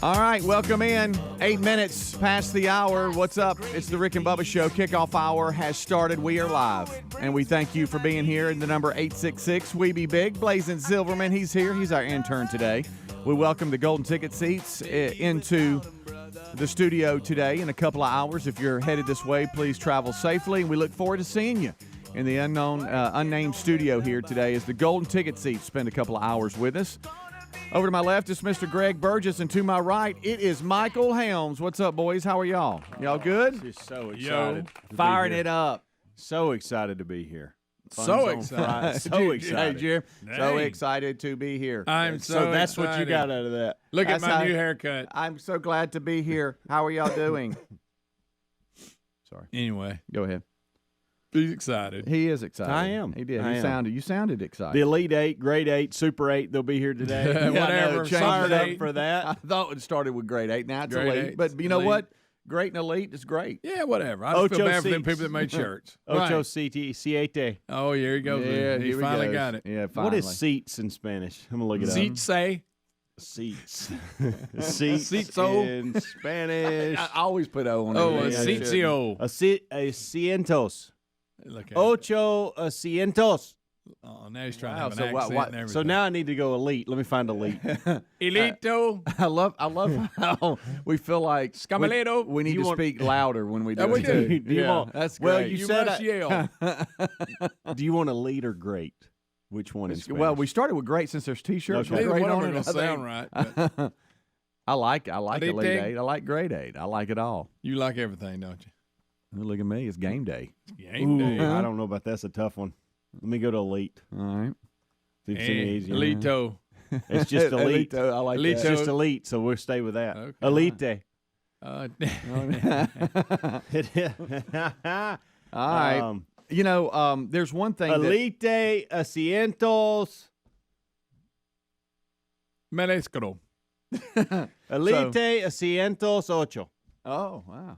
All right, welcome in. 8 minutes past the hour. What's up? It's the Rick and Bubba Show. Kickoff hour has started. We are live. And we thank you for being here in the number 866. We Be Big. Blazing Silverman, he's here. He's our intern today. We welcome the golden ticket seats into the studio today in a couple of hours. If you're headed this way, please travel safely. And we look forward to seeing you in the unnamed studio here today as the golden ticket seats spend a couple of hours with us. Over to my left is Mr. Greg Burgess, and to my right, it is Michael Helms. What's up, boys? How are y'all? Y'all good? Just so excited. Firing it up. So excited to be here. So excited. So excited. Hey, Jim. So excited to be here. I'm so that's excited. what you got out of that. Look That's at my how- new haircut. I'm so glad to be here. How are y'all doing? Sorry. Anyway, Go ahead. he's excited. He is excited. I am. He did. I am. You sounded excited. The Elite Eight, Grade 8, Super 8, they'll be here today. Whatever. change Fired it up Eight. for I that. thought it started with grade 8. Now it's Grade elite. 8's But you know elite. what? Great and elite is great. Yeah, whatever. I just feel Ocho bad for them seats. people that made shirts. Ocho Right. siete. Oh, here he goes. Yeah, he here finally goes. got it. Yeah, finally. What is seats in Spanish? I'm going to look it Seat say. up. Seats. Seats Seats-o. in Spanish. I always put O on it. Oh, a Yeah, sitio. Asientos. Look at it. Ocho asientos. Oh, now he's trying Wow, to so have an what- accent what- and everything. So now I need to go elite. Let me find elite. Elito. I love how we feel like Scamaleto. we need You to want- speak louder when we do Yeah, we it, do. too. Do you Yeah, want- that's well, great. you You said must yell. Do you want elite or great? Which one is Well, we started with great since there's T-shirts Okay. with Neither great one on of it. them I sound think. right. but I like Elite Elite thing? 8. I like grade 8. I like it all. You like everything, don't you? Oh, look at me. It's game day. Game Ooh, day. I don't know about that. That's a tough one. Let me go to elite. All right. See if it's any easier. Elito. It's just elite. Elite, I like Elite. It's that. just elite, so we'll stay with that. Okay. Elite. Uh, All right. You know, there's one thing that elite asientos. Melescro. Elite asientos ocho. Oh, wow.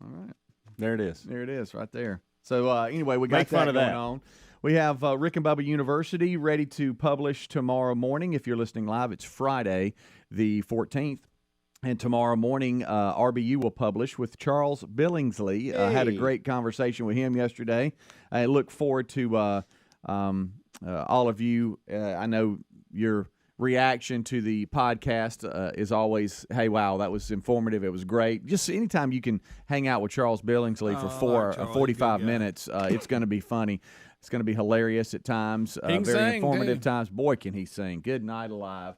All right. There it is. There it is right there. So anyway, we got Make fun that of going that. on. We have Rick and Bubba University ready to publish tomorrow morning. If you're listening live, it's Friday, the 14th. And tomorrow morning, RBU will publish with Charles Billingsley. Had a Hey. great conversation with him yesterday. I look forward to all of you. I know your reaction to the podcast is always, hey, wow, that was informative. It was great. Just anytime you can hang out with Charles Billingsley for I like Charlie. 45 Good guy. minutes, it's going to be funny. It's going to be hilarious at times, can very sing, informative too. times. Boy, can he sing. Good Night Alive.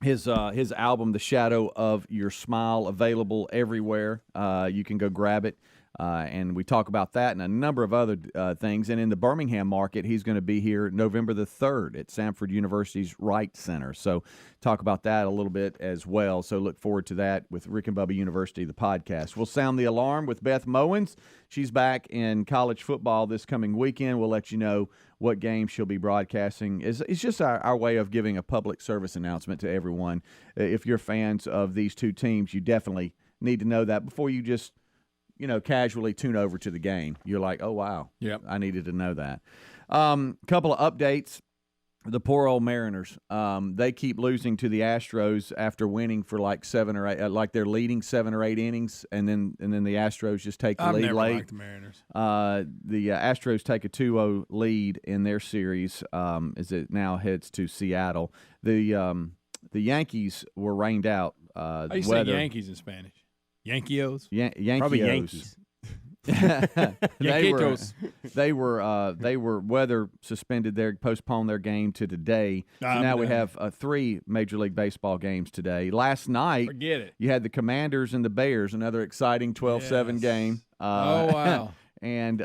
His album, The Shadow of Your Smile, available everywhere. You can go grab it. And we talk about that and a number of other things. And in the Birmingham market, he's going to be here November the 3rd at Samford University's Wright Center. So talk about that a little bit as well. So look forward to that with Rick and Bubba University, the podcast. We'll sound the alarm with Beth Mowens. She's back in college football this coming weekend. We'll let you know what game she'll be broadcasting. It's just our way of giving a public service announcement to everyone. If you're fans of these two teams, you definitely need to know that before you just casually tune over to the game. You're like, oh, wow. Yep. I needed to know that. Couple of updates. The poor old Mariners. They keep losing to the Astros after winning for like 7 or 8, like they're leading 7 or 8 innings, and then the Astros just take the I've lead never late. liked the Mariners. The Astros take a 2-0 lead in their series as it now heads to Seattle. The Yankees were rained out. How do you say Yankees in Spanish? Yankeos? Yankees. Probably Yankees. Yanquitos. They were weather suspended. They postponed their game to today. So now we have 3 Major League Baseball games today. Last night, Forget it. you had the Commanders and the Bears, another exciting 12-7 Yes. game. Oh, wow. And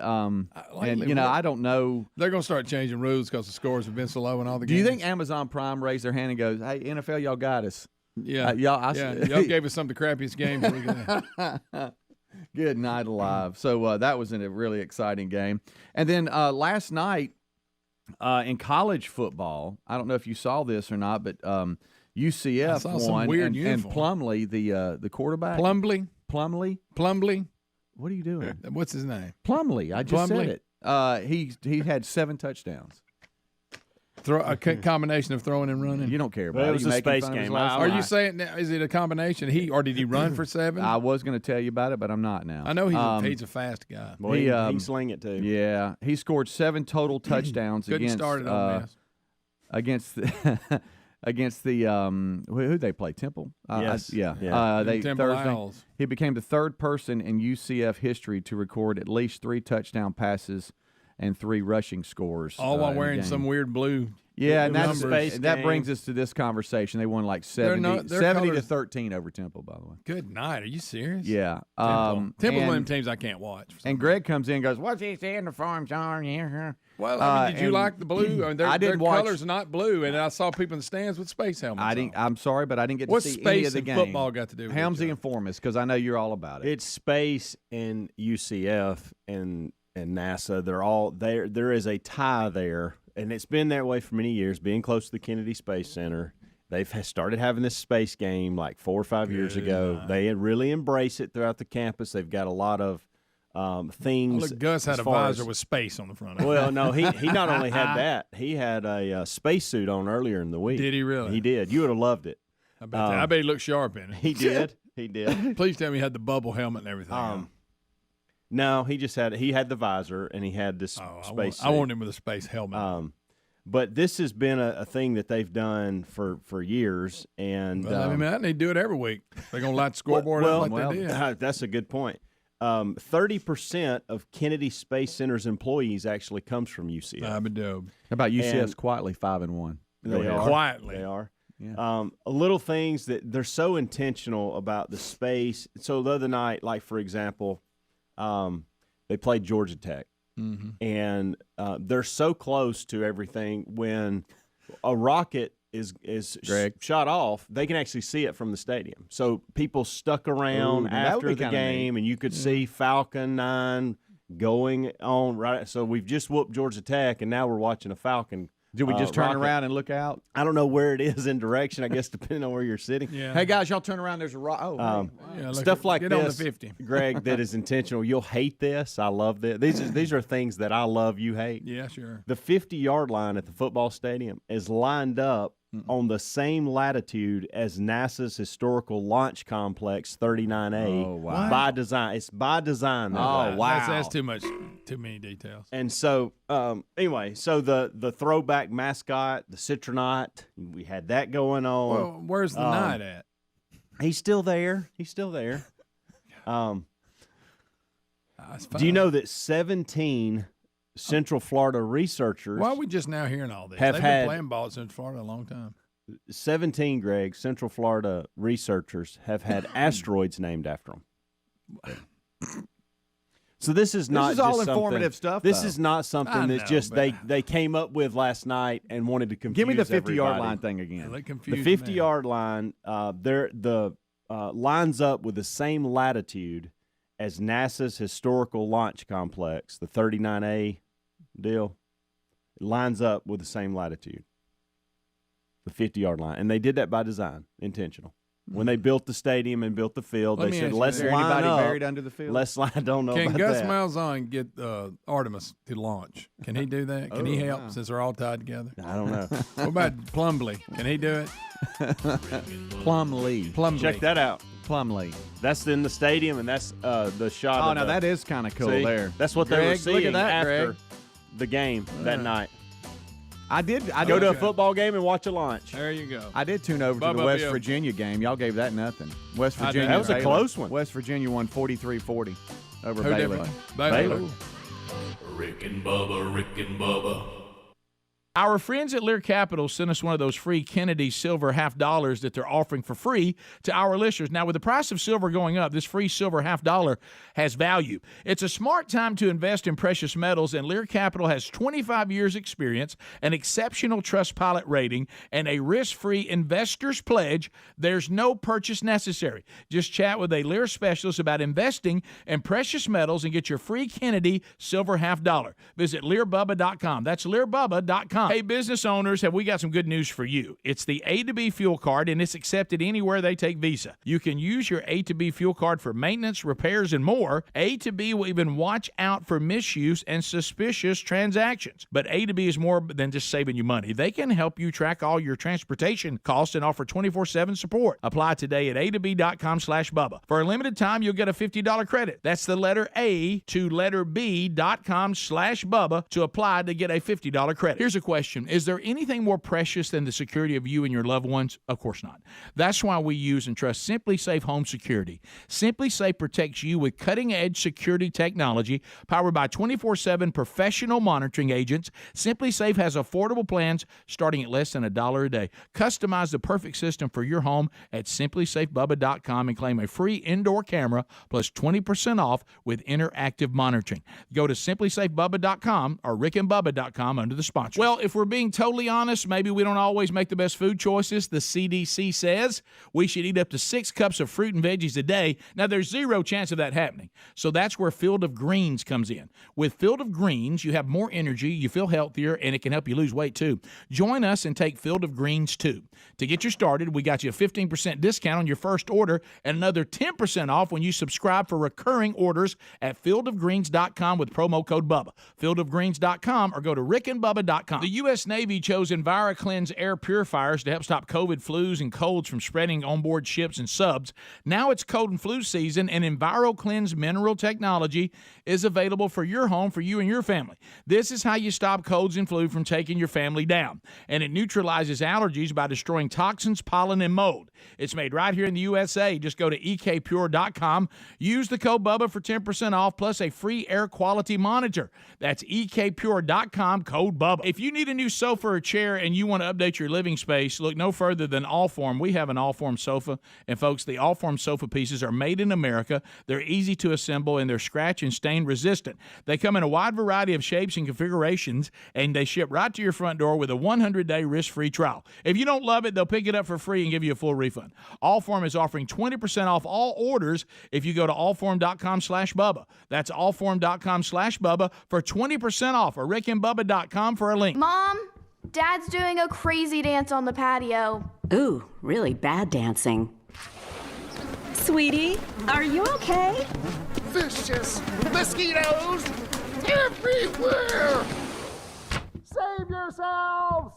lately, I don't know. They're going to start changing rules because the scores have been so low in all the Do games. you think Amazon Prime raised their hand and goes, "Hey, NFL, y'all got us"? Yeah. y'all Y'all gave us some of the crappiest games we could have. Good Night Alive. So that was a really exciting game. And then last night in college football, I don't know if you saw this or not, but UCF I saw some won, weird and uniform. Plumlee, the quarterback. Plumlee? Plumlee. What are you doing? What's his name? Plumlee. I just said Plumlee? it. He had 7 touchdowns. Throw a combination of throwing and running. You don't care about Well, it. it was You a making space fun of his game. last Are you night? saying now, is it a combination? Or did he run for 7? I was going to tell you about it, but I'm not now. I know he's a fast guy. Boy, He, he can sling it too. Yeah, he scored 7 total touchdowns Couldn't start it on this. against the against the who they play Temple. Yes. Yeah. Temple Thursday. Owls. He became the 3rd person in UCF history to record at least 3 touchdown passes and 3 rushing scores. All while in a wearing game. some weird blue. Yeah, and that's numbers. that brings us to this conversation. They won like 70 their 70 to colors- 13 over Temple, by the way. Good night. Are you serious? Yeah. Temple one of them and, teams I can't watch. for some and Greg comes in and goes, "What's he saying? The farm's on here." reason. Well, I mean, did you and like the blue? I mean, I their didn't watch- colors are not blue, and I saw people in the stands with space helmets. I didn't. on. I'm sorry, but I didn't get to What's see any space of the and game. football got to do with each Helmsy, other? inform us because I know you're all about it. It's space and UCF and NASA. They're all there. There is a tie there, and it's been that way for many years. Being close to the Kennedy Space Center, they've started having this space game like 4 or 5 years ago. They really embrace it throughout the campus. They've got a lot of things. Look, Gus had as a far visor as- with space on the front of it. Well, no, he not only had that, he had a spacesuit on earlier in the week. Did he really? He did. You would have loved it. I bet he looked sharp in it. He did. He did. Please tell me he had the bubble helmet and everything. on. No, he just had the visor and he had this space. I want him with a space helmet. But this has been a thing that they've done for years, and Well, I mean, they do it every week. They're gonna light the scoreboard up like they did. that's a good point. 30% of Kennedy Space Center's employees actually comes from UCF. How about UCF's and- quietly 5-1? They are Quietly. They are. Yeah. Little things that they're so intentional about the space. So the other night, like for example, they played Georgia Tech, and they're so close to everything. When a rocket is shot off, they can actually see it from the stadium. So people stuck around Ooh, that would after be the kinda game, and you could see Falcon 9 going on. Right. So we've just whooped Georgia Tech, and now we're watching a Falcon. Did we just turn rocket. around and look out? I don't know where it is in direction. I guess depending on where you're sitting. Yeah. Hey guys, y'all turn around. There's a rock. Yeah, look, Stuff like get this, on the 50. Greg, that is intentional. You'll hate this. I love this. These are things that I love. You hate. Yeah, sure. The 50-yard line at the football stadium is lined up on the same latitude as NASA's historical launch complex 39A. Oh, wow. By design. It's by design. Oh, wow. That's too many details. And so, anyway, so the throwback mascot, the Citronaut, we had that going on. Well, where's the night at? He's still there. He's still there. That's Do you fine. know that 17 Central Florida researchers, Why are we just now hearing all this? have They've had- been playing ball since Florida a long time. 17, Central Florida researchers have had asteroids named after them. So this is not is all just something- informative stuff, This though. is not something I that's know, just but- they came up with last night and wanted to confuse Give me the 50-yard everybody. line thing again. They The confused 50-yard line, lines up with the same latitude as NASA's historical launch complex, the 39A deal. It lines up with the same latitude, the 50-yard line. And they did that by design, intentional. When they built the stadium and built the field, Let they me said, ask you, let's Is there line anybody up. buried under the field? Let's line. I don't know Can about Gus that. Malzahn get Artemis to launch? Can he do that? Can he help wow. since they're all tied together? I don't know. What about Plumlee? Can he do it? Plumlee. Plumlee. Check that out. Plumlee. That's in the stadium, and that's the shot. Oh, of now the, that is kind of cool see? there. That's what they were Greg, seeing look at that, after Greg. the game that night. I did Go to a football game and watch a launch. There you go. I did tune over to the Bubba West Bill. Virginia game. Y'all gave that nothing. West I did. Virginia. That was a Baylor. close one. West Virginia won 43-40 over Who did Baylor. play? Baylor. Ooh. Rick and Bubba. Our friends at Lear Capital sent us one of those free Kennedy silver $50 that they're offering for free to our listeners. Now, with the price of silver going up, this free silver $50 has value. It's a smart time to invest in precious metals, and Lear Capital has 25 years experience, an exceptional Trustpilot rating, and a risk-free investor's pledge. There's no purchase necessary. Just chat with a Lear specialist about investing in precious metals and get your free Kennedy silver $50. Visit LearBubba.com. That's LearBubba.com. Hey, business owners, have we got some good news for you? It's the A to B fuel card, and it's accepted anywhere they take Visa. You can use your A to B fuel card for maintenance, repairs, and more. A to B will even watch out for misuse and suspicious transactions. But A to B is more than just saving you money. They can help you track all your transportation costs and offer 24/7 support. Apply today at a2b.com/Bubba. For a limited time, you'll get a $50 credit. That's the letter A to letter B.com/Bubba to apply to get a $50 credit. Here's a question. Is there anything more precious than the security of you and your loved ones? Of course not. That's why we use and trust SimpliSafe Home Security. SimpliSafe protects you with cutting-edge security technology powered by 24/7 professional monitoring agents. SimpliSafe has affordable plans starting at less than $1 a day. Customize the perfect system for your home at simplysafebubba.com and claim a free indoor camera plus 20% off with interactive monitoring. Go to simplysafebubba.com or rickandbubba.com under the sponsor. Well, if we're being totally honest, maybe we don't always make the best food choices. The CDC says we should eat up to 6 cups of fruit and veggies a day. Now, there's zero chance of that happening. So that's where Field of Greens comes in. With Field of Greens, you have more energy, you feel healthier, and it can help you lose weight too. Join us and take Field of Greens too. To get you started, we got you a 15% discount on your first order and another 10% off when you subscribe for recurring orders at fieldofgreens.com with promo code Bubba. Fieldofgreens.com or go to rickandbubba.com. The U.S. Navy chose EnviroCleanse air purifiers to help stop COVID, flus, and colds from spreading on board ships and subs. Now it's cold and flu season, and EnviroCleanse mineral technology is available for your home, for you and your family. This is how you stop colds and flu from taking your family down. And it neutralizes allergies by destroying toxins, pollen, and mold. It's made right here in the USA. Just go to ekpure.com. Use the code Bubba for 10% off plus a free air quality monitor. That's ekpure.com, code Bubba. If you need a new sofa or chair and you want to update your living space, look no further than Allform. We have an Allform sofa. And folks, the Allform sofa pieces are made in America. They're easy to assemble and they're scratch and stain resistant. They come in a wide variety of shapes and configurations, and they ship right to your front door with a 100-day risk-free trial. If you don't love it, they'll pick it up for free and give you a full refund. Allform is offering 20% off all orders if you go to allform.com/Bubba. That's allform.com/Bubba for 20% off, or rickandbubba.com for a link. Mom, Dad's doing a crazy dance on the patio. Ooh, really bad dancing. Sweetie, are you okay? Vicious mosquitoes everywhere! Save yourselves!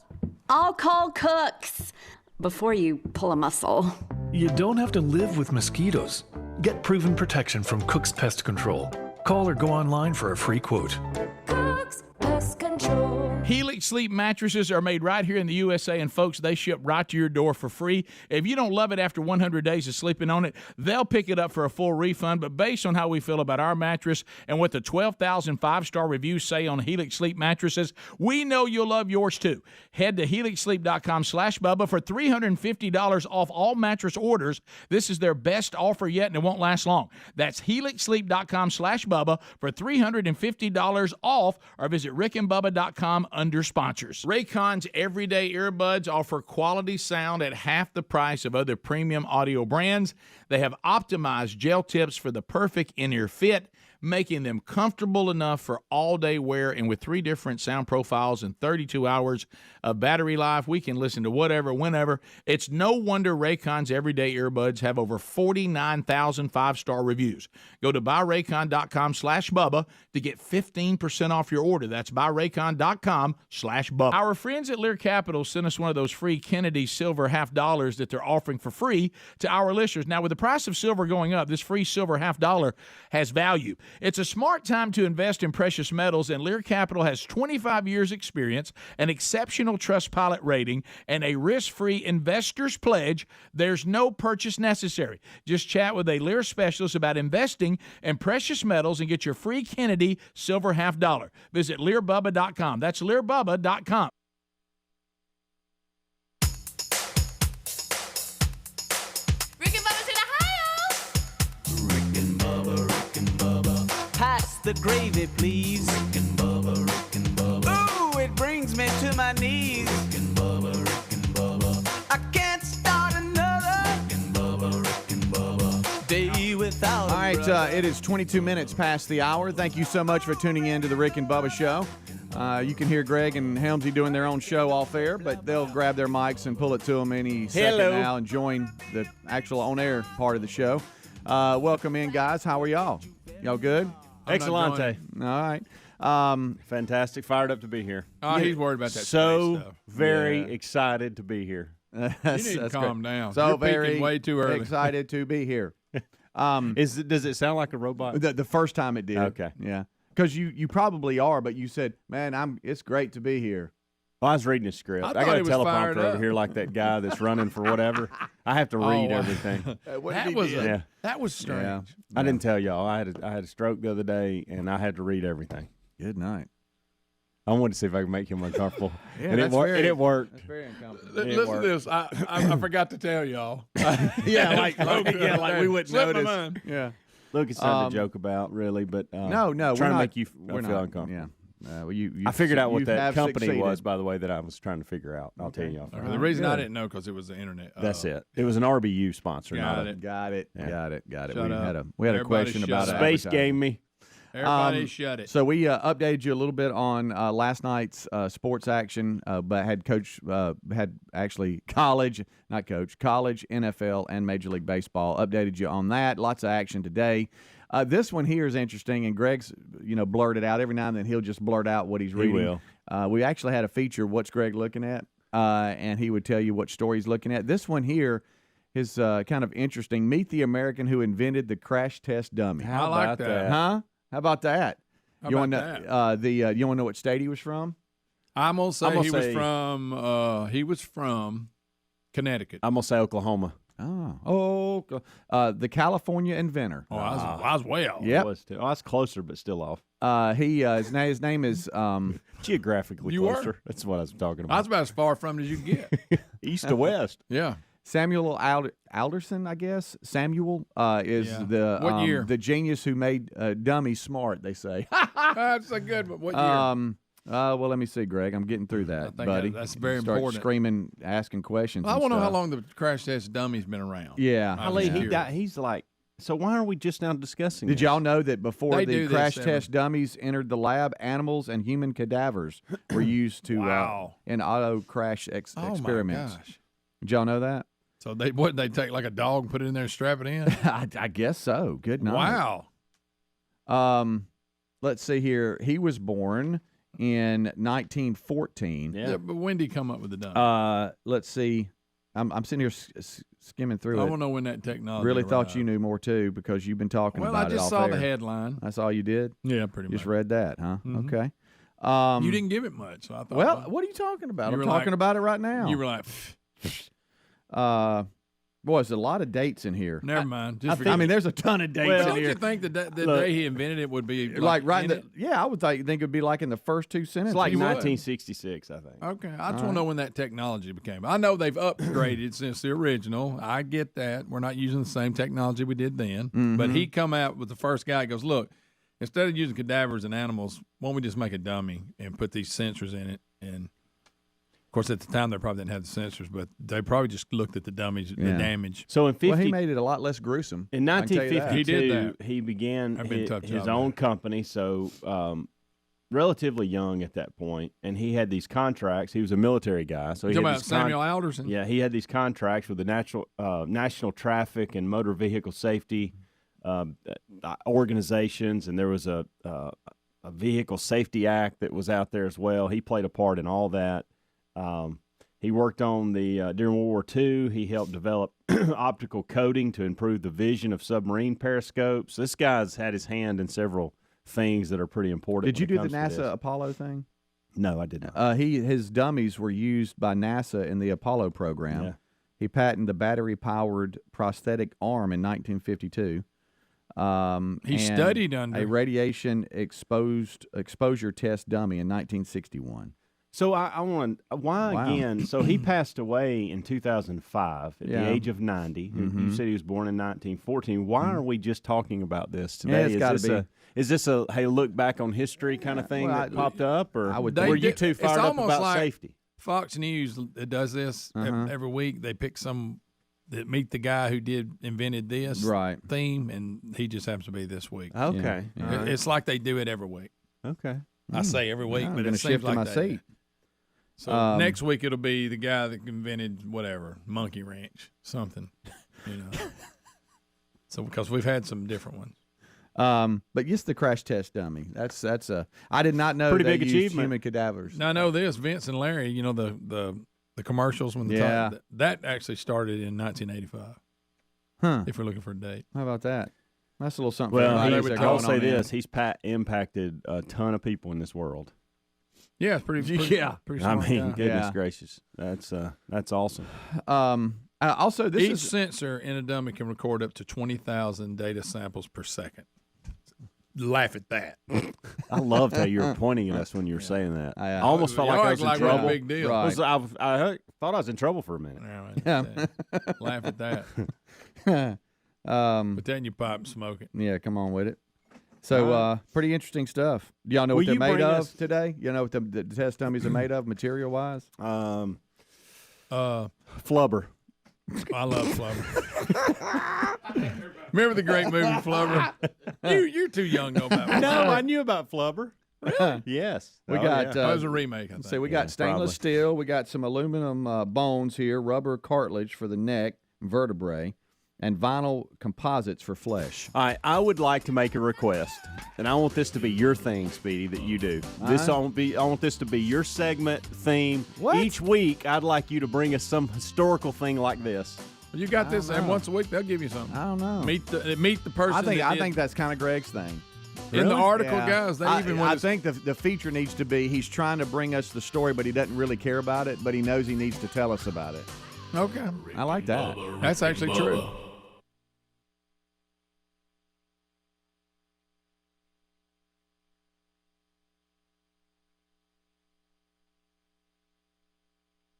I'll call Cooks before you pull a muscle. You don't have to live with mosquitoes. Get proven protection from Cook's Pest Control. Call or go online for a free quote. Cook's Pest Control. Helix Sleep mattresses are made right here in the USA, and folks, they ship right to your door for free. If you don't love it after 100 days of sleeping on it, they'll pick it up for a full refund. But based on how we feel about our mattress and what the 12,000 5-star reviews say on Helix Sleep mattresses, we know you'll love yours too. Head to helixsleep.com/Bubba for $350 off all mattress orders. This is their best offer yet, and it won't last long. That's helixsleep.com/Bubba for $350 off, or visit rickandbubba.com under sponsors. Raycon's everyday earbuds offer quality sound at half the price of other premium audio brands. They have optimized gel tips for the perfect in-ear fit, making them comfortable enough for all-day wear. And with 3 different sound profiles and 32 hours of battery life, we can listen to whatever, whenever. It's no wonder Raycon's everyday earbuds have over 49,000 5-star reviews. Go to buyraycon.com/Bubba to get 15% off your order. That's buyraycon.com/Bubba. Our friends at Lear Capital sent us one of those free Kennedy silver $50 that they're offering for free to our listeners. Now, with the price of silver going up, this free silver $50 has value. It's a smart time to invest in precious metals, and Lear Capital has 25 years experience, an exceptional Trustpilot rating, and a risk-free investor's pledge. There's no purchase necessary. Just chat with a Lear specialist about investing in precious metals and get your free Kennedy silver $50. Visit LearBubba.com. That's LearBubba.com. Rick and Bubba's in Ohio! Rick and Bubba, Rick and Bubba. Pass the gravy, please. Rick and Bubba, Rick and Bubba. Ooh, it brings me to my knees. Rick and Bubba, Rick and Bubba. I can't start another Rick and Bubba, Rick and Bubba. day without All right, it is 22 minutes past the hour. Thank you so much for tuning in to the Rick and Bubba Show. You can hear Greg and Helmsy doing their own show off air, but they'll grab their mics and pull it to them any second now and join the actual on-air part of the show. Welcome in, guys. How are y'all? Y'all good? Excellente. All right. Fantastic. Fired up to be here. Oh, he's worried about that. So space stuff. very excited to be here. You need to calm down. So You're very peaking way too early. excited to be here. Does it sound like a robot? The first time it did. Okay. Yeah. Because you probably are, but you said, man, it's great to be here. Well, I was reading a script. I thought got a he was fired teleprompter over up. here like that guy that's running for whatever. I have to read wow. everything. That was strange. Yeah. I didn't tell y'all. I had a stroke the other day, and I had to read everything. Good night. I wanted to see if I could make him uncomfortable, and that's it worked. That's very uncomfortable. Listen to this. I forgot to tell y'all. Yeah, like we wouldn't Slipped my notice. mind. Yeah. Look, it's something to joke about, really, but No, trying we're to not, make you we're feel not, uncomfortable. Yeah. Well, you I figured out what you that have company succeeded. was, by the way, that I was trying to figure out. I'll tell y'all. The reason I didn't know because it was the internet. That's it. It was an RBU sponsor. Got not it. Got it. Yeah. Got it. Shut we up. had a Everybody question shut about up. Space advertising. game me. Everybody shut it. So we updated you a little bit on last night's sports action, but had actually college, NFL, and Major League Baseball. Updated you on that. Lots of action today. This one here is interesting, and Greg's blurted out every now and then. He'll just blurt out what he's reading. He will. We actually had a feature. What's Greg looking at? And he would tell you what story he's looking at. This one here is kind of interesting. Meet the American who invented the crash test dummy. I like that. Huh? How about that? How you about want to you want to know what state he was from? I'm gonna say he was say- from Connecticut. I'm gonna say Oklahoma. Oh, the California inventor. Oh, I was way off. Yep. I was closer, but still off. His name is Geographically You were? closer. That's what I was talking I was about. about as far from as you can get. East to west. Yeah. Samuel Alderson, I guess. Samuel is Yeah. the What year? the genius who made dummies smart. They say. That's a good one. What year? Well, let me see, Greg. I'm getting through that, think buddy. that's very Start important. Screaming, asking questions. I and want to know how stuff. long the crash test dummy's been around. Yeah. I'm Ali, curious. he's like, so why are we just now discussing Did this? y'all know that before They the do this crash every- test dummies entered the lab, animals and human cadavers were used to Wow. in auto crash experiments? Oh my gosh. Did y'all know that? So they take like a dog and put it in there and strap it in? I guess so. Good night. Wow. Let's see here. He was born in 1914. Yeah. But when did he come up with the dummy? Let's see. I'm sitting here skimming through I it. want to know when that technology Really thought arrived. you knew more too because you've been talking Well, about I it just off saw air. the headline. That's all you did? Yeah, pretty much. Just read that, huh? Mhm. Okay. You didn't give it much, so I thought. Well, what are you talking about? You I'm were talking like- about it right now. you were like, Boy, there's a lot of dates in here. never mind. Just I forget it. mean, there's a ton of dates Well, in Don't here. you think the Look, day he invented it would be Like right in in the it? yeah, I would think it would be like in the first two sentences. It's like You would. 1966, I think. Okay, I just want to know when that technology became. I know they've upgraded since the original. I get that. We're not using the same technology we did then. But he come out with the first guy. He goes, look, instead of using cadavers and animals, why don't we just make a dummy and put these sensors in it? And of course, at the time they probably didn't have the sensors, but they probably just looked at the dummies, the Yeah. damage. So in 50, well, he made it a lot less gruesome. in I can tell you that. 1952, He did that. he began I've been tough his job own there. company, so relatively young at that point, and he had these contracts. He was a military guy, so You he talking had about these Samuel Alderson? Yeah, he had these contracts with the National Traffic and Motor Vehicle Safety organizations, and there was a Vehicle Safety Act that was out there as well. He played a part in all that. He worked on the during World War II. He helped develop optical coating to improve the vision of submarine periscopes. This guy's had his hand in several things that are pretty important. Did you when do it the comes to NASA this. Apollo thing? No, I did not. His dummies were used by NASA in the Apollo program. Yeah. He patented the battery-powered prosthetic arm in 1952. He and studied under a radiation exposure test dummy in 1961. So I want why Wow. again? So he passed away in 2005 at Yeah. the age of 90. You said he was born in 1914. Why are we just talking about this Yeah, today? it's gotta be. Is this a hey look back on history kind of thing Well, that popped up, or I would They were think- you did- too it's fired up almost about like- safety? Fox News does this every week. They pick some that meet the guy who invented this Right. theme, and he just happens to be this week. Okay, Yeah. all right. It's like they do it every week. Okay. I say every week, I'm but going it to seems shift like to my that. seat. So next week it'll be the guy that invented whatever, monkey wrench, something, So because we've had some different ones. But just the crash test dummy. That's a. I did not know Pretty they big used achievement. human cadavers. Now I know this, Vince and Larry. The commercials when that actually started in 1985. Huh? If we're looking for a date. How about that? That's a little something. Well, for everybody I'll going say on this: in. he's impacted a ton of people in this world. Yeah, it's pretty I smart mean, guy. goodness gracious, that's awesome. Also, this Each is sensor in a dummy can record up to 20,000 data samples per second. Laugh at that. I loved how you were pointing at us when you were saying that. I almost felt Y'all like I act was in like we're a trouble. big deal. Right. I thought I was in trouble for a minute. Yeah. Laugh at that. But then you pop and smoke it. Yeah, come on with it. So, pretty interesting stuff. Do y'all know what Will they're you made bring of us- today? You know what the test dummies are made of, material-wise? Flubber. I love Flubber. Remember the great movie Flubber? You're too young to know about Flubber. No, I knew about Flubber. Really? Yes. We Oh, got. yeah. That was a remake, I think. So we got stainless steel. We got some aluminum bones here, rubber cartilage for the neck, vertebrae, and vinyl composites for flesh. All right, I would like to make a request, and I want this to be your thing, Speedy, that you do. I want this to be your segment theme. What? Each week, I'd like you to bring us some historical thing like this. You got this, and once a week they'll give you something. I don't know. Meet the person. I think that's kind of Greg's thing. in the article, Yeah. guys. They even I want to. think the feature needs to be he's trying to bring us the story, but he doesn't really care about it. But he knows he needs to tell us about it. Okay, I like that. that's actually true.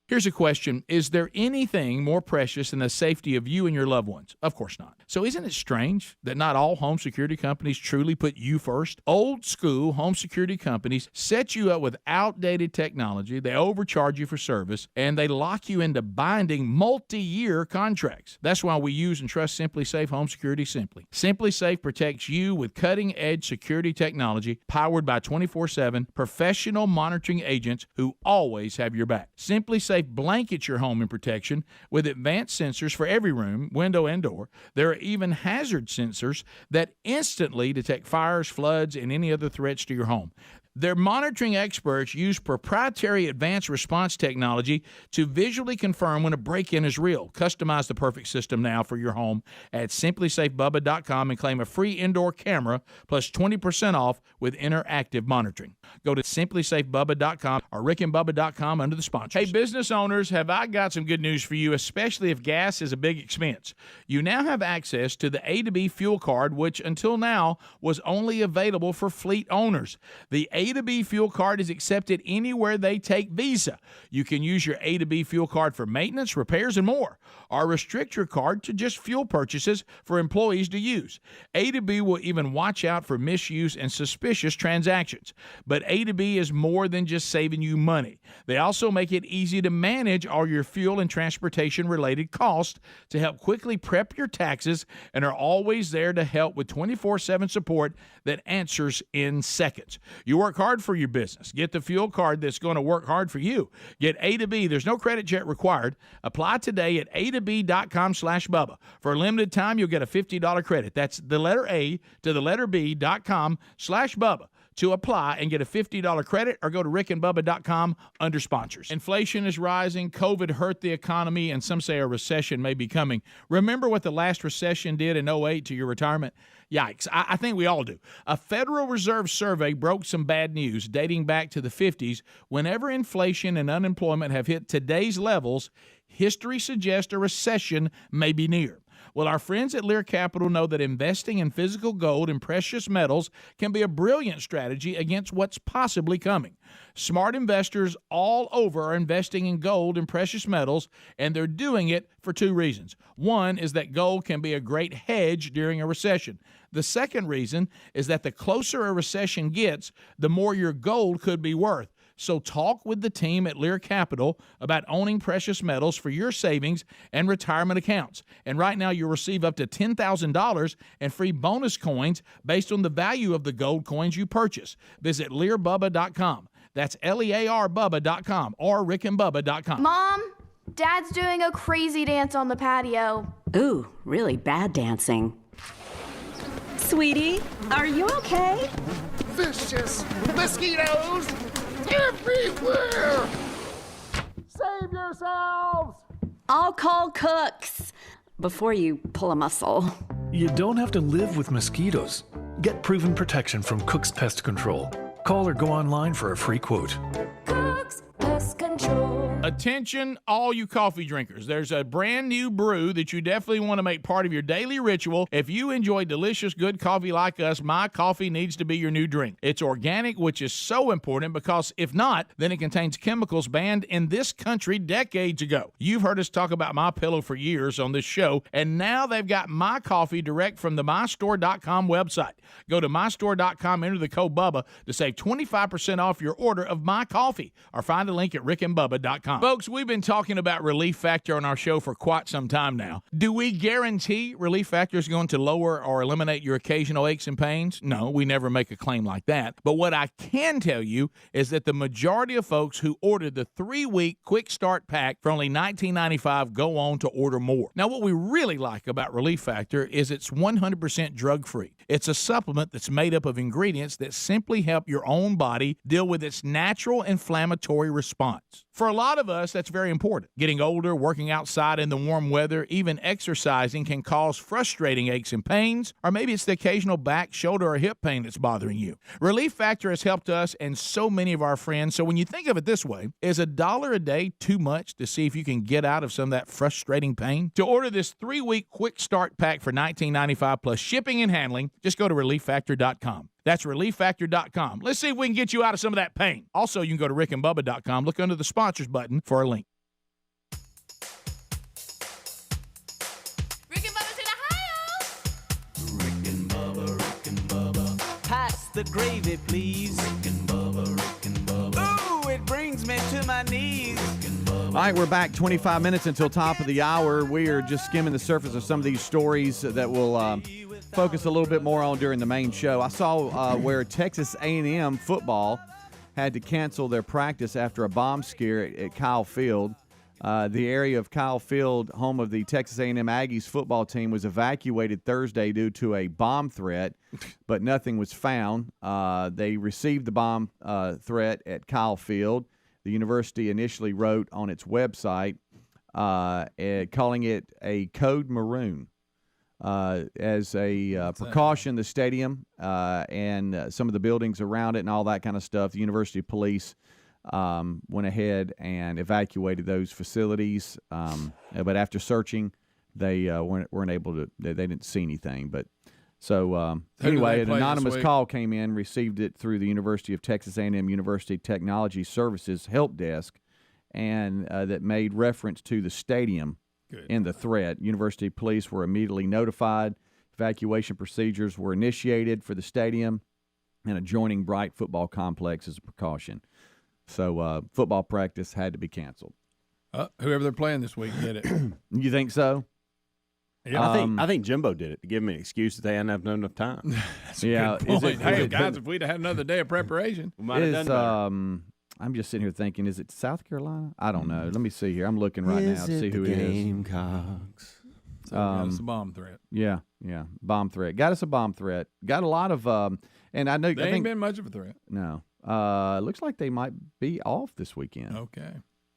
Here's a question. Is there anything more precious than the safety of you and your loved ones? Of course not. So isn't it strange that not all home security companies truly put you first? Old school home security companies set you up with outdated technology, they overcharge you for service, and they lock you into binding multi-year contracts. That's why we use and trust Simply Safe Home Security Simply. Simply Safe protects you with cutting-edge security technology powered by 24/7 professional monitoring agents who always have your back. Simply Safe blankets your home in protection with advanced sensors for every room, window, and door. There are even hazard sensors that instantly detect fires, floods, and any other threats to your home. Their monitoring experts use proprietary advanced response technology to visually confirm when a break-in is real. Customize the perfect system now for your home at simplysafebubba.com and claim a free indoor camera plus 20% off with interactive monitoring. Go to simplysafebubba.com or rickandbubba.com under the sponsors. Hey, business owners, have I got some good news for you, especially if gas is a big expense. You now have access to the A2B fuel card, which until now was only available for fleet owners. The A2B fuel card is accepted anywhere they take Visa. You can use your A2B fuel card for maintenance, repairs, and more, or restrict your card to just fuel purchases for employees to use. A2B will even watch out for misuse and suspicious transactions. But A2B is more than just saving you money. They also make it easy to manage all your fuel and transportation-related costs to help quickly prep your taxes and are always there to help with 24/7 support that answers in seconds. You work hard for your business. Get the fuel card that's going to work hard for you. Get A2B. There's no credit check required. Apply today at A2B.com/Bubba. For a limited time, you'll get a $50 credit. That's the letter A to the letter B.com/Bubba to apply and get a $50 credit, or go to rickandbubba.com under sponsors. Inflation is rising. COVID hurt the economy, and some say a recession may be coming. Remember what the last recession did in 2008 to your retirement? Yikes. I think we all do. A Federal Reserve survey broke some bad news dating back to the 50s. Whenever inflation and unemployment have hit today's levels, history suggests a recession may be near. Well, our friends at Lear Capital know that investing in physical gold and precious metals can be a brilliant strategy against what's possibly coming. Smart investors all over are investing in gold and precious metals, and they're doing it for two reasons. One is that gold can be a great hedge during a recession. The second reason is that the closer a recession gets, the more your gold could be worth. So talk with the team at Lear Capital about owning precious metals for your savings and retirement accounts. And right now you'll receive up to $10,000 and free bonus coins based on the value of the gold coins you purchase. Visit LearBubba.com. That's LEAR Bubba.com or RickandBubba.com. Mom, Dad's doing a crazy dance on the patio. Ooh, really bad dancing. Sweetie, are you okay? Vicious mosquitoes everywhere! Save yourselves! I'll call Cooks before you pull a muscle. You don't have to live with mosquitoes. Get proven protection from Cook's Pest Control. Call or go online for a free quote. Cook's Pest Control. Attention, all you coffee drinkers. There's a brand new brew that you definitely want to make part of your daily ritual. If you enjoy delicious, good coffee like us, My Coffee needs to be your new drink. It's organic, which is so important because if not, then it contains chemicals banned in this country decades ago. You've heard us talk about My Pillow for years on this show, and now they've got My Coffee direct from the mystore.com website. Go to mystore.com, enter the code Bubba to save 25% off your order of My Coffee, or find a link at rickandbubba.com. Folks, we've been talking about Relief Factor on our show for quite some time now. Do we guarantee Relief Factor is going to lower or eliminate your occasional aches and pains? No, we never make a claim like that. But what I can tell you is that the majority of folks who ordered the 3-week quick start pack for only $19.95 go on to order more. Now, what we really like about Relief Factor is it's 100% drug-free. It's a supplement that's made up of ingredients that simply help your own body deal with its natural inflammatory response. For a lot of us, that's very important. Getting older, working outside in the warm weather, even exercising can cause frustrating aches and pains, or maybe it's the occasional back, shoulder, or hip pain that's bothering you. Relief Factor has helped us and so many of our friends, so when you think of it this way, is $1 a day too much to see if you can get out of some of that frustrating pain? To order this 3-week quick start pack for $19.95 plus shipping and handling, just go to ReliefFactor.com. That's ReliefFactor.com. Let's see if we can get you out of some of that pain. Also, you can go to RickandBubba.com. Look under the sponsors button for a link. Rick and Bubba's in Ohio. Rick and Bubba, Rick and Bubba. Pass the gravy, please. Rick and Bubba, Rick and Bubba. Ooh, it brings me to my knees. Rick and Bubba. All right, we're back 25 minutes until top of the hour. We are just skimming the surface of some of these stories that will focus a little bit more on during the main show. I saw where Texas A&M football had to cancel their practice after a bomb scare at Kyle Field. The area of Kyle Field, home of the Texas A&M Aggies football team, was evacuated Thursday due to a bomb threat, but nothing was found. They received the bomb threat at Kyle Field. The university initially wrote on its website calling it a code maroon. As a precaution, the stadium and some of the buildings around it and all that kind of stuff, the university police went ahead and evacuated those facilities. But after searching, they weren't able to. They didn't see anything. But so anyway, an anonymous call came in, received it through the University of Texas A&M University Technology Services help desk, and that made reference to the stadium. Good. In the threat. University police were immediately notified. Evacuation procedures were initiated for the stadium and adjoining Bright football complex as a precaution. So football practice had to be canceled. Whoever they're playing this week did it. You think so? Yeah, I think Jimbo did it to give me an excuse that they hadn't have enough time. That's a good point. Hey, guys, if we'd have had another day of preparation, we might have done better. I'm just sitting here thinking, is it South Carolina? I don't know. Let me see here. I'm looking right now to see who it is. Gamecocks. So it's a bomb threat. Yeah, bomb threat. Got us a bomb threat. Got a lot of, and I know they ain't been much of a threat. No, looks like they might be off this weekend. Okay.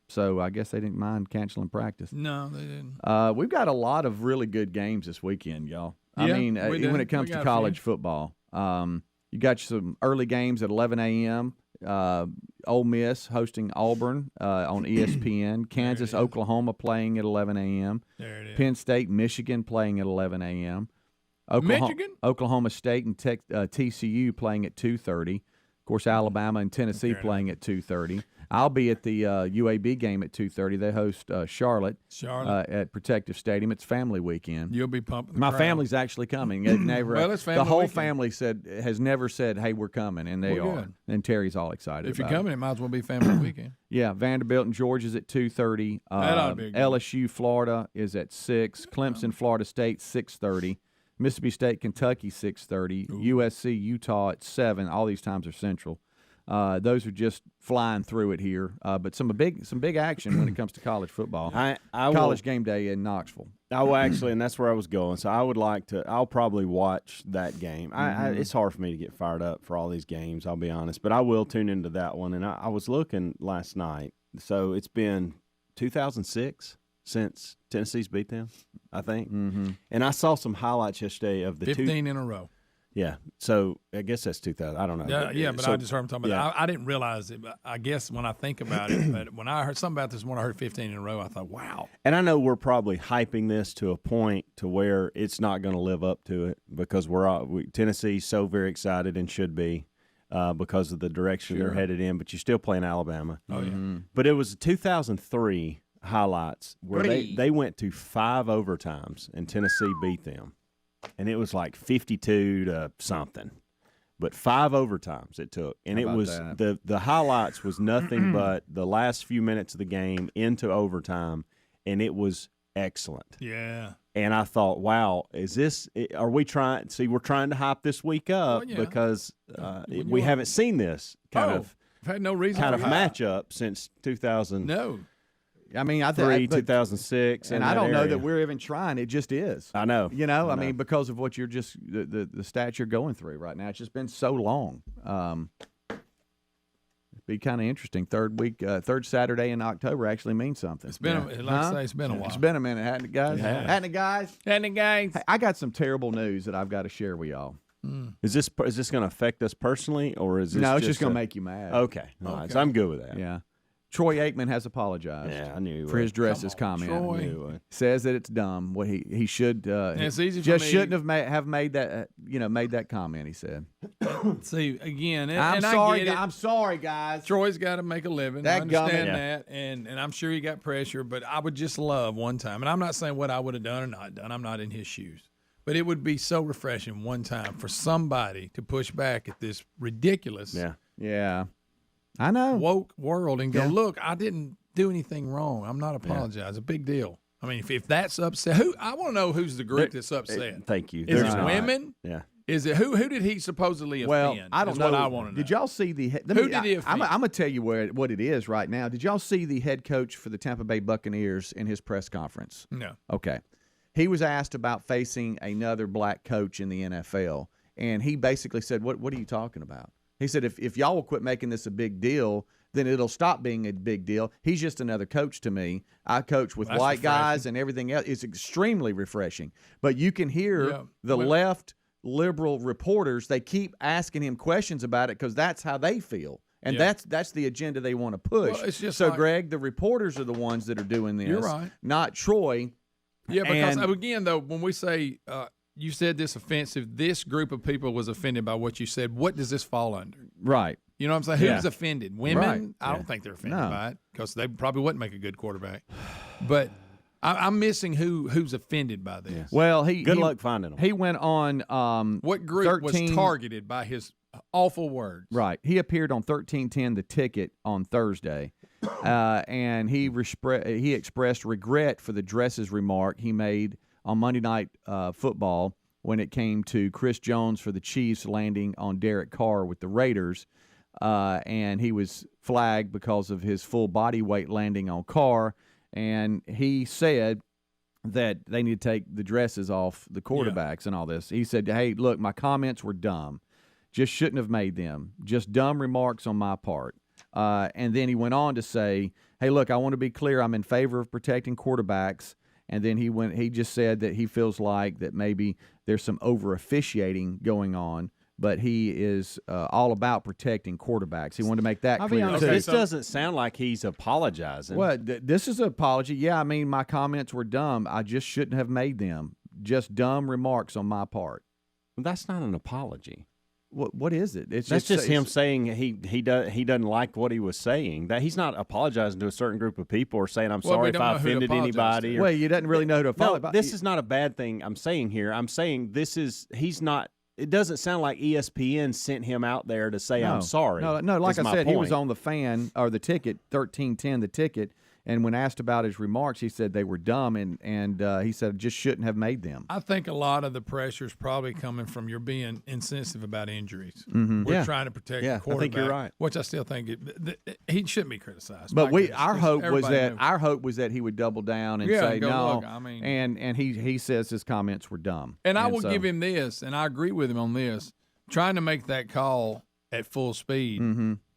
So I guess they didn't mind canceling practice. No, they didn't. We've got a lot of really good games this weekend, y'all. I mean, when it comes to college football, you got some early games at 11 a.m. Ole Miss hosting Auburn on ESPN. Kansas, Oklahoma playing at 11 a.m. There it is. Penn State, Michigan playing at 11 a.m. Michigan? Oklahoma State and TCU playing at 2:30. Of course, Alabama and Tennessee playing at 2:30. I'll be at the UAB game at 2:30. They host Charlotte at Protective Stadium. It's family weekend. You'll be pumping. My family's actually coming. They've never. Well, it's family the whole weekend. family has never said, "Hey, we're coming," and they are. Good. And Terry's all excited. If you're about coming, it might as well be family weekend. Yeah, Vanderbilt and Georgia's at 2:30. That ought to be a good LSU, Florida is at 6. Clemson, Florida State 6:30. Mississippi State, Kentucky 6:30. USC, Utah at 7. All these times are Central. Those are just flying through it here, but some big action when it comes to college football. College game day in Knoxville. I will actually, and that's where I was going. So I would like to. I'll probably watch that game. It's hard for me to get fired up for all these games. I'll be honest, but I will tune into that one. And I was looking last night. So it's been 2006 since Tennessee's beat them, I think. Mm-hmm. And I saw some highlights yesterday of the 15 in a row. Yeah, so I guess that's 2000. I don't know. But I just heard him talking about it. I didn't realize it, but I guess when I think about it, but when I heard something about this one, I heard 15 in a row, I thought, wow. And I know we're probably hyping this to a point to where it's not going to live up to it because Tennessee's so very excited and should be because of the direction they're headed in, but you're still playing Alabama. Oh, yeah. Mm-hmm. But it was 2003 highlights where they went to 5 overtimes and Tennessee beat them. And it was like 52 to something, but 5 overtimes it took, and it was the highlights was nothing but the last few minutes of the game into overtime, and it was excellent. Yeah. And I thought, wow, are we trying? See, we're trying to hype this week up because we haven't seen this I've had no reason kind for of matchup since 2000. No. I mean, 2006, and I don't know that we're even trying. It just is. I know. I mean, because of what you're just the stats you're going through right now. It's just been so long. It'd be kind of interesting. Third Saturday in October actually means something. It's been, it's been a while. It's been a minute, hasn't it, guys? Yeah. Hasn't it, guys? Hasn't it, guys? Hey, I got some terrible news that I've got to share with y'all. Is this going to affect us personally, or is this? No, it's just going to make you mad. Okay, all right. So I'm good with that. Yeah. Troy Aikman has apologized. Yeah, I knew for his dresses comment. Troy. Says that it's dumb. What he should it's easy for just me. shouldn't have made that made that comment. He said. See again, I'm sorry. I'm sorry, guys. Troy's got to make a living. I understand that, and I'm sure he got pressure. But I would just love one time, and I'm not saying what I would have done or not done. I'm not in his shoes. But it would be so refreshing one time for somebody to push back at this ridiculous, I know, woke world and go, look, I didn't do anything wrong. I'm not apologizing. A big deal. I mean, if that's upset, I want to know who's the group that's upset. Thank you. Is it women? Yeah. Is it who did he supposedly offend? Well, I don't know. What I want to know. Did y'all see the who did he offend? I'm going to tell you what it is right now. Did y'all see the head coach for the Tampa Bay Buccaneers in his press conference? No. Okay. He was asked about facing another black coach in the NFL, and he basically said, "What are you talking about?" He said, "If y'all will quit making this a big deal, then it'll stop being a big deal. He's just another coach to me. I coach with white guys and everything else. It's extremely refreshing." But you can hear the left liberal reporters, they keep asking him questions about it because that's how they feel. And that's the agenda they want to push. Well, it's just so, like, Greg, the reporters are the ones that are doing this. You're right. Not Troy. Yeah, because again, though, when we say you said this offensive, this group of people was offended by what you said. What does this fall under? Right. You know what I'm saying? Who's offended? Women? Right. I don't think they're offended by it because they probably wouldn't make a good quarterback. But I'm missing who's offended by this. Yes. Well, good luck finding them. He went on what group 13, was targeted by his awful words? Right. He appeared on 1310 The Ticket on Thursday. And he expressed regret for the dresses remark he made on Monday Night Football when it came to Chris Jones for the Chiefs landing on Derek Carr with the Raiders. And he was flagged because of his full body weight landing on Carr. And he said that they need to take the dresses off the quarterbacks and all this. He said, "Hey, look, my comments were dumb. Just shouldn't have made them. Just dumb remarks on my part." And then he went on to say, "Hey, look, I want to be clear. I'm in favor of protecting quarterbacks." And then he just said that he feels like that maybe there's some over officiating going on, but he is all about protecting quarterbacks. He wanted to make that clear. Be honest, this doesn't sound like he's apologizing. Well, this is an apology. Yeah, I mean, my comments were dumb. I just shouldn't have made them. Just dumb remarks on my part. Well, that's not an apology. what is it? It's That's just him saying he doesn't like what he was saying. That he's not apologizing to a certain group of people or saying I'm sorry if I offended anybody. Well, you doesn't really know who to apologize. No, this is not a bad thing I'm saying here. I'm saying he's not. It doesn't sound like ESPN sent him out there to say I'm sorry. No. Like I said, he was on the fan or the ticket 1310, the ticket. And when asked about his remarks, he said they were dumb, and he said just shouldn't have made them. I think a lot of the pressure is probably coming from you're being insensitive about injuries. Mm-hmm. We're trying to protect the quarterback. I think you're right. Which I still think he shouldn't be criticized. But our hope was that he would double down and say no. Look, I mean, and he says his comments were dumb. And I will give him this, and I agree with him on this. Trying to make that call at full speed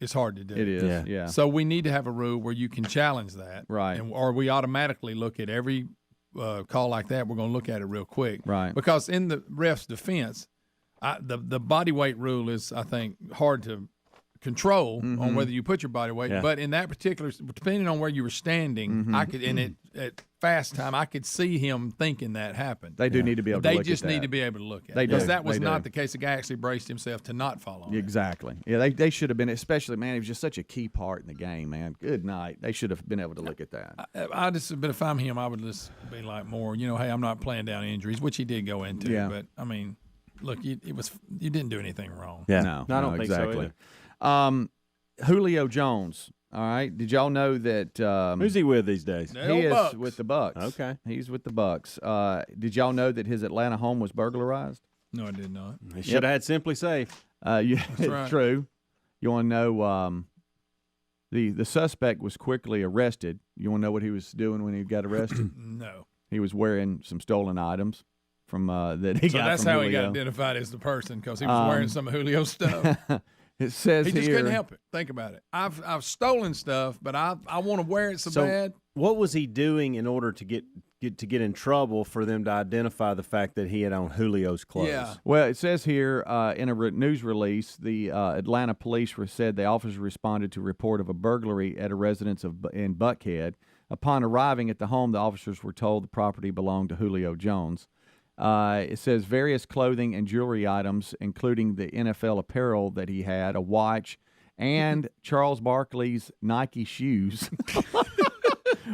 is hard to do. It is, yeah. So we need to have a rule where you can challenge that, right? Or we automatically look at every call like that. We're going to look at it real quick, right? Because in the ref's defense, the body weight rule is, I think, hard to control on whether you put your body weight. Yeah. But in that particular, depending on where you were standing, I could at fast time, I could see him thinking that happened. They do need to be able to look at that. They just need to be able to look at it. Because that was not the case. The guy actually braced himself to not fall on Exactly. Yeah, they should have been, especially, man, he was just such a key part in the game, man. Good night. They should have been able to look at that. But if I'm him, I would just be like more, hey, I'm not playing down injuries, which he did go into. Yeah. But, I mean, look, you didn't do anything wrong. Yeah. No, I don't think exactly. so either. Julio Jones. All right. Did y'all know that? Who's he with these days? He is with the Bucks. Okay. He's with the Bucks. Did y'all know that his Atlanta home was burglarized? No, I did not. He should have had Simply Safe. Yeah, That's right. True. You want to know? The suspect was quickly arrested. You want to know what he was doing when he got arrested? No. He was wearing some stolen items from that he got. So that's from how Julio. he got identified as the person, because he was wearing some of Julio's stuff. It says he just here, couldn't help it. Think about it. I've stolen stuff, but I want to wear it so bad. What was he doing in order to get in trouble for them to identify the fact that he had on Julio's clothes? Yeah. Well, it says here in a news release, the Atlanta police said the officers responded to a report of a burglary at a residence in Buckhead. Upon arriving at the home, the officers were told the property belonged to Julio Jones. It says various clothing and jewelry items, including the NFL apparel that he had, a watch, and Charles Barkley's Nike shoes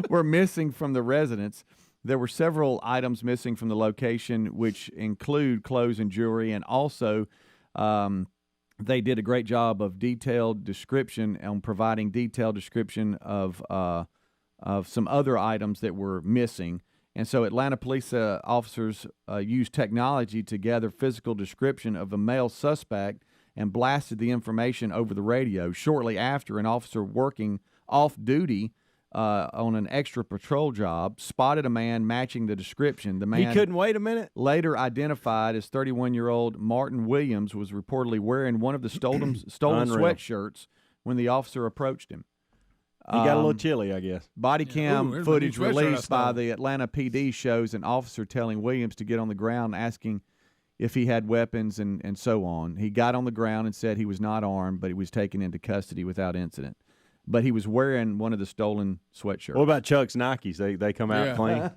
were missing from the residence. There were several items missing from the location, which include clothes and jewelry, and also they did a great job of detailed description and providing detailed description of some other items that were missing. And so Atlanta police officers used technology to gather physical description of the male suspect and blasted the information over the radio. Shortly after, an officer working off-duty on an extra patrol job spotted a man matching the description. The man he couldn't wait a minute? Later identified as 31-year-old Martin Williams was reportedly wearing one of the stolen sweatshirts when the officer approached him. He got a little chilly, I guess. Body cam footage released by the Atlanta PD shows an officer telling Williams to get on the ground, asking if he had weapons and so on. He got on the ground and said he was not armed, but he was taken into custody without incident. But he was wearing one of the stolen sweatshirts. What about Chuck's Nikes? They come out clean?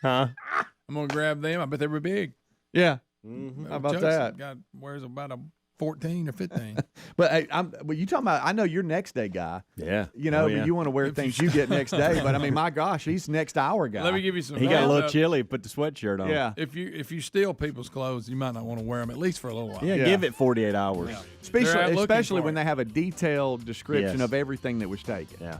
Huh? I'm going to grab them. I bet they were big. Yeah. Mm-hmm. How about that? Wears about a 14 or 15. But you talking about? I know you're next day guy. Yeah. You want to wear things you get next day. But I mean, my gosh, he's next hour guy. Let me give you some. He got a little chilly. Put the sweatshirt on. Yeah. If you steal people's clothes, you might not want to wear them at least for a little while. Yeah. Give it 48 hours. Yeah. Especially when they have a detailed description of everything that was taken. Yeah.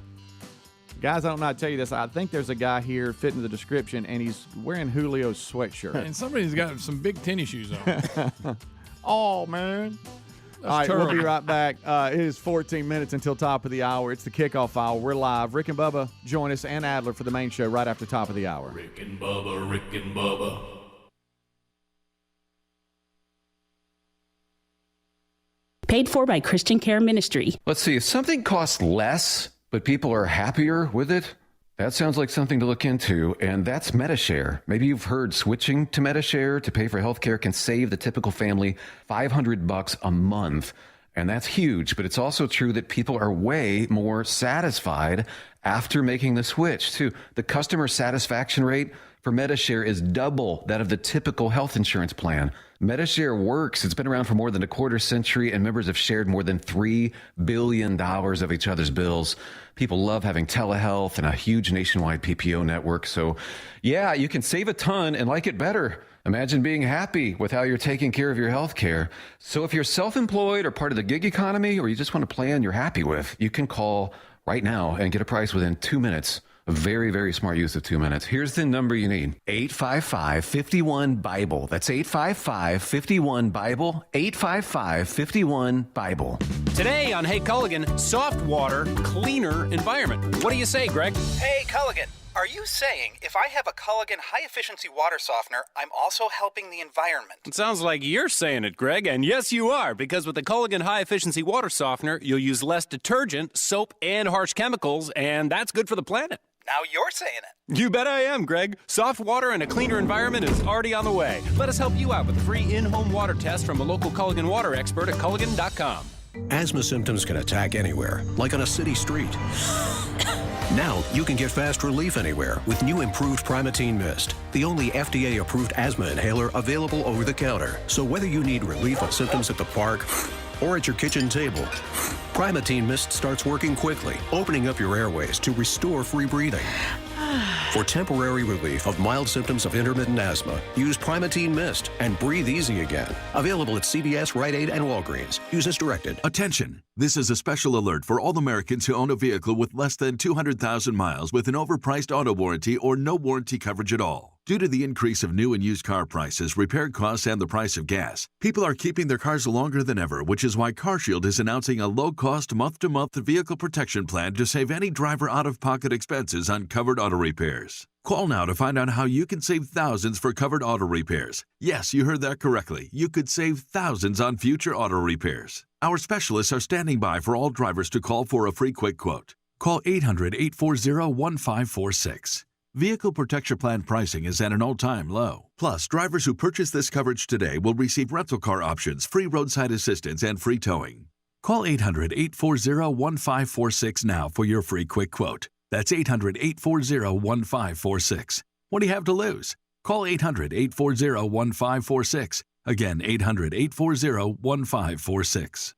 Guys, I don't know how to tell you this. I think there's a guy here fitting the description, and he's wearing Julio's sweatshirt. And somebody's got some big tennis shoes on. Oh, man. All right, terrible. We'll be right back. It is 14 minutes until top of the hour. It's the kickoff hour. We're live. Rick and Bubba join us, and Adler for the main show right after top of the hour. Rick and Bubba, Rick and Bubba. Paid for by Christian Care Ministry. Let's see, if something costs less, but people are happier with it, that sounds like something to look into, and that's MediShare. Maybe you've heard switching to MediShare to pay for healthcare can save the typical family $500 a month, and that's huge, but it's also true that people are way more satisfied after making the switch, too. The customer satisfaction rate for MediShare is double that of the typical health insurance plan. MediShare works. It's been around for more than a quarter century, and members have shared more than $3 billion of each other's bills. People love having telehealth and a huge nationwide PPO network. So, yeah, you can save a ton and like it better. Imagine being happy with how you're taking care of your health care. So if you're self-employed or part of the gig economy, or you just want a plan you're happy with, you can call right now and get a price within 2 minutes. A very, very smart use of 2 minutes. Here's the number you need. 855-51-BIBLE. That's 855-51-BIBLE. 855-51-BIBLE. Today on Hey Culligan, soft water, cleaner environment. What do you say, Greg? Hey Culligan, are you saying if I have a Culligan high-efficiency water softener, I'm also helping the environment? It sounds like you're saying it, Greg, and yes, you are, because with the Culligan high-efficiency water softener, you'll use less detergent, soap, and harsh chemicals, and that's good for the planet. Now you're saying it. You bet I am, Greg. Soft water and a cleaner environment is already on the way. Let us help you out with a free in-home water test from a local Culligan water expert at Culligan.com. Asthma symptoms can attack anywhere, like on a city street. Now, you can get fast relief anywhere with new improved Primatene Mist, the only FDA-approved asthma inhaler available over the counter. So whether you need relief of symptoms at the park or at your kitchen table, Primatene Mist starts working quickly, opening up your airways to restore free breathing. For temporary relief of mild symptoms of intermittent asthma, use Primatene Mist and breathe easy again. Available at CVS, Rite Aid, and Walgreens. Use as directed. Attention! This is a special alert for all Americans who own a vehicle with less than 200,000 miles with an overpriced auto warranty or no warranty coverage at all. Due to the increase of new and used car prices, repair costs, and the price of gas, people are keeping their cars longer than ever, which is why CarShield is announcing a low-cost month-to-month vehicle protection plan to save any driver out-of-pocket expenses on covered auto repairs. Call now to find out how you can save thousands for covered auto repairs. Yes, you heard that correctly. You could save thousands on future auto repairs. Our specialists are standing by for all drivers to call for a free quick quote. Call 800-840-1546. Vehicle Protection Plan pricing is at an all-time low. Plus, drivers who purchase this coverage today will receive rental car options, free roadside assistance, and free towing. Call 800-840-1546 now for your free quick quote. That's 800-840-1546. What do you have to lose? Call 800-840-1546. Again, 800-840-1546.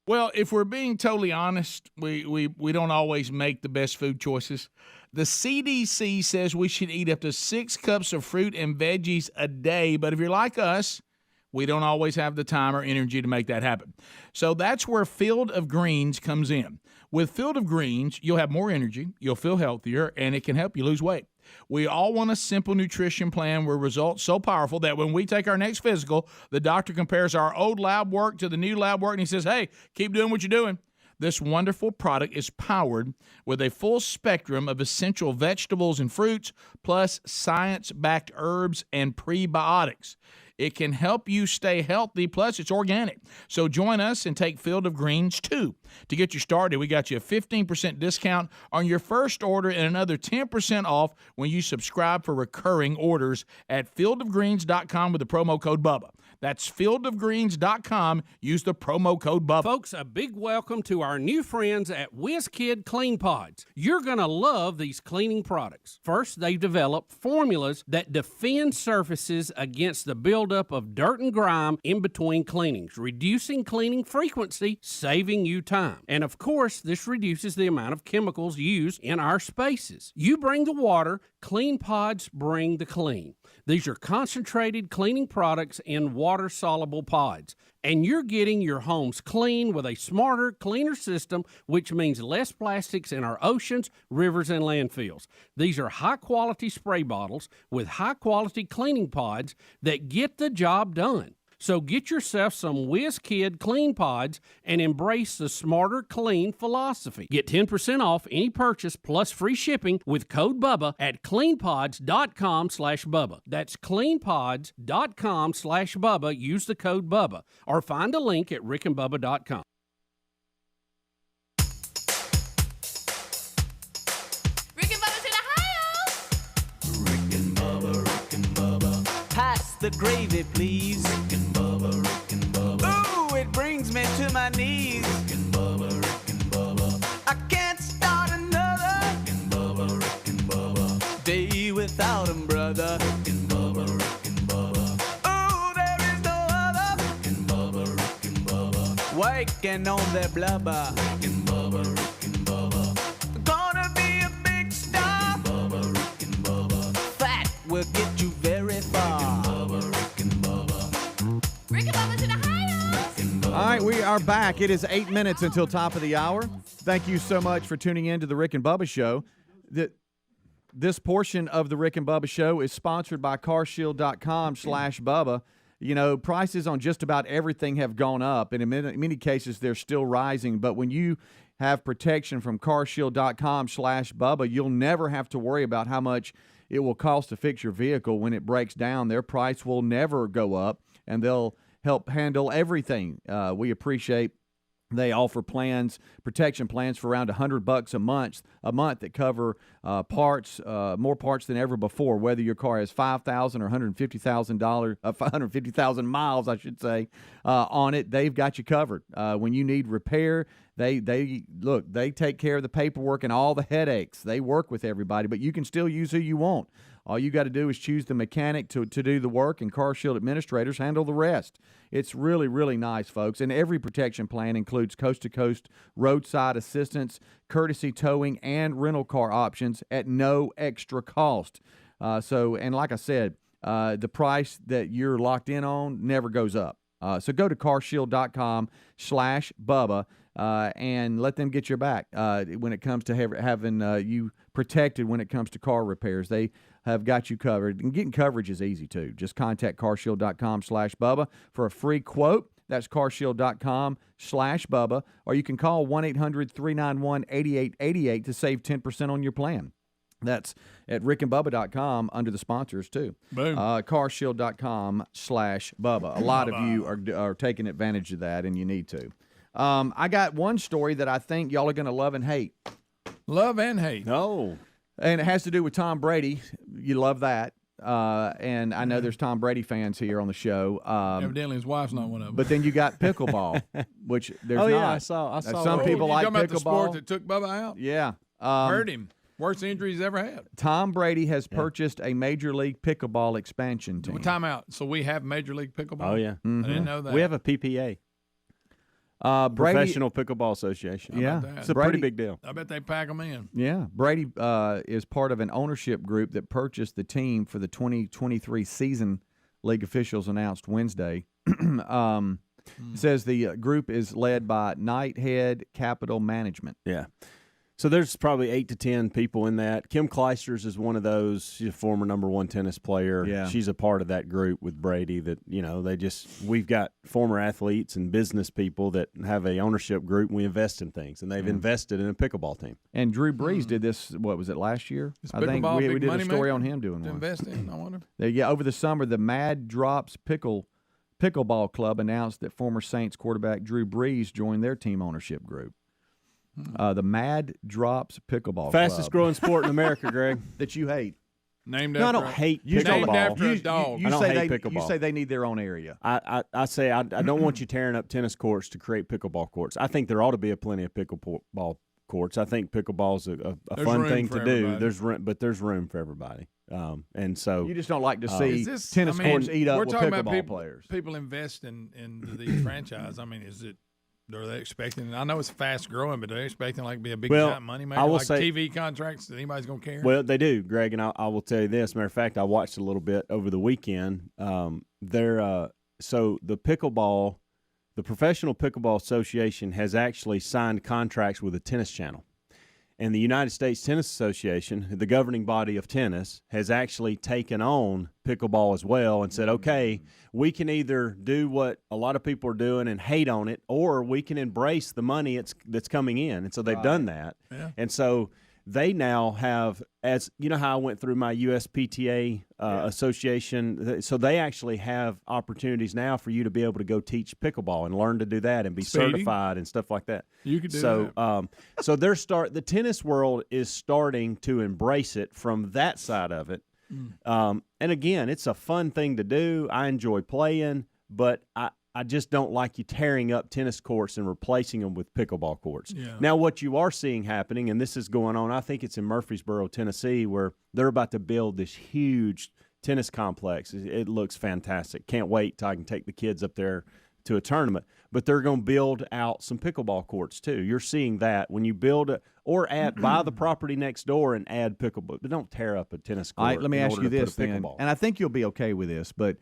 Well, if we're being totally honest, we don't always make the best food choices. The CDC says we should eat up to 6 cups of fruit and veggies a day, but if you're like us, we don't always have the time or energy to make that happen. So that's where Field of Greens comes in. With Field of Greens, you'll have more energy, you'll feel healthier, and it can help you lose weight. We all want a simple nutrition plan with results so powerful that when we take our next physical, the doctor compares our old lab work to the new lab work, and he says, hey, keep doing what you're doing. This wonderful product is powered with a full spectrum of essential vegetables and fruits, plus science-backed herbs and prebiotics. It can help you stay healthy, plus it's organic. So join us and take Field of Greens, too. To get you started, we got you a 15% discount on your first order and another 10% off when you subscribe for recurring orders at fieldofgreens.com with the promo code BUBBA. That's fieldofgreens.com. Use the promo code BUBBA. Folks, a big welcome to our new friends at WizKid Clean Pods. You're going to love these cleaning products. First, they've developed formulas that defend surfaces against the buildup of dirt and grime in between cleanings, reducing cleaning frequency, saving you time. And of course, this reduces the amount of chemicals used in our spaces. You bring the water, Clean Pods bring the clean. These are concentrated cleaning products in water-soluble pods. And you're getting your homes clean with a smarter, cleaner system, which means less plastics in our oceans, rivers, and landfills. These are high-quality spray bottles with high-quality cleaning pods that get the job done. So get yourself some WizKid Clean Pods and embrace the smarter, clean philosophy. Get 10% off any purchase plus free shipping with code BUBBA at cleanpods.com/Bubba. That's cleanpods.com/Bubba. Use the code BUBBA or find a link at rickandbubba.com. Pass the gravy, please. Rick and Bubba, Rick and Bubba. Ooh, it brings me to my knees. Rick and Bubba, Rick and Bubba. I can't start another Rick and Bubba, Rick and Bubba. day without 'em. Waking on their blubber. Rick and Bubba, Rick and Bubba. Gonna be a big star. Bubba, Rick and Bubba. Fat will get you very far. Rick and Bubba. Rick and Bubba's in Ohio. All right, we are back. It is 8 minutes until top of the hour. Thank you so much for tuning in to the Rick and Bubba Show. This portion of the Rick and Bubba Show is sponsored by carshield.com/Bubba. You know, prices on just about everything have gone up, and in many cases they're still rising. But when you have protection from carshield.com/Bubba, you'll never have to worry about how much it will cost to fix your vehicle when it breaks down. Their price will never go up, and they'll help handle everything. We appreciate they offer protection plans for around $100 a month that cover parts, more parts than ever before. Whether your car has 5,000 or 150,000 miles, I should say, on it, they've got you covered. When you need repair, they take care of the paperwork and all the headaches. They work with everybody, but you can still use who you want. All you got to do is choose the mechanic to do the work, and CarShield administrators handle the rest. It's really, really nice, folks. And every protection plan includes coast-to-coast roadside assistance, courtesy towing, and rental car options at no extra cost. And like I said, the price that you're locked in on never goes up. So go to carshield.com/Bubba and let them get your back when it comes to having you protected when it comes to car repairs. They have got you covered. And getting coverage is easy, too. Just contact carshield.com/Bubba for a free quote. That's carshield.com/Bubba. Or you can call 1-800-391-8888 to save 10% on your plan. That's at rickandbubba.com under the sponsors, too. Boom. Carshield.com/Bubba. A lot of you are taking advantage of that, and you need to. I got one story that I think y'all are going to love and hate. Love and hate. No. And it has to do with Tom Brady. You love that. And I know there's Tom Brady fans here on the show. Evidently, his wife's not one of them. But then you got pickleball, which there's not. Oh, yeah, I saw Some people like talking pickleball. about the sport that took Bubba out? Yeah. Hurt him. Worst injury he's ever had. Tom Brady has purchased a Major League Pickleball expansion team. Time out. So we have Major League Pickleball? Oh, yeah. Mm-hmm. I didn't know that. We have a PPA. Professional Pickleball Association. Yeah. It's a pretty big deal. I bet they pack them in. Yeah. Brady is part of an ownership group that purchased the team for the 2023 season, league officials announced Wednesday. It says the group is led by Knighthead Capital Management. Yeah. So there's probably 8 to 10 people in that. Kim Clijsters is one of those. She's a former #1 tennis player. Yeah. She's a part of that group with Brady that, we've got former athletes and business people that have a ownership group, and we invest in things, and they've invested in a pickleball team. And Drew Brees did this, what was it, last year? I think pickleball we big did a money story maker on him doing to one. invest in, I wonder. Yeah, over the summer, the Mad Drops Pickleball Club announced that former Saints quarterback Drew Brees joined their team ownership group. The Mad Drops Pickleball Fastest Club. growing sport in America, Greg. That you hate. Named No, I after don't hate Named pickleball. after a dog. You I don't say hate they, pickleball. You say they need their own area. I say I don't want you tearing up tennis courts to create pickleball courts. I think there ought to be plenty of pickleball courts. I think pickleball is a fun room thing for to do. everybody. There's room for everybody. And so You just don't like to see Is this- tennis I mean, courts eat up we're with talking pickleball about people, players. People invest in these franchises. I mean, are they expecting? I know it's fast growing, but are they expecting like to be a big giant money maker? I will like say, TV contracts that anybody's gonna care? Well, they do, Greg, and I will tell you this. Matter of fact, I watched a little bit over the weekend. So the Professional Pickleball Association has actually signed contracts with the Tennis Channel. And the United States Tennis Association, the governing body of tennis, has actually taken on pickleball as well and said, okay, we can either do what a lot of people are doing and hate on it, or we can embrace the money that's coming in. And so they've done that. Yeah. And so they now have, as you know how I went through my USPTA association, so they actually have opportunities now for you to be able to go teach pickleball and learn to do that and be certified and stuff like that. You could do that. So the tennis world is starting to embrace it from that side of it. And again, it's a fun thing to do. I enjoy playing, but I just don't like you tearing up tennis courts and replacing them with pickleball courts. Yeah. Now, what you are seeing happening, and this is going on, I think it's in Murfreesboro, Tennessee, where they're about to build this huge tennis complex. It looks fantastic. Can't wait till I can take the kids up there, to a tournament. But they're going to build out some pickleball courts too. You're seeing that when you build or buy the property next door and add pickleball. But don't tear up a tennis court. All right, let me ask you this then, and I think you'll be okay with this. But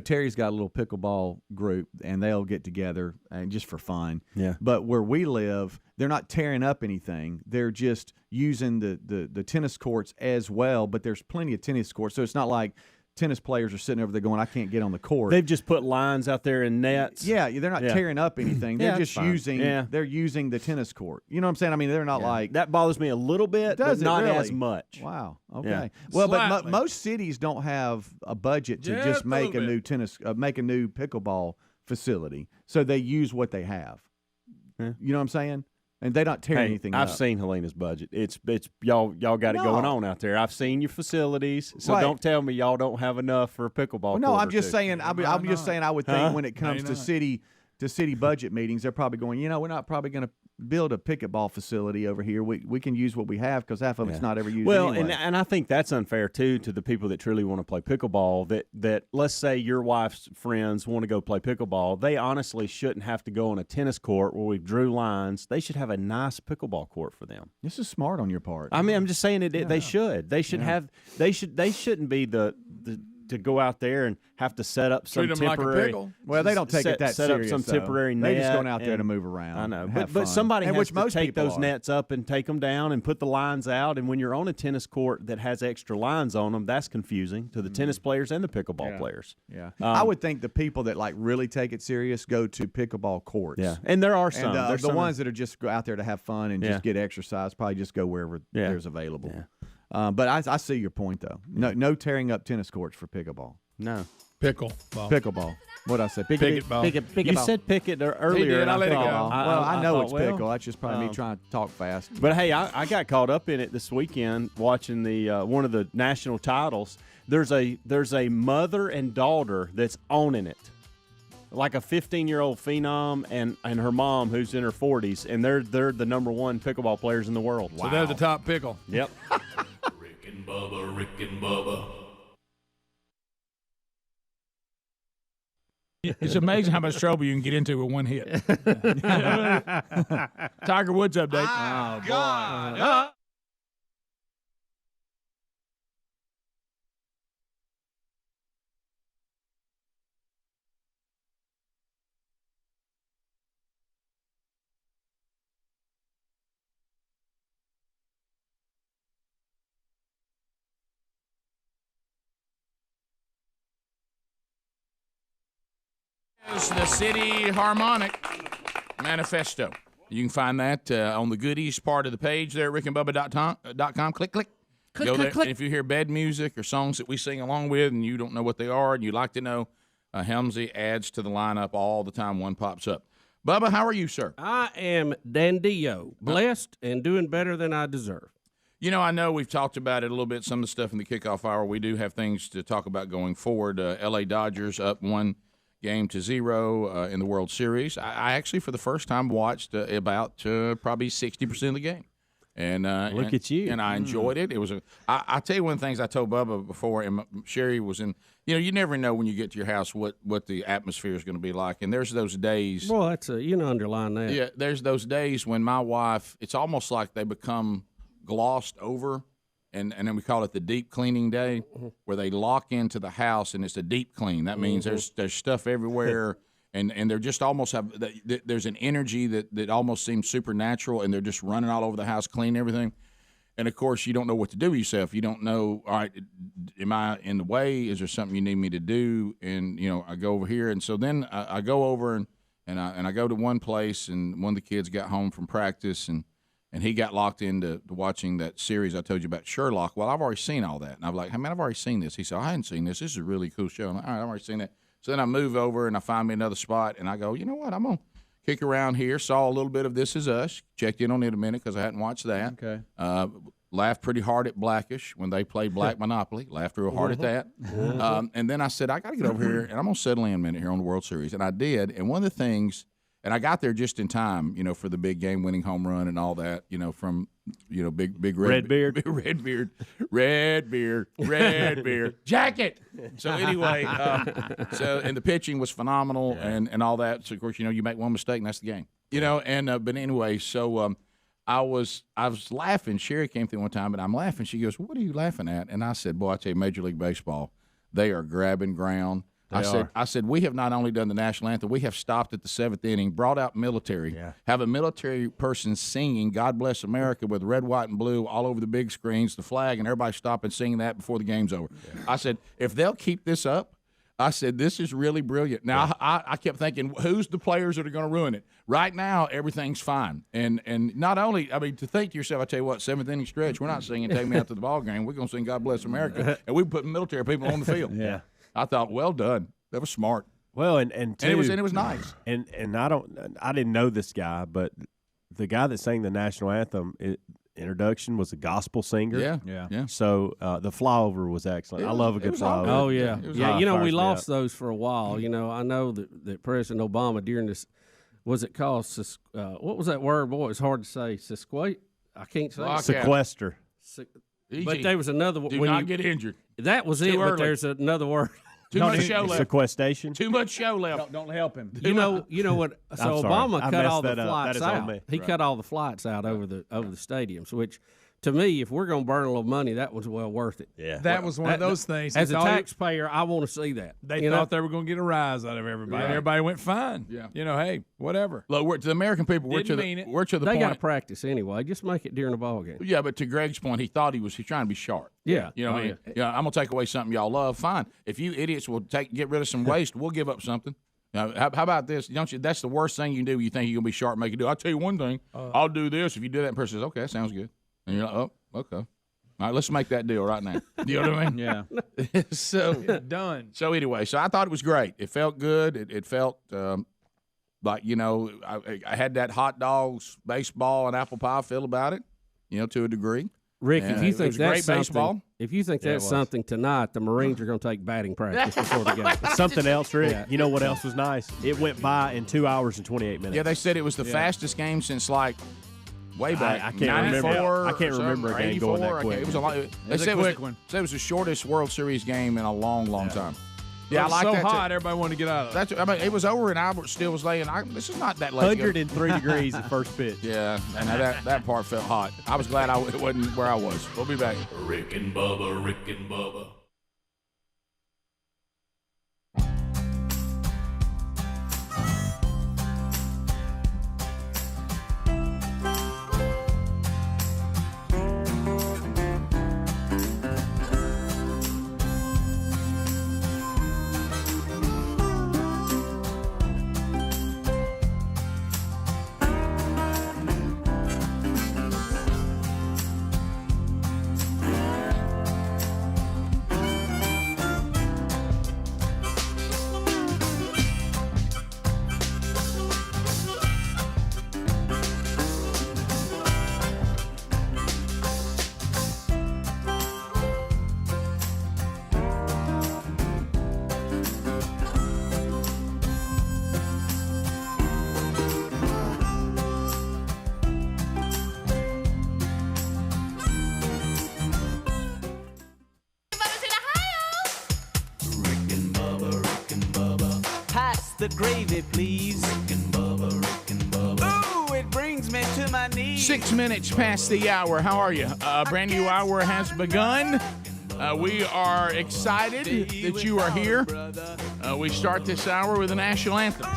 Terry's got a little pickleball group, and they'll get together and just for fun. Yeah. But where we live, they're not tearing up anything. They're just using the tennis courts as well. But there's plenty of tennis courts, so it's not like tennis players are sitting over there going, I can't get on the court. They've just put lines out there in nets. Yeah, they're not tearing up anything. They're just using they're using the tennis court. You know what I'm saying? I mean, they're not like that bothers me a little bit, but not as much. Wow. Okay. Yeah. Well, but most cities don't have a budget to just make a new make a new pickleball facility. So they use what they have. You know what I'm saying? And they're not tearing anything up. I've seen Helena's budget. It's y'all got it going on out there. I've seen your facilities, so don't tell me y'all don't have enough for a pickleball. No, court I'm just saying. I'm just saying. I would think when it comes to city budget meetings, they're probably going. We're not probably going to build a pickleball facility over here. We can use what we have because half of it's not ever used. Well, anyway. and I think that's unfair too to the people that truly want to play pickleball. That let's say your wife's friends want to go play pickleball, they honestly shouldn't have to go on a tennis court where we drew lines. They should have a nice pickleball court for them. This is smart on your part. I mean, I'm just saying they should. They should have. They shouldn't be the to go out there and have to set up some temporary. Well, they don't take it that set serious. Up some temporary net. They're just going out there to move around. I know, but somebody has to take those nets up and take them down and put the lines out. And when you're on a tennis court that has extra lines on them, that's confusing to the tennis players and the pickleball players. Yeah, I would think the people that really take it serious go to pickleball courts. Yeah, and there are some. And, the ones that are just go out there to have fun and just get exercise probably just go wherever there's available. Yeah. But I see your point, though. No tearing up tennis courts for pickleball. No. Pickleball. What'd I say? Pickleball. You said picket earlier. Did. I let it go. I know it's pickle. That's just probably me trying to talk fast. But, hey, I got caught up in it this weekend watching the one of the national titles. There's a mother and daughter that's owning it. Like a 15-year-old phenom and her mom who's in her 40s, and they're the number one pickleball players in the world. Wow. So they're the top pickle. Yep. Rick and Bubba. It's amazing how much trouble you can get into with one hit. Tiger Woods update. Oh, God. Is the City Harmonic Manifesto. You can find that on the goodies part of the page there at rickandbubba.com. Click. Go there. Click. If you hear bad music or songs that we sing along with and you don't know what they are and you'd like to know, Helmsy adds to the lineup all the time. One pops up. Bubba, how are you, sir? I am dandio, blessed and doing better than I deserve. I know we've talked about it a little bit, some of the stuff in the kickoff hour. We do have things to talk about going forward. L.A. Dodgers up 1-0 in the World Series. I actually, for the first time, watched about probably 60% of the game. And look at you. And I enjoyed it. It was I'll tell you one of the things I told Bubba before, and Sherry was in. You never know when you get to your house what the atmosphere is going to be like. And there's those days. Well, that's underline that. Yeah, there's those days when my wife. It's almost like they become glossed over. And then we call it the deep cleaning day, where they lock into the house and it's a deep clean. That means there's stuff everywhere, and they're just almost there's an energy that almost seems supernatural, and they're just running all over the house, cleaning everything. And of course, you don't know what to do with yourself. You don't know. All right, am I in the way? Is there something you need me to do? And I go over here, and so then I go over and I go to one place, and one of the kids got home from practice and he got locked into watching that series I told you about, Sherlock. Well, I've already seen all that. And I'm like, hey, man, I've already seen this. He said, I hadn't seen this. This is a really cool show. I'm like, all right, I've already seen that. So then I move over and I find me another spot, and I go, you know what, I'm going to kick around here. Saw a little bit of This Is Us. Checked in on it a minute because I hadn't watched that. Okay. Laughed pretty hard at Blackish when they played Black Monopoly. Laughed real hard at that. And then I said, I got to get over here, and I'm going to settle in a minute here on the World Series. And I did. And one of the things, And I got there just in time, for the big game-winning home run and all that, from, big red beard, red beard, jacket. So anyway, and the pitching was phenomenal and all that. So of course, you make one mistake and that's the game, but anyway, so I was laughing. Sherry came through one time and I'm laughing. She goes, "What are you laughing at?" And I said, "Boy, I tell you, Major League Baseball, they are grabbing ground." I said, we have not only done the national anthem, we have stopped at the 7th inning, brought out military, have a military person singing "God Bless America" with red, white, and blue all over the big screens, the flag, and everybody stop and sing that before the game's over. Yeah. I said, if they'll keep this up, I said, this is really brilliant. Now, I kept thinking, who's the players that are going to ruin it? Right now, everything's fine. And not only, to think to yourself, I tell you what, 7th inning stretch, we're not singing "Take Me Out to the Ball Game." We're going to sing "God Bless America," and we put military people on the field. Yeah. I thought, well done. That was smart. Well, and it was nice. And I didn't know this guy, but the guy that sang the national anthem introduction was a gospel singer. Yeah. So the flyover was excellent. I love a good flyover. Oh yeah, yeah. We lost those for a while. I know that President Obama during this, was it called? What was that word? Boy, it's hard to say. I can't say. Sequester. But there was another one. Do not get injured. That was it. But there's another word. Too much show left. Sequestration. Too much show left. Don't help him. You know what? So Obama cut all the flights out. He Right. cut all the flights out over the stadiums, which to me, if we're going to burn a little money, that was well worth it. Yeah, that was one of those things. As a taxpayer, I want to see that. They thought they were going to get a rise out of everybody. Right. Everybody went fine. Yeah. Hey, whatever. Look, to the American people, we're to the They point. got to practice anyway. Just make it during the ball game. Yeah, but to Greg's point, he's trying to be sharp. Yeah. You know what I mean? Yeah, I'm gonna take away something y'all love. Fine. If you idiots will get rid of some waste, we'll give up something. Now, how about this? Don't you? That's the worst thing you can do. You think you're gonna be sharp, make it do. I'll tell you one thing. I'll do this. If you do that, and the person says, "Okay, that sounds good," and you're like, "Oh, okay. All right, let's make that deal right now." You know what I mean? Yeah. So done. So anyway, I thought it was great. It felt good. It felt like I had that hot dogs, baseball, and apple pie feel about it. To a degree. Rick, if you think that's great baseball. If you think that's something tonight, the Marines are going to take batting practice before the game. Something else, Rick. Yeah. You know what else was nice? It went by in 2 hours and 28 minutes. Yeah, they said it was the fastest game since way back. I can't remember. I can't remember a game going that quick. It was a lot. They said it was the shortest World Series game in a long, long time. Yeah, I like that. So hot, everybody wanted to get out of it. It was over, and Albert still was laying. This is not that late. 103 degrees at first pitch. Yeah, and that part felt hot. I was glad it wasn't where I was. We'll be back. Rick and Bubba, Rick and Bubba. The gravy, please. Rick and Bubba. Ooh, it brings me to my knees. 6 minutes past the hour. How are you? Brand new hour has begun. We are excited that you are here. We start this hour with the national anthem.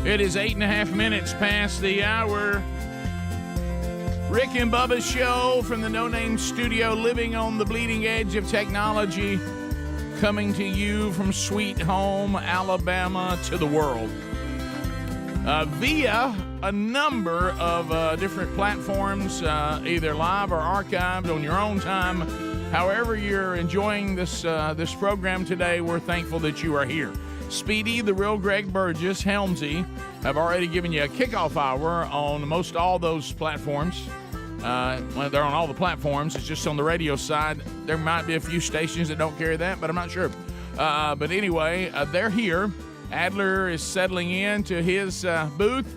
It is 8.5 minutes past the hour. Rick and Bubba's show from the No Name Studio, living on the bleeding edge of technology, coming to you from Sweet Home, Alabama, to the world. Via a number of different platforms, either live or archived on your own time. However you're enjoying this program today, we're thankful that you are here. Speedy, the real Greg Burgess, Helmsy have already given you a kickoff hour on most all those platforms. Well, they're on all the platforms. It's just on the radio side. There might be a few stations that don't carry that, but I'm not sure. But anyway, they're here. Adler is settling into his booth.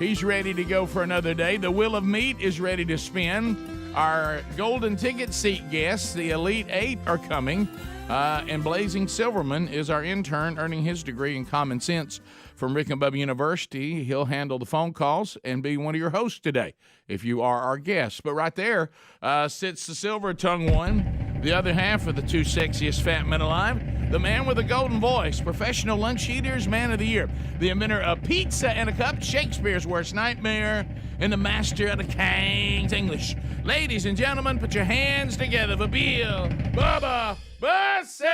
He's ready to go for another day. The Wheel of Meat is ready to spin. Our golden ticket seat guests, the Elite Eight, are coming. And Blazing Silverman is our intern, earning his degree in common sense from Rick and Bubba University. He'll handle the phone calls and be one of your hosts today if you are our guest. But right there sits the silver-tongued one, the other half of the two sexiest fat men alive, the man with a golden voice, professional lunch eaters, man of the year, the inventor of pizza and a cup, Shakespeare's worst nightmare, and the master of the King's English. Ladies and gentlemen, put your hands together for Bill Bubba Bussey!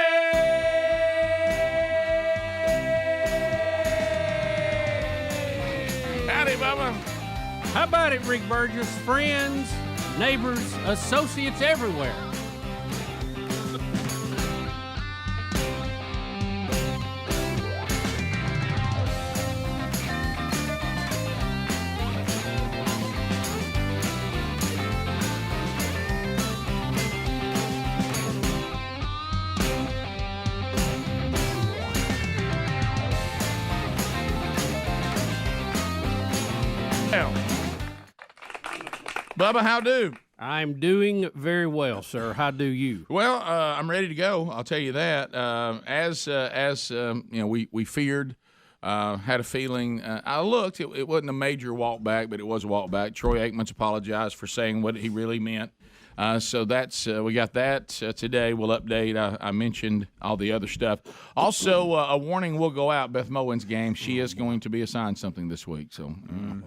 Howdy, Bubba. How about it, Rick Burgess? Friends, neighbors, associates everywhere. Bubba, how do? I'm doing very well, sir. How do you? Well, I'm ready to go. I'll tell you that. As you know, we feared, had a feeling. I looked. It wasn't a major walk back, but it was a walk back. Troy Aikman's apologized for saying what he really meant. So that's we got that today. We'll update. I mentioned all the other stuff. Also, a warning will go out. Beth Moen's game. She is going to be assigned something this week. So,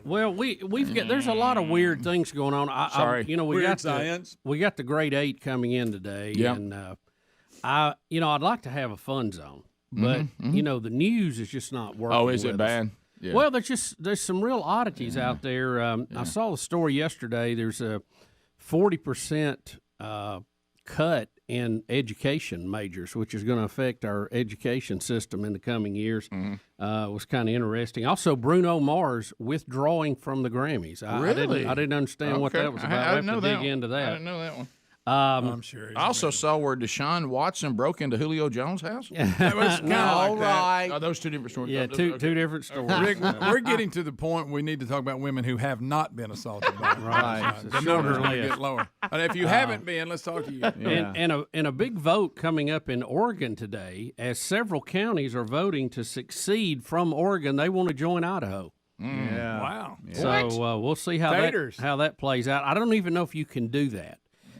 well, we've got there's a lot of weird things going on. Sorry, we weird got science. We got the grade 8 coming in today, and I'd like to have a fun zone, but the news is just not working. Oh, is it bad? Yeah. Well, there's some real oddities out there. I saw the story yesterday. There's a 40% cut in education majors, which is going to affect our education system in the coming years. Was kind of interesting. Also, Bruno Mars withdrawing from the Grammys. Really? I didn't understand what that was about. I didn't know that. Dig into that. I didn't know that one. I'm sure. I also saw where Deshaun Watson broke into Julio Jones' house. That was all like right. Oh, those two different stories. Yeah, two different stories. Rick, we're getting to the point we need to talk about women who have not been assaulted by Right. The numbers going to get lower. But if you haven't been, let's talk to you. And a big vote coming up in Oregon today, as several counties are voting to secede from Oregon. They want to join Idaho. Yeah. Wow. So we'll see how that plays out. I don't even know if you can do that.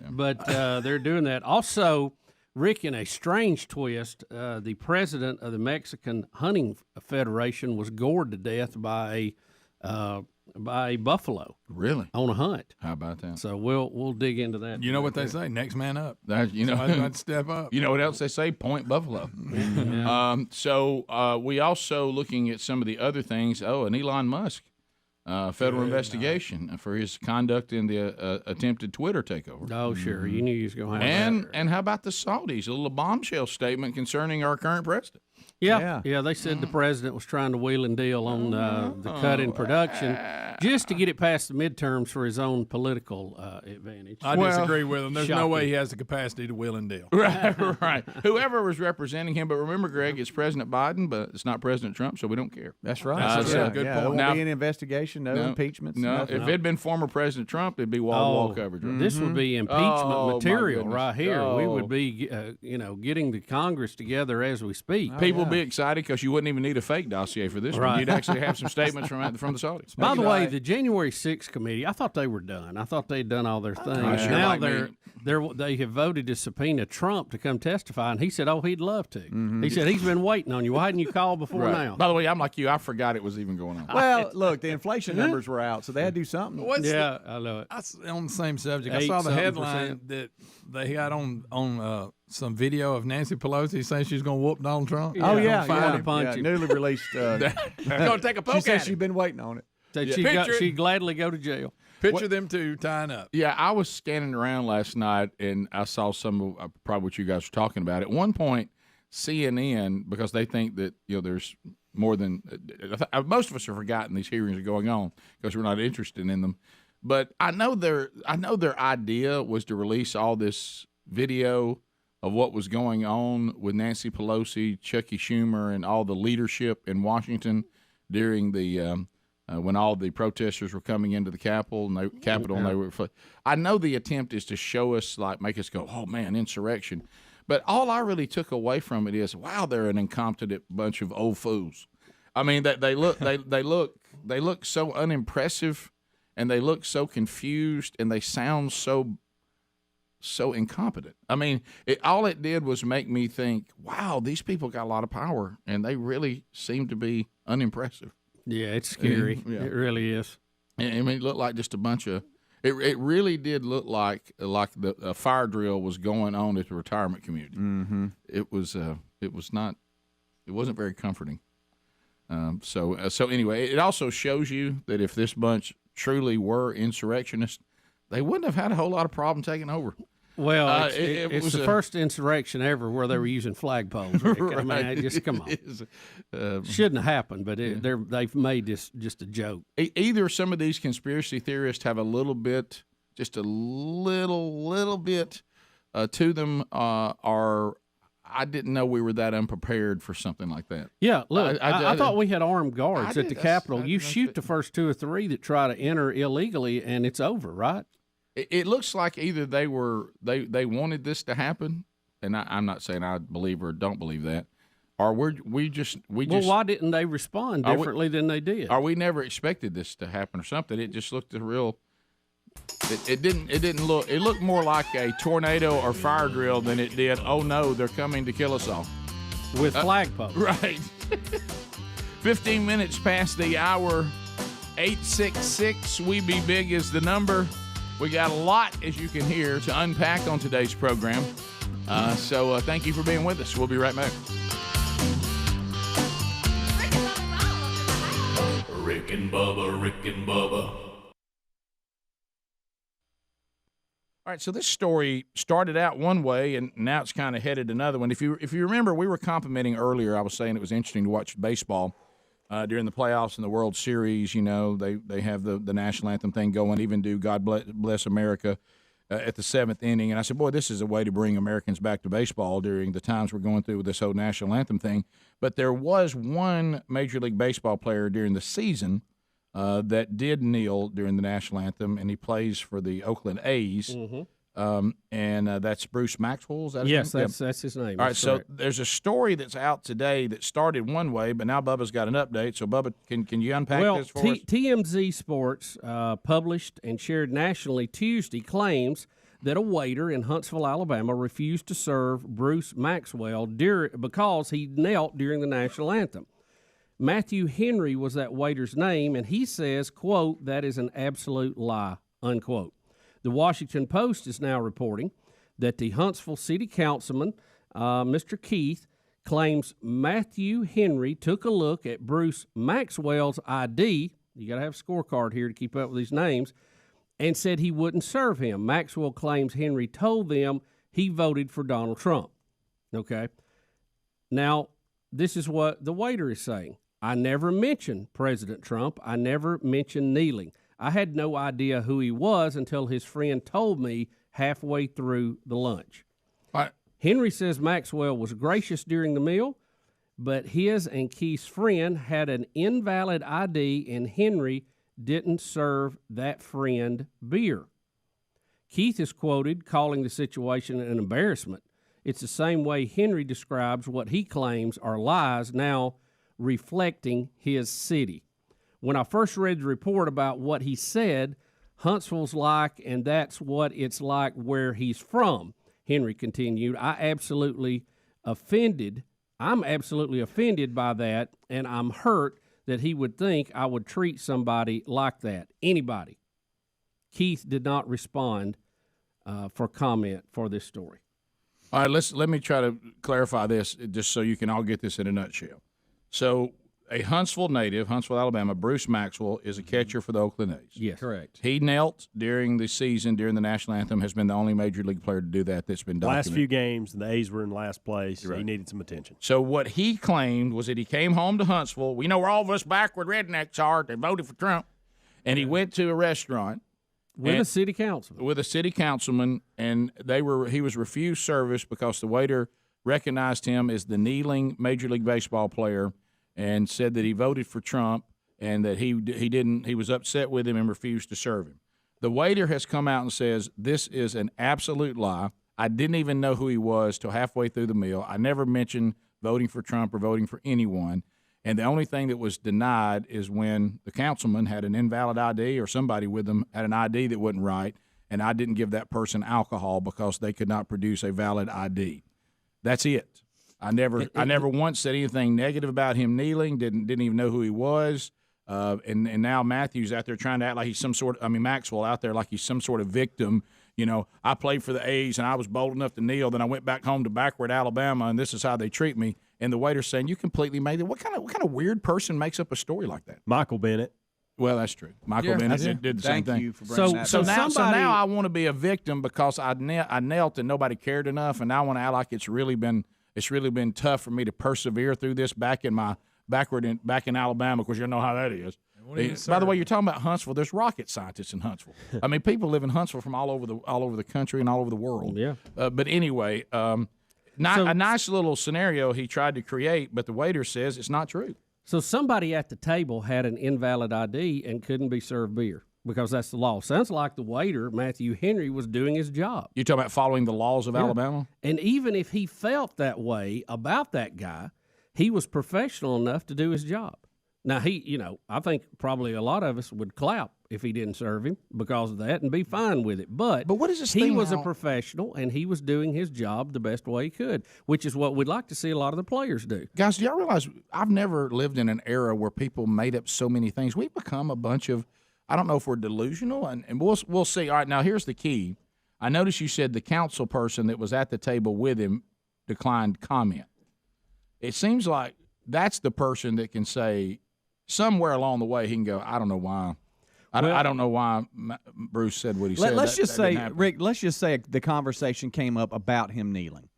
But they're doing that. Also, Rick, in a strange twist, the president of the Mexican Hunting Federation was gored to death by a buffalo. Really? On a hunt. How about that? So we'll dig into that. You know what they say? Next man up. I'd step up. You know what else they say? Point buffalo. So we also looking at some of the other things. Oh, and Elon Musk. Federal investigation for his conduct in the attempted Twitter takeover. Oh, sure. You knew you was going to have that. And how about the Saudis? A little bombshell statement concerning our current president. Yeah. They said the president was trying to wheel and deal on the cut in production just to get it past the midterms for his own political advantage. I disagree with him. There's no way he has the capacity to wheel and deal. Right. Whoever was representing him, but remember, Greg, it's President Biden, but it's not President Trump, so we don't care. That's right. That's a good point. There won't be an investigation, no impeachments. No, nothing. if it had been former President Trump, it'd be wall-to-wall coverage. Right? This would be impeachment material right here. Oh. We would be, getting the Congress together as we speak. People be excited because you wouldn't even need a fake dossier for this one. Right. You'd actually have some statements from the Saudis. By the way, the January 6th committee, I thought they were done. I thought they'd done all their things. sure Now like they have voted to subpoena Trump to come testify, and he said, he'd love to. He said, he's been waiting on you. Why hadn't you called before now? By the way, I'm like you. I forgot it was even going on. Well, look, the inflation numbers were out, so they had to do something. I know it. On the same subject, I saw the headline that they got on some video of Nancy Pelosi saying she's going to whoop Donald Trump. Newly released. Going to take a poke she at said him. she's been waiting on it. Said she'd gladly go to jail. Picture them two tying up. Yeah, I was scanning around last night, and I saw some of probably what you guys were talking about. At one point, CNN, because they think that there's more than most of us have forgotten these hearings are going on because we're not interested in them. But I know their idea was to release all this video of what was going on with Nancy Pelosi, Chucky Schumer, and all the leadership in Washington during the when all the protesters were coming into the Capitol, and they were. I know the attempt is to show us, make us go, oh man, insurrection. But all I really took away from it is, wow, they're an incompetent bunch of old fools. I mean, that they look so unimpressive, and they look so confused, and they sound so incompetent. I mean, all it did was make me think, wow, these people got a lot of power, and they really seem to be unimpressive. Yeah, it's scary. It really is. I mean, it looked like just a bunch of. It really did look like a fire drill was going on at the retirement community. Mm-hmm. It was not. It wasn't very comforting. So anyway, it also shows you that if this bunch truly were insurrectionists, they wouldn't have had a whole lot of problem taking over. Well, it's the first insurrection ever where they were using flagpoles. Rick. I mean, just come on. Shouldn't have happened, but they've made this just a joke. Either some of these conspiracy theorists have a little bit, just a little bit to them, or I didn't know we were that unprepared for something like that. Yeah, look, I thought we had armed guards at the Capitol. You shoot the first two or three that try to enter illegally, and it's over, right? It looks like either they wanted this to happen, and I'm not saying I believe or don't believe that, or we just. Well, why didn't they respond differently than they did? Or we never expected this to happen or something. It just looked real. It didn't look. It looked more like a tornado or fire drill than it did. Oh no, they're coming to kill us all with flagpoles. Right. 15 minutes past the hour. 866 We Be Big is the number. We got a lot, as you can hear, to unpack on today's program. So thank you for being with us. We'll be right back. Rick and Bubba, Rick and Bubba. All right, so this story started out one way, and now it's kind of headed another one. If you remember, we were complimenting earlier. I was saying it was interesting to watch baseball during the playoffs and the World Series. You know, they have the national anthem thing going, even do God Bless America at the seventh inning. And I said, boy, this is a way to bring Americans back to baseball during the times we're going through with this whole national anthem thing. But there was one Major League Baseball player during the season that did kneel during the national anthem, and he plays for the Oakland A's. Mm-hmm. And that's Bruce Maxwell. Is that his name? That's his name. All right, so there's a story that's out today that started one way, but now Bubba's got an update. So, Bubba, can you unpack this for us? TMZ Sports published and shared nationally Tuesday claims that a waiter in Huntsville, Alabama, refused to serve Bruce Maxwell because he knelt during the national anthem. Matthew Henry was that waiter's name, and he says, quote, that is an absolute lie, unquote. The Washington Post is now reporting that the Huntsville City Councilman, Mr. Keith, claims Matthew Henry took a look at Bruce Maxwell's ID. You got to have a scorecard here to keep up with these names, and said he wouldn't serve him. Maxwell claims Henry told them he voted for Donald Trump. Okay. Now, this is what the waiter is saying. I never mentioned President Trump. I never mentioned kneeling. I had no idea who he was until his friend told me halfway through the lunch. Right. Henry says Maxwell was gracious during the meal, but his and Keith's friend had an invalid ID, and Henry didn't serve that friend beer. Keith is quoted calling the situation an embarrassment. It's the same way Henry describes what he claims are lies now reflecting his city. When I first read the report about what he said, Huntsville's like, and that's what it's like where he's from, Henry continued. I'm absolutely offended by that, and I'm hurt that he would think I would treat somebody like that. Anybody. Keith did not respond for comment for this story. All right, let me try to clarify this just so you can all get this in a nutshell. So a Huntsville native, Huntsville, Alabama, Bruce Maxwell, is a catcher for the Oakland A's. Yes. Correct. He knelt during the season, during the national anthem, has been the only major league player to do that's been documented. Last few games, the A's were in last place. Right. He needed some attention. So what he claimed was that he came home to Huntsville. We know where all of us backward rednecks are. They voted for Trump. And he went to a restaurant. With a city councilman. With a city councilman, and he was refused service because the waiter recognized him as the kneeling Major League Baseball player and said that he voted for Trump and that he was upset with him and refused to serve him. The waiter has come out and says, this is an absolute lie. I didn't even know who he was till halfway through the meal. I never mentioned voting for Trump or voting for anyone. And the only thing that was denied is when the councilman had an invalid ID or somebody with them had an ID that wasn't right, and I didn't give that person alcohol because they could not produce a valid ID. That's it. I never once said anything negative about him kneeling. Didn't even know who he was. And now Matthew's out there trying to act like he's Maxwell out there like he's some sort of victim. You know, I played for the A's and I was bold enough to kneel. Then I went back home to backward Alabama, and this is how they treat me. And the waiter's saying, "You completely made it." What kind of weird person makes up a story like that? Michael Bennett. Well, that's true. Michael Bennett did the same thing. Thank you for bringing that up. So now I want to be a victim because I knelt and nobody cared enough, and now I want to act like it's really been tough for me to persevere through this back in Alabama, because you know how that is. By the way, you're talking about Huntsville. There's rocket scientists in Huntsville. I mean, people live in Huntsville from all over the country and all over the world. Yeah. But anyway, a nice little scenario he tried to create, but the waiter says it's not true. So somebody at the table had an invalid ID and couldn't be served beer because that's the law. Sounds like the waiter, Matthew Henry, was doing his job. You're talking about following the laws of Alabama? And even if he felt that way about that guy, he was professional enough to do his job. Now, I think probably a lot of us would clap if he didn't serve him because of that and be fine with it. But what is this he thing was now? A professional, and he was doing his job the best way he could, which is what we'd like to see a lot of the players do. Guys, do y'all realize I've never lived in an era where people made up so many things? We've become a bunch of, I don't know if we're delusional, and we'll see. All right, now here's the key. I noticed you said the council person that was at the table with him declined comment. It seems like that's the person that can say somewhere along the way he can go, I don't know why. I don't know why Bruce said what he said. Let's just say, Rick, let's just say the conversation came up about him kneeling.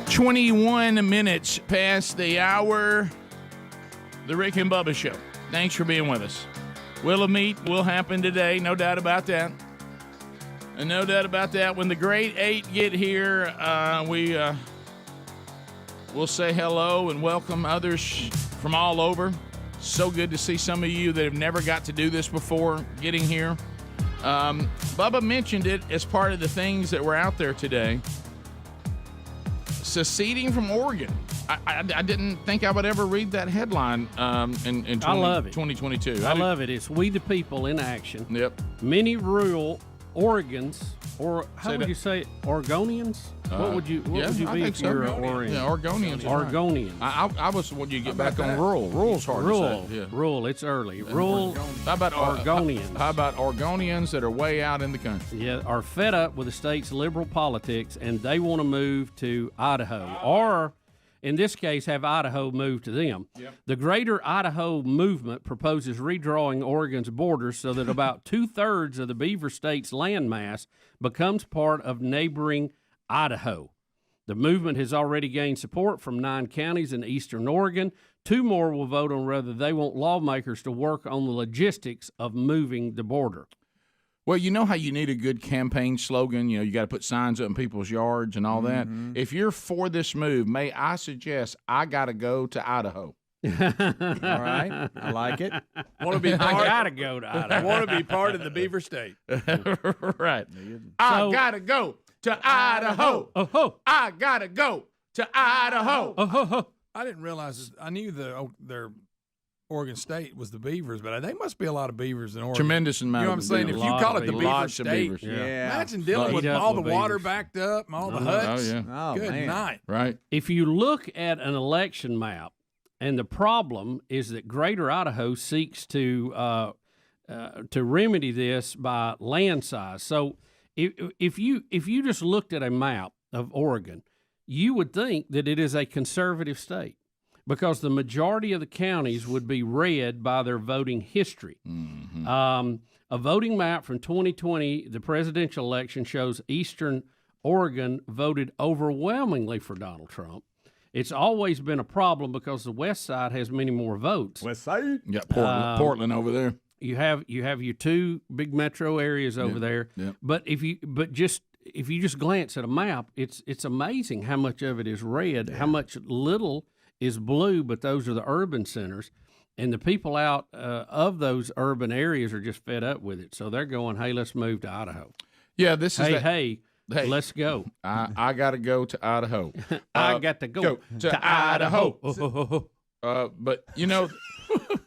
"21 past the hour. The Rick and Bubba Show. Thanks for being with us. Will a meet will happen today, no doubt about that. And no doubt about that. When the Great Eight get here, we'll say hello and welcome others from all over. So good to see some of you that have never got to do this before getting here. Bubba mentioned it as part of the things that were out there today. Seceding from Oregon. I didn't think I would ever read that headline in 2022. I love it. It's We the People in action. Yep. Many rural Oregons, or how would you say it? Oregonians? What would you be if you're an Oregon? Yeah, Oregonians. Oregonians. I was when you get back on rural. Rural's hard to say. Yeah. Rural, it's early. Rural. How about Oregonians? How about Oregonians that are way out in the country? Yeah, are fed up with the state's liberal politics, and they want to move to Idaho, or in this case, have Idaho move to them. Yep. The Greater Idaho Movement proposes redrawing Oregon's borders so that about 2/3 of the Beaver State's landmass becomes part of neighboring Idaho. The movement has already gained support from 9 counties in eastern Oregon. 2 more will vote on whether they want lawmakers to work on the logistics of moving the border. Well, you know how you need a good campaign slogan? You got to put signs up in people's yards and all that. If you're for this move, may I suggest I got to go to Idaho. All right, I like it. Want to be? I Part, gotta go to Idaho. Want to be part of the Beaver State? Right. I gotta go to Idaho. I gotta go to Idaho. I didn't realize this. I knew their Oregon State was the Beavers, but they must be a lot of beavers in Oregon. Tremendous amount. You know what I'm saying? If you call it the Beaver Lots of State, beavers. imagine dealing with all the water backed up and all the huts. Oh, yeah. Oh, Good man. night. Right. If you look at an election map, and the problem is that Greater Idaho seeks to remedy this by land size. So if you just looked at a map of Oregon, you would think that it is a conservative state, because the majority of the counties would be red by their voting history. Mm-hmm. A voting map from 2020, the presidential election, shows Eastern Oregon voted overwhelmingly for Donald Trump. It's always been a problem because the West Side has many more votes. West Side? You got Portland over there. You have your two big metro areas over there. Yep. But if you just glance at a map, it's amazing how much of it is red, how much little is blue, but those are the urban centers. And the people out of those urban areas are just fed up with it. So they're going, hey, let's move to Idaho. Yeah, this is Hey, let's go. I got to go to Idaho. I got to go to Idaho. But, you know,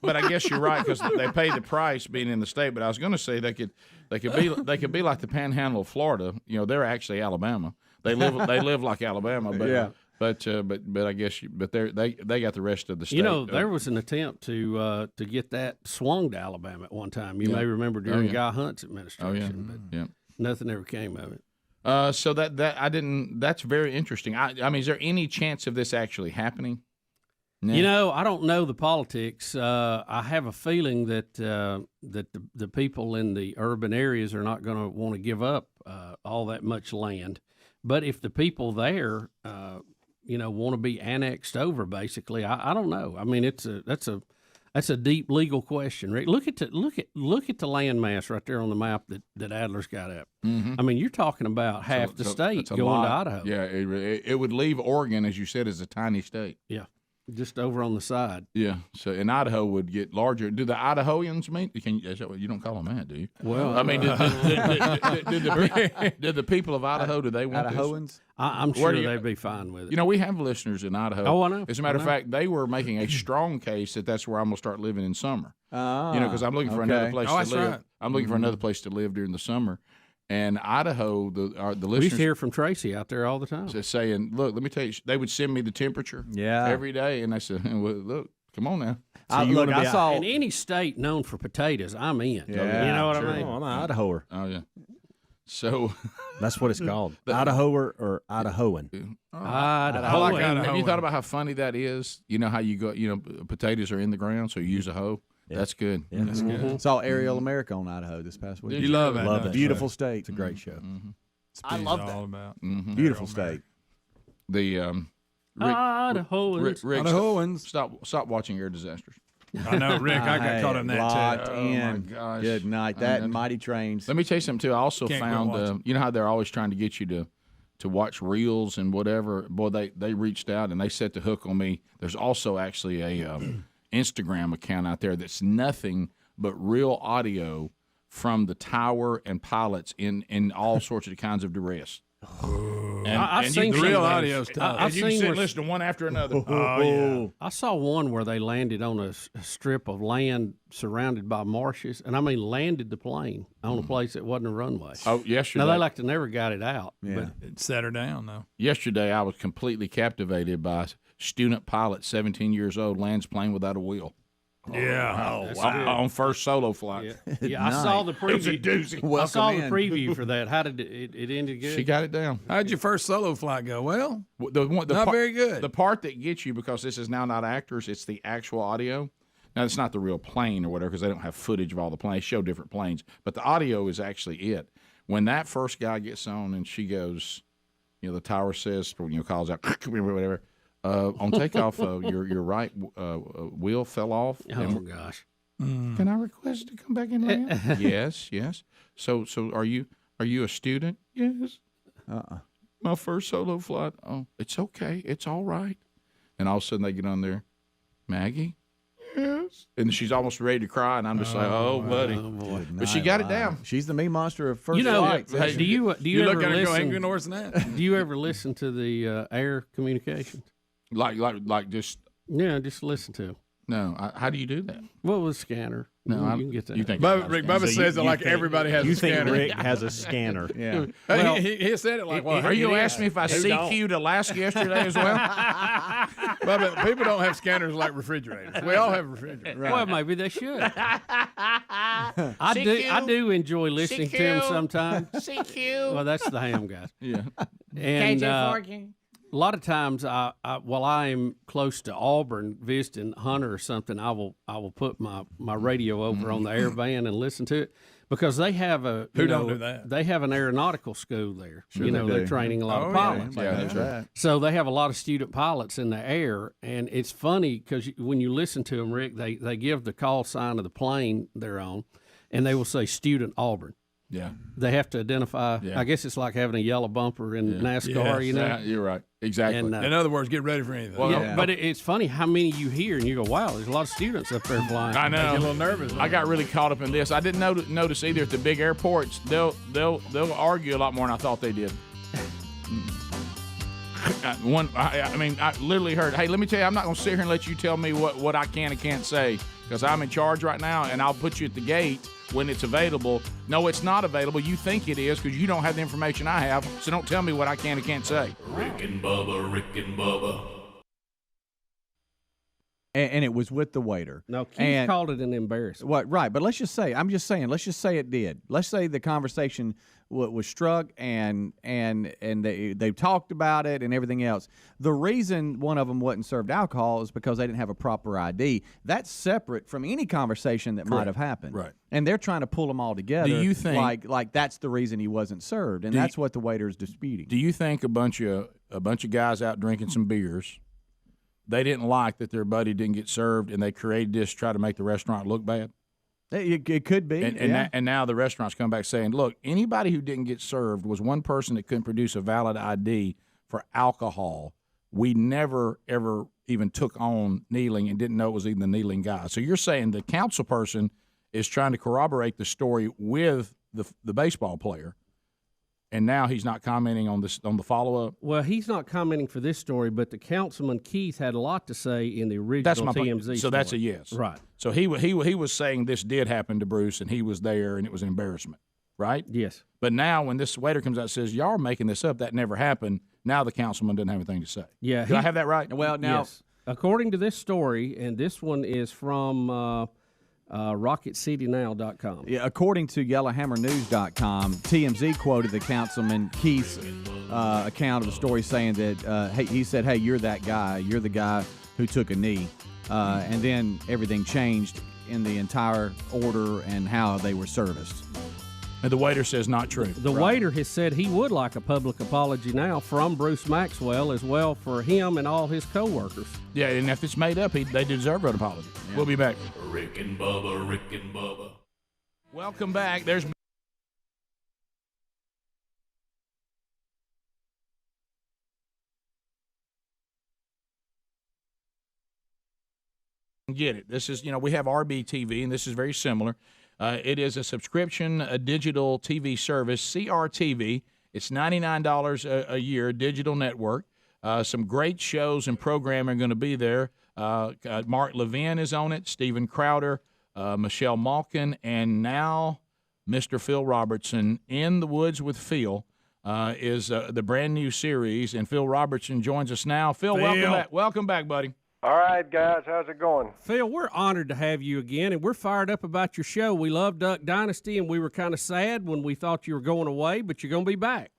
but I guess you're right, because they pay the price being in the state. But I was going to say they could be like the Panhandle of Florida. You know, they're actually Alabama. They live like Alabama. But yeah. But I guess they got the rest of the state. You know, there was an attempt to get that swung to Alabama at one time. You may remember during Guy Hunt's administration. But nothing ever came of it. So that's very interesting. I mean, is there any chance of this actually happening? No. You know, I don't know the politics. I have a feeling that the people in the urban areas are not going to want to give up all that much land. But if the people there, want to be annexed over, basically, I don't know. I mean, that's a deep legal question, Rick. Look at the landmass right there on the map that Adler's got up. Mm-hmm. I mean, you're talking about half the state going to Idaho. Yeah, it would leave Oregon, as you said, as a tiny state. Yeah. Just over on the side. Yeah. So, and Idaho would get larger. Do the Idahoans mean? You don't call them that, do you? Well, I mean, did the people of Idaho? Do they want Idahoans? This? I'm sure they'd be fine with it. You know, we have listeners in Idaho. Oh, I know. As a matter of fact, they were making a strong case that that's where I'm going to start living in summer. Because I'm looking for another place to live. Right. I'm looking for another place to live during the summer. And Idaho, the listeners. We used to hear from Tracy out there all the time. Just saying, look, let me tell you, they would send me the temperature every day. And I said, well, look, come on now. I saw in any state known for potatoes, I'm in. Yeah, you know what I mean? Oh, I'm an Idahoer. Oh, yeah. So that's what it's called. Idahoer or Idahoan. I like Idaho. Have you thought about how funny that is? You know how you go, potatoes are in the ground, so you use a hoe. Yeah. That's good. Yeah. That's good. Saw Aerial America on Idaho this past week. You love it. Love it. Beautiful state. It's a great show. Mm-hmm. I love that. All about. Mm-hmm. Beautiful state. The Idahoans. Rick, Idahoans. Stop watching Air Disasters. I know, Rick. I got caught in that too. Oh my gosh! Good night. That and Mighty Trains. Let me tell you something too. I also found, you know how they're always trying to get you to watch reels and whatever. Boy, they reached out and they set the hook on me. There's also actually a Instagram account out there that's nothing but real audio from the tower and pilots in all sorts of kinds of duress. I've seen the real audio stuff. And you can sit and listen to one after another. Yeah. I saw one where they landed on a strip of land surrounded by marshes, and I mean landed the plane on a place that wasn't a runway. Oh, yesterday. Now, they like to never got it out. Yeah. But it set her down, though. Yesterday, I was completely captivated by student pilot, 17 years old, lands plane without a wheel. Yeah. On first solo flight. Yeah, I saw the preview. It was a doozy. I saw the preview for that. How did it ended good? She got it down. How'd your first solo flight go? Well, not very good. The part that gets you, because this is now not actors, it's the actual audio. Now, it's not the real plane or whatever, because they don't have footage of all the planes. They show different planes. But the audio is actually it. When that first guy gets on and she goes, the tower says, calls out, whatever. On takeoff, your right wheel fell off. Oh gosh! Can I request to come back and land? Yes. So are you a student? Yes. My first solo flight. Oh, it's okay. It's all right. And all of a sudden they get on there. Maggie? Yes. And she's almost ready to cry, and I'm just like, oh, buddy. Boy. But she got it down. She's the mean monster of first. Hey, do you ever look at her and go, listen? ain't good worse than that. Do you ever listen to the air communications? Like just. Yeah, just listen to them. No, how do you do that? Well, with a scanner. No, you can get that. You think Bubba says it like everybody has a scanner. You think Rick has a scanner? Yeah. Well, he said it like, well, are you asking me if I CQ'd Alaska yesterday as well? Bubba, people don't have scanners like refrigerators. We all have refrigerators. Right. Well, maybe they should. I do enjoy listening to them sometimes. CQ. Well, that's the ham guys. Yeah. And a lot of times, while I am close to Auburn visiting Hunter or something, I will put my radio over on the air band and listen to it because they have don't do that? They have an aeronautical school there. Sure they're training a lot of pilots. Yeah, that's right. So they have a lot of student pilots in the air, and it's funny because when you listen to them, Rick, they give the call sign of the plane they're on, and they will say Student Auburn. Yeah. They have to identify. Yeah. I guess it's like having a yellow bumper in NASCAR, you know? Yeah, you're right. Exactly. And, in other words, get ready for anything. Well, but it's funny how many you hear, and you go, wow, there's a lot of students up there flying. I know. I get a little nervous. I got really caught up in this. I didn't notice either at the big airports. They'll argue a lot more than I thought they did. I literally heard, hey, let me tell you, I'm not going to sit here and let you tell me what I can and can't say because I'm in charge right now, and I'll put you at the gate when it's available. No, it's not available. You think it is because you don't have the information I have, so don't tell me what I can and can't say. Rick and Bubba. And it was with the waiter. No, Keith called it an embarrassment. What? Right, but let's just say it did. Let's say the conversation was struck and they talked about it and everything else. The reason one of them wasn't served alcohol is because they didn't have a proper ID. That's separate from any conversation that might have happened. Right. And they're trying to pull them all together. Do you think like that's the reason he wasn't served, and that's what the waiter is disputing? Do you think a bunch of guys out drinking some beers, they didn't like that their buddy didn't get served, and they created this to try to make the restaurant look bad? It could be. And now the restaurant's come back saying, look, anybody who didn't get served was one person that couldn't produce a valid ID for alcohol. We never, ever even took on kneeling and didn't know it was even the kneeling guy. So you're saying the council person is trying to corroborate the story with the baseball player, and now he's not commenting on the follow-up? Well, he's not commenting for this story, but the councilman Keith had a lot to say in the original TMZ story. So that's a yes. Right. So he was saying this did happen to Bruce, and he was there, and it was an embarrassment, right? Yes. But now when this waiter comes out and says, y'all are making this up, that never happened, now the councilman doesn't have anything to say. Yeah. Do I have that right? Well, now. Yes. According to this story, and this one is from RocketCityNow.com. Yeah, according to YellowHammerNews.com, TMZ quoted the councilman Keith's account of the story, saying that he said, "Hey, you're that guy. You're the guy who took a knee," and then everything changed in the entire order and how they were serviced. And the waiter says not true. The waiter has said he would like a public apology now from Bruce Maxwell as well for him and all his co-workers. Yeah, and if it's made up, they deserve an apology. Yeah. We'll be back. Rick and Bubba. Welcome back. There's get it. This is, we have RBTV, and this is very similar. It is a subscription, a digital TV service, CRTV. It's $99 a year, digital network. Some great shows and programming are going to be there. Mark Levin is on it, Steven Crowder, Michelle Malkin, and now Mr. Phil Robertson. In the Woods with Phil is the brand new series, and Phil Robertson joins us now. Phil, welcome back. Welcome back, buddy. All right, guys. How's it going? Phil, we're honored to have you again, and we're fired up about your show. We love Duck Dynasty, and we were kind of sad when we thought you were going away, but you're going to be back.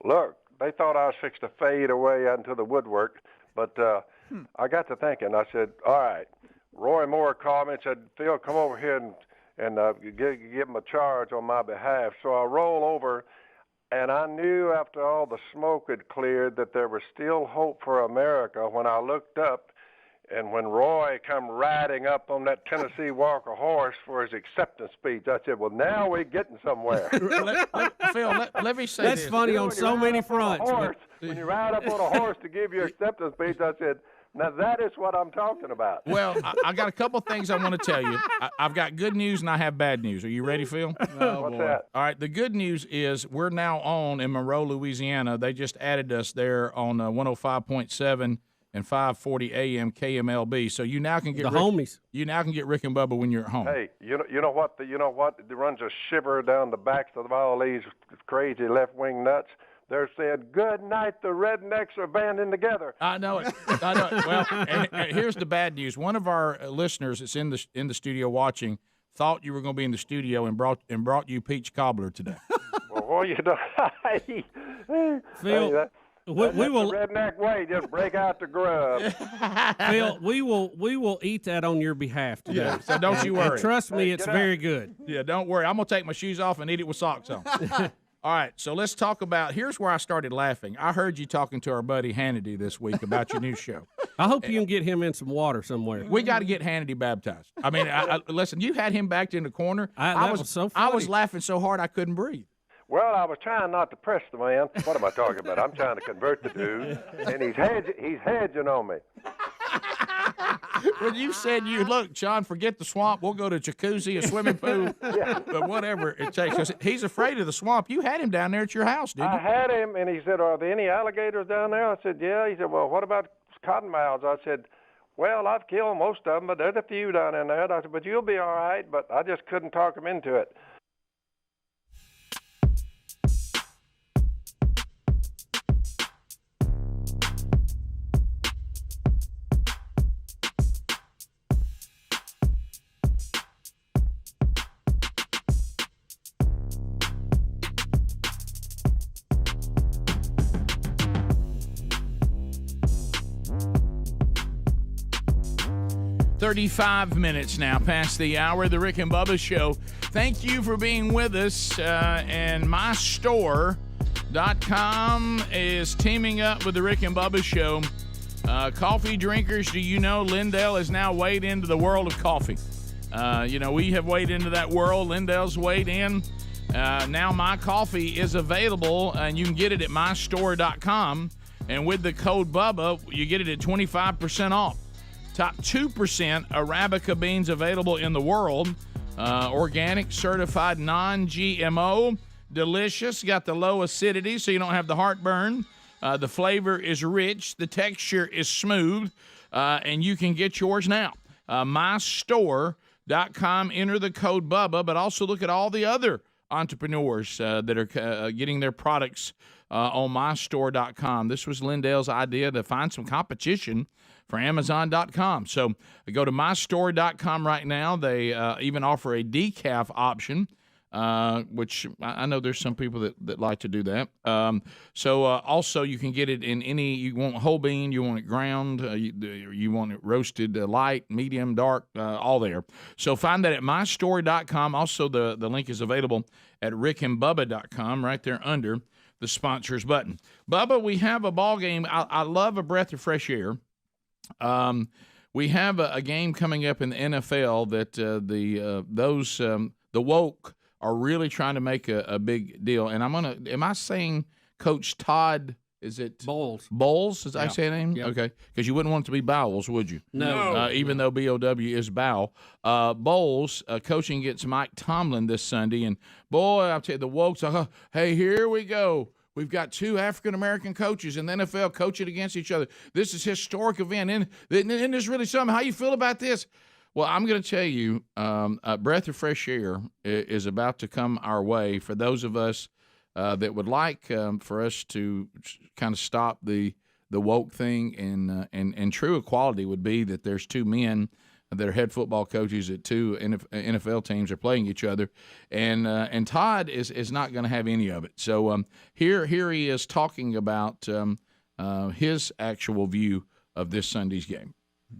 Look, they thought I was fixed to fade away out into the woodwork, but I got to thinking. I said, all right. Roy Moore called me and said, Phil, come over here and give him a charge on my behalf. So I roll over, and I knew after all the smoke had cleared that there was still hope for America when I looked up. And when Roy come riding up on that Tennessee Walker horse for his acceptance speech, I said, well, now we're getting somewhere. Phil, let me say That's this. funny on so many fronts. When you ride up on a horse to give your acceptance speech, I said, Now, that is what I'm talking about. Well, I got a couple things I want to tell you. I've got good news and I have bad news. Are you ready, Phil? What's that? All right, the good news is we're now on in Monroe, Louisiana. They just added us there on 105.7 and 540 AM KMLB. So you now can get homies. You now can get Rick and Bubba when you're at home. Hey, you know what? It runs a shiver down the backs of all these crazy left-wing nuts. They're saying, "Good night, the rednecks are banding together." I know it. Well, and here's the bad news. One of our listeners that's in the studio watching thought you were going to be in the studio and brought you peach cobbler today. Well, you know, Phil, we will the redneck way. Just break out the grub. Phil, we will eat that on your behalf today. Yeah, so don't you worry. And trust me, it's very good. Yeah, don't worry. I'm going to take my shoes off and eat it with socks on. All right, so let's talk about, here's where I started laughing. I heard you talking to our buddy Hannity this week about your new show. I hope you can get him in some water somewhere. We got to get Hannity baptized. I mean, listen, you had him backed in the corner. That was so funny. I was laughing so hard I couldn't breathe. Well, I was trying not to press the man. What am I talking about? I'm trying to convert the dude, and he's hedging on me. When you said, look, John, forget the swamp. We'll go to a jacuzzi, a swimming pool, but whatever it takes. 'Cause he's afraid of the swamp. You had him down there at your house, didn't you? I had him, and he said, "Are there any alligators down there?" I said, "Yeah." He said, "Well, what about cottonmouths?" I said, "Well, I've killed most of them, but there's a few down in there." I said, "But you'll be all right." But I just couldn't talk him into it. $35 minutes now past the hour of the Rick and Bubba Show. Thank you for being with us. And mystore.com is teaming up with the Rick and Bubba Show. Coffee drinkers, do you know Lindell has now weighed into the world of coffee? We have weighed into that world. Lindell's weighed in. Now my coffee is available, and you can get it at mystore.com. And with the code Bubba, you get it at 25% off. Top 2% Arabica beans available in the world. Organic, certified, non-GMO. Delicious. Got the low acidity, so you don't have the heartburn. The flavor is rich. The texture is smooth. And you can get yours now. mystore.com. Enter the code Bubba, but also look at all the other entrepreneurs that are getting their products on mystore.com. This was Lindell's idea to find some competition for Amazon.com. So go to mystore.com right now. They even offer a decaf option, which I know there's some people that like to do that. Also you can get it in any, you want whole bean, you want it ground, you want it roasted, light, medium, dark, all there. So find that at mystore.com. Also, the link is available at rickandbubba.com right there under the sponsors button. Bubba, we have a ball game. I love a breath of fresh air. We have a game coming up in the NFL that the woke are really trying to make a big deal. And am I saying Coach Todd, is it Bowles? Bowles, is I say that name? Yep. Okay. Because you wouldn't want it to be Bowles, would you? No. Even though B-O-W is Bow. Bowles coaching against Mike Tomlin this Sunday. And, boy, I'll tell you, the woke's hey, here we go. We've got two African-American coaches in the NFL coaching against each other. This is a historic event. Isn't this really something? How you feel about this? Well, I'm going to tell you, a breath of fresh air is about to come our way for those of us that would like for us to kind of stop the woke thing. And true equality would be that there's two men that are head football coaches at two NFL teams are playing each other, and Todd is not going to have any of it. So here he is talking about his actual view of this Sunday's game.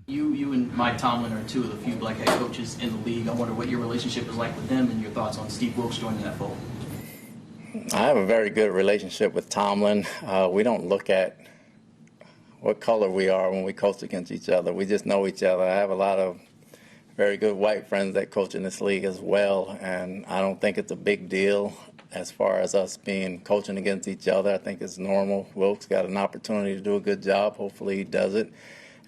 You and Mike Tomlin are two of the few black head coaches in the league. I wonder what your relationship is like with them and your thoughts on Steve Wilkes joining that fold. I have a very good relationship with Tomlin. We don't look at what color we are when we coach against each other. We just know each other. I have a lot of very good white friends that coach in this league as well, and I don't think it's a big deal as far as us coaching against each other. I think it's normal. Wilkes got an opportunity to do a good job. Hopefully he does it.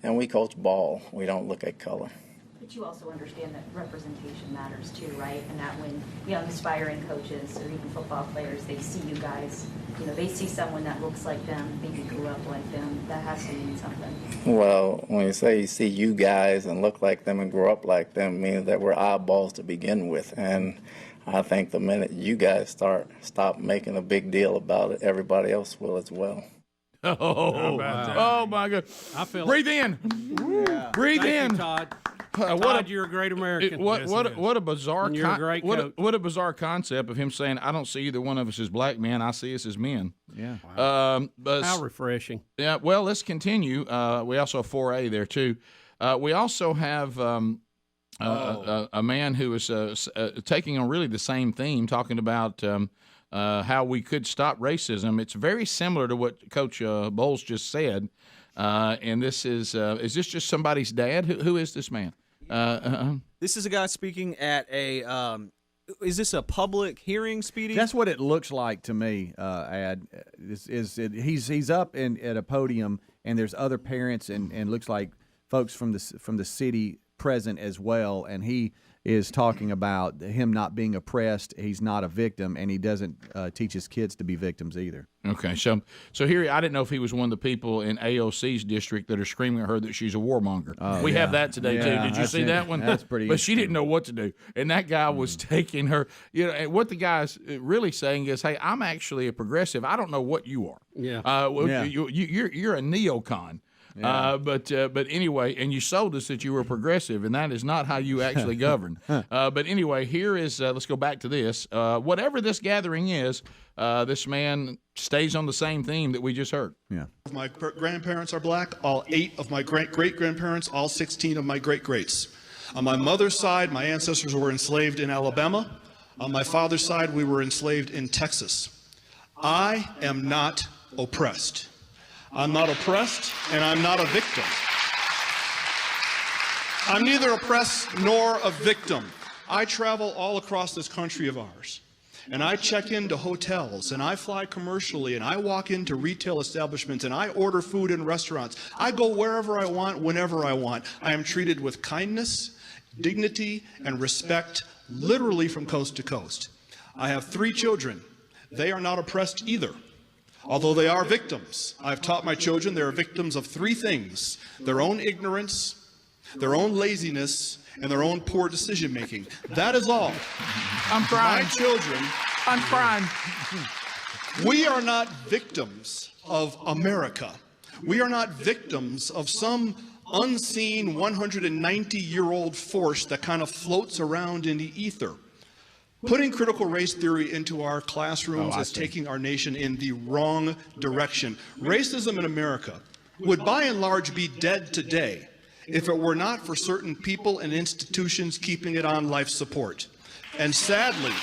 and we coach ball. We don't look at color. But you also understand that representation matters too, right? And that when young aspiring coaches or even football players, they see you guys, they see someone that looks like them, maybe grew up like them, that has to mean something. Well, when you say you see you guys and look like them and grow up like them, means that we're oddballs to begin with. And I think the minute you guys stop making a big deal about it, everybody else will as well. Oh my God! I feel Breathe in. Yeah. Breathe Thank in. you, Todd. Todd, you're a great American. What a bizarre You're a great coach. what a bizarre concept of him saying, "I don't see either one of us as black men. I see us as men." Yeah. But how refreshing. Yeah. Well, let's continue. We also have 4A there too. We also have a man who is taking on really the same theme, talking about how we could stop racism. It's very similar to what Coach Bowles just said. And this is this just somebody's dad? Who is this man? This is a guy speaking at a. Is this a public hearing, Speedy? That's what it looks like to me. He's up at a podium, and there's other parents and looks like folks from the city present as well, and he is talking about him not being oppressed. He's not a victim, and he doesn't teach his kids to be victims either. Okay, so here, I didn't know if he was one of the people in AOC's district that are screaming at her that she's a warmonger. We have that today, too. Did you see that one? That's pretty But she didn't know what to do. And that guy was taking her, and what the guy's really saying is, hey, I'm actually a progressive. I don't know what you are. Yeah. You're a neocon. Yeah. But anyway, and you sold us that you were progressive, and that is not how you actually govern. But anyway, here is let's go back to this. Whatever this gathering is, this man stays on the same theme that we just heard. Yeah. My grandparents are black. All 8 of my great-great-grandparents, all 16 of my great-greats. On my mother's side, my ancestors were enslaved in Alabama. On my father's side, we were enslaved in Texas. I am not oppressed. I'm not oppressed, and I'm not a victim. I'm neither oppressed nor a victim. I travel all across this country of ours, and I check into hotels, and I fly commercially, and I walk into retail establishments, and I order food in restaurants. I go wherever I want, whenever I want. I am treated with kindness, dignity, and respect, literally from coast to coast. I have 3 children. They are not oppressed either. Although they are victims, I've taught my children they are victims of 3 things: their own ignorance, their own laziness, and their own poor decision making. That is all. I'm crying. My children. I'm crying. We are not victims of America. We are not victims of some unseen 190-year-old force that kind of floats around in the ether. Putting critical race theory into our classrooms is taking our nation in the wrong direction. Racism in America would by and large be dead today if it were not for certain people and institutions keeping it on life support. And sadly,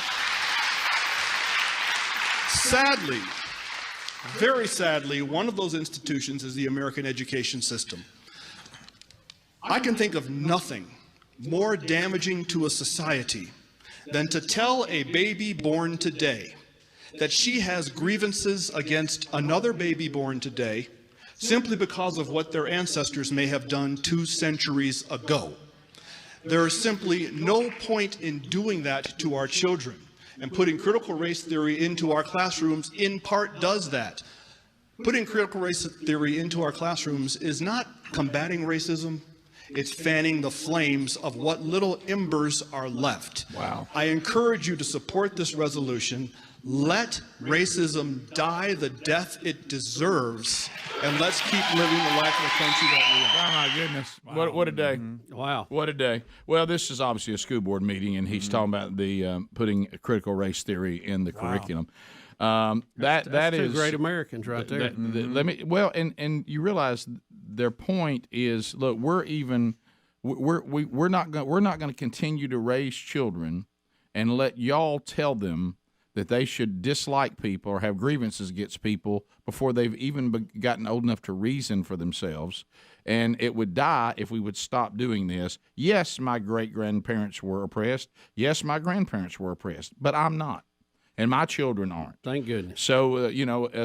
very sadly, one of those institutions is the American education system. I can think of nothing more damaging to a society than to tell a baby born today that she has grievances against another baby born today simply because of what their ancestors may have done 2 centuries ago. There is simply no point in doing that to our children, and putting critical race theory into our classrooms in part does that. Putting critical race theory into our classrooms is not combating racism. It's fanning the flames of what little embers are left. Wow. I encourage you to support this resolution. Let racism die the death it deserves, and let's keep living the life of the country that we are. Oh, my goodness. Wow. What a day. Wow. What a day. Well, this is obviously a school board meeting, and he's talking about the putting critical race theory in the curriculum. That's that 2 is great Americans right there. Let me. Well, and you realize their point is, look, we're not going to continue to raise children and let y'all tell them that they should dislike people or have grievances against people before they've even gotten old enough to reason for themselves. And it would die if we would stop doing this. Yes, my great-grandparents were oppressed. Yes, my grandparents were oppressed, but I'm not. And my children aren't. Thank goodness. So,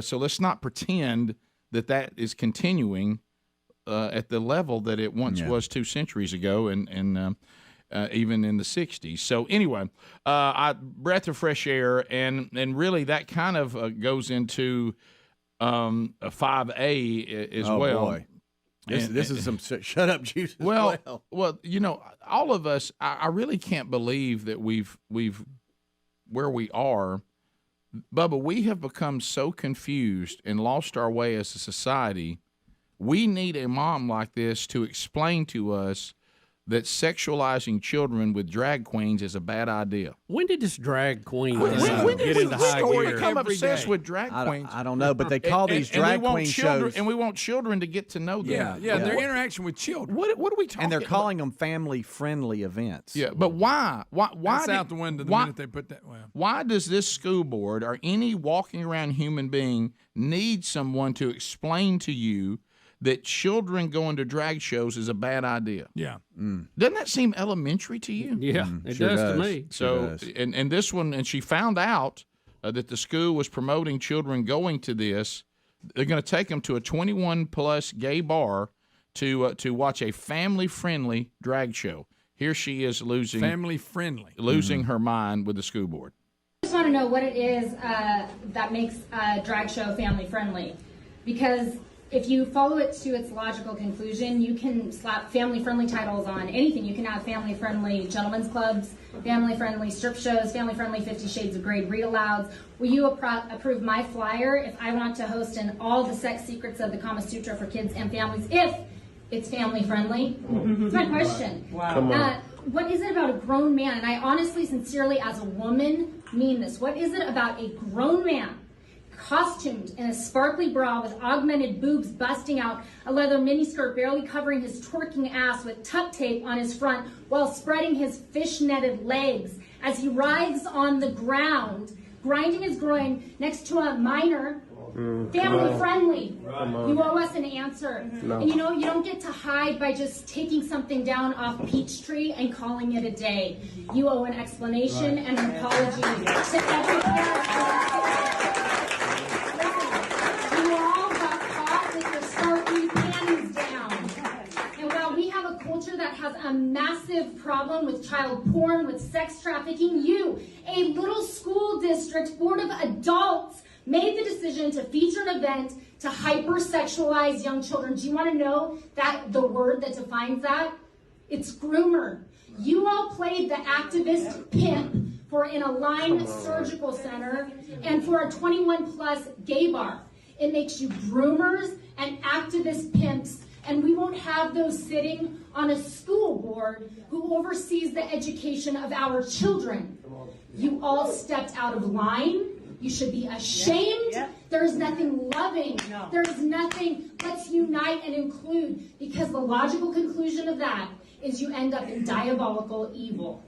so let's not pretend that is continuing. at the level that it once was 2 centuries ago, and even in the 60s. So anyway, breath of fresh air, and really that kind of goes into a 5A as well. Boy. This is some shut up juice as well. Well, you know, all of us, I really can't believe that we've where we are. Bubba, we have become so confused and lost our way as a society. We need a mom like this to explain to us that sexualizing children with drag queens is a bad idea. When did this drag queen when get into high gear? Become obsessed with drag queens? I don't know, but they call these drag queen shows. And we want children to get to know them. Yeah, their interaction with children. What are we talking about? And they're calling them family-friendly events. Yeah, but why? That's out the window the minute they put that. Well, why does this school board or any walking around human being need someone to explain to you that children going to drag shows is a bad idea? Yeah. Doesn't that seem elementary to you? Yeah, it sure does to me. So, and this one, and she found out that the school was promoting children going to this. They're going to take them to a 21-plus gay bar to watch a family-friendly drag show. Here she is losing her mind with the school board. I just want to know what it is that makes a drag show family-friendly, because if you follow it to its logical conclusion, you can slap family-friendly titles on anything. You can have family-friendly gentlemen's clubs, family-friendly strip shows, family-friendly 50 Shades of Grey read-alouds. Will you approve my flyer if I want to host an All the Sex Secrets of the Kama Sutra for Kids and Families if it's family-friendly? That's my question. Wow. What is it about a grown man, and I honestly, sincerely, as a woman, mean this, what is it about a grown man costumed in a sparkly bra with augmented boobs busting out, a leather miniskirt barely covering his twerking ass with tuck tape on his front while spreading his fish-netted legs as he writhes on the ground, grinding his groin next to a minor, family-friendly? You owe us an answer. No. And you know, you don't get to hide by just taking something down off Peachtree and calling it a day. You owe an explanation and an apology to every parent. You all got caught with your starchy panties down. And while we have a culture that has a massive problem with child porn, with sex trafficking, you, a little school district board of adults, made the decision to feature an event to hypersexualize young children. Do you want to know that the word that defines that? It's groomer. You all played the activist pimp for an Align Surgical Center and for a 21-plus gay bar. It makes you groomers and activist pimps, and we won't have those sitting on a school board who oversees the education of our children. You all stepped out of line. You should be ashamed. There is nothing loving. There is nothing, let's unite and include, because the logical conclusion of that is you end up in diabolical evil.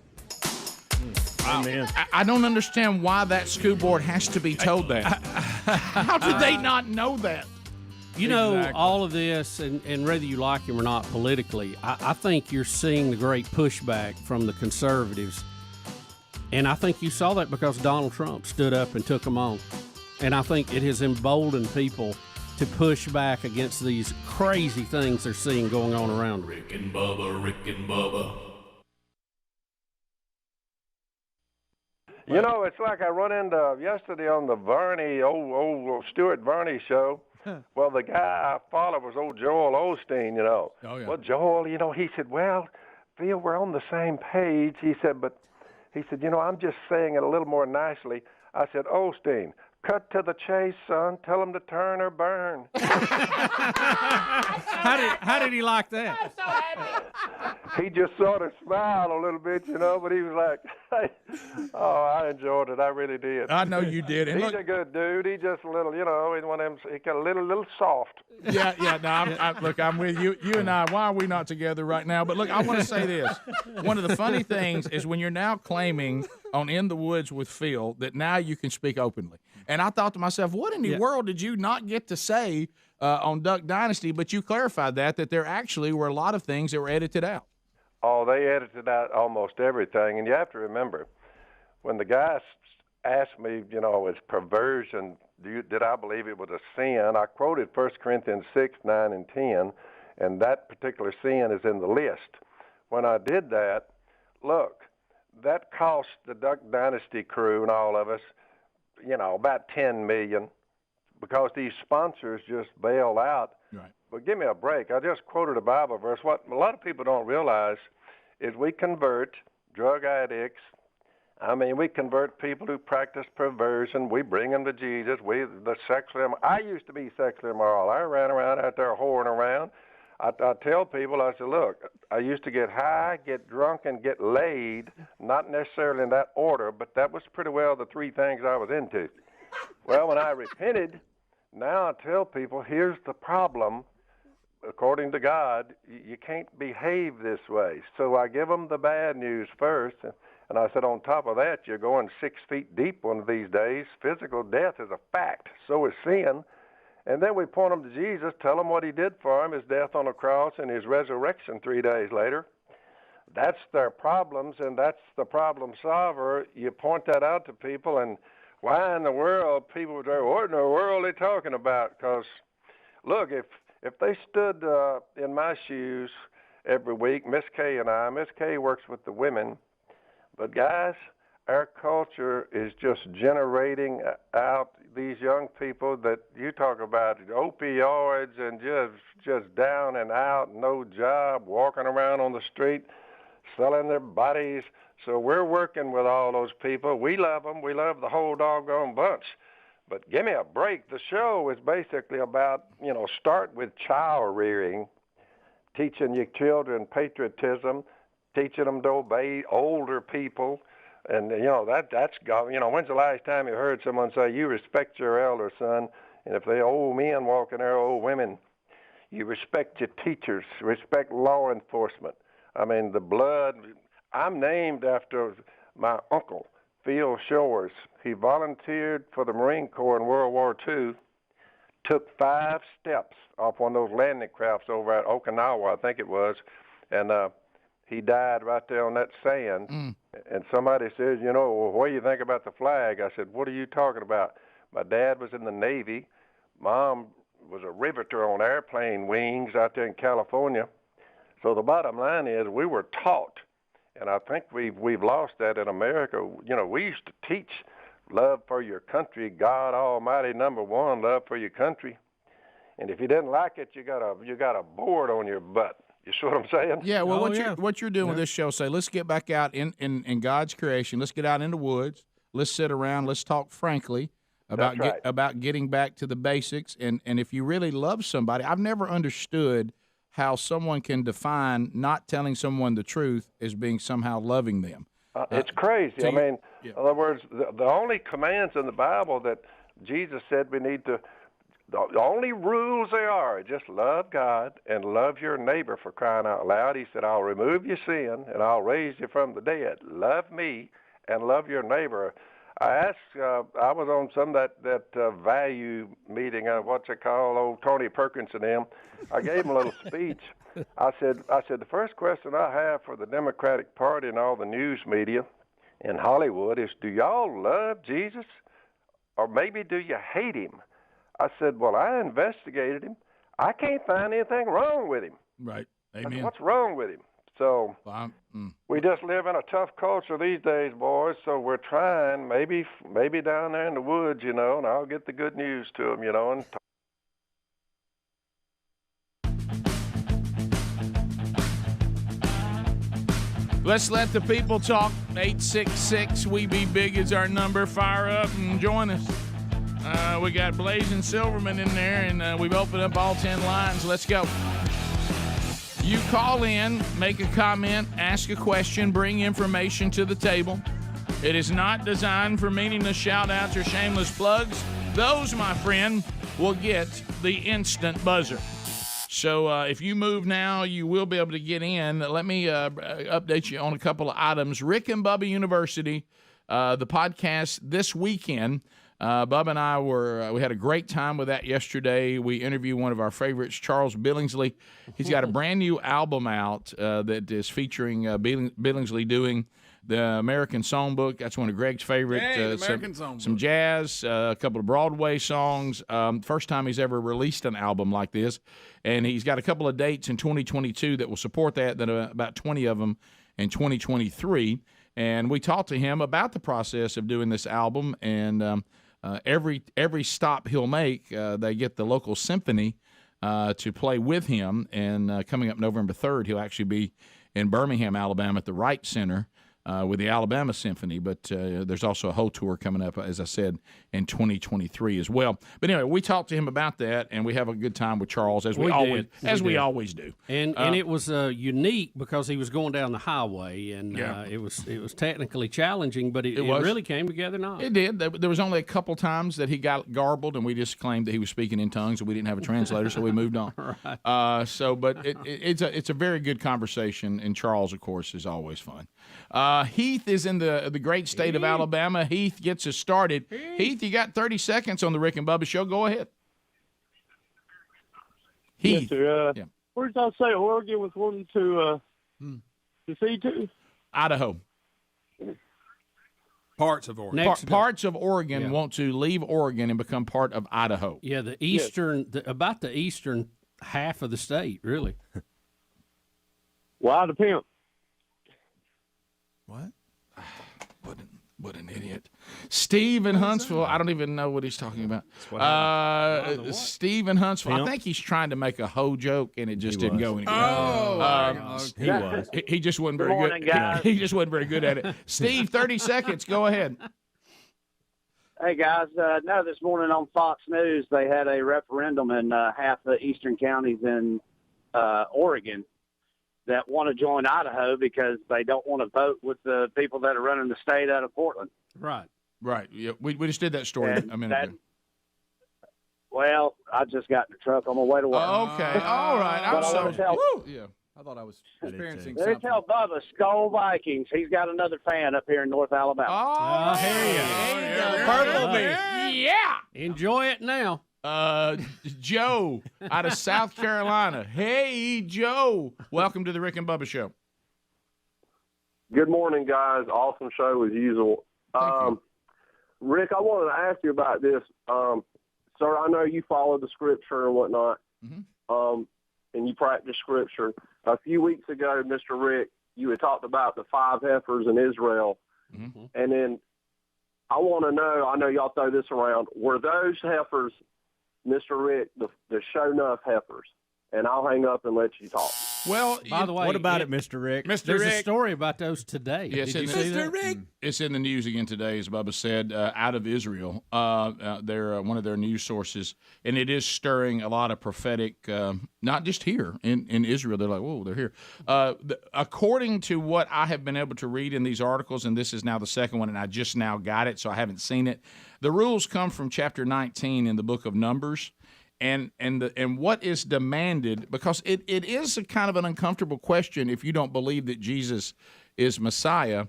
I don't understand why that school board has to be told that. How did they not know that? You know, all of this, and whether you like him or not politically, I think you're seeing the great pushback from the conservatives. And I think you saw that because Donald Trump stood up and took them on. And I think it has emboldened people to push back against these crazy things they're seeing going on around them. Rick and Bubba. You know, it's like I run into yesterday on the Varney, old Stuart Varney show. Well, the guy I followed was old Joel Osteen, you know. Oh, yeah. Well, Joel, you know, he said, well, Phil, we're on the same page. He said, you know, I'm just saying it a little more nicely. I said, Osteen, cut to the chase, son. Tell him to turn or burn. How did he like that? I'm so happy. He just sort of smiled a little bit, you know, but he was like, hey, oh, I enjoyed it. I really did. I know you did. And He's a good dude. He just a little, you know, he's one of them, he got a little soft. Yeah. No, look, I'm with you. You and I, why are we not together right now? But look, I want to say this. One of the funny things is when you're now claiming on In the Woods with Phil that now you can speak openly. And I thought to myself, what in the world did you not get to say on Duck Dynasty? But you clarified that there actually were a lot of things that were edited out. Oh, they edited out almost everything. And you have to remember, when the guy asked me, you know, is perversion, did I believe it was a sin? I quoted 1 Corinthians 6, 9, and 10. and that particular sin is in the list. When I did that, look, that cost the Duck Dynasty crew and all of us, about $10 million, because these sponsors just bailed out. Right. But give me a break. I just quoted a Bible verse. What a lot of people don't realize is we convert drug addicts. We convert people who practice perversion. We bring them to Jesus. The sexually. I used to be sexually immoral. I ran around out there whoring around. I tell people, I said, look, I used to get high, get drunk, and get laid, not necessarily in that order, but that was pretty well the three things I was into. Well, when I repented, now I tell people, here's the problem. According to God, you can't behave this way. So I give them the bad news first, and I said, on top of that, you're going 6 feet deep one of these days. Physical death is a fact. So is sin. And then we point them to Jesus, tell them what he did for them, his death on the cross and his resurrection 3 days later. That's their problems, and that's the problem solver. You point that out to people, and why in the world people would say, what in the world are they talking about? Because, look, if they stood in my shoes every week, Miss Kay works with the women, but guys, our culture is just generating out these young people that you talk about, opioids and just down and out, no job, walking around on the street, selling their bodies. So we're working with all those people. We love them. We love the whole doggone bunch. But give me a break. The show is basically about, start with child rearing, teaching your children patriotism, teaching them to obey older people. And, that's when's the last time you heard someone say, you respect your elder, son? And if they old men walking there, old women, you respect your teachers, respect law enforcement. The blood. I'm named after my uncle, Phil Shores. He volunteered for the Marine Corps in World War II, took 5 steps off one of those landing crafts over at Okinawa, I think it was, and he died right there on that sand. And somebody says, well, what do you think about the flag? I said, what are you talking about? My dad was in the Navy. Mom was a riveter on airplane wings out there in California. So the bottom line is we were taught, and I think we've lost that in America. We used to teach love for your country, God Almighty, number one, love for your country. And if you didn't like it, you got a board on your butt. You see what I'm saying? Yeah, well, what you're doing with this show, say, let's get back out in God's creation. Let's get out in the woods. Let's sit around. Let's talk frankly about getting back to the basics. And if you really love somebody, I've never understood how someone can define not telling someone the truth as being somehow loving them. It's crazy. In other words, the only commands in the Bible that Jesus said we need to, the only rules there are just love God and love your neighbor, for crying out loud. He said, I'll remove your sin and I'll raise you from the dead. Love me and love your neighbor. I was on some of that value meeting, what's it called, old Tony Perkins and them. I gave him a little speech. I said, the first question I have for the Democratic Party and all the news media in Hollywood is, do y'all love Jesus? Or maybe do you hate him? I said, well, I investigated him. I can't find anything wrong with him. Right. Amen. What's wrong with him? So we just live in a tough culture these days, boys. So we're trying, maybe down there in the woods, and I'll get the good news to them, and let's let the people talk. 866 We Be Big is our number. Fire up and join us. We got Blazing Silverman in there, and we've opened up all 10 lines. Let's go. You call in, make a comment, ask a question, bring information to the table. It is not designed for meaningless shout-outs or shameless plugs. Those, my friend, will get the instant buzzer. So if you move now, you will be able to get in. Let me update you on a couple of items. Rick and Bubba University, the podcast this weekend. Bubba and I we had a great time with that yesterday. We interviewed one of our favorites, Charles Billingsley. He's got a brand new album out that is featuring Billingsley doing the American Songbook. That's one of Greg's favorite. American Songbook. Some jazz, a couple of Broadway songs. First time he's ever released an album like this. And he's got a couple of dates in 2022 that will support that, then about 20 of them in 2023. And we talked to him about the process of doing this album. And every stop he'll make, they get the local symphony to play with him. And coming up November 3rd, he'll actually be in Birmingham, Alabama at the Wright Center with the Alabama Symphony. But there's also a whole tour coming up, as I said, in 2023 as well. But anyway, we talked to him about that, and we have a good time with Charles, as we always do. And it was unique because he was going down the highway, and it was technically challenging, but it really came together nice. It did. There was only a couple times that he got garbled, and we just claimed that he was speaking in tongues, and we didn't have a translator, so we moved on. Right. But it's a very good conversation, and Charles, of course, is always fun. Heath is in the great state of Alabama. Heath gets us started. Heath, you got 30 seconds on the Rick and Bubba Show. Go ahead. Heath. Yes, sir. Where did I say Oregon was wanting to see to? Idaho. Parts of Oregon. Parts of Oregon want to leave Oregon and become part of Idaho. Yeah, the eastern, about the eastern half of the state, really. Why the pimp? What? What an idiot. Steve in Huntsville. I don't even know what he's talking about. Steve in Huntsville. I think he's trying to make a hoe joke, and it just didn't go anywhere. He was. He just wasn't very morning, good. guys. He just wasn't very good at it. Steve, 30 seconds. Go ahead. Hey, guys. No, this morning on Fox News, they had a referendum in half the eastern counties in Oregon that want to join Idaho because they don't want to vote with the people that are running the state out of Portland. Right. Yeah, we just did that story a minute ago. Well, I just got in the truck on my way to work. Okay. All right. I'm sorry. Yeah. I thought I was experiencing Let me something. tell Bubba, Skull Vikings. He's got another fan up here in North Alabama. Oh, There you go. Purple yeah. Enjoy it now. Joe out of South Carolina. Hey, Joe. Welcome to the Rick and Bubba Show. Good morning, guys. Awesome show as usual. Rick, I wanted to ask you about this. Sir, I know you follow the scripture and whatnot, and you practice scripture. A few weeks ago, Mr. Rick, you had talked about the 5 heifers in Israel, and then I want to know, I know y'all throw this around, were those heifers, Mr. Rick, the show enough heifers? And I'll hang up and let you talk. Well, by the way, what about it, Mr. Rick? Mr. There's Rick, a story about those today. Yes, Did you see that? Rick. It's in the news again today, as Bubba said, out of Israel. They're one of their news sources, and it is stirring a lot of prophetic, not just here in Israel. They're like, whoa, they're here. According to what I have been able to read in these articles, and this is now the second one, and I just now got it, so I haven't seen it. The rules come from chapter 19 in the book of Numbers. And what is demanded, because it is a kind of an uncomfortable question if you don't believe that Jesus is Messiah,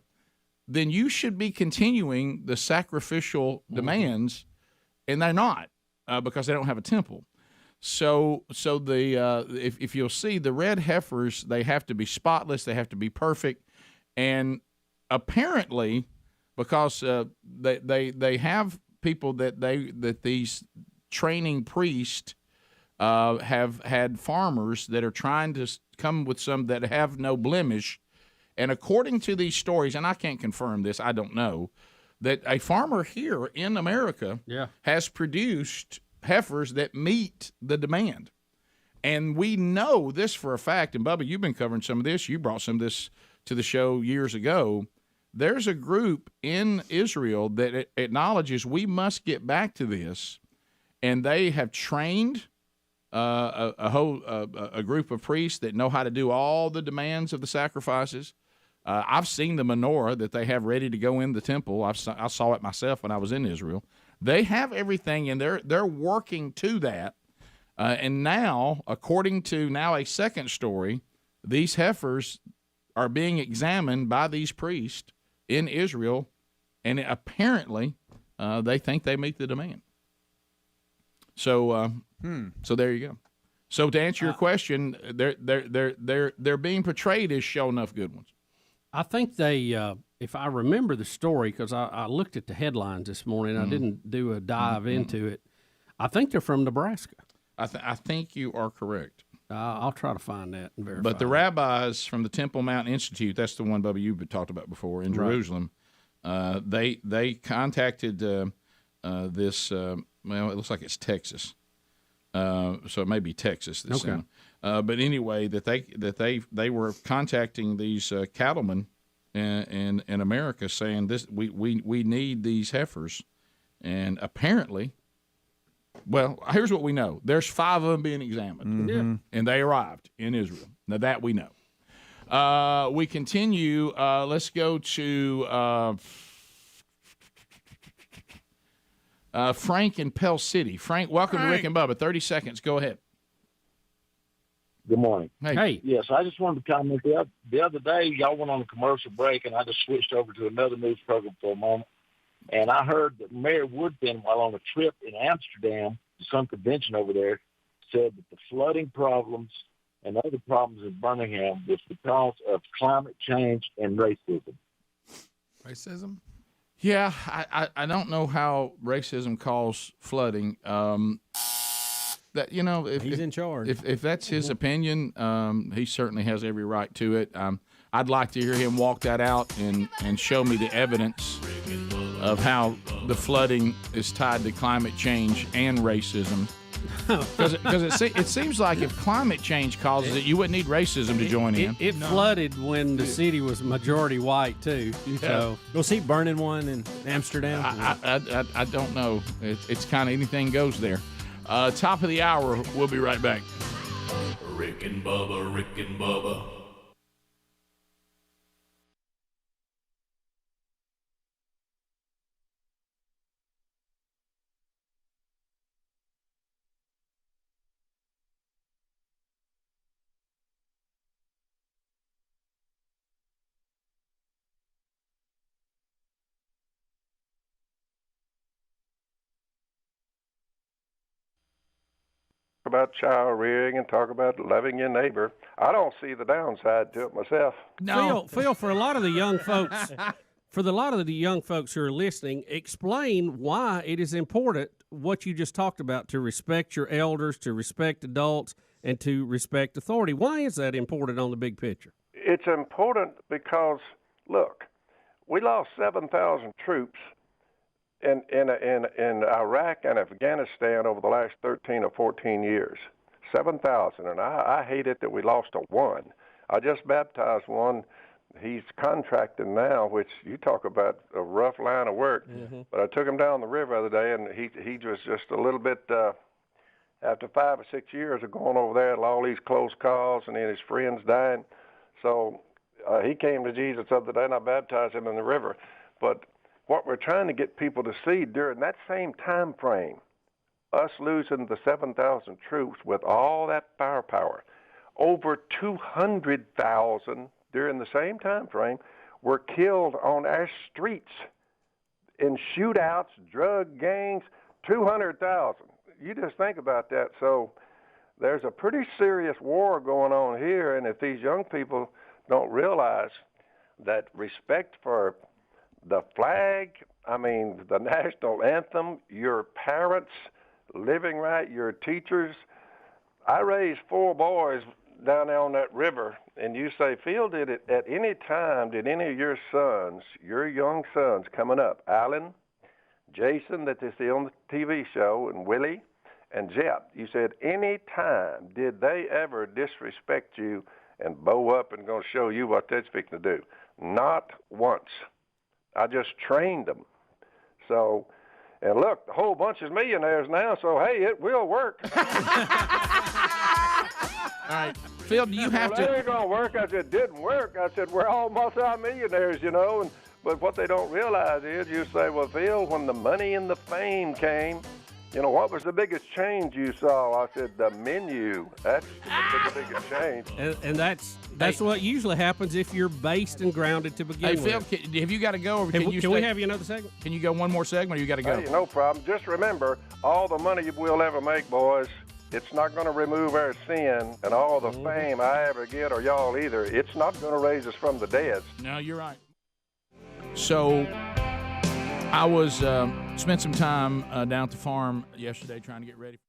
then you should be continuing the sacrificial demands, and they're not because they don't have a temple. So if you'll see, the red heifers, they have to be spotless, they have to be perfect, and apparently because they have people that these training priests have had farmers that are trying to come with some that have no blemish. And according to these stories, and I can't confirm this, I don't know, that a farmer here in America has produced heifers that meet the demand. And we know this for a fact, and Bubba, you've been covering some of this. You brought some of this to the show years ago. There's a group in Israel that acknowledges we must get back to this. And they have trained a group of priests that know how to do all the demands of the sacrifices. I've seen the menorah that they have ready to go in the temple. I saw it myself when I was in Israel. They have everything, and they're working to that. And now, according to now a second story, these heifers are being examined by these priests in Israel, and apparently they think they meet the demand. So, so there you go. So to answer your question, they're being portrayed as show enough good ones. I think they if I remember the story, because I looked at the headlines this morning, I didn't do a dive into it. I think they're from Nebraska. I think you are correct. I'll try to find that and verify. But the rabbis from the Temple Mount Institute, that's the one, Bubba, you've talked about before, in Jerusalem, they contacted this, well, it looks like it's Texas. So it may be Texas this time. But anyway, that they were contacting these cattlemen in America saying this we need these heifers. And apparently, well, here's what we know. There's 5 of them being examined, and they arrived in Israel. Now, that we know. We continue. Let's go to Frank in Pell City. Frank, welcome to Rick and Bubba. 30 seconds. Go ahead. Good morning. Hey. Yes, I just wanted to comment. The other day, y'all went on a commercial break, and I just switched over to another news program for a moment. And I heard that Mayor Woodfin, while on a trip in Amsterdam to some convention over there, said that the flooding problems and other problems in Birmingham was because of climate change and racism. Racism? Yeah, I don't know how racism caused flooding. That if he's in charge. If that's his opinion, he certainly has every right to it. I'd like to hear him walk that out and show me the evidence of how the flooding is tied to climate change and racism. Because it seems like if climate change causes it, you wouldn't need racism to join in. It flooded when the city was majority white too. So you'll see burning one in Amsterdam. I don't know. It's kind of anything goes there. Top of the hour. We'll be right back. Rick and Bubba, Rick and Bubba. About child rearing and talk about loving your neighbor. I don't see the downside to it myself. No, Phil, for a lot of the young folks, who are listening, explain why it is important what you just talked about, to respect your elders, to respect adults, and to respect authority. Why is that important on the big picture? It's important because, look, we lost 7,000 troops in Iraq and Afghanistan over the last 13 or 14 years. 7,000, and I hate it that we lost a one. I just baptized one. He's contracted now, which you talk about a rough line of work. Mm-hmm. But I took him down the river the other day, and he was just a little bit, after 5 or 6 years of going over there, all these close calls, and then his friends dying. So he came to Jesus the other day, and I baptized him in the river. But what we're trying to get people to see during that same time frame, us losing the 7,000 troops with all that firepower, over 200,000 during the same time frame were killed on our streets in shootouts, drug gangs, 200,000. You just think about that. So there's a pretty serious war going on here, and if these young people don't realize that respect for the flag, I mean, the national anthem, your parents living right, your teachers. I raised 4 boys down there on that river, and you say, Phil, did it at any time, did any of your sons, your young sons coming up, Alan, Jason, that they see on the TV show, and Willie, and Jeff, you said, any time did they ever disrespect you and bow up and going to show you what they're fixing to do? Not once. I just trained them. So, and look, the whole bunch is millionaires now, so hey, it will work. All right. Phil, do you have to? It ain't going to work. I said, it didn't work. I said, we're all multi-millionaires, but what they don't realize is you say, well, Phil, when the money and the fame came, what was the biggest change you saw? I said, the menu. That's the biggest change. And that's what usually happens if you're based and grounded to begin with. Hey, Phil, have you got to go? Or can we have you another segment? Can you go one more segment, or you got to go? Hey, no problem. Just remember, all the money we'll ever make, boys, it's not going to remove our sin, and all the fame I ever get, or y'all either, it's not going to raise us from the dead. No, you're right. So I was spent some time down at the farm yesterday trying to get ready.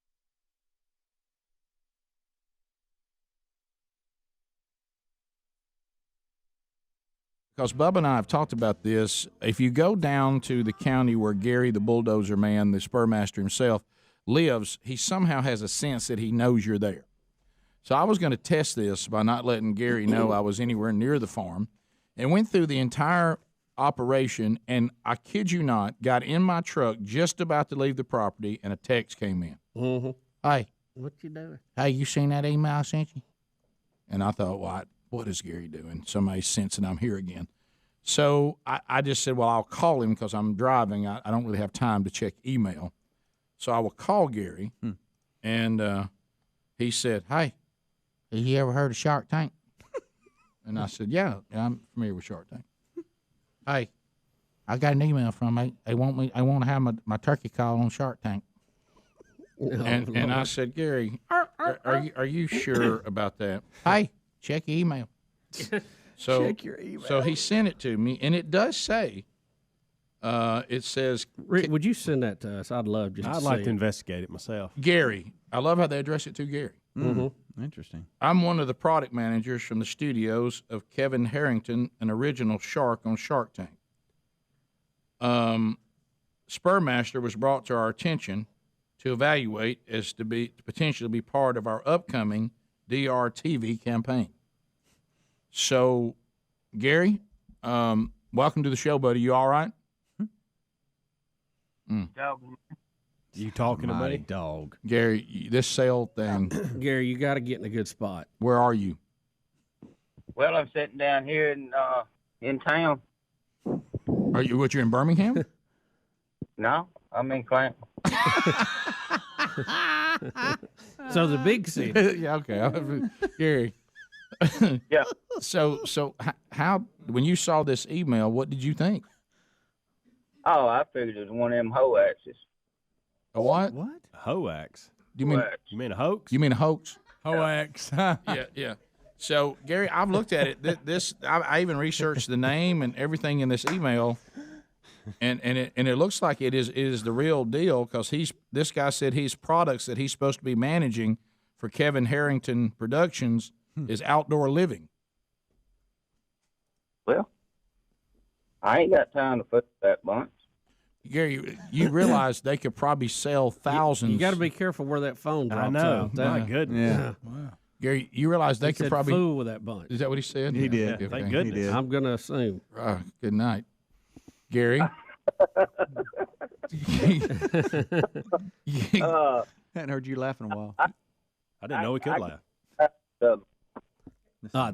Because Bubba and I have talked about this. If you go down to the county where Gary, the bulldozer man, the spur master himself, lives, he somehow has a sense that he knows you're there. So I was going to test this by not letting Gary know I was anywhere near the farm, and went through the entire operation, and I kid you not, got in my truck just about to leave the property, and a text came in. Mm-hmm. Hey. What you doing? Hey, you seen that email I sent you? And I thought, well, what is Gary doing? Somebody's sensing I'm here again. So I just said, well, I'll call him because I'm driving. I don't really have time to check email. So I will call Gary, and he said, hey, have you ever heard of Shark Tank? And I said, yeah, I'm familiar with Shark Tank. Hey, I got an email from them. They want me. I want to have my turkey call on Shark Tank. And I said, Gary, are you sure about that? Hey, check your email. So check your email. So he sent it to me, and it does say, it says, Rick, would you send that to us? I'd love just. I'd like to investigate it myself. Gary. I love how they address it to Gary. Mm-hmm. Interesting. I'm one of the product managers from the studios of Kevin Harrington, an original shark on Shark Tank. Spurmaster was brought to our attention to evaluate as to potentially be part of our upcoming DRTV campaign. So, Gary, welcome to the show, buddy. You all right? You talking to Mighty me? dog. Gary, this sale thing. Gary, you got to get in a good spot. Where are you? Well, I'm sitting down here in town. Are you? You're in Birmingham? No, I'm in Clanton. So the big city. Yeah, okay. Gary. Yeah. So how when you saw this email, what did you think? Oh, I figured it was one of them hoaxes. A what? What? Hoax. Do you mean Hoax. You mean a hoax? You mean a hoax? Hoax. Yeah. So Gary, I've looked at it. I even researched the name and everything in this email, and it looks like it is the real deal because this guy said his products that he's supposed to be managing for Kevin Harrington Productions is outdoor living. Well, I ain't got time to put that bunch. Gary, you realize they could probably sell thousands. You got to be careful where that phone drops I know. out. My goodness. Yeah. Wow. Gary, you realize they He could said probably fool with that bunch. Is that what he said? He did. Okay. Thank goodness. He did. I'm gonna assume. Good night, Gary. Hadn't heard you laugh in a while. I didn't know we could laugh.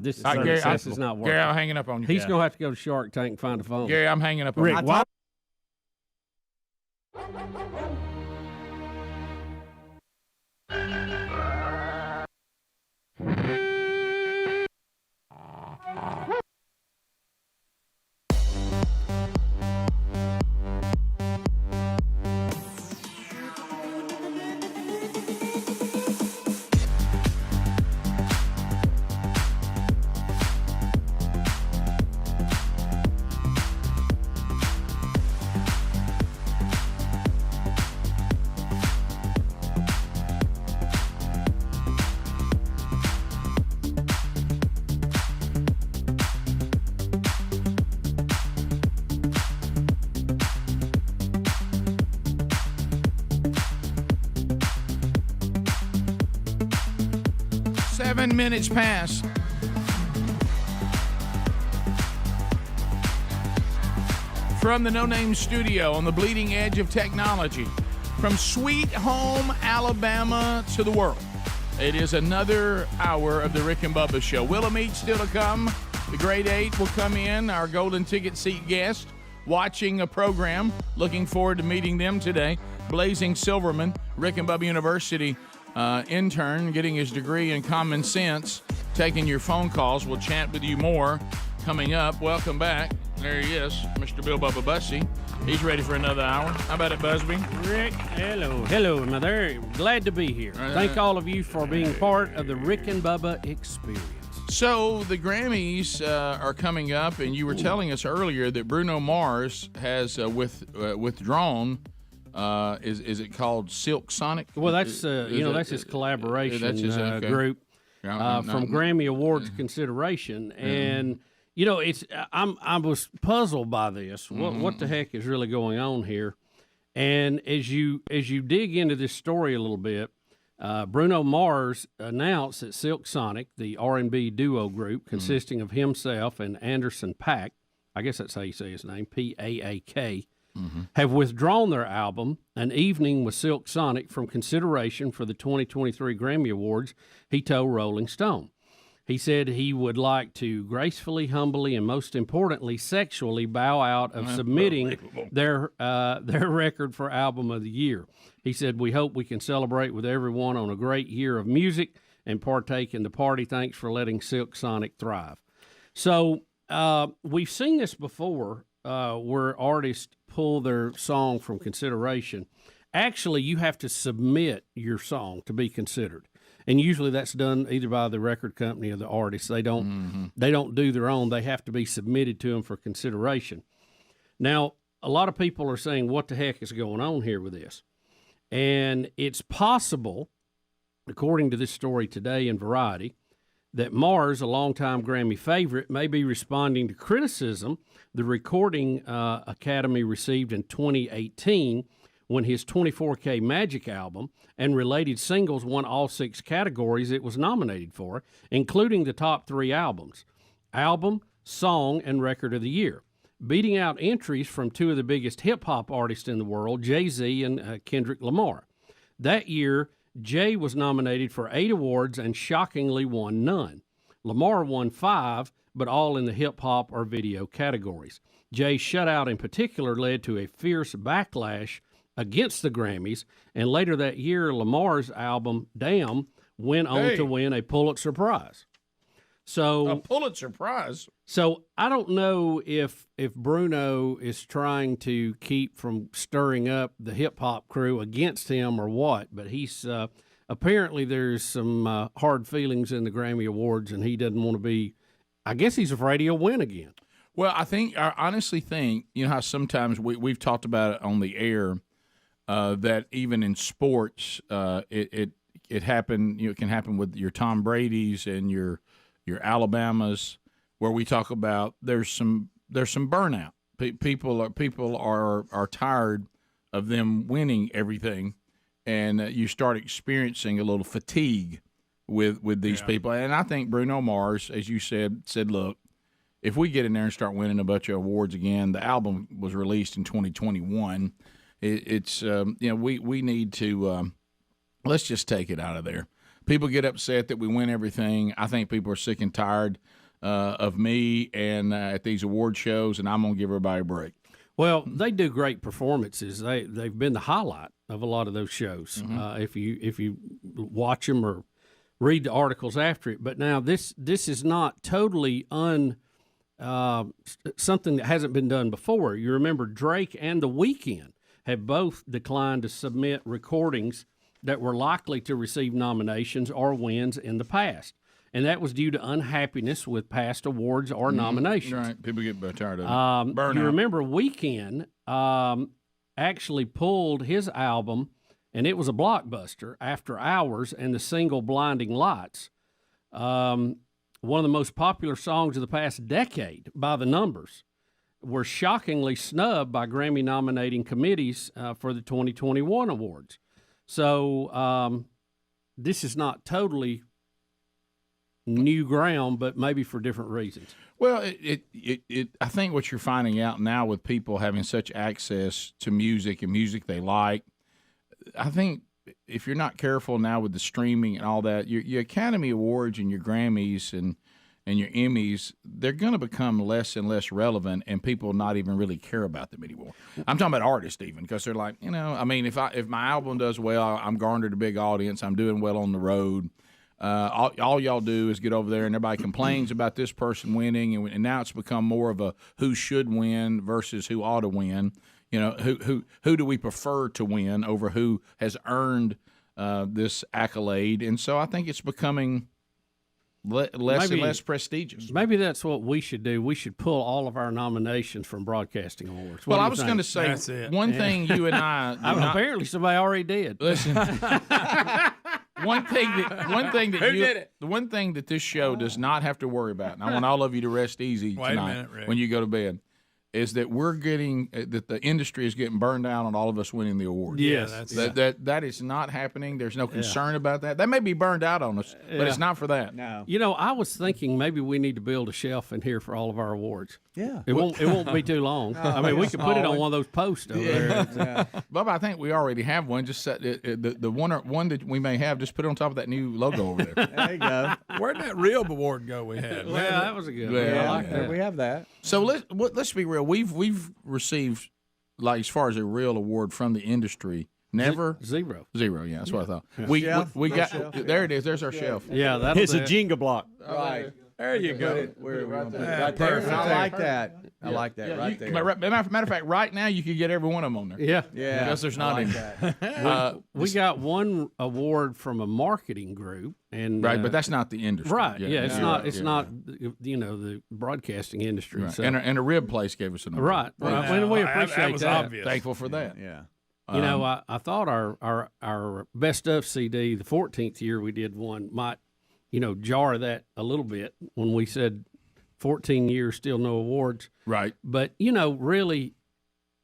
This is Gary, this is not working. Gary, I'm hanging up on you. He's gonna have to go to Shark Tank and find a phone. Gary, I'm hanging up on Rick, you. why? Minutes past. From the No Name Studio on the bleeding edge of technology, from Sweet Home, Alabama to the world, it is another hour of the Rick and Bubba Show. Willamette still to come. The Grade 8 will come in, our golden ticket seat guest, watching a program. Looking forward to meeting them today. Blazing Silverman, Rick and Bubba University intern, getting his degree in common sense, taking your phone calls. We'll chat with you more coming up. Welcome back. There he is, Mr. Bill Bubba Bussey. He's ready for another hour. How about it, Busby? Rick, hello, mother. Glad to be here. Thank all of you for being part of the Rick and Bubba experience. So the Grammys are coming up, and you were telling us earlier that Bruno Mars has withdrawn. Is it called Silk Sonic? Well, that's that's his collaboration group from Grammy Awards consideration, and I was puzzled by this. What the heck is really going on here? And as you dig into this story a little bit, Bruno Mars announced that Silk Sonic, the R&B duo group consisting of himself and Anderson .Paak, I guess that's how you say his name, P-A-A-K, have withdrawn their album, An Evening with Silk Sonic, from consideration for the 2023 Grammy Awards, he told Rolling Stone. He said he would like to gracefully, humbly, and most importantly, sexually bow out of submitting their record for Album of the Year. He said, "We hope we can celebrate with everyone on a great year of music and partake in the party. Thanks for letting Silk Sonic thrive." So we've seen this before where artists pull their song from consideration. Actually, you have to submit your song to be considered. And usually that's done either by the record company or the artist. They don't do their own. They have to be submitted to them for consideration. Now, a lot of people are saying, what the heck is going on here with this? And it's possible, according to this story today in Variety, that Mars, a longtime Grammy favorite, may be responding to criticism the Recording Academy received in 2018 when his 24K Magic album and related singles won all 6 categories it was nominated for, including the top 3 albums: album, song, and record of the year, beating out entries from 2 of the biggest hip-hop artists in the world, Jay-Z and Kendrick Lamar. That year, Jay was nominated for 8 awards and shockingly won none. Lamar won 5, but all in the hip-hop or video categories. Jay's shutout in particular led to a fierce backlash against the Grammys, and later that year, Lamar's album, Damn, went on to win a Pulitzer Prize. So a Pulitzer Prize? So I don't know if Bruno is trying to keep from stirring up the hip-hop crew against him or what, but he's apparently there's some hard feelings in the Grammy Awards, and he doesn't want to be – I guess he's afraid he'll win again. Well, I honestly think, how sometimes we've talked about it on the air, that even in sports, it happened. It can happen with your Tom Brady's and your Alabamas, where we talk about there's some burnout. People are tired of them winning everything, and you start experiencing a little fatigue with these people. And I think Bruno Mars, as you said, look, if we get in there and start winning a bunch of awards again, the album was released in 2021. We need to let's just take it out of there. People get upset that we win everything. I think people are sick and tired of me and at these award shows, and I'm going to give everybody a break. Well, they do great performances. They've been the highlight of a lot of those shows. If you watch them or read the articles after it. But now this is not totally something that hasn't been done before. You remember Drake and The Weeknd have both declined to submit recordings that were likely to receive nominations or wins in the past. And that was due to unhappiness with past awards or nominations. Right. People get tired of it. Burnout. You remember Weeknd actually pulled his album, and it was a blockbuster, After Hours, and the single Blinding Lights. One of the most popular songs of the past decade by the numbers, were shockingly snubbed by Grammy nominating committees for the 2021 awards. So this is not totally new ground, but maybe for different reasons. Well, I think what you're finding out now with people having such access to music and music they like, I think if you're not careful now with the streaming and all that, your Academy Awards and your Grammys and your Emmys, they're going to become less and less relevant, and people not even really care about them anymore. I'm talking about artists even, because they're like, if my album does well, I'm garnered a big audience, I'm doing well on the road. All y'all do is get over there and everybody complains about this person winning, and now it's become more of a who should win versus who ought to win. Who do we prefer to win over who has earned this accolade? And so I think it's becoming less and less prestigious. Maybe that's what we should do. We should pull all of our nominations from broadcasting awards. Well, I was going to say one thing you and I apparently somebody already did. Listen. One thing that this show does not have to worry about, and I want all of you to rest easy tonight when you go to bed, is that we're getting that the industry is getting burned down on all of us winning the awards. Yes, that is not happening. There's no concern about that. That may be burned out on us, but it's not for that. No. You know, I was thinking maybe we need to build a shelf in here for all of our awards. Yeah, it won't be too long. I mean, we could put it on one of those posts over there. Bubba, I think we already have one. Just set the one that we may have. Just put it on top of that new logo over there. There you go. Where'd that real award go? We had. Well, that was a good one. Yeah, I like that. We have that. So let's be real. We've received, like, as far as a real award from the industry, never zero. Yeah, that's what I thought. Yeah. We got Shelf. there. It is. There's our shelf. Yeah, It's a Jenga block. Right. There you go. Right there. I like that. I like that right there. Matter of fact, right now you could get every one of them on there. Yeah. Because there's not any. We got one award from a marketing group, and right, but that's not the industry. Right. Yeah. It's not. It's not. You know, the broadcasting industry. Right. So. And a rib place gave us an award. Right. Well, we appreciate that. Was obvious. Thankful for that. Yeah. You know, I thought our best of CD, the 14th year we did one, might, jar that a little bit when we said 14 years, still no awards. Right. But, really,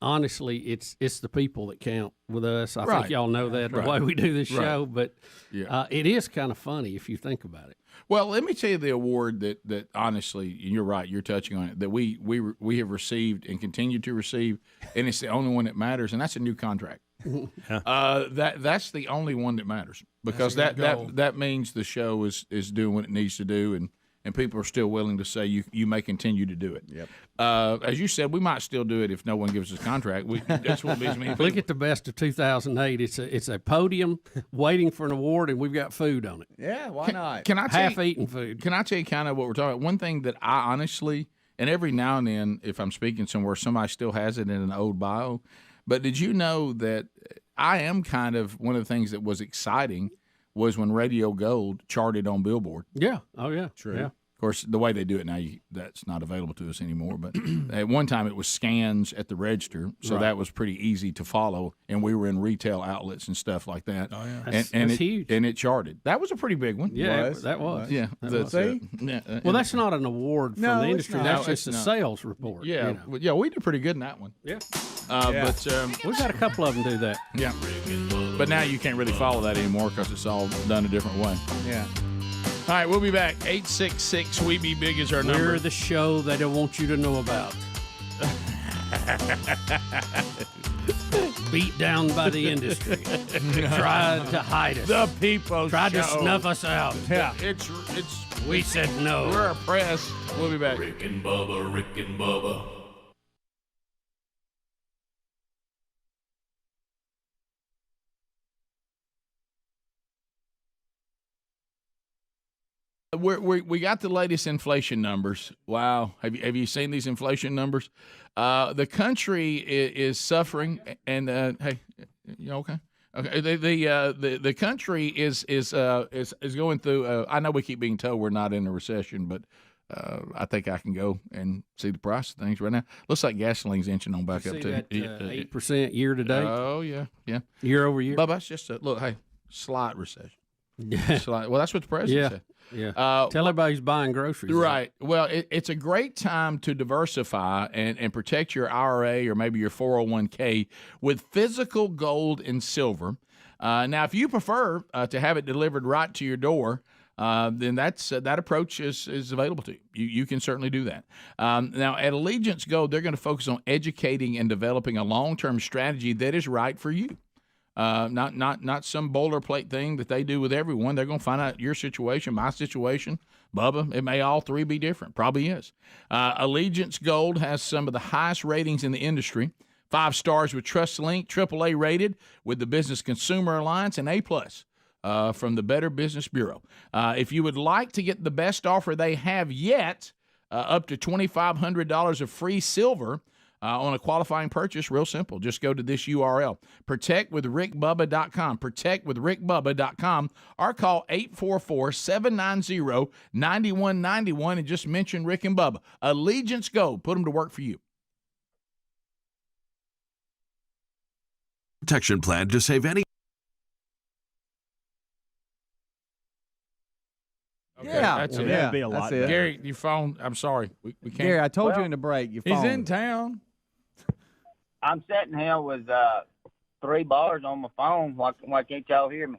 honestly, it's the people that count with us. I think y'all know that the way we do this show. But it is kind of funny if you think about it. Well, let me tell you the award that honestly, you're right, you're touching on it, that we have received and continue to receive, and it's the only one that matters, and that's a new contract. That's the only one that matters, because that means the show is doing what it needs to do, and people are still willing to say you may continue to do it. Yep. As you said, we might still do it if no one gives us a contract. That's what leaves me. Look at the best of 2008. It's a podium waiting for an award, and we've got food on it. Yeah, why not? Can I tell half-eaten food? Can I tell you kind of what we're talking about? One thing that I honestly, and every now and then, if I'm speaking somewhere, somebody still has it in an old bio. But did you know that I am kind of one of the things that was exciting was when Radio Gold charted on Billboard. Yeah. Oh, yeah. True. Yeah. Of course, the way they do it now, that's not available to us anymore. But at one time, it was scans at the register, so that was pretty easy to follow. And we were in retail outlets and stuff like that. Oh, yeah. That's huge. And it charted. That was a pretty big one. Yeah, that was. Yeah. Well, that's not an award from the industry. That's just a sales report. Yeah. Yeah, we did pretty good in that one. Yeah. But we've got a couple of them do that. Yeah. But now you can't really follow that anymore because it's all done a different way. Yeah. All right, we'll be back. 866 We Be Big is our number. We're the show they don't want you to know about. Beat down by the industry. Tried to hide us. The people tried show. to snuff us out. Yeah. We said no. We're oppressed. We'll be back. Rick and Bubba, Rick and Bubba. We got the latest inflation numbers. Wow, have you seen these inflation numbers? The country is suffering, and hey, you okay? Okay, the country is going through. I know we keep being told we're not in a recession, but I think I can go and see the price of things right now. Looks like gasoline's inching on back up to 8% year to date. Oh yeah, year over year. But that's just look. Hey, slight recession. Well, that's what the president said. Yeah. Tell everybody who's buying groceries. Right. Well, it's a great time to diversify and protect your IRA or maybe your 401k with physical gold and silver. Now, if you prefer to have it delivered right to your door, then that approach is available to you. You can certainly do that. Now, at Allegiance Gold, they're going to focus on educating and developing a long-term strategy that is right for you. Not some boilerplate thing that they do with everyone. They're going to find out your situation, my situation, Bubba. It may all three be different. Probably is. Allegiance Gold has some of the highest ratings in the industry. 5 stars with TrustLink, AAA rated with the Business Consumer Alliance, and A+ from the Better Business Bureau. If you would like to get the best offer they have yet, up to $2,500 of free silver on a qualifying purchase. Real simple. Just go to this URL, protectwithrickbubba.com, protectwithrickbubba.com, or call 844-790-9191 and just mention Rick and Bubba. Allegiance Gold. Put them to work for you. Protection plan to save any. Okay, Yeah, that's it. that'd be a lot better. Gary, your phone. I'm sorry, we can't. Gary, I told you in the break. Your phone. He's in town. I'm sitting here with 3 bars on my phone. Why can't y'all hear me?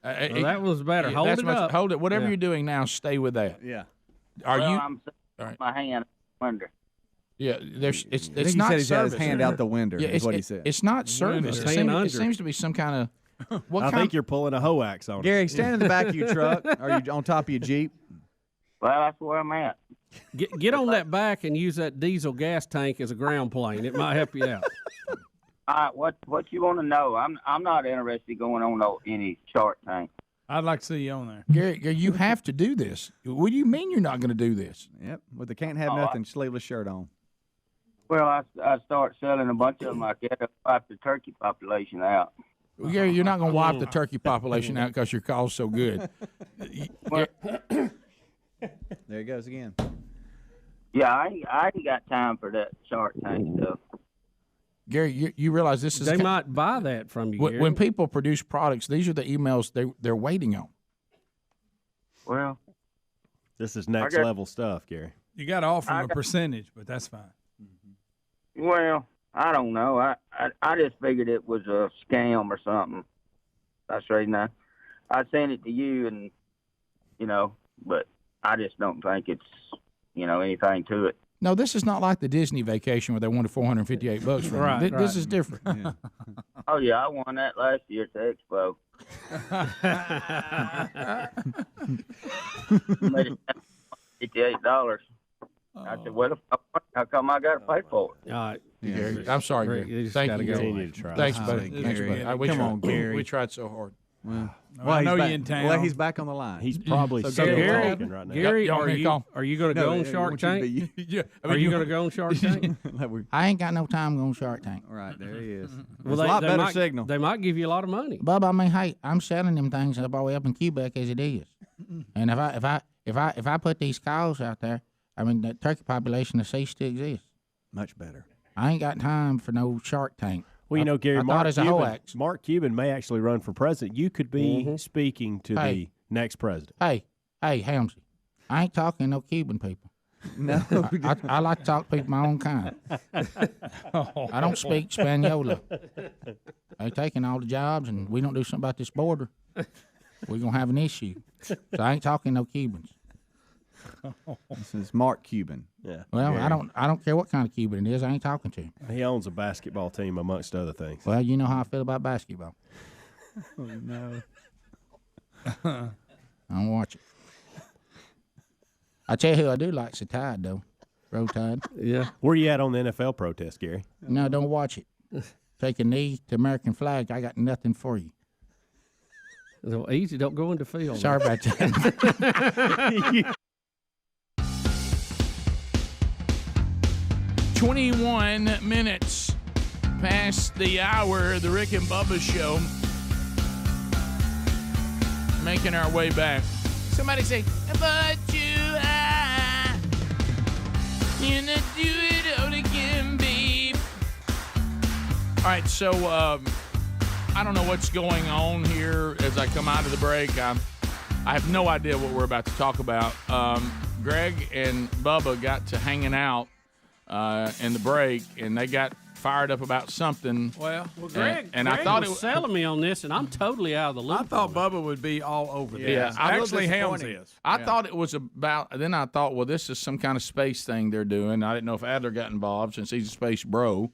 Well, that was better. Hold that's it much- up. Hold it. Whatever Yeah. you're doing now, stay with that. Yeah. Are Well, you? I'm sitting All right. with my hand under. Yeah, there's. It's I think he not said he's had his service. hand out the window, Yeah, is it's, what he it- said. It's not service. It Hand seems, under. to be some kind of. What I kind? think you're pulling a hoax on Gary, us. stand in the back of your truck. Are you on top of your Jeep? Well, that's where I'm at. Get on that back and use that diesel gas tank as a ground plane. It might help you out. All right, what you want to know? I'm not interested going on any Shark Tank. I'd like to see you on there. Gary, you have to do this. What do you mean you're not going to do this? Yep. Well, they can't have Oh, nothing sleeveless shirt on. Well, I start selling a bunch of them. I get wipe the turkey population out. Well, Gary, you're not going to wipe the turkey population out because your call's so good. Well, There he goes again. yeah, I ain't got time for that Shark Tank stuff. Gary, you realize this is They might buy that from you, Gary. when people produce products. These are the emails they're waiting on. Well, This is next level stuff, Gary. You got to offer him a percentage, but that's fine. Well, I don't know. I just figured it was a scam or something. That's the reason I sent it to you, and but I just don't think it's anything to it. No, this is not like the Disney vacation where they wanted $458 from Right, you. This right. is different. Yeah. Oh yeah, I won that last year at the expo. Made it $58. I said, "Well, how come I got to pay for it?" All right. Gary, I'm sorry, Rick, Gary. you just Thank gotta you, go. Gary. Continue to try. Thanks, buddy. Gary. Thanks, buddy. We Come tried. on, Gary. We tried so hard. Well, I know he's you back. in town. Well, he's back on the line. He's probably So still Gary- talking right now. Gary, Y'all are may you call. going to go on Shark Tank? Are you going to go on Shark Tank? I ain't got no time going Shark Tank. All right, there he is. Well, It's a lot better might, signal. They might give you a lot of money. Bubba, I mean, hey, I'm selling them things all the way up in Quebec as it is. And if I put these cows out there, I mean, the turkey population will cease to exist. Much better. I ain't got time for no Shark Tank. Well, Gary, I thought it's a hoax. Mark Cuban may actually run for president. You could be speaking to the next president. Hey, Helmsy, I ain't talking to no Cuban people. No. I like to talk to people my own kind. I don't speak Spaniola. They taking all the jobs, and we don't do something about this border, we're going to have an issue. So I ain't talking to no Cubans. This is Mark Cuban. Yeah. Well, Gary. I don't care what kind of Cuban it is. I ain't talking to him. He owns a basketball team, amongst other things. Well, you know how I feel about basketball. Oh, no. I don't watch it. I tell you who I do like, the Tide, though. Roll Tide. Yeah. Where you at on the NFL protest, Gary? No, don't watch it. Take a knee to American flag. I got nothing for you. So easy. Don't go into field. Sorry about that. 21 minutes past the hour of the Rick and Bubba Show. Making our way back. Somebody say, but you are gonna do it all again, babe. All right, so I don't know what's going on here as I come out of the break. I have no idea what we're about to talk about. Greg and Bubba got to hanging out in the break, and they got fired up about something. Well, Greg, and Greg I thought was it was selling me on this, and I'm totally out of the loop. I thought Bubba would be all over this. Yeah, Actually, Helms is. I thought it was about. Then I thought, well, this is some kind of space thing they're doing. I didn't know if Adler got involved since he's a space bro.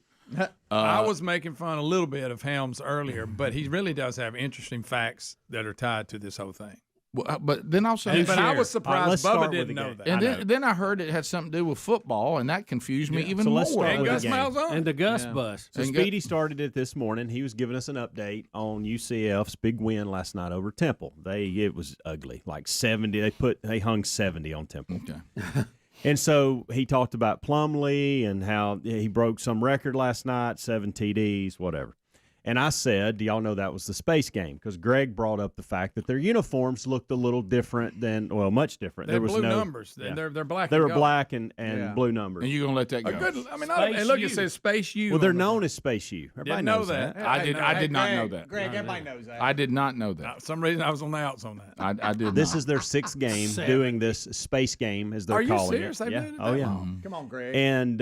I was making fun a little bit of Helms earlier, but he really does have interesting facts that are tied to this whole thing. Well, but then also, But I was surprised Bubba didn't know that. And then I heard it had something to do with football, and that confused me even So more. let's start with Gus the game. Malzahn. And the Gus bus. So Speedy started it this morning. He was giving us an update on UCF's big win last night over Temple. It was ugly, like 70. They hung 70 on Temple. Okay. And so he talked about Plumlee and how he broke some record last night, 7 TDs, whatever. And I said, do y'all know that was the space game? Because Greg brought up the fact that their uniforms looked a little different than, well, much different. They're there was blue no numbers. Yeah. They're black. They and were gold. black and blue numbers. And you're going to let that go? And look, it says Space U. Well, they're known as Space U. Everybody Didn't know knows that. I did not know that. Greg, everybody knows that. I did not know that. For some reason, I was on the outs on that. I did This not. is their 6th game doing this space game, as they're Are you calling serious? it. They've Yeah. been doing it Oh, that yeah. long? Come on, Greg. And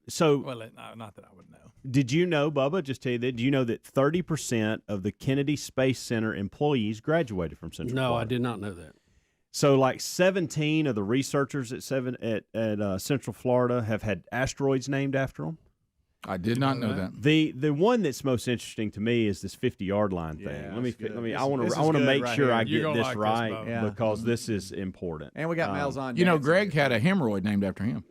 so, Well, not that I would know. did you know, Bubba, just tell you that, do you know that 30% of the Kennedy Space Center employees graduated from Central No, Florida? I did not know that. So, like 17 of the researchers at Central Florida have had asteroids named after them. I did not know that. The one that's most interesting to me is this 50-yard line thing. Yeah, Let me. this I want is to good make right sure here. I You're get gonna this like this, right Bubba. Yeah. because this is important. And we got Malzahn. You know, dancing. Greg had a hemorrhoid named after him.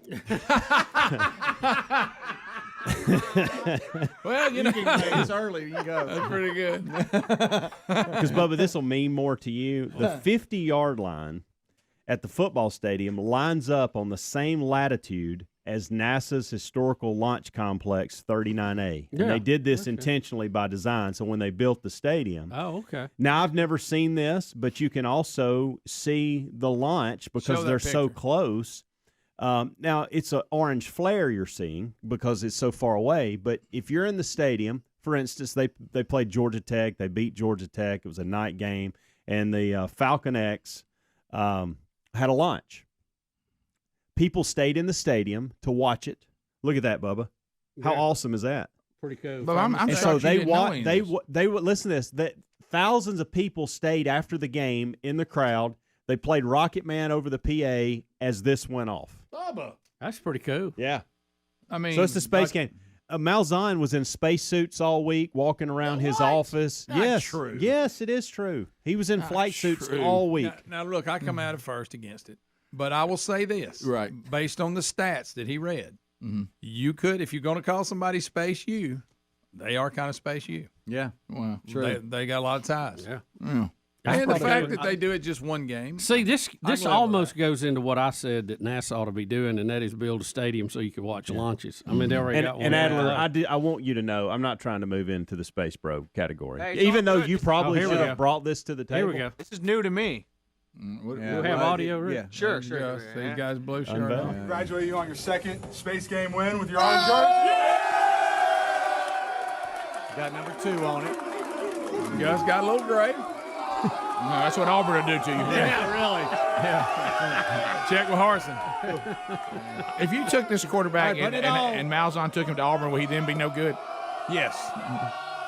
Well, you know, It's early. You go. that's pretty good. Because, Bubba, this will mean more to you. The 50-yard line at the football stadium lines up on the same latitude as NASA's historical launch complex 39A. And they did this intentionally by design. So when they built the stadium. Oh, okay. Now, I've never seen this, but you can also see the launch because Show that they're so picture. close. Now, it's an orange flare you're seeing because it's so far away. But if you're in the stadium, for instance, they played Georgia Tech. They beat Georgia Tech. It was a night game. And the Falcon X had a launch. People stayed in the stadium to watch it. Look at that, Bubba. How awesome is that? Pretty cool. But I'm And shocked so you they didn't know any of this. they would listen to this. That thousands of people stayed after the game in the crowd. They played Rocket Man over the PA as this went off. Bubba. That's pretty cool. Yeah. I mean, So it's the space game. Malzahn was in spacesuits all week, walking around his office. Not yes, true. yes, it is true. He was in Not flight suits true. all week. Now, look, I come out at first against it, but I will say this: Right. based on the stats that he read, you could, if you're going to call somebody Space U, they are kind of Space U. Yeah. Wow. They got a lot of ties. Yeah. Yeah. And the fact that they do it just one game. See, this I can live with almost goes into what I said that NASA ought to be doing, and that is build a stadium so you can watch launches. I mean, they already got one. And Adler, there. I want you to know, I'm not trying to move into the Space Bro category. Hey, it's Even all though good. you probably here we should go. have brought this to the table. Here we go. This is new to me. We'll have audio, Rick? Yeah. Sure. These guys blue shirt Unveil. on. Congratulate you on your second space game win with your orange jersey. Got number 2 on it. Gus got a little gray. No, that's what Auburn will do to you. Yeah, really. Yeah. Check with Harsin. If you took this quarterback Hey, put and it on. Malzahn took him to Auburn, will he then be no good? Yes.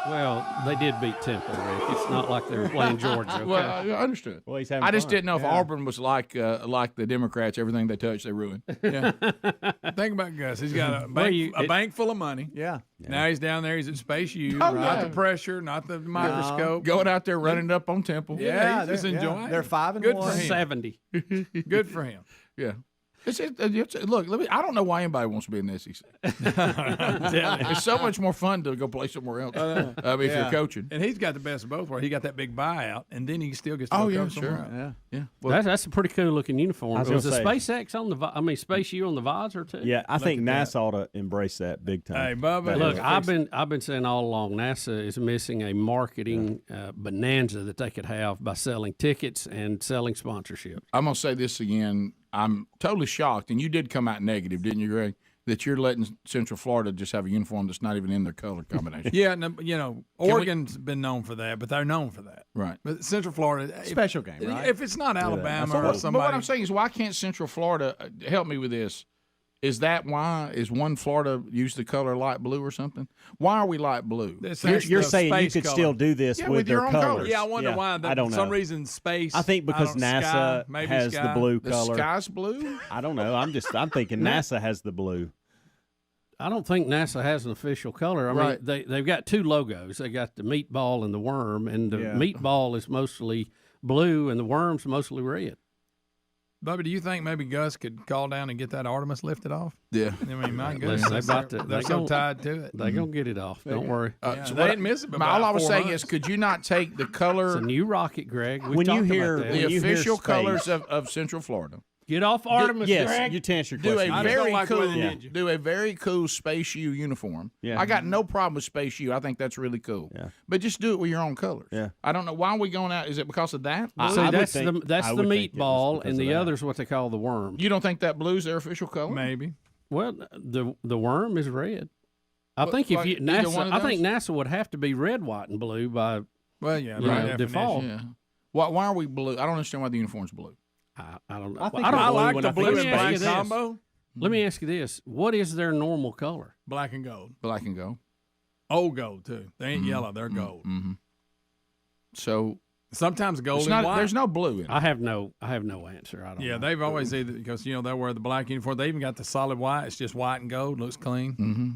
Well, they did beat Temple, Rick. It's not like they were playing Georgia. Okay? Well, I understood. Well, he's having I just fun. didn't know if Auburn was like the Democrats. Everything they touch, they ruin. Yeah. Think about Gus. He's got a bank full of money. Yeah. Now he's down there. He's at Space U. Oh, Not yeah. the pressure, not the microscope. Going out there running up on Temple. Yeah, he's just they're- enjoying it. They're 5-1. Good for him. 70. Good for him. Yeah. Look, I don't know why anybody wants to be in the SEC. It's so much more fun to go play somewhere else. If you're coaching. And he's got the best of both worlds. He got that big buyout, and then he still gets to Oh, go yeah, coach somewhere sure. else. Yeah. Well, That's a pretty cool looking uniform. I was Was the gonna SpaceX on the Space U on the visor too? Yeah, I think at that. NASA ought to embrace that big time. Hey, Bubba, That Look, is- I've been saying all along, NASA is missing a marketing bonanza that they could have by selling tickets and selling sponsorships. I'm going to say this again. I'm totally shocked, and you did come out negative, didn't you, Greg, that you're letting Central Florida just have a uniform that's not even in their color combination. Yeah, and, Oregon's been known for that, but they're known for that. Right. But Central Florida, Special game, right? If it's not Alabama or But somebody, what I'm saying is, why can't Central Florida help me with this? Is that why? Is one Florida use the color light blue or something? Why are we light blue? You're saying you could still do this with your their own colors. Yeah, I wonder why. I don't know. For some reason, space. I think because NASA has the blue color. The sky's blue? I don't know. I'm thinking NASA has the blue. I don't think NASA has an official color. I Right. mean, they've got two logos. They got the meatball and the worm, and the meatball is mostly blue, and the worm's mostly red. Bubba, do you think maybe Gus could call down and get that Artemis lifted off? Yeah. I mean, my Listen, goodness, they're so tied to it. They're going to get it off. Don't worry. So they didn't miss it. All I was saying is, could you not take the color? It's a new rocket, Greg. We When you talked hear- about that. The when you hear official space- colors of Central Florida. Get off Artemis. Yes, Greg. you to answer your Do question. a very cool Space U uniform. Yeah. I got no problem with Space U. I think that's really cool. Yeah. But just do it with your own colors. Yeah. I don't know why are we going out. Is it because of that? See, that's the meatball, and the other's what they call the worm. You don't think that blue's their official color? Maybe. Well, the worm is red. I What, think if like you either one NASA, of I think those? NASA would have to be red, white, and blue by Well, yeah, you by know, definition. default. Yeah. Why are we blue? I don't understand why the uniform's blue. I don't know. I think I don't I like when the I think blue of and black space. combo. Let me ask you this: what is their normal color? Black and gold. Black and gold. Old gold too. They ain't yellow. They're gold. Mm-hmm. So sometimes gold it's and not, white. there's no blue in it. I have no answer. I don't. Yeah, know. they've always either because they'll wear the black uniform. They even got the solid white. It's just white and gold. Looks clean. Mm-hmm.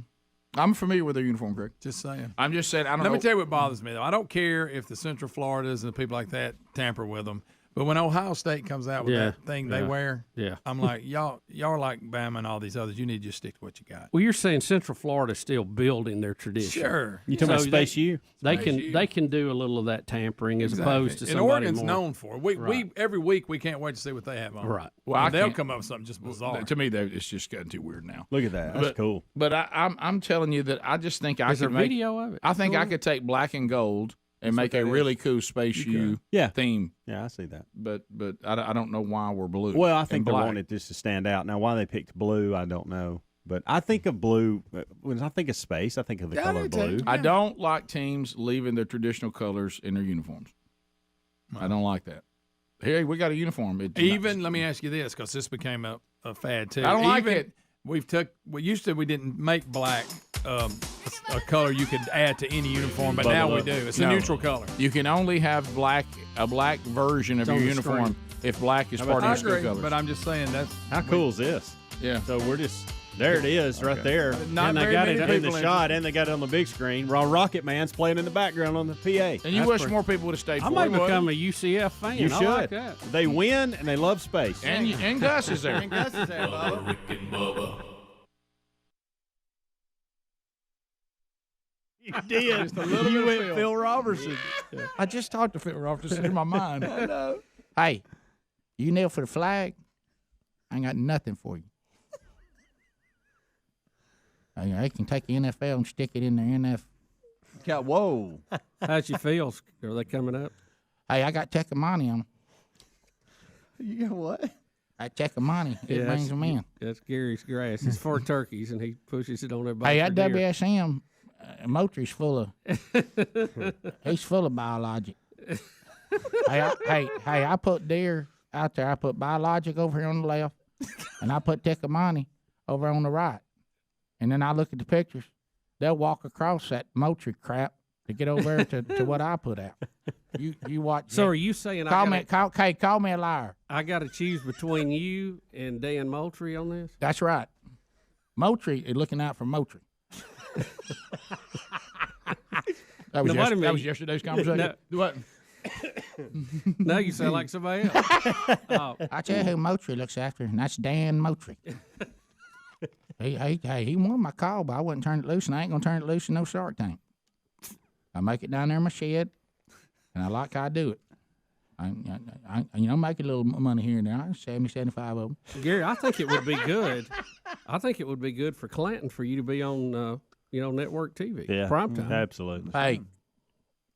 I'm familiar with their uniform, Greg. Just saying. I'm just saying. I don't Let know. me tell you what bothers me though. I don't care if the Central Floridas and the people like that tamper with them. But when Ohio State comes out with that thing they wear, I'm like, y'all are like Bama and all these others. You need to just stick to what you got. Well, you're saying Central Florida's still building their tradition. Sure. You talking about Space U? They can do a little of that tampering as opposed to and somebody Oregon's more. known for it. We Right. every week we can't wait to see what they have on. Right. Well, And they'll can't- come up with something just bizarre. To me, it's just getting too weird now. Look at that. That's cool. But I'm telling you that I just think I Is could there make. video of it? I think I Cool. could take black and gold and make a really cool Space U theme. Yeah, I see that. But I don't know why we're blue. Well, I think and they black. wanted this to stand out. Now, why they picked blue, I don't know. But I think of blue when I think of space. I think of the color blue. I don't like teams leaving their traditional colors in their uniforms. I don't like that. Here we got a uniform. Even let me ask you this, because this became a fad too. I don't like Even it. We used to we didn't make black a color you could add to any uniform, but now we do. It's a No. neutral color. You can only have a black version of It's your on the uniform screen. if black is I part of your agree, school colors. but I'm just saying that's How cool is this? Yeah. So we're just there. It is right there. Not and they very got many it in the people shot, and they got it on the big screen. While Rocket Man's playing in the background on the PA. And you wish more people would have stayed I for might it. become a UCF fan. You I should. like that. They win and they love space. And Gus is there. Bubba, Rick and Bubba. You did. Just a little You bit of went Phil. Phil Robertson. I just talked to Phil Robertson in my mind. I know. Hey, you kneel for the flag? I ain't got nothing for you. They can take the NFL and stick it in the NFL. Whoa. How'd you feel? Are they coming up? Hey, I got Tecumani on them. You got what? I Tecumani. It brings them in. That's Gary's grass. It's for turkeys, and he pushes it on everybody. Hey, for that deer. WSM, Moultrie's full of, he's full of biologic. Hey, I put deer out there. I put biologic over here on the left, and I put Tecumani over on the right. And then I look at the pictures. They'll walk across that Moultrie crap to get over there to what I put out. You watch. So are you saying call me a liar? I got to choose between you and Dan Moultrie on this? That's right. Moultrie is looking out for Moultrie. That was, Now, wait a that minute. was yesterday's conversation. What? Now you sound like somebody else. Oh. I tell you who Moultrie looks after, and that's Dan Moultrie. He won my call, but I wouldn't turn it loose, and I ain't gonna turn it loose in no Shark Tank. I make it down there in my shed, and I like how I do it. I make a little money here and there. 75 of them. Gary, I think it would be good. I think it would be good for Clanton for you to be on, network TV. Yeah, primetime. absolutely. Hey,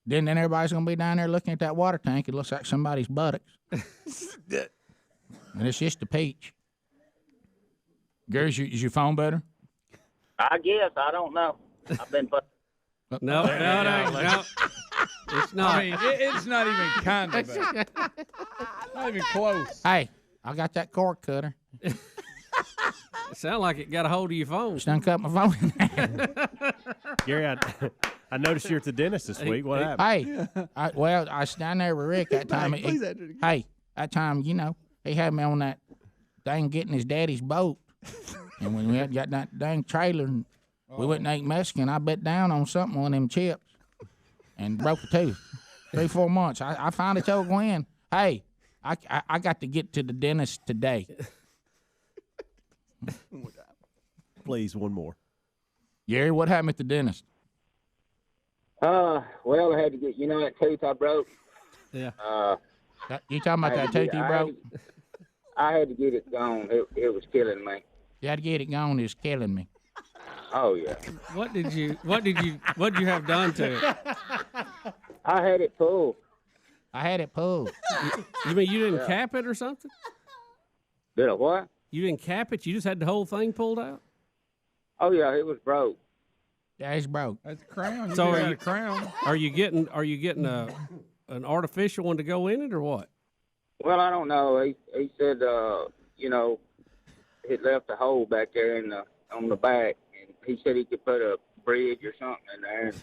then everybody's gonna be down there looking at that water tank. It looks like somebody's buttocks, and it's just a peach. Gary, is your phone better? I guess. I don't know. I've been. No. It's not. I mean, it's not even kind of bad. Not even close. Hey, I got that cord cutter. It sound like it got a hold of your phone. Just done cut my phone in there. Gary, I noticed you're at the dentist this week. What happened? Hey, I was down there with Rick that time. That time, he had me on that thing getting his daddy's boat. And when we had got that dang trailer, and we went and ate Mexican, I bit down on something, one of them chips, and broke a tooth. 3-4 months. I finally told Gwen, hey, I got to get to the dentist today. Please, one more. Gary, what happened at the dentist? Well, I had to get, that tooth I broke. Yeah. You talking about that tooth you broke? I had to get it gone. It was killing me. You had to get it gone. It's killing me. Oh yeah. What did you have done to it? I had it pulled. I had it pulled. You mean you didn't cap it or something? Did I what? You didn't cap it. You just had the whole thing pulled out. Oh yeah, it was broke. Yeah, it's broke. That's a crown. So a crown. Are you getting an artificial one to go in it or what? Well, I don't know. He said, it left a hole back there on the back, and he said he could put a bridge or something in there.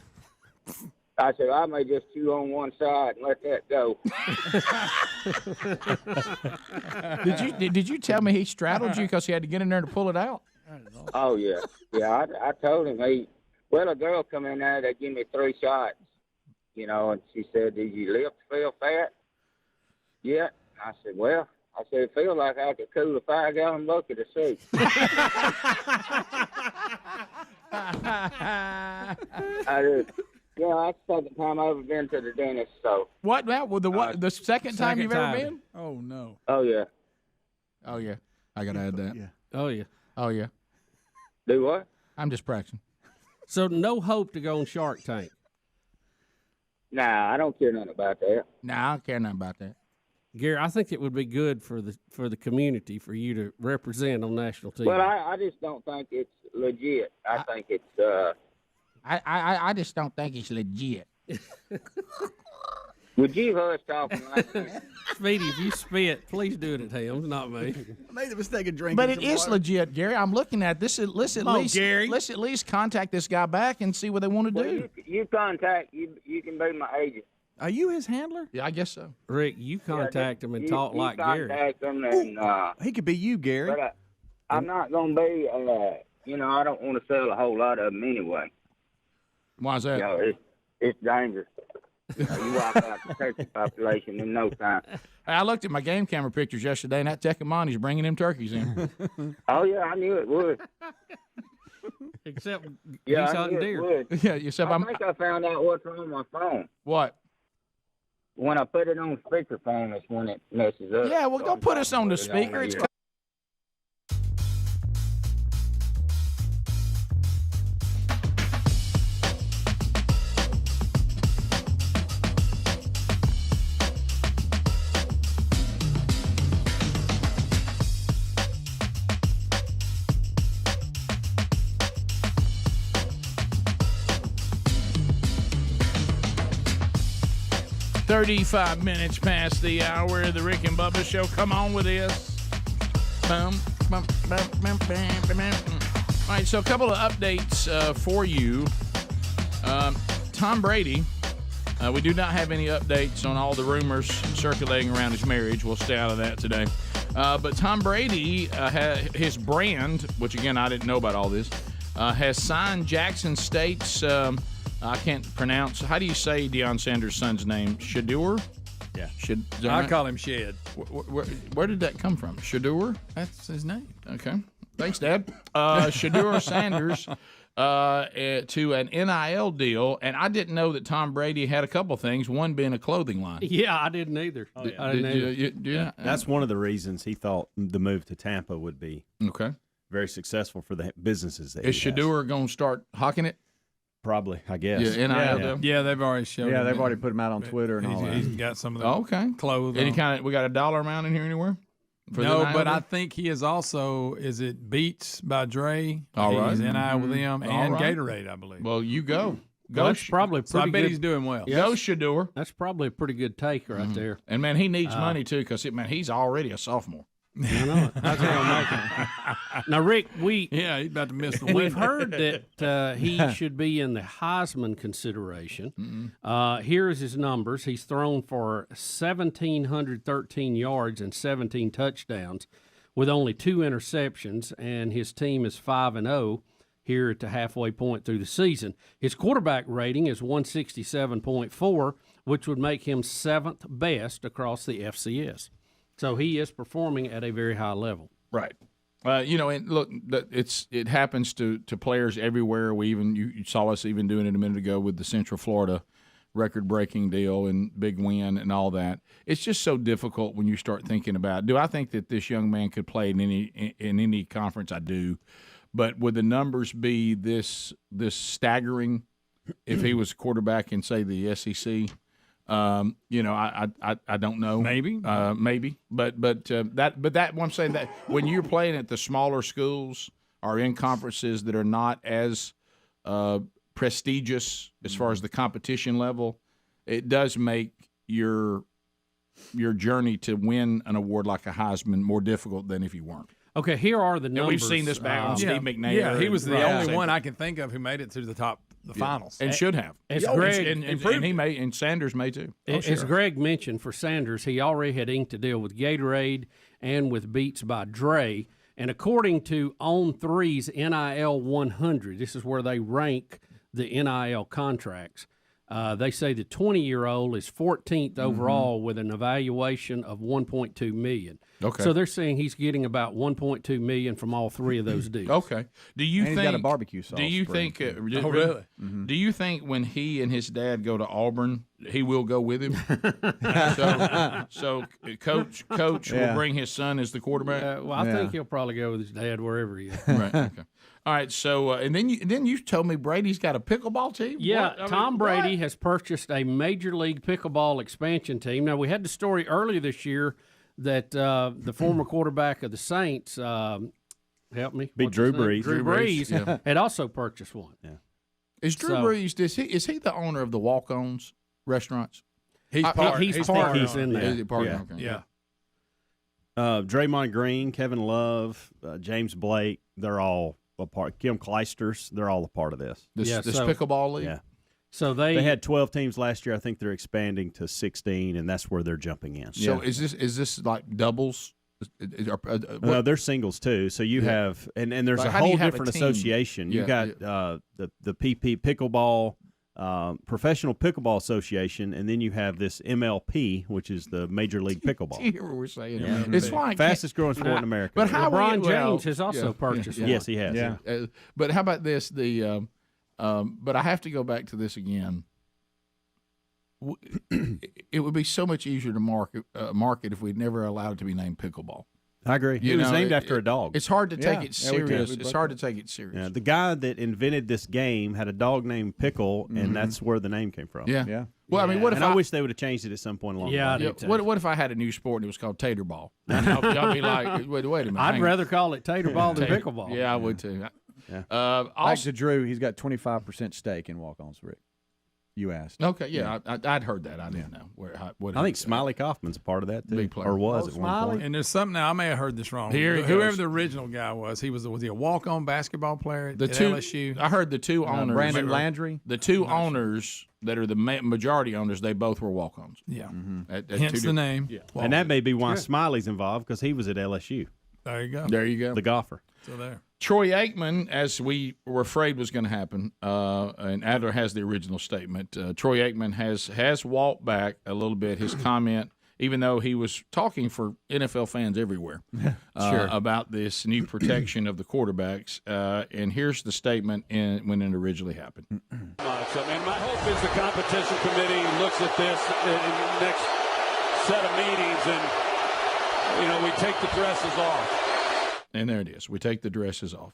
I said I may just chew on one side and let that go. Did you tell me he straddled you because he had to get in there to pull it out? Oh yeah. I told him a girl come in there. They give me 3 shots, and she said, "Did your lips feel fat?" Yeah. I said, "Well," it feels like I could cool a 5-gallon bucket of soup. I did. Yeah, that's the second time I've ever been to the dentist. So what? Well, the second time you've ever been? Oh no. Oh yeah. Oh yeah. I gotta add that. Yeah. Oh yeah. Oh yeah. Do what? I'm just practicing. So no hope to go on Shark Tank. Nah, I don't care nothing about that. Nah, I don't care nothing about that. Gary, I think it would be good for the community for you to represent on national TV. Well, I just don't think it's legit. I think it's. I just don't think it's legit. Would you hush talking like that? Speedy, if you spit, please do it at him, not me. I made the mistake of drinking. But it is legit, Gary. I'm looking at this. Let's at least contact this guy back and see what they want to do. You contact. You can be my agent. Are you his handler? Yeah, I guess so. Rick, you contact him and talk like Gary. Contact him and, he could be you, Gary. But I'm not going to be, I don't want to sell a whole lot of them anyway. Why is that? It's dangerous. You wipe out the turkey population in no time. I looked at my game camera pictures yesterday, and that Tecumani's bringing them turkeys in. Oh, yeah, I knew it would. Except he's hunting deer. Yeah, except I think I found out what's wrong with my phone. What? When I put it on speakerphone, that's when it messes up. Yeah, well, go put us on the speaker. It's 35 minutes past the hour of the Rick and Bubba Show. Come on with this. All right, so a couple of updates for you. Tom Brady, we do not have any updates on all the rumors circulating around his marriage. We'll stay out of that today. But Tom Brady, his brand, which again I didn't know about all this, has signed Jackson State's I can't pronounce. How do you say Deion Sanders' son's name? Shadur? Yeah. I call him Shed. Where did that come from? Shadur? That's his name. Okay. Thanks, Dad. Shadur Sanders to an NIL deal, and I didn't know that Tom Brady had a couple things, one being a clothing line. Yeah, I didn't either. Oh, yeah. I didn't either. That's one of the reasons he thought the move to Tampa would be okay, very successful for the businesses. That is Shadur going to start hawking it? Probably, I guess. Yeah, NIL. Yeah, they've already showed. Yeah, him they've that. already put him out on Twitter and all that. He's got some of the okay clothes. Any on. kind of? We got a dollar amount in here anywhere? No, but I think he is also. Is it Beats by Dre? All right, he's NI with them and right. Gatorade, I believe. Well, you go. Well, that's probably pretty So I bet good. he's doing well. Yes. Go Shadur. That's probably a pretty good take right there. And man, he needs money too because he's already a sophomore. I know it. That's how I'm making. Now, Rick, he's about to miss the we've window. heard that he should be in the Heisman consideration. Here's his numbers. He's thrown for 1,713 yards and 17 touchdowns with only 2 interceptions, and his team is 5-0 here at the halfway point through the season. His quarterback rating is 167.4, which would make him 7th best across the FCS. So he is performing at a very high level. Right. And look, it happens to players everywhere. You saw us even doing it a minute ago with the Central Florida record-breaking deal and big win and all that. It's just so difficult when you start thinking about, do I think that this young man could play in any conference? I do. But would the numbers be this staggering if he was quarterback in, say, the SEC? I don't know. Maybe. But that I'm saying that when you're playing at the smaller schools or in conferences that are not as prestigious as far as the competition level, it does make your journey to win an award like a Heisman more difficult than if you weren't. Okay, here are the numbers. And we've seen this back on Steve McNair. Yeah, he was the only one I can think of who made it to the finals, and should have. As Greg and he may, and Sanders may too. As Greg mentioned, for Sanders, he already had inked a deal with Gatorade and with Beats by Dre. And according to On3's NIL 100, this is where they rank the NIL contracts. They say the 20-year-old is 14th overall with an evaluation of $1.2 million. Okay. So they're saying he's getting about $1.2 million from all three of those deals. Okay. Do you And think he's got a barbecue sauce Do you spread. think? Really? Do you think when he and his dad go to Auburn, he will go with him? so coach will bring his son as the quarterback. I think he'll probably go with his dad wherever he is. Right. Okay. All right. So and then you told me Brady's got a pickleball team. Yeah, What? I Tom mean, Brady what? has purchased a Major League Pickleball expansion team. Now, we had the story earlier this year that the former quarterback of the Saints, help me, Be what's Drew his name? Brees. Drew Brees had also purchased one. Yeah. Is Drew Brees? Is he the owner of the Walk-Ons restaurants? He's in there. Is he part Yeah. Okay. Yeah. Draymond Green, Kevin Love, James Blake, they're all a part. Kim Kleisters, they're all a part of this. This pickleball league. Yeah. So they had 12 teams last year. I think they're expanding to 16, and that's where they're jumping in. So is this like doubles? No, they're singles too. So you have, and there's Like, a how do you whole have a different team? association. You got the PP Pickleball, Professional Pickleball Association, and then you have this MLP, which is the Major League Pickleball. Do you hear what we're saying? Yeah. It's why I can't- Fastest growing sport in America. But how LeBron James has also purchased one. Yes, he has. Yeah. But how about this? But I have to go back to this again. It would be so much easier to market if we'd never allowed it to be named pickleball. I agree. It was named after a dog. It's hard to take it serious. It's hard to take it serious. Yeah, the guy that invented this game had a dog named Pickle, and that's where the name came from. Yeah. Well, I mean, what if I wish they would have changed it at some point along the line. What if I had a new sport and it was called Tater Ball? Y'all be like, wait a minute. I'd rather call it Tater Ball than Pickleball. Yeah, I would too. Yeah. Back to Drew, he's got 25% stake in Walk-Ons, Rick. You asked. Okay, yeah. I'd heard that. I didn't know what. I think Smiley Kaufman's a part of that too, Big player. or was at one point. And there's something now. I may have heard this wrong. Here he Whoever goes. the original guy was he a walk-on basketball player at LSU. I heard the two owners, Brandon Landry. The two owners that are the majority owners, they both were walk-ons. Yeah, At hence two the name. Yeah. And that may be why Smiley's involved, because he was at LSU, There you go. There you go. the golfer. So there. Troy Aikman, as we were afraid was going to happen, and Adler has the original statement. Troy Aikman has walked back a little bit his comment, even though he was talking for NFL fans everywhere about this new protection of the quarterbacks. And here's the statement when it originally happened. And my hope is the competition committee looks at this in the next set of meetings, and we take the dresses off. And there it is. We take the dresses off.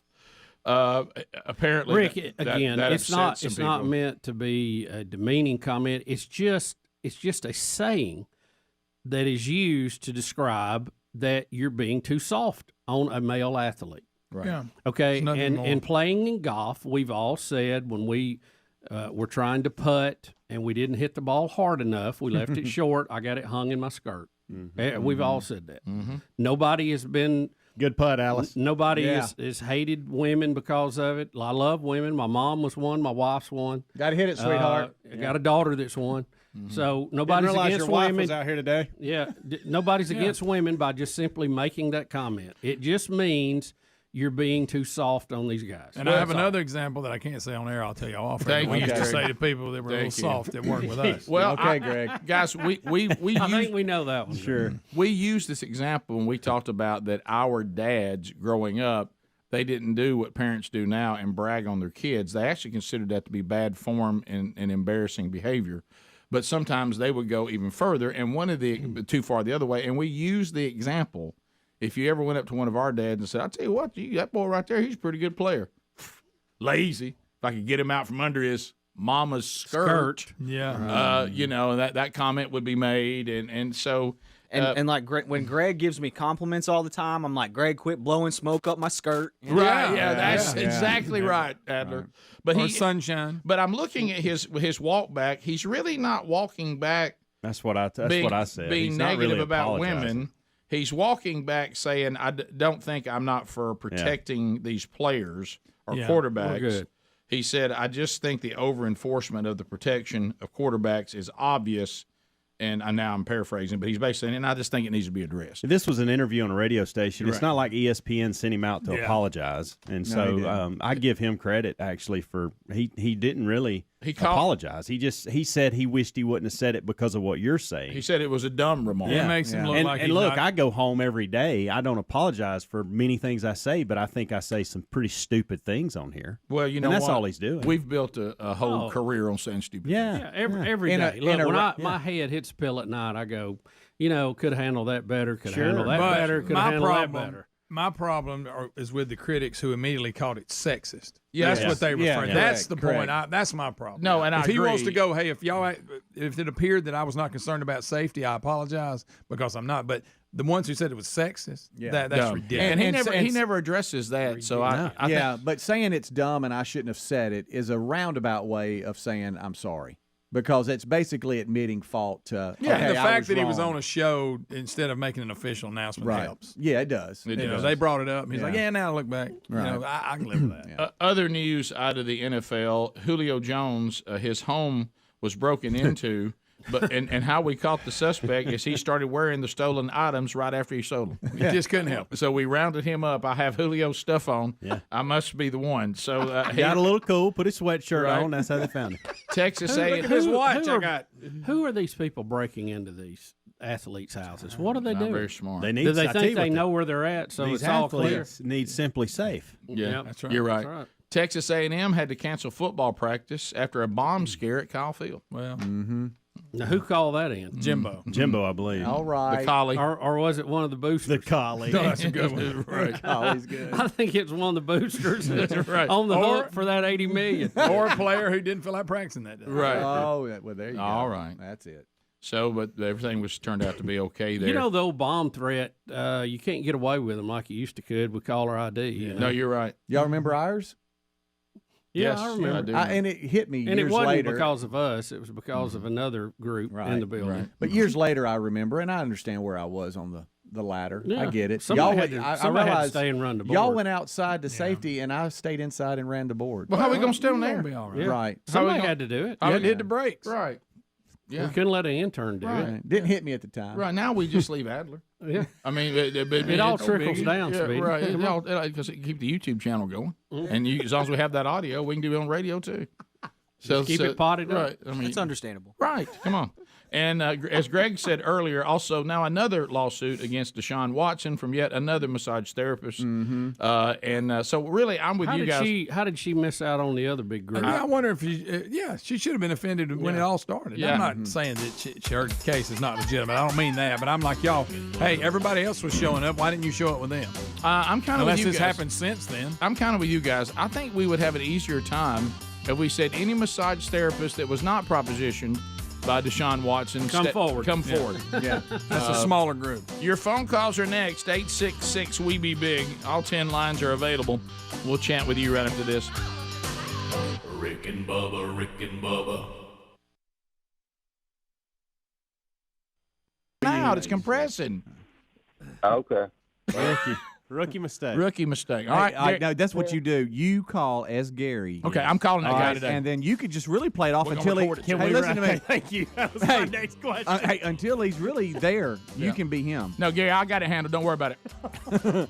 Apparently, Rick, again, that it's upset some not people. meant to be a demeaning comment. It's just a saying that is used to describe that you're being too soft on a male athlete. Right. Yeah. Okay. There's nothing more. And playing in golf, we've all said when we were trying to putt and we didn't hit the ball hard enough, we left it short. I got it hung in my skirt. We've all said that. Nobody has been. Good putt, Alice. Nobody has hated women because of it. I love women. My mom was one. My wife's one. Got to hit it, sweetheart. I got a daughter that's one. So nobody's Didn't realize against your wife women. was out here today. Yeah, nobody's against women by just simply making that comment. It just means you're being too soft on these guys. And I have another example that I can't say on air. I'll tell you off. Thank We you, used to Greg. say to people that were a little soft that work with us. Well, Okay, Greg. Guys, we I think we know that one. Sure. we used this example when we talked about that our dads growing up, they didn't do what parents do now and brag on their kids. They actually considered that to be bad form and embarrassing behavior. But sometimes they would go even further, and one of the too far the other way. And we use the example. If you ever went up to one of our dads and said, "I'll tell you what, that boy right there, he's a pretty good player." Lazy. If I could get him out from under his mama's skirt. Yeah. That comment would be made, and so. And like when Greg gives me compliments all the time, I'm like, Greg, quit blowing smoke up my skirt. Right, that's exactly right, Adler. Right. But Or sunshine. But I'm looking at his walk back. He's really not walking back. That's what I said. Being He's negative not really about apologizing. women. He's walking back saying, "I don't think I'm not for protecting these players or quarterbacks." we're good. He said, "I just think the over enforcement of the protection of quarterbacks is obvious." And now I'm paraphrasing, but he's basically saying, and I just think it needs to be addressed. This was an interview on a radio station. It's Right. not like ESPN sent him out to apologize, and No, he so I give him credit actually for he didn't really apologize. He said he wished he wouldn't have said it because of what you're saying. He said it was a dumb remark. It makes him look like and he's look, not- I go home every day. I don't apologize for many things I say, but I think I say some pretty stupid things on here. Well, you know and that's what? all he's doing. We've built a whole career on saying stupid. Yeah, every In day. a- Look, in a when ra- my head hits the pillow at night, I go, could have handled that better, could have Sure. handled that But better, could my have handled that problem, better. My problem is with the critics who immediately called it sexist. Yes. That's what they refer. Yeah, That's correct, the correct. point. That's my problem. No, and if I he wants to agree. go, hey, if it appeared that I was not concerned about safety, I apologize because I'm not. But the ones who said it was sexist, that's ridiculous. And he never addresses that. So I think, but saying it's dumb and I shouldn't have said it is a roundabout way of saying I'm sorry. Because it's basically admitting fault to Yeah, okay, the fact that he was wrong. on a show instead of making an official announcement Right. helps. Yeah, it does. You know, they brought it up. And he's like, Yeah. now I look back. Right. You know, I can live with that. Other news out of the NFL: Julio Jones, his home was broken into, but and how we caught the suspect is he started wearing the stolen items right after he sold them. He just couldn't help it. So we rounded him up. I have Julio's stuff on. Yeah. I must be the one. So he got a little cool, put his sweatshirt Right. on. That's how they found him. Texas Who- A. who- His watch who I are- got. Who are these people breaking into these athletes' houses? What are they Not doing? very smart. They need. Do they I tell think you they what, know where they're at, so these it's all clear? athletes need Simply Safe. Yeah, That's right. You're right. That's right. Texas A&M had to cancel football practice after a bomb scare at Kyle Field. Well, Now, who called that in? Jimbo. Jimbo, I believe. All right. The collie. Or was it one of the boosters? The collie. No, that's a good one. Right. Always good. I think it's one of the boosters that's right. on the Or- hook for that $80 million. Or a player who didn't feel like practicing that day. Right. Oh, well, there you go. All right. That's it. So, but everything was turned out to be okay there. You know, the old bomb threat, you can't get away with them like you used to could with caller ID. You know? No, you're right. Y'all remember ours? Yeah, Yes, I remember. I do. And it hit me And years it wasn't later. because of us. It was because of another group in the building. right. But years later, I remember, and I understand where I was on the ladder. Yeah. I get it. Somebody Y'all had went- to- I somebody had to realized stay and run the Y'all board. went outside to safety, and I stayed inside and ran the board. Well, how we going to stay on We're there? gonna be all right. Yeah. Right. Somebody gonna- had to do it. You had to hit the brakes. Right. We Yeah. couldn't let an intern do it. Right. Didn't hit me at the time. Right. Now we just leave Adler. Yeah. I mean, It all trickles down, yeah, Speedy. right? Come on. Because it keep the YouTube channel going, and as long as we have that audio, we can do it on radio too. So keep it potted up. right? I mean, It's understandable. right? Come on. And as Greg said earlier, also now another lawsuit against Deshaun Watson from yet another massage therapist. And so really, I'm with How you did guys. how did she miss out on the other big group? I wonder if she should have been offended when it all started. Yeah. I'm not saying that her case is not legitimate. I don't mean that, but I'm like, y'all, hey, everybody else was showing up. Why didn't you show up with them? I'm kind of Unless with you this guys. happened since then. I'm kind of with you guys. I think we would have an easier time if we said any massage therapist that was not propositioned by Deshaun Watson Come forward. Come forward. Yeah. That's a smaller group. Your phone calls are next. 866 We Be Big. All 10 lines are available. We'll chat with you right after this. Rick and Bubba, Rick and Bubba. Out, it's compressing. Okay. Rookie mistake. Rookie mistake. All All right. right, no, that's what you do. You call as Gary. Okay, I'm calling that All guy right, today. and then you could just really play it off We're gonna until he. record it. Hey, Can we listen to me. Thank you. That was Hey, my next question. Hey, until he's really there, you Yeah. can be him. No, Gary, I got it handled. Don't worry about it.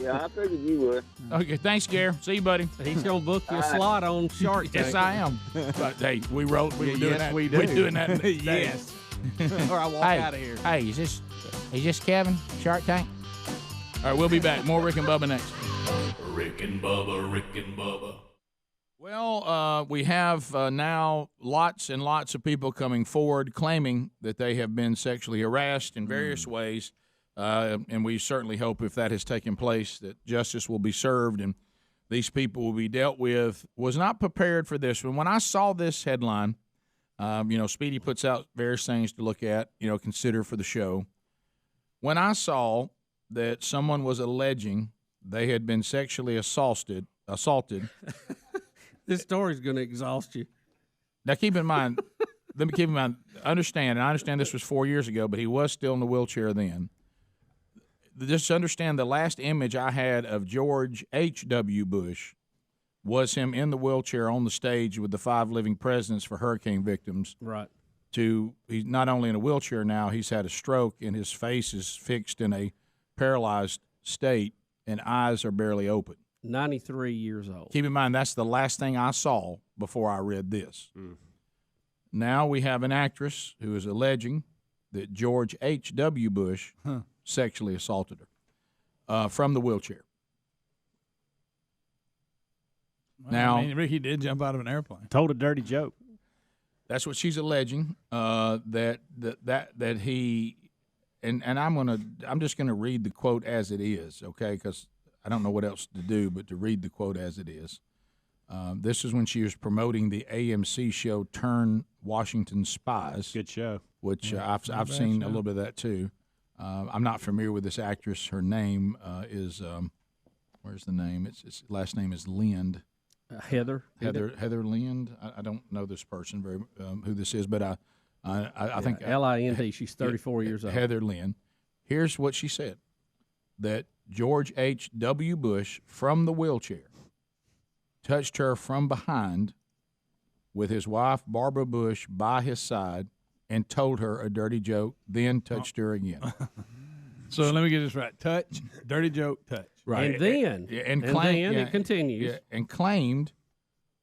Yeah, I figured you would. Okay, thanks, Gary. See you, buddy. He's gonna book you a slot on Shark Tank. Yes, I am. But hey, we wrote. We were doing yes, that. we do. We're doing that. Yes. Or I walk out of here. Hey, is this Kevin Shark Tank? All right, we'll be back. More Rick and Bubba next. Rick and Bubba, Rick and Bubba. Well, we have now lots and lots of people coming forward claiming that they have been sexually harassed in various ways, and we certainly hope if that has taken place that justice will be served and these people will be dealt with. Was not prepared for this one. When I saw this headline, Speedy puts out various things to look at, consider for the show. When I saw that someone was alleging they had been sexually assaulted. This story's going to exhaust you. Now, keep in mind, understand, and I understand this was 4 years ago, but he was still in the wheelchair then. Just understand the last image I had of George H.W. Bush was him in the wheelchair on the stage with the 5 living presidents for hurricane victims. Right. He's not only in a wheelchair now, he's had a stroke, and his face is fixed in a paralyzed state, and eyes are barely open. 93 years old. Keep in mind, that's the last thing I saw before I read this. Now we have an actress who is alleging that George H.W. Bush sexually assaulted her from the wheelchair. Well, Now, Ricky did jump out of an airplane. Told a dirty joke. That's what she's alleging. That he, and I'm just gonna read the quote as it is, okay? Because I don't know what else to do but to read the quote as it is. This is when she was promoting the AMC show Turn Washington Spies. Good show. Which Yeah, I've seen a little bit of that too. I'm not familiar with this actress. Her name is where's the name? Its last name is Lind. Heather Lind. I don't know this person very who this is, but I think Lind. She's 34 years old. Heather Lind. Here's what she said: that George H.W. Bush from the wheelchair touched her from behind with his wife Barbara Bush by his side and told her a dirty joke, then touched her again. So let me get this right: touch, dirty joke, touch. Right. And then it continues. Yeah, and claimed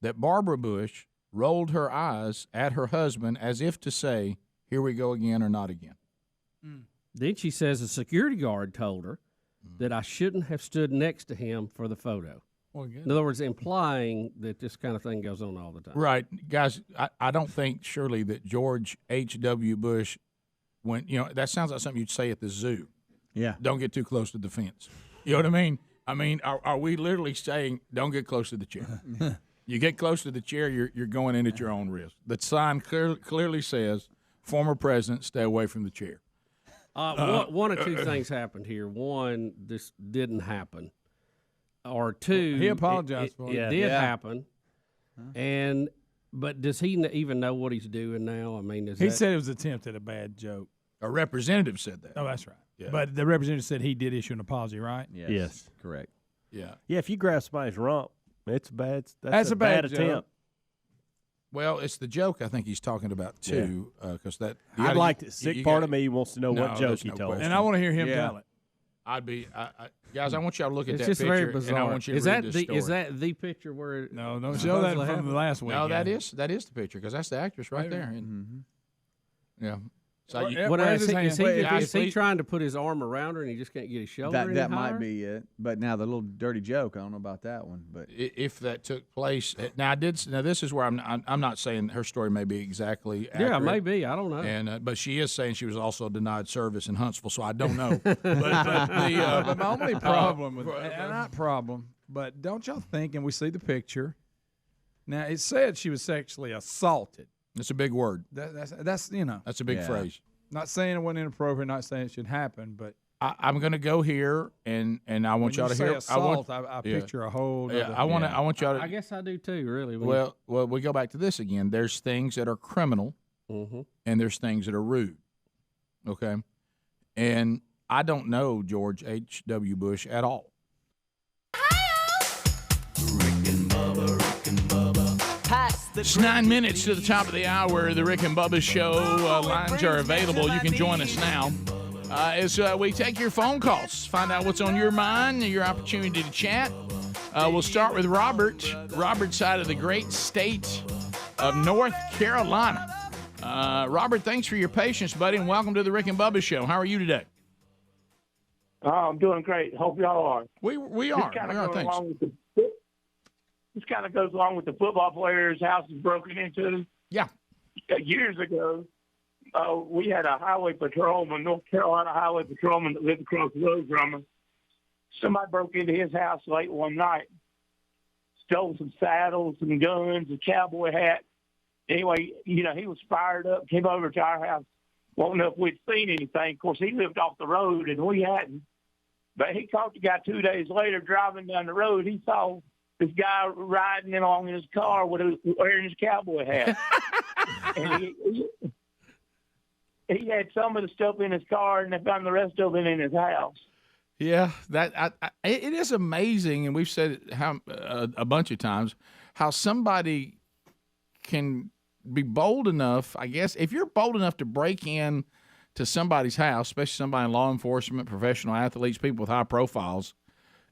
that Barbara Bush rolled her eyes at her husband as if to say, here we go again or not again. Then she says a security guard told her that I shouldn't have stood next to him for the photo. Well, good. In other words, implying that this kind of thing goes on all the time. Right. Guys, I don't think surely that George H.W. Bush went, that sounds like something you'd say at the zoo. Yeah. Don't get too close to the fence. You know what I mean? Are we literally saying don't get close to the chair? You get close to the chair, you're going in at your own risk. The sign clearly says, former president, stay away from the chair. One or two things happened here. One, this didn't happen. Or two, he apologized for it. It did happen. But does he even know what he's doing now? I mean, he said it was an attempt at a bad joke. A representative said that. Oh, that's right. Yeah. But the representative said he did issue an apology, right? Yes. Correct. Yeah. Yeah, if you grab somebody's rump, it's bad. That's a bad attempt. joke. Well, it's the joke I think he's talking about too, because I'd like to. Sick part of me wants to know what joke he told, and I want to hear him tell it. Guys, I want y'all to look at it's that just picture, very bizarre. and I want you to read this story. Is that the picture where? No, don't show that from the last week. No, that is the picture because that's the actress right there. Yeah. So is he trying to put his arm around her and he just can't get his shoulder? That might be it. But now the little dirty joke, I don't know about that one. But if that took place, now this is where I'm not saying her story may be exactly accurate. Yeah, maybe, I don't know. And but she is saying she was also denied service in Huntsville, so I don't know. but my only problem with not problem, but don't y'all think? And we see the picture. Now it said she was sexually assaulted. It's a big word. That's That's a big phrase. Not saying it wasn't inappropriate. Not saying it should happen, but I'm going to go here, and I want y'all to hear. Assault, I picture a whole. I want y'all to. I guess I do too. Really. Well, we go back to this again. There's things that are criminal, and there's things that are rude. Okay, and I don't know George H.W. Bush at all. It's 9 minutes to the top of the hour. The Rick and Bubba Show lines are available. You can join us now as we take your phone calls. Find out what's on your mind, your opportunity to chat. We'll start with Robert. Robert's side of the great state of North Carolina. Robert, thanks for your patience, buddy, and welcome to the Rick and Bubba Show. How are you today? I'm doing great. Hope y'all are. We are. Thanks. This kind of goes along with the football players' houses broken into. Yeah. Years ago, we had a highway patrolman, North Carolina highway patrolman that lived across the road from us. Somebody broke into his house late one night, stole some saddles, some guns, a cowboy hat. Anyway, he was fired up, came over to our house, wanting to know if we'd seen anything. Of course, he lived off the road, and we hadn't. But he caught the guy 2 days later driving down the road. He saw this guy riding along in his car wearing his cowboy hat. And he had some of the stuff in his car, and they found the rest of it in his house. Yeah, it is amazing, and we've said it a bunch of times, how somebody can be bold enough. I guess if you're bold enough to break in to somebody's house, especially somebody in law enforcement, professional athletes, people with high profiles,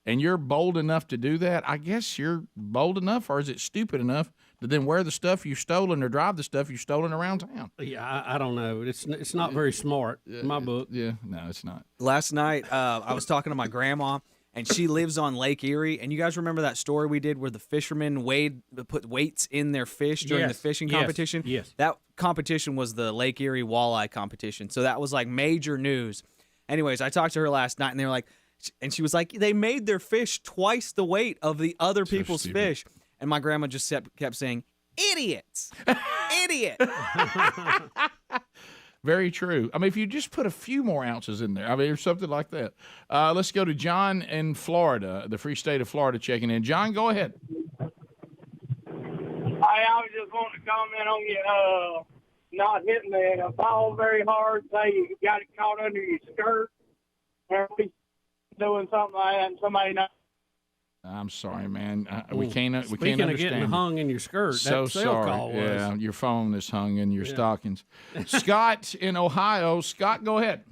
and you're bold enough to do that, I guess you're bold enough, or is it stupid enough to then wear the stuff you've stolen or drive the stuff you've stolen around town? Yeah, I don't know. It's not very smart in my book. Yeah, no, it's not. Last night, I was talking to my grandma, and she lives on Lake Erie. And you guys remember that story we did where the fishermen put weights in their fish during the fishing competition? Yes. That competition was the Lake Erie walleye competition. So that was like major news. Anyways, I talked to her last night, and they were like, and she was like, they made their fish twice the weight of the other people's fish. And my grandma just kept saying, idiots, idiot. Very true. I mean, if you just put a few more ounces in there, I mean, or something like that. Let's go to John in Florida, the free state of Florida, checking in. John, go ahead. I was just wanting to comment on you not hitting the ball very hard. Say you got it caught under your skirt. Or doing something like that, and somebody not. I'm sorry, man. We can't understand. Speaking of getting hung in your skirt, so sorry. Call was. Yeah, your phone is hung in your stockings. Scott in Ohio. Scott, go ahead.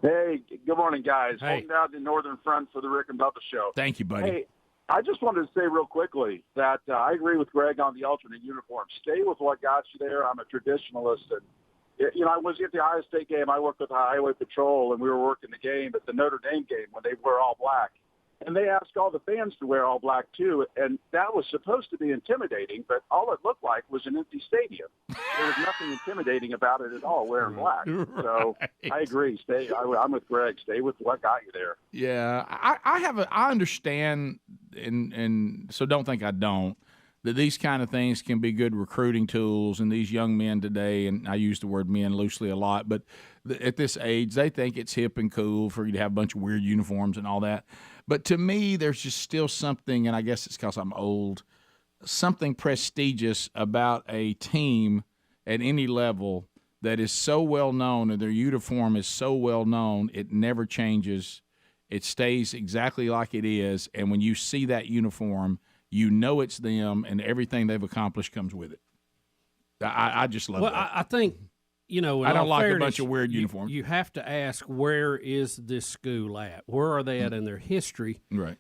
Hey, good morning, guys. Hey. Holding down the Northern Front for the Rick and Bubba Show. Thank you, buddy. Hey, I just wanted to say real quickly that I agree with Greg on the alternate uniform. Stay with what got you there. I'm a traditionalist, and I was at the Ohio State game. I worked with the Highway Patrol, and we were working the game at the Notre Dame game when they were all black. And they asked all the fans to wear all black, too. And that was supposed to be intimidating, but all it looked like was an empty stadium. There was nothing intimidating about it at all, wearing black. Right. So I agree. I'm with Greg. Stay with what got you there. Yeah, I understand, and so don't think I don't, that these kind of things can be good recruiting tools, and these young men today, and I use the word men loosely a lot, but at this age, they think it's hip and cool for you to have a bunch of weird uniforms and all that. But to me, there's just still something, and I guess it's because I'm old, something prestigious about a team at any level that is so well known, and their uniform is so well known, it never changes. It stays exactly like it is, and when you see that uniform, you know it's them, and everything they've accomplished comes with it. I just love that. I think, I don't like a bunch of weird uniforms. You have to ask, where is this school at? Where are they at in their history? Right.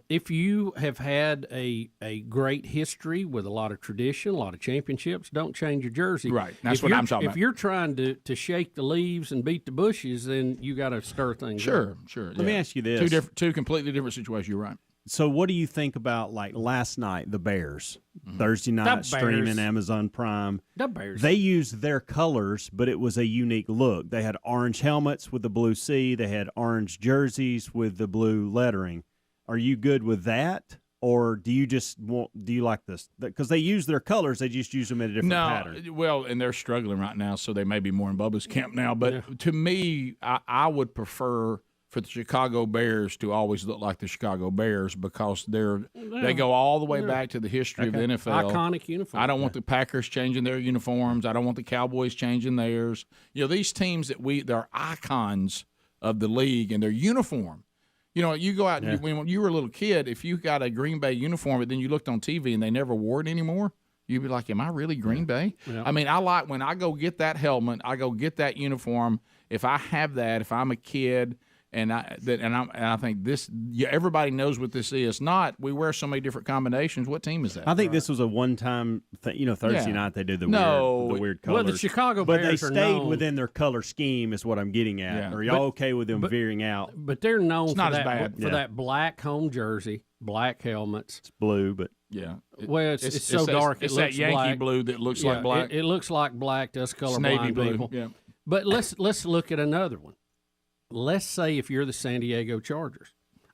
If you have had a great history with a lot of tradition, a lot of championships, don't change your jersey. Right. That's what I'm talking about. If you're trying to shake the leaves and beat the bushes, then you got to stir things up. Sure. Let me ask you this. Two completely different situations. You're right. So what do you think about, like, last night, the Bears? Thursday night, streaming Amazon Prime. The Bears. They used their colors, but it was a unique look. They had orange helmets with the blue C. They had orange jerseys with the blue lettering. Are you good with that? Or do you like this? Because they use their colors, they just use them in a different pattern. Well, and they're struggling right now, so they may be more in Bubba's camp now. But to me, I would prefer for the Chicago Bears to always look like the Chicago Bears because they go all the way back to the history of the NFL. Iconic uniform. I don't want the Packers changing their uniforms. I don't want the Cowboys changing theirs. These teams they're icons of the league and their uniform. You go out and when you were a little kid, if you got a Green Bay uniform and then you looked on TV and they never wore it anymore, you'd be like, am I really Green Bay? Yeah. I mean, I like when I go get that helmet, I go get that uniform. If I have that, if I'm a kid And I think this. Everybody knows what this is. Not we wear so many different combinations. What team is that? I think this was a one-time thing. Thursday night they did the weird colors. Well, the Chicago but Bears they are stayed known, within their color scheme. Is what I'm getting at. Yeah. Are y'all okay with them veering out? But they're known It's for not as that bad. for that black home jersey, black helmets. It's blue, but yeah. Well, it's so dark. It's it that looks Yankee black. blue that looks like black. It looks like black to us It's navy colorblind blue. people. Yeah. But let's look at another one. Let's say if you're the San Diego Chargers,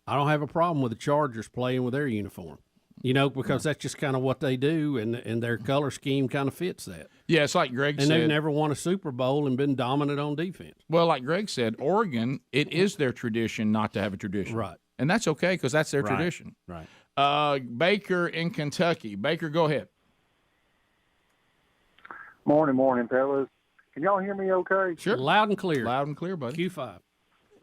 I don't have a problem with the Chargers playing with their uniform, because that's just kind of what they do, and their color scheme kind of fits that. Yeah, it's like Greg and said. they've never won a Super Bowl and been dominant on defense. Well, like Greg said, Oregon, it is their tradition not to have a tradition. Right. And that's okay because that's their Right. tradition. Right. Baker in Kentucky. Baker, go ahead. Morning, fellas. Can y'all hear me okay? Sure. Loud and clear. Loud and clear, buddy. Q5.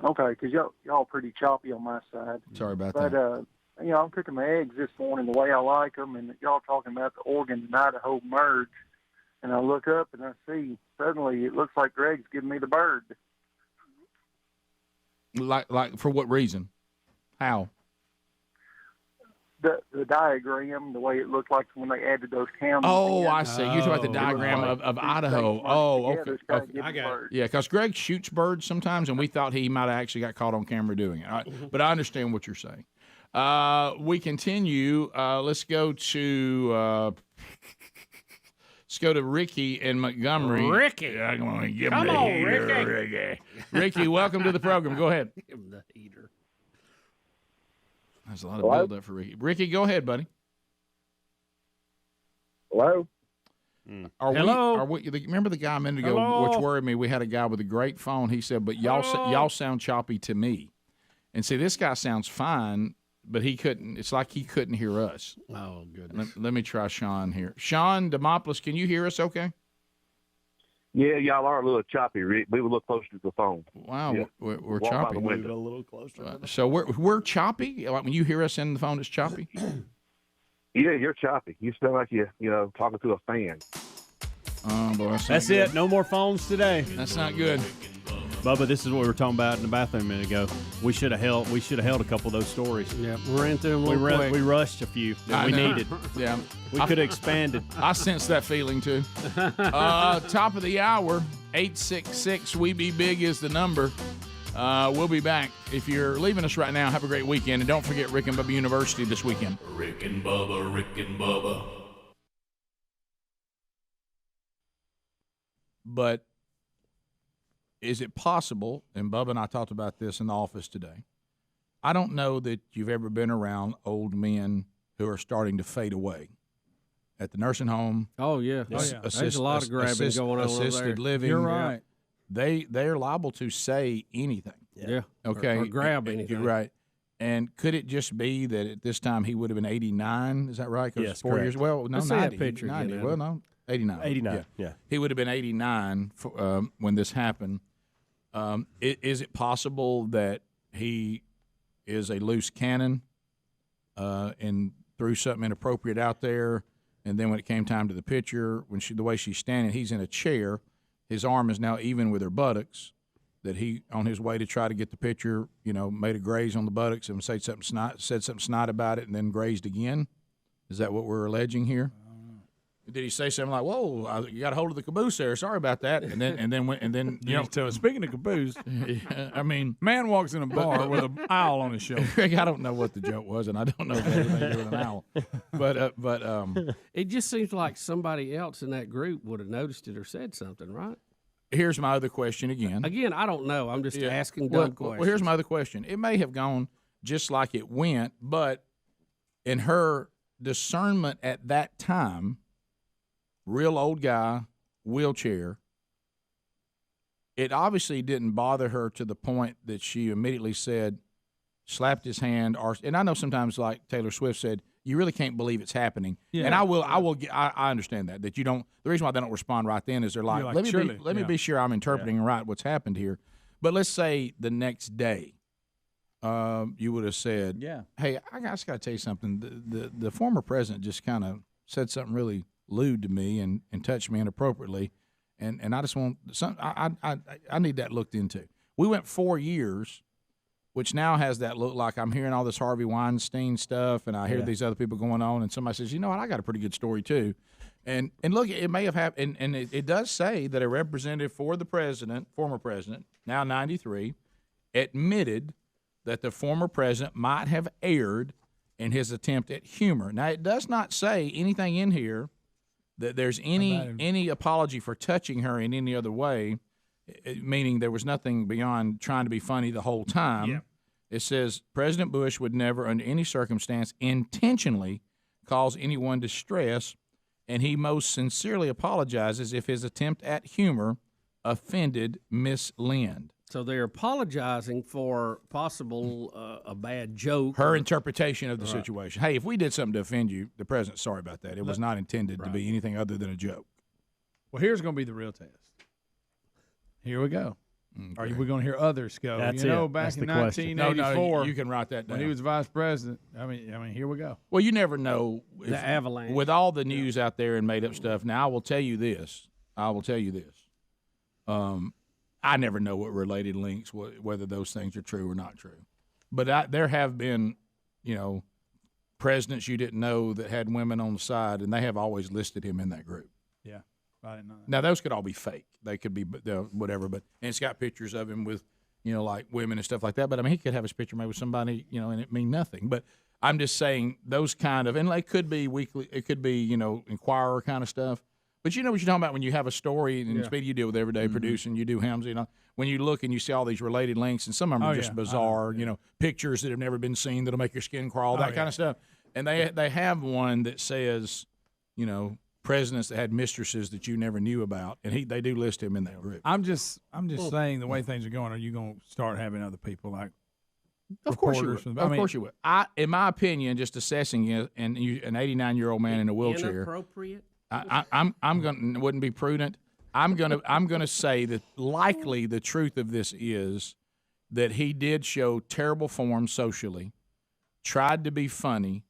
Okay, because y'all pretty choppy on my side. Sorry about But, that. I'm cooking my eggs this morning the way I like them, and y'all talking about the Oregon and Idaho merge. And I look up and I see suddenly it looks like Greg's giving me the bird. Like for what reason? How? The diagram, the way it looked like when they added those counties. Oh, in. I see. You're talking about the diagram of Idaho. Oh, okay. I got it. Yeah, because Greg shoots birds sometimes, and we thought he might have actually got caught on camera doing it. All right. But I understand what you're saying. We continue. Let's go to Ricky in Montgomery. Ricky. I'm going to give Come him the on, heater, Ricky. Ricky, welcome to the program. Go ahead. Give him the heater. There's a lot of build up for Ricky. Ricky, go ahead, buddy. Hello? Hello? Are we, remember the guy a minute ago, Hello? which worried me? We had a guy with a great phone. He said, but y'all sound choppy to me. And see, this guy sounds fine, but he couldn't. It's like he couldn't hear us. Oh, goodness. Let me try Sean here. Sean Demopolis, can you hear us okay? Yeah, y'all are a little choppy, Rick. We were a little closer to the phone. Wow, Yeah. we're Walk by choppy. the window. A little closer. So we're choppy? Like when you hear us in the phone, it's choppy? Yeah, you're choppy. You sound like you're talking to a fan. Oh, boy, That's it. No more phones today. That's not good. Bubba, this is what we were talking about in the bathroom a minute ago. We should have held a couple of those stories. Yeah, we ran through them We rushed a few that we needed. Yeah. We could have expanded. I sense that feeling too. Top of the hour, 866 We Be Big is the number. We'll be back. If you're leaving us right now, have a great weekend. And don't forget Rick and Bubba University this weekend. Rick and Bubba, Rick and Bubba. But is it possible, and Bubba and I talked about this in the office today, I don't know that you've ever been around old men who are starting to fade away. At the nursing home. Oh, yeah. There's a lot of grabbing going on over there. Assisted living. You're right. They're liable to say anything. Yeah. Okay. Or grab anything. You're right. And could it just be that at this time he would have been 89? Is that right? 'Cause Yes, 4 years. correct. Well, no, Let's see 90. that picture 90. again, Well, Adam. no, 89. 89, yeah. He would have been 89 when this happened. Is it possible that he is a loose cannon and threw something inappropriate out there, and then when it came time to the picture, the way she's standing, he's in a chair, his arm is now even with her buttocks, that he, on his way to try to get the picture, made a graze on the buttocks and said something snide about it and then grazed again? Is that what we're alleging here? Did he say something like, "Whoa, you got a hold of the caboose there. Sorry about that." And then So speaking of caboose, I mean, man walks in a bar with an owl on his shoulder. Greg, I don't know what the joke was, and I don't know if it had anything to do with an owl. But it just seems like somebody else in that group would have noticed it or said something, right? Here's my other question again. Again, I don't know. I'm just asking dumb questions. Well, here's my other question. It may have gone just like it went, but in her discernment at that time, real old guy, wheelchair, it obviously didn't bother her to the point that she immediately slapped his hand, and I know sometimes, like Taylor Swift said, you really can't believe it's happening. Yeah. And I understand that you don't. The reason why they don't respond right then is they're like, let me be sure I'm interpreting right what's happened here. But let's say the next day, you would have said, hey, I just got to tell you something. The former president just kind of said something really lewd to me and touched me inappropriately, and I just want some. I need that looked into. We went 4 years which now has that look like I'm hearing all this Harvey Weinstein stuff, and I hear these other people going on, and somebody says, you know what, I got a pretty good story too. And look, it may have happened, and it does say that a representative for the president, former president, now 93, admitted that the former president might have erred in his attempt at humor. Now, it does not say anything in here that there's any apology for touching her in any other way, meaning there was nothing beyond trying to be funny the whole time. Yeah. It says President Bush would never, under any circumstance, intentionally cause anyone distress, and he most sincerely apologizes if his attempt at humor offended Miss Lind. So they're apologizing for possible a bad joke. Her interpretation of the situation. Hey, if we did something to offend you, the president's sorry about that. It was not intended to be anything other than a joke. Well, here's going to be the real test. Here we go. Okay. Are we going to hear others go? That's back in 1984, no, you can write that down. When he was vice president. I mean, here we go. Well, you never know. The avalanche. With all the news out there and made up stuff. Now, I will tell you this. I never know what related links, whether those things are true or not true. But there have been, presidents you didn't know that had women on the side, and they have always listed him in that group. Yeah. I didn't know that. Now, those could all be fake. They could be whatever, and it's got pictures of him with, like women and stuff like that. But, I mean, he could have his picture made with somebody, and it mean nothing. But I'm just saying those kind of – and it could be weekly – it could be, Inquirer kind of stuff. But you know what you're talking about when you have a story, and Speedy, you deal with everyday producing, you do hams, when you look and you see all these related links, and some of them are just bizarre, pictures that have never been seen that'll make your skin crawl, that kind of stuff. And they have one that says, presidents that had mistresses that you never knew about, and they do list him in that group. I'm just saying the way things are going. Are you going to start having other people like? Of course you would. Of course you would. In my opinion, just assessing it, and an 89-year-old man in a wheelchair. Inappropriate. I'm going. Wouldn't be prudent. I'm gonna say that likely the truth of this is that he did show terrible form socially, tried to be funny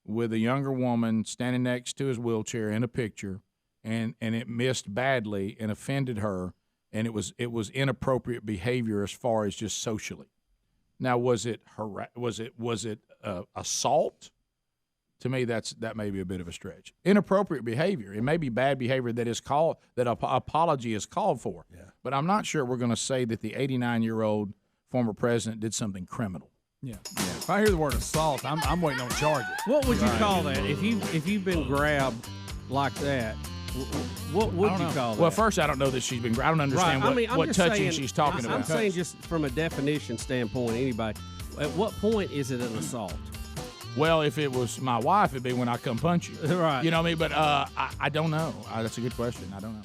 with a younger woman standing next to his wheelchair in a picture, and it missed badly and offended her, and it was inappropriate behavior as far as just socially. Now, was it assault? To me, that may be a bit of a stretch. Inappropriate behavior. It may be bad behavior that apology is called for. Yeah. But I'm not sure we're going to say that the 89-year-old former president did something criminal. Yeah. If I hear the word assault, I'm waiting on charges. What would you call that? If you've been grabbed like that, what would you call that? Well, first, I don't know that she's been grabbed. I don't understand what touching she's talking about. I'm saying just from a definition standpoint, anybody, at what point is it an assault? Well, if it was my wife, it'd be when I come punch you. Right. You know what I mean? But I don't know. That's a good question. I don't know.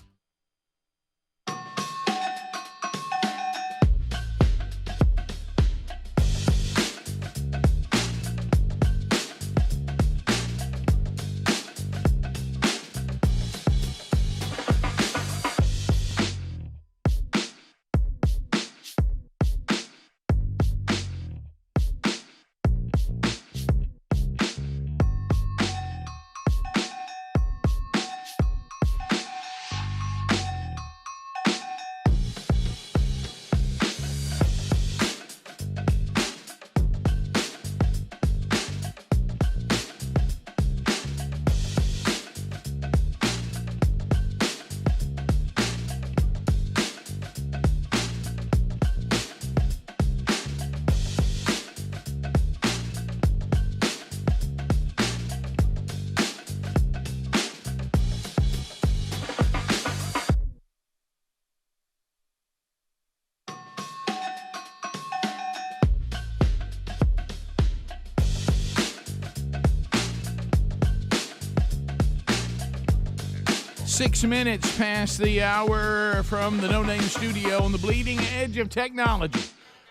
6 minutes past the hour from the No Name Studio on the bleeding edge of technology.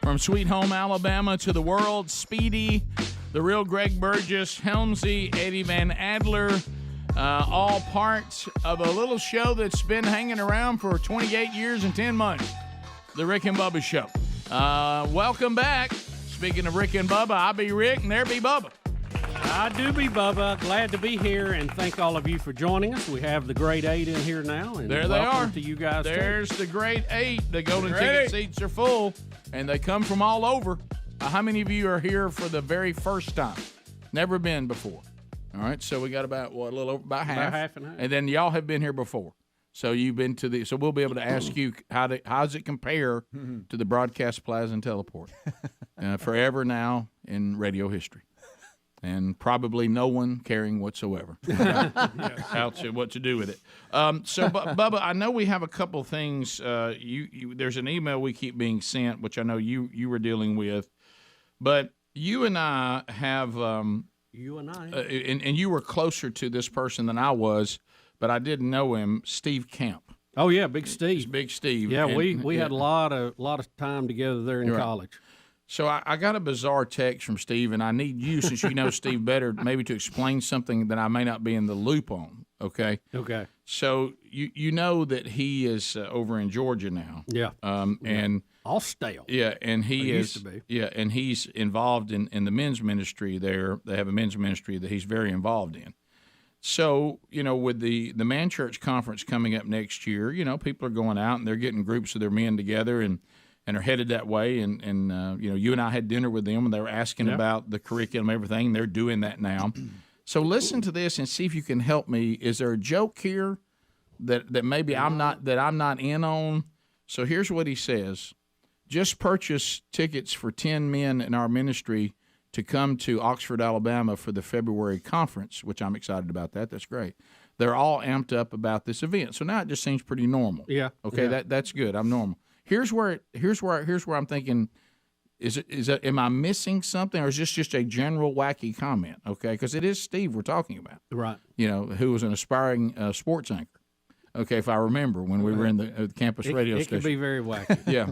From Sweet Home, Alabama to the world, Speedy, the real Greg Burgess, Helmsy, Eddie Van Adler, all parts of a little show that's been hanging around for 28 years and 10 months, the Rick and Bubba Show. Welcome back. Speaking of Rick and Bubba, I be Rick and there be Bubba. I do be Bubba. Glad to be here, and thank all of you for joining us. We have the Great Eight in here now, and there they are. To you guys, there's the Great Eight. The golden ticket seats are full, and they come from all over. How many of you are here for the very first time? Never been before. All right, so we got about a little over about half. About half and half. And then y'all have been here before. So you've been to so we'll be able to ask you how does it compare to the Broadcast Plaza and Teleport? Forever now in radio history. And probably no one caring whatsoever about what to do with it. So, Bubba, I know we have a couple things. There's an email we keep being sent, which I know you were dealing with. But you and I have you and I, and you were closer to this person than I was, but I didn't know him, Steve Camp. Oh yeah, Big Steve. Big Steve. Yeah, and, we had a lot of time together there in college. So I got a bizarre text from Steve, and I need you, since you know Steve better, maybe to explain something that I may not be in the loop on. Okay. Okay. So you know that he is over in Georgia now. Yeah. And all stale. Yeah, and he used to be. Yeah, and he's involved in the men's ministry there. They have a men's ministry that he's very involved in. So, with the Man Church Conference coming up next year, people are going out and they're getting groups of their men together and are headed that way. And you and I had dinner with them and they were asking about the curriculum, everything. They're doing that now. So listen to this and see if you can help me. Is there a joke here that maybe I'm not in on? So here's what he says. Just purchase tickets for 10 men in our ministry to come to Oxford, Alabama for the February conference, which I'm excited about that. That's great. They're all amped up about this event. So now it just seems pretty normal. Yeah. Okay, yeah. That's good. I'm normal. Here's where I'm thinking, am I missing something, or is this just a general wacky comment? Okay, because it is Steve we're talking about. Right. Who was an aspiring sports anchor. Okay, if I remember when we were in the campus radio station. It could be very wacky. Yeah.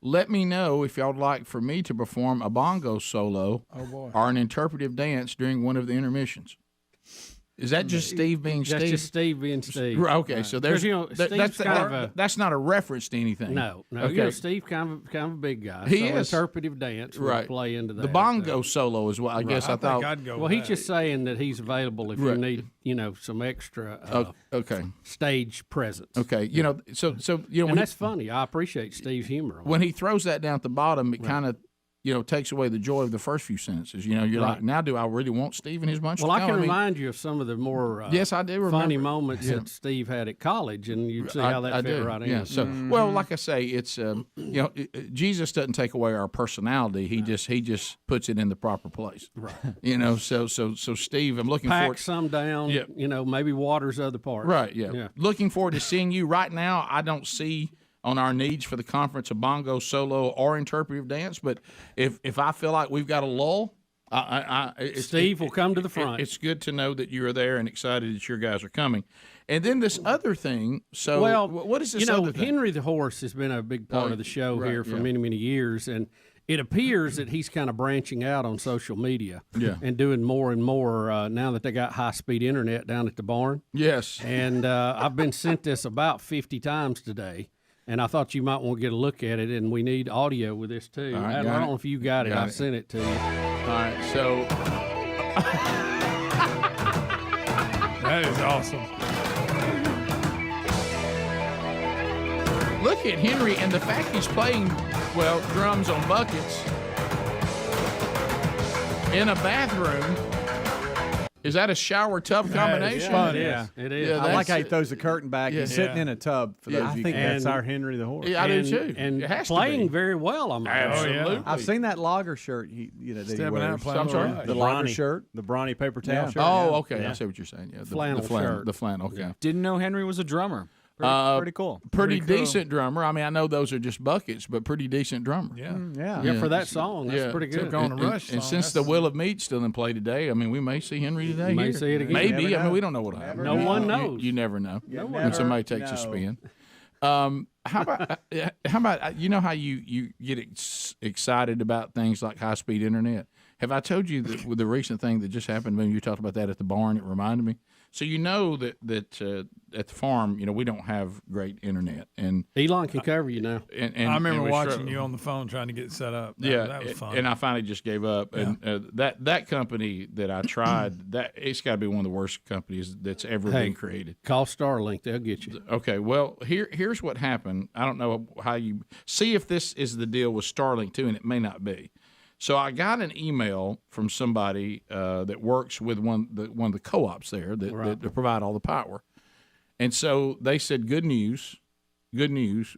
Let me know if y'all would like for me to perform a bongo solo or an interpretive dance during one of the intermissions. Is that just Steve being Steve? That's just Steve being Steve. Okay, so there's that's not a reference to anything. No. Okay. Steve kind of a big guy. He so is. Interpretive dance would play into that. The bongo solo is what I guess I thought. I'd go well, he's just saying that he's available if you need, some extra stage presence. Okay, so and that's funny. I appreciate Steve's humor. When he throws that down at the bottom, it kind of takes away the joy of the first few sentences. You're like, now do I really want Steve and his bunch to come? Well, I can remind you of some of the more yes, I do remember funny moments that Steve had at college, and you'd see how that fit right in. Yeah, so, well, like I say, it's, Jesus doesn't take away our personality. He just puts it in the proper place. Right. So Steve, I'm looking forward. forward. Pack some down, maybe waters other parts. Right, yeah. Looking forward to seeing you. Right now, I don't see on our needs for the conference a bongo solo or interpretive dance, but if I feel like we've got a lull, Steve will come to the front. It's good to know that you are there and excited that your guys are coming. And then this other thing. So, what is this other thing? Henry the Horse has been a big part of the show here for many, many years, and it appears that he's kind of branching out on social media and doing more and more now that they got high-speed internet down at the barn. Yes. And I've been sent this about 50 times today. And I thought you might want to get a look at it, and we need audio with this too. Right, I don't know if you got it. I sent it to you. All right, so that is awesome. Look at Henry, and the fact he's playing drums on buckets in a bathroom. Is that a shower tub combination? Yeah, it is. I like how he throws the curtain back. He's sitting in a tub. For those I think that's our Henry the Horse. Yeah, I do too. And playing very well. Absolutely. I've seen that lager shirt. That he wears. I'm sorry. The lager shirt, the brawny paper towel shirt. Oh, okay. Yeah. I see what you're saying. Yeah, the flannel shirt. The flannel. Okay. Didn't know Henry was a drummer. Pretty cool. Pretty decent drummer. I mean, I know those are just buckets, but pretty decent drummer. Yeah, for that song, that's pretty good. Took on a Rush and song, since the Will of Meat's still in play today, I mean, we may see Henry today. May see it again. Maybe. I mean, we don't know what will happen. No one knows. You never know when somebody takes a spin. How about how you get excited about things like high-speed internet? Have I told you with the recent thing that just happened when you talked about that at the barn? It reminded me. So you know that at the farm, we don't have great internet, and Elon can cover you now. And I remember watching you on the phone trying to get it set up. That was fun. And I finally just gave up. Yeah. And that company that I tried, that it's got to be one of the worst companies that's ever been created. Call Starlink; they'll get you. Okay, well here's what happened. I don't know how you see if this is the deal with Starlink too, and it may not be. So I got an email from somebody that works with one of the co-ops there that provide all the power, and so they said, "Good news,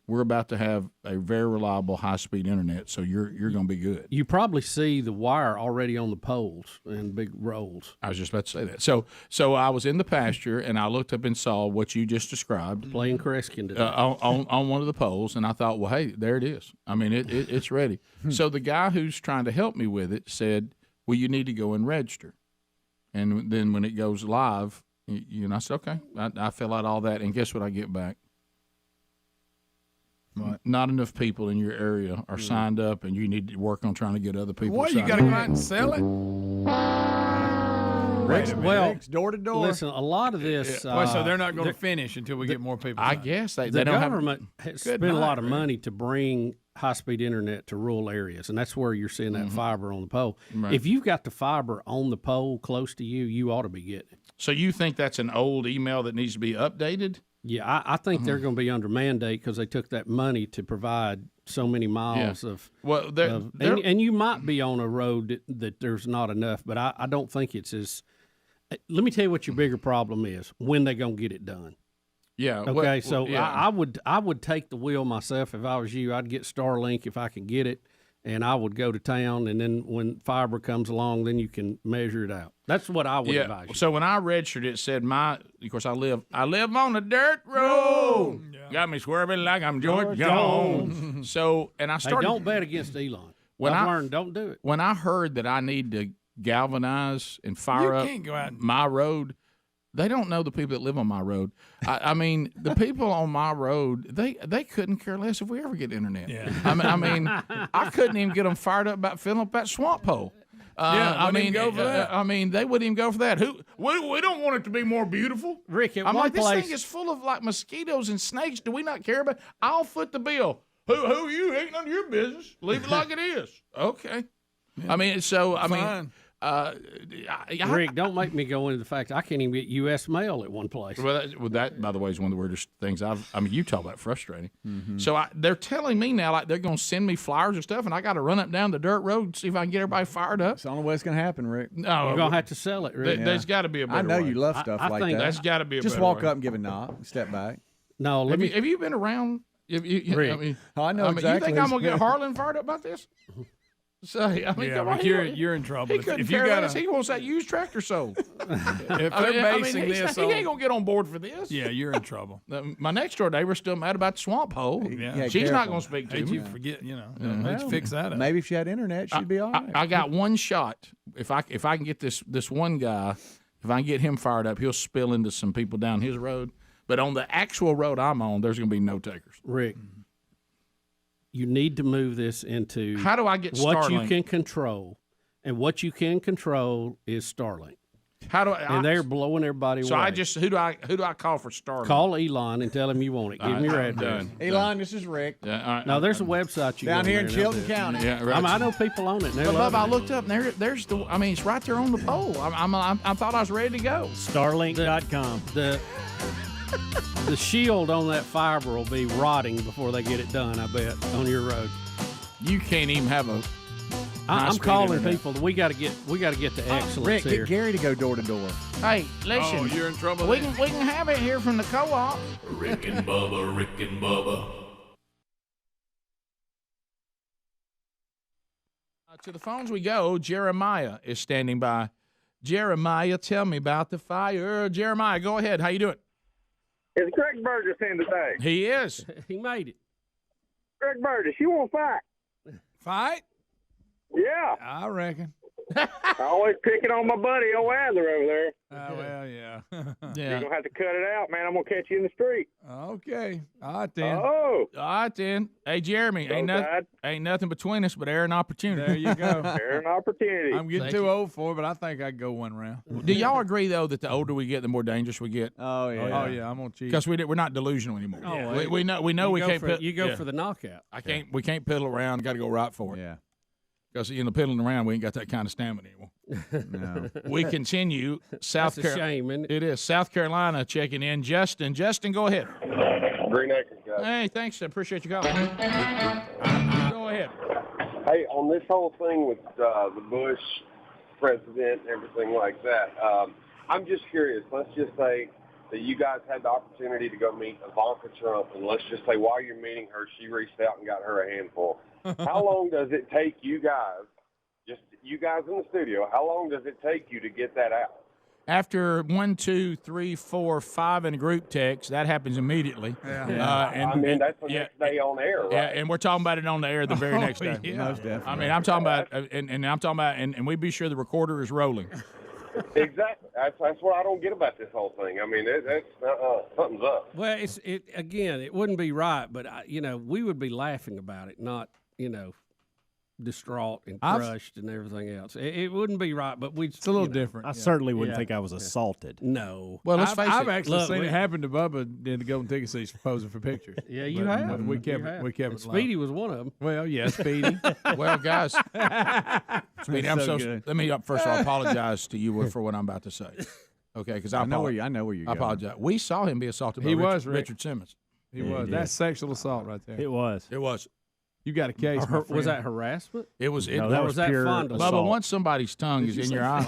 we're about to have a very reliable high-speed internet, so you're going to be good." You probably see the wire already on the poles and big rolls. I was just about to say that. So I was in the pasture and I looked up and saw what you just described playing Kreskin today on one of the poles, and I thought, well, hey, there it is. I mean, it's ready. So the guy who's trying to help me with it said, well, you need to go and register, and then when it goes live, I said, okay. I fill out all that, and guess what I get back? What? Not enough people in your area are signed up, and you need to work on trying to get other people. What, you got to go out and sell it? Rick's door to door. Listen, a lot of this. So they're not going to finish until we get more people. I guess the government has spent a lot of money to bring high-speed internet to rural areas, and that's where you're seeing that fiber on the pole. Right. If you've got the fiber on the pole close to you, you ought to be getting it. So you think that's an old email that needs to be updated? Yeah, I think they're going to be under mandate because they took that money to provide so many miles of. Well, and you might be on a road that there's not enough, but I don't think it's as. Let me tell you what your bigger problem is: when they going to get it done. Yeah. Okay. I would take the wheel myself if I was you. I'd get Starlink if I could get it, and I would go to town. And then when fiber comes along, then you can measure it out. That's what I would advise you. So when I registered, it said of course I live on a dirt road. Yeah. Got me swerving like I'm George Jones. So and I started. Hey, don't bet against Elon. I've learned, don't do it. When I heard that I need to galvanize and fire up my road. They don't know the people that live on my road. I mean, the people on my road, they couldn't care less if we ever get internet. Yeah. I mean, I couldn't even get them fired up about filling up that swamp hole. I mean, go for that. I mean, they wouldn't even go for that. We don't want it to be more beautiful. Rick, I'm like, this thing is full of like mosquitoes and snakes. Do we not care about it? I'll foot the bill. Who are you? Ain't none of your business. Leave it like it is. Okay. Yeah. I mean, so I mean. Rick, don't make me go into the fact I can't even get U.S. mail at one place. Well, that by the way, is one of the weirdest things you talk about frustrating. Mm-hmm. So they're telling me now, like, they're going to send me flyers and stuff, and I got to run up down the dirt road and see if I can get everybody fired up. It's the only way it's going to happen, Rick. No, you're going to have to sell it, Rick. There's got to be a better way. I know you love stuff like that. That's got to be a better way. Just walk up and give a nod, step back. No, have you been around? Rick. I know exactly. You think I'm going to get Harlan fired up about this? So I mean, you're in trouble. If you got he wants that used tractor sold. If they're basing this, he ain't gonna get on board for this. Yeah, you're in trouble. My next door neighbor's still mad about the swamp hole. Yeah, she's not gonna speak to me. You forget, let's fix that up. Maybe if she had internet, she'd be all right. I got one shot. If I can get this one guy, if I can get him fired up, he'll spill into some people down his road. But on the actual road I'm on, there's gonna be no takers. Rick. You need to move this into how do I get what Starlink? You can control, and what you can control is Starlink. How do and they're blowing everybody away. So I just who do I call for Starlink? Call Elon and tell him you want it. Give him your address. Elon, this is Rick. Now there's a website you down here in Chilton County. Yeah, right. I know people on it. But Bubba, I looked up and there's the. I mean, it's right there on the pole. I thought I was ready to go. Starlink.com. The shield on that fiber will be rotting before they get it done, I bet, on your road. You can't even have a. I'm calling people. We got to get the excellence Rick, here. Get Gary to go door to door. Hey, listen. Oh, you're in trouble. We can have it here from the co-op. Rick and Bubba. To the phones we go. Jeremiah is standing by. Jeremiah, tell me about the fire. Jeremiah, go ahead. How you doing? Is Greg Burgess in today? He is. He made it. Greg Burgess, you want to fight? Fight? Yeah. I reckon. Always picking on my buddy, old Adler over there. Well, yeah. You're going to have to cut it out, man. I'm going to catch you in the street. Okay. All right, then. Oh. All right, then. Hey, Jeremy, ain't nothing between us but air and opportunity. There you go. Air and opportunity. I'm getting too old for it, but I think I'd go one round. Do y'all agree, though, that the older we get, the more dangerous we get? Oh, yeah. Oh, yeah. I'm going to cheat. Because we're not delusional anymore. Oh, We know we can't. You go for the knockout. We can't piddle around. Got to go right for it. Yeah. Because piddling around, we ain't got that kind of stamina anymore. No. We continue. That's a shame, isn't it? It is. South Carolina checking in. Justin, go ahead. Green Acres, guys. Hey, thanks. I appreciate you calling. Go ahead. Hey, on this whole thing with the Bush president and everything like that, I'm just curious. Let's just say that you guys had the opportunity to go meet Ivanka Trump, and let's just say while you're meeting her, she reached out and got her a handful. How long does it take you guys, just you guys in the studio, how long does it take you to get that out? After 1, 2, 3, 4, 5 in a group text, that happens immediately. Yeah. That's the next day on air, right? Yeah, and we're talking about it on the air the very next day. Yeah. Most definitely. I mean, I'm talking about, and we be sure the recorder is rolling. Exactly. That's what I don't get about this whole thing. I mean, something's up. Well, it wouldn't be right, but we would be laughing about it, not distraught and crushed and everything else. It wouldn't be right, but it's a little different. I certainly wouldn't think I was assaulted. No. Well, let's face it. I've actually seen it happen to Bubba in the Golden Ticket seats for posing for pictures. Yeah, you have. We kept it. Speedy was one of them. Well, yeah, Speedy. Well, guys, Speedy, I'm so good. let me first of all apologize to you for what I'm about to say. Okay, because I know where you're going. I apologize. We saw him be assaulted by Richard Simmons. He was. That's sexual assault right there. It was. You got a case. Was that harassment? It was. No, that was pure fondling. assault. Bubba, once somebody's tongue is in your eye,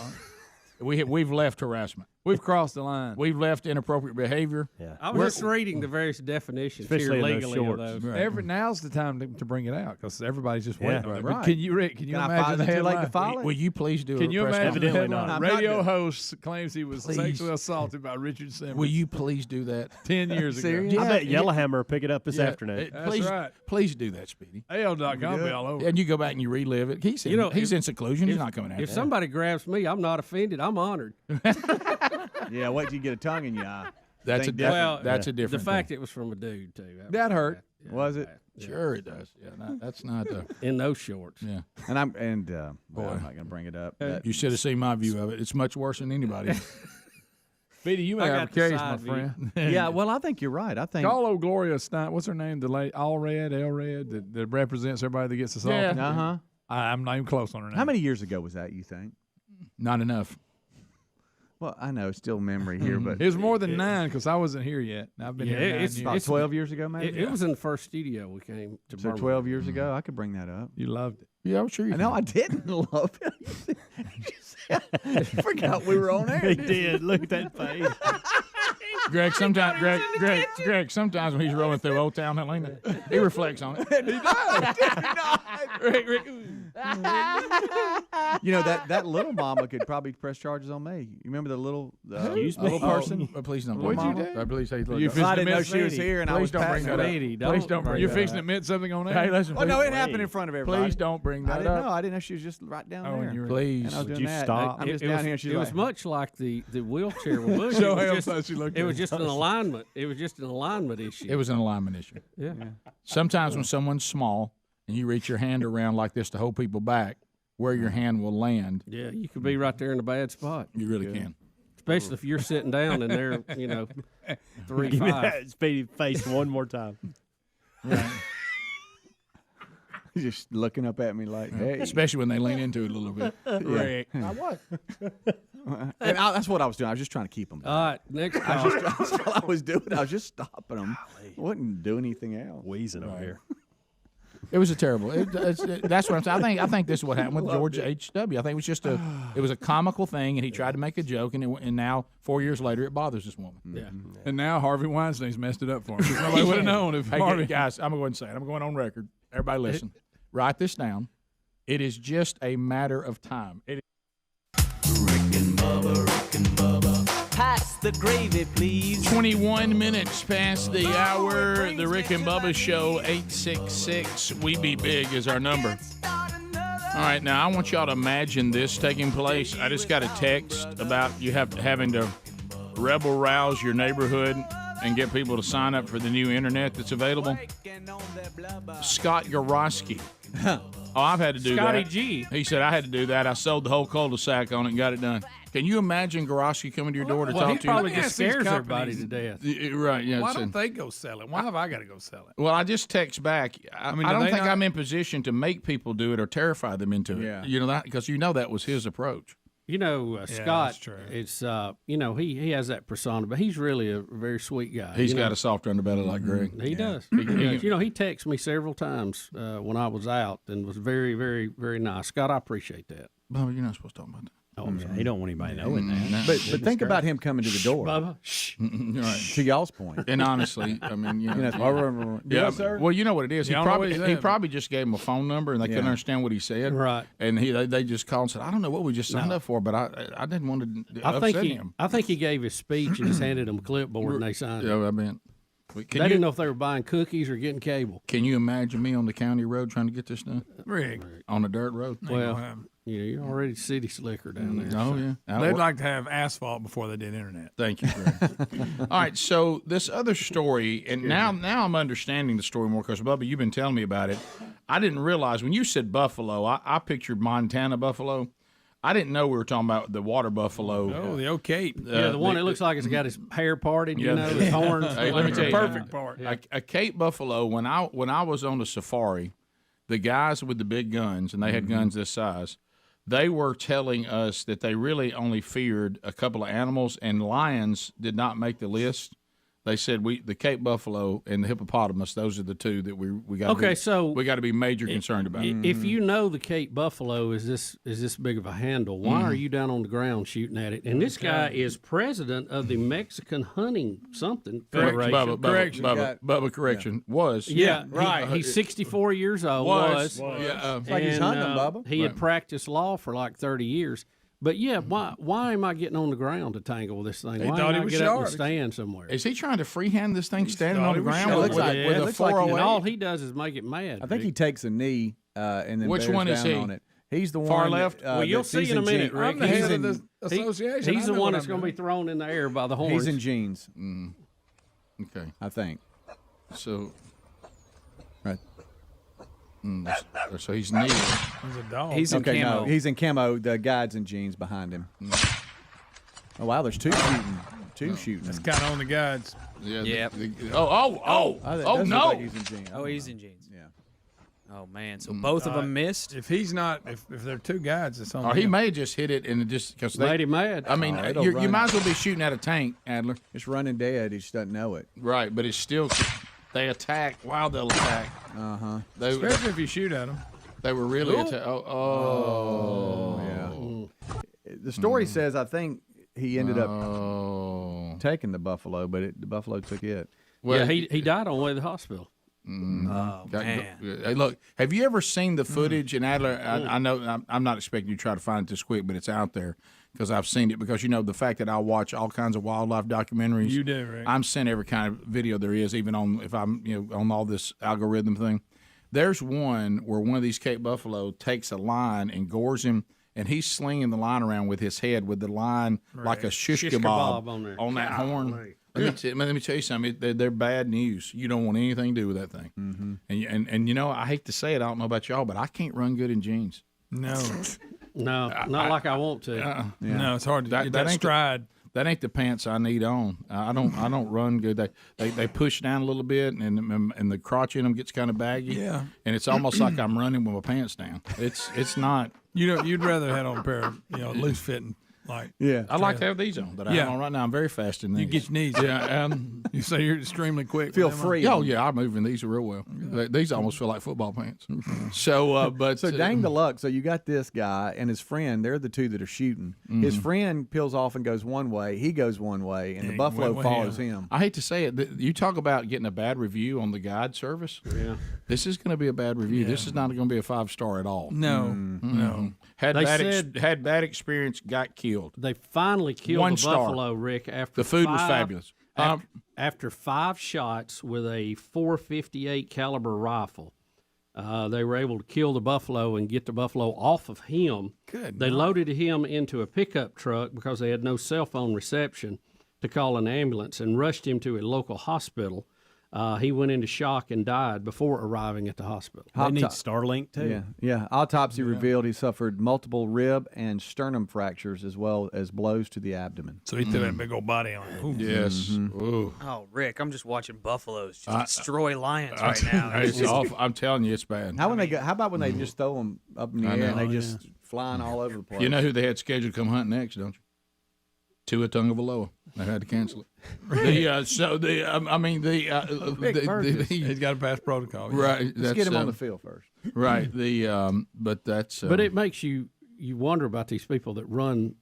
we've left harassment. We've crossed the line. We've left inappropriate behavior. Yeah. I was just reading the various definitions especially here legally in of those those. shorts. Now's the time to bring it out because everybody's just waiting. Yeah, Right. right. Can you imagine the headline? Will you please do? Can you imagine the headline? Radio host claims he was Please. sexually assaulted by Richard Simmons. Will you please do that? 10 years ago. Yeah, I bet Yellowhammer will pick it up this afternoon. That's right. Please do that, Speedy. AL.com be all over. And you go back and you relive it. He's in seclusion. He's not coming out. If somebody grabs me, I'm not offended. I'm honored. Yeah, wait till you get a tongue in your eye. That's a different The fact it was from a dude too. That hurt. Was it? Sure, it does. Yeah, that's not in those shorts. Yeah, boy, I'm not going to bring it up. You should have seen my view of it. It's much worse than anybody. Speedy, you may have a case, my friend. Yeah, well, I think you're right. I think call old Gloria Stein. What's her name? The late Elred that represents everybody that gets assaulted. Yeah. Uh-huh. I'm not even close on her name. How many years ago was that? You think? Not enough. Well, I know, still memory here, but it was more than 9 because I wasn't here yet. I've been here 9 years. About 12 years ago, maybe. It was in the first studio we came to. So 12 years ago, I could bring that up. You loved it. Yeah, I'm sure you. No, I didn't love it. I forgot we were on air. He did. Look at that face. Greg, sometimes when he's rolling through Old Town Helena, he reflects on it. He does. You know that little mama could probably press charges on me. You remember the little person? Please don't. What'd you do? Please say You I didn't know she was here, and I was don't bring that up. Please don't bring. You're fixing to admit something on air. Hey, listen. Oh no, it happened in front of everybody. Please don't bring that up. I didn't know she was just right down there. Please, and I was would doing you that. stop? I'm just down here. And she's it like, was much like the wheelchair with Bush. Show It was just an alignment. It was just an alignment issue. It was an alignment issue. Yeah. Sometimes when someone's small and you reach your hand around like this to hold people back, where your hand will land. Yeah, you could be right there in a bad spot. You really can. Especially if you're sitting down and they're, 3'5". Speedy face one more time. Right. He's just looking up at me like, hey. Especially when they lean into it a little bit. Right. What? And that's what I was doing. I was just trying to keep them. All right, next call. That's all I was doing. I was just stopping them. I wouldn't do anything else. Wheezing over here. It was a terrible. That's what I'm saying. I think this is what happened with George H.W. I think it was just it was a comical thing, and he tried to make a joke, and now 4 years later, it bothers this woman. Yeah. And now Harvey Weinstein's messed it up for him. 'Cause nobody would have known if Harvey. Guys, I'm going to say it. I'm going on record. Everybody listen. Write this down. It is just a matter of time. Rick and Bubba. Pass the gravy, please. 21 minutes past the hour. The Rick and Bubba Show, 866 We Be Big is our number. All right, now I want y'all to imagine this taking place. I just got a text about you having to rebel rouse your neighborhood and get people to sign up for the new internet that's available. Scott Garoski. Oh, I've had to do Scotty that. G. He said I had to do that. I sold the whole cul-de-sac on it and got it done. Can you imagine Garoski coming to your door to talk he to you? probably just scares everybody to death. Right, yeah. Why don't they go sell it? Why have I got to go sell it? Well, I just text back. I don't think I'm in position to make people do it or terrify them into it. Yeah. You know that because that was his approach. You know, Scott, it's, he has that persona, but he's really a very sweet guy. He's got a soft underbelly like Greg. He does. He does. He texted me several times when I was out and was very, very, very nice. Scott, I appreciate that. Bubba, you're not supposed to talk about that. Oh, yeah, he don't want anybody knowing that. But think about him coming to the door. Bubba, shh. Right. To y'all's point. And honestly, I mean, sir? Well, you know what it is. He probably just gave him a phone number and they couldn't understand what he said. Right. And they just called and said, I don't know what we just signed up for, but I didn't want to upset him. I think he gave his speech and just handed them a clipboard and they signed it. Yeah, I mean, they didn't know if they were buying cookies or getting cable. Can you imagine me on the county road trying to get this done? Rick. On a dirt road? Well, you're already city slicker down there. Oh, so. yeah. They'd like to have asphalt before they did internet. Thank you, Greg. All right, so this other story, and now I'm understanding the story more because, Bubba, you've been telling me about it. I didn't realize when you said buffalo, I pictured Montana buffalo. I didn't know we were talking about the water buffalo. Oh, the old Cape. The one that looks like it's got his hair parted, his horns. Hey, let me tell you, perfect part. A Cape buffalo, when I was on the safari, the guys with the big guns, and they had guns this size, they were telling us that they really only feared a couple of animals, and lions did not make the list. They said the Cape buffalo and the hippopotamus; those are the two that we got. Okay, so we got to be major concerned about. If you know the Cape buffalo is this big of a handle, why are you down on the ground shooting at it? And this guy is president of the Mexican hunting something federation. Bubba, correction. Was right. He's 64 years old. Was. Yeah, it's like he's hunting them, Bubba. He had practiced law for like 30 years. But why am I getting on the ground to tangle with this thing? Why thought don't he I was get up sharp. and stand somewhere? Is he trying to freehand this thing standing on the ground sharp. with a 408? And all he does is make it mad. I think he takes a knee and then Which bears one is down he? on it. He's the Far one left? Well, you'll see in a minute, Rick. I'm the head of the association. He's I the know one what that's I'm going to be doing. thrown in the air by the horns. He's in jeans. Okay. I think. So, right. So he's kneeling. He's a dog. He's in camo. No, he's in camo. The guide's in jeans behind him. Oh wow, there's two shooting. That's kind of on the guides. Yeah. Oh, Does no. look like he's in jeans. Oh, he's in jeans. Yeah. Oh man, so both of them missed. If he's not, if they're two guides, it's on. Or he him. may have just hit it and it just because they Made him mad. I mean, it'll you run. might as well be shooting at a tank, Adler. It's running dead. He just doesn't know it. Right, but it's still they attack while they'll attack. Especially if you shoot at them. They were really attacking. Yeah. The story says I think he ended up taking the buffalo, but the buffalo took it. Well, he died on the way to the hospital. Oh man! Hey, look, have you ever seen the footage? And Adler, I know I'm not expecting you to try to find it this quick, but it's out there because I've seen it. Because the fact that I watch all kinds of wildlife documentaries. You do, right? I'm sent every kind of video there is, even on if I'm on all this algorithm thing. There's one where one of these Cape buffalo takes a line and gores him, and he's slinging the line around with his head with the line like a shish kebab on that horn. Let me tell you something. They're bad news. You don't want anything to do with that thing. Mm-hmm. And I hate to say it. I don't know about y'all, but I can't run good in jeans. No, not like I want to. No, it's hard to get that stride. That ain't the pants I need on. I don't run good. They push down a little bit, and the crotch in them gets kind of baggy. Yeah, and it's almost like I'm running with my pants down. It's not. You'd rather have on a pair of loose fitting. I like to have these on that I have on right now. I'm very fast in these. You get your knees. Yeah, you say you're extremely quick. Feel free. Oh yeah, I'm moving these real well. These almost feel like football pants. So, dang the luck. So you got this guy and his friend. They're the two that are shooting. Mm-hmm. His friend peels off and goes one way. He goes one way, and the buffalo follows him. I hate to say it. You talk about getting a bad review on the guide service. Yeah, this is going to be a bad review. Yeah. This is not going to be a 5-star at all. No, no. Had bad experience. Got killed. They finally killed the buffalo, Rick. After the food was fabulous. After 5 shots with a .458 caliber rifle, They were able to kill the buffalo and get the buffalo off of him. They loaded him into a pickup truck because they had no cell phone reception to call an ambulance and rushed him to a local hospital. He went into shock and died before arriving at the hospital. They need Starlink, too. Yeah. Autopsy revealed he suffered multiple rib and sternum fractures as well as blows to the abdomen. So he threw that big old body on it. Yes. Ooh. Oh, Rick, I'm just watching buffaloes just destroy lions right now. It's awful. I'm telling you, it's bad. How about when they just throw them up in the air and they just flying all over the place? You know who they had scheduled to come hunt next, don't you? Tua Tagovailoa. They had to cancel it. He's got to pass protocol. Right. Let's get him on the field first. Right. But that's. But it makes you wonder about these people that run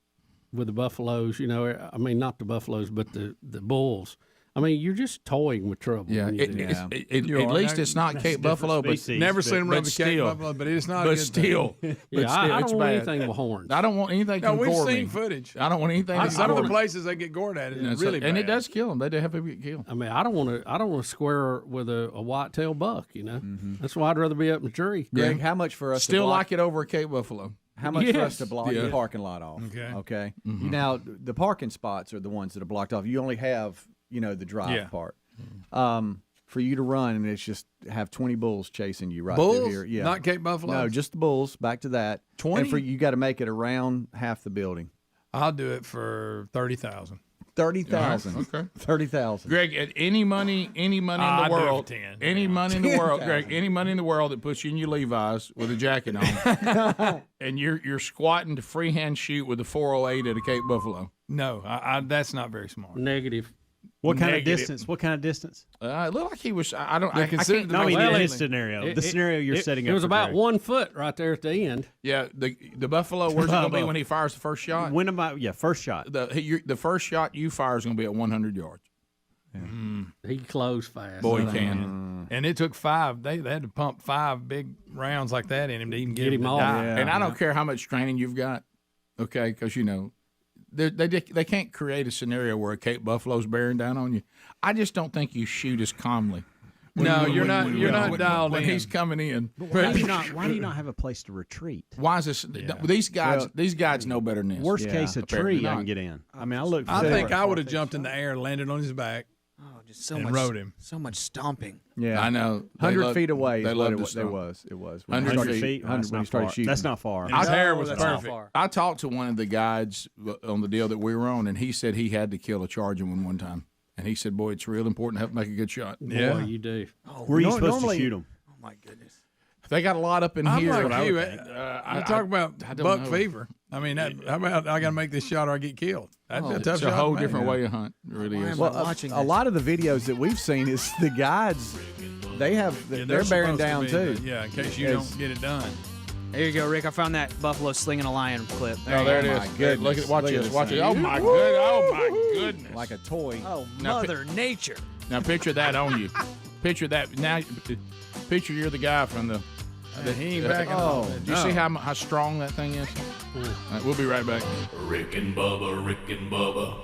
with the buffaloes. I mean, not the buffaloes, but the bulls. I mean, you're just toying with trouble. Yeah, at least it's not Cape Buffalo, but never seen him run the Cape Buffalo, but it's not. But still, I don't want anything with horns. I don't want anything. No, we've gore seen me. footage. I don't want anything. Some of the places they get gored at it, really bad. And it does kill them. They do have people get killed. I mean, I don't want to square with a white-tailed buck. That's why I'd rather be up in the tree. Greg, how much for us? Still to block, like it over a Cape Buffalo. How much for us to block the parking lot off? Okay. Mm-hmm. Now the parking spots are the ones that are blocked off. You only have the drive part. For you to run and it's just have 20 bulls chasing you through here. Yeah. Not Cape Buffalo? No, just the bulls. Back to that. 20? And you got to make it around half the building. I'll do it for 30,000. 30,000. Okay. 30,000. Greg, at any money in the world, money in the world, Greg, any money in the world that puts you in your Levi's with a jacket on, and you're squatting to freehand shoot with a 408 at a Cape Buffalo. No, that's not very smart. Negative. What kind of distance? It looked like he was. I don't. They I considered can't. in his scenario. The scenario you're setting up. It was for about Greg. 1 foot right there at the end. Yeah, the buffalo. Where's it going to be when he fires the first shot? First shot. The first shot you fire is going to be at 100 yards. He closed fast. Boy, he can. And it took 5. They had to pump 5 big rounds like that in him to even get him off. die. And I don't care how much training you've got, okay, because they can't create a scenario where a Cape Buffalo's bearing down on you. I just don't think you shoot as calmly. You're not dialed when in. he's coming in. Why do you not have a place to retreat? Why is this? These guys know better than this. Worst case, a tree I not. can get in. I mean, I think I would have jumped in the air, landed on his back, just so and much, rode him. So much stomping. Yeah, I know. 100 feet away. They love it was. It was 100 feet. 100 when he started shooting. That's not far. His hair was perfect. I talked to one of the guides on the deal that we were on, and he said he had to kill a charger one time. And he said, "Boy, it's real important to have to make a good shot." Yeah, Boy, you do. Where are you supposed to shoot them? Oh my goodness. They got a lot up in I'm here. like you. I talk about I don't buck know. fever. I mean, how about I got to make this shot or I get killed? That's a tough It's shot. a whole to make. different way to hunt. It really is. Well, a lot of the videos that we've seen is the guides. They're bearing supposed to down be, too. but yeah, in case you don't get it done. There you go, Rick. I found that buffalo slinging a lion clip. There it is. my goodness. Look at watch Look at this. this Watch thing. it. Oh my goodness. Oh my goodness. Like a toy. Oh, Now, Mother Nature. Now picture that on you. Picture that. Now picture you're the guy from the. He ain't backing off. Do you see how strong that thing is? All right, we'll be right back. Rick and Bubba, Rick and Bubba.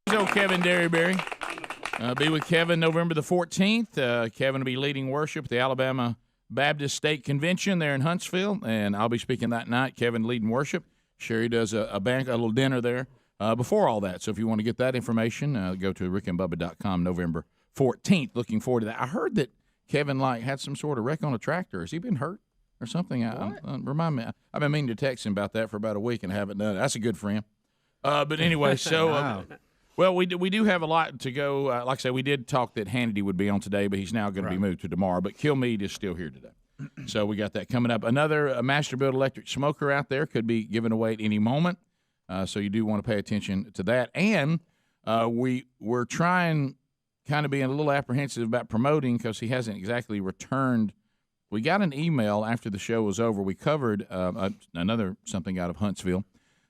So Kevin Derryberry. Be with Kevin November the 14th. Kevin will be leading worship at the Alabama Baptist State Convention there in Huntsville, and I'll be speaking that night. Kevin leading worship. Sherry does a little dinner there before all that. So if you want to get that information, go to rickandbubba.com November 14th. Looking forward to that. I heard that Kevin had some sort of wreck on a tractor. Has he been hurt or something? Remind me. I've been meaning to text him about that for about a week and haven't done it. That's a good friend. But anyway, so Wow. well, we do have a lot to go. Like I said, we did talk that Hannity would be on today, but he's now going to be moved to tomorrow. But Kilmeade is still here today. So we got that coming up. Another Masterbuilt electric smoker out there could be given away at any moment. So you do want to pay attention to that. And we're trying kind of being a little apprehensive about promoting because he hasn't exactly returned. We got an email after the show was over. We covered another something out of Huntsville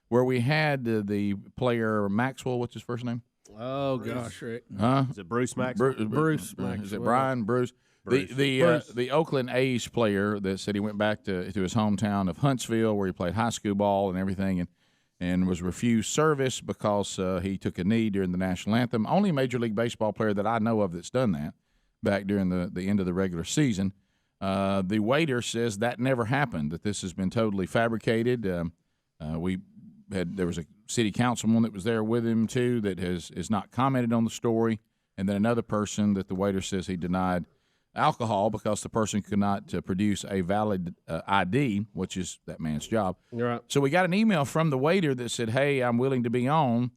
where we had the player Maxwell. What's his first name? Oh, gosh, Rick. Huh? Is it Bruce Maxwell? Bruce Maxwell. Is it Brian? Bruce? The Oakland A's player that said he went back to his hometown of Huntsville where he played high school ball and everything and was refused service because he took a knee during the national anthem. Only Major League Baseball player that I know of that's done that back during the end of the regular season. The waiter says that never happened, that this has been totally fabricated. There was a city councilman that was there with him, too, that has not commented on the story, and then another person that the waiter says he denied alcohol because the person could not produce a valid ID, which is that man's job. Right. So we got an email from the waiter that said, hey, I'm willing to be on,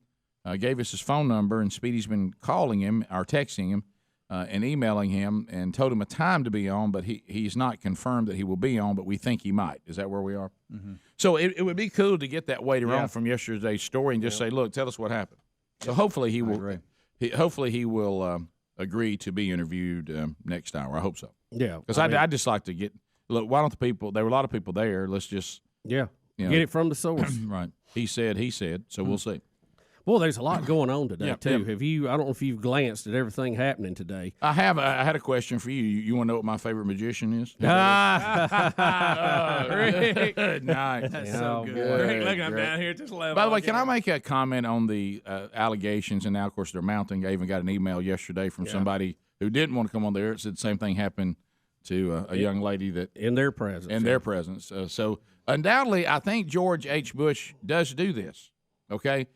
gave us his phone number, and Speedy's been calling him or texting him and emailing him and told him a time to be on, but he's not confirmed that he will be on, but we think he might. Is that where we are? Mm-hmm. So it would be cool to get that waiter on from yesterday's story and just say, look, tell us what happened. So hopefully he will agree to be interviewed next hour. I hope so. Yeah. Because I'd just like to get – look, why don't the people – there were a lot of people there. Let's just – get it from the source. Right. He said, so we'll see. Well, there's a lot going on today, too. Have you? I don't know if you've glanced at everything happening today. I have. I had a question for you. You want to know what my favorite magician is? Rick. Nice. That's so good. Rick, look, I'm down here at this level. By the way, can I make a comment on the allegations? And now, of course, they're mounting. I even got an email yesterday from somebody who didn't want to come on there. It said the same thing happened to a young lady that in their presence. So undoubtedly, I think George H. Bush does do this. Okay.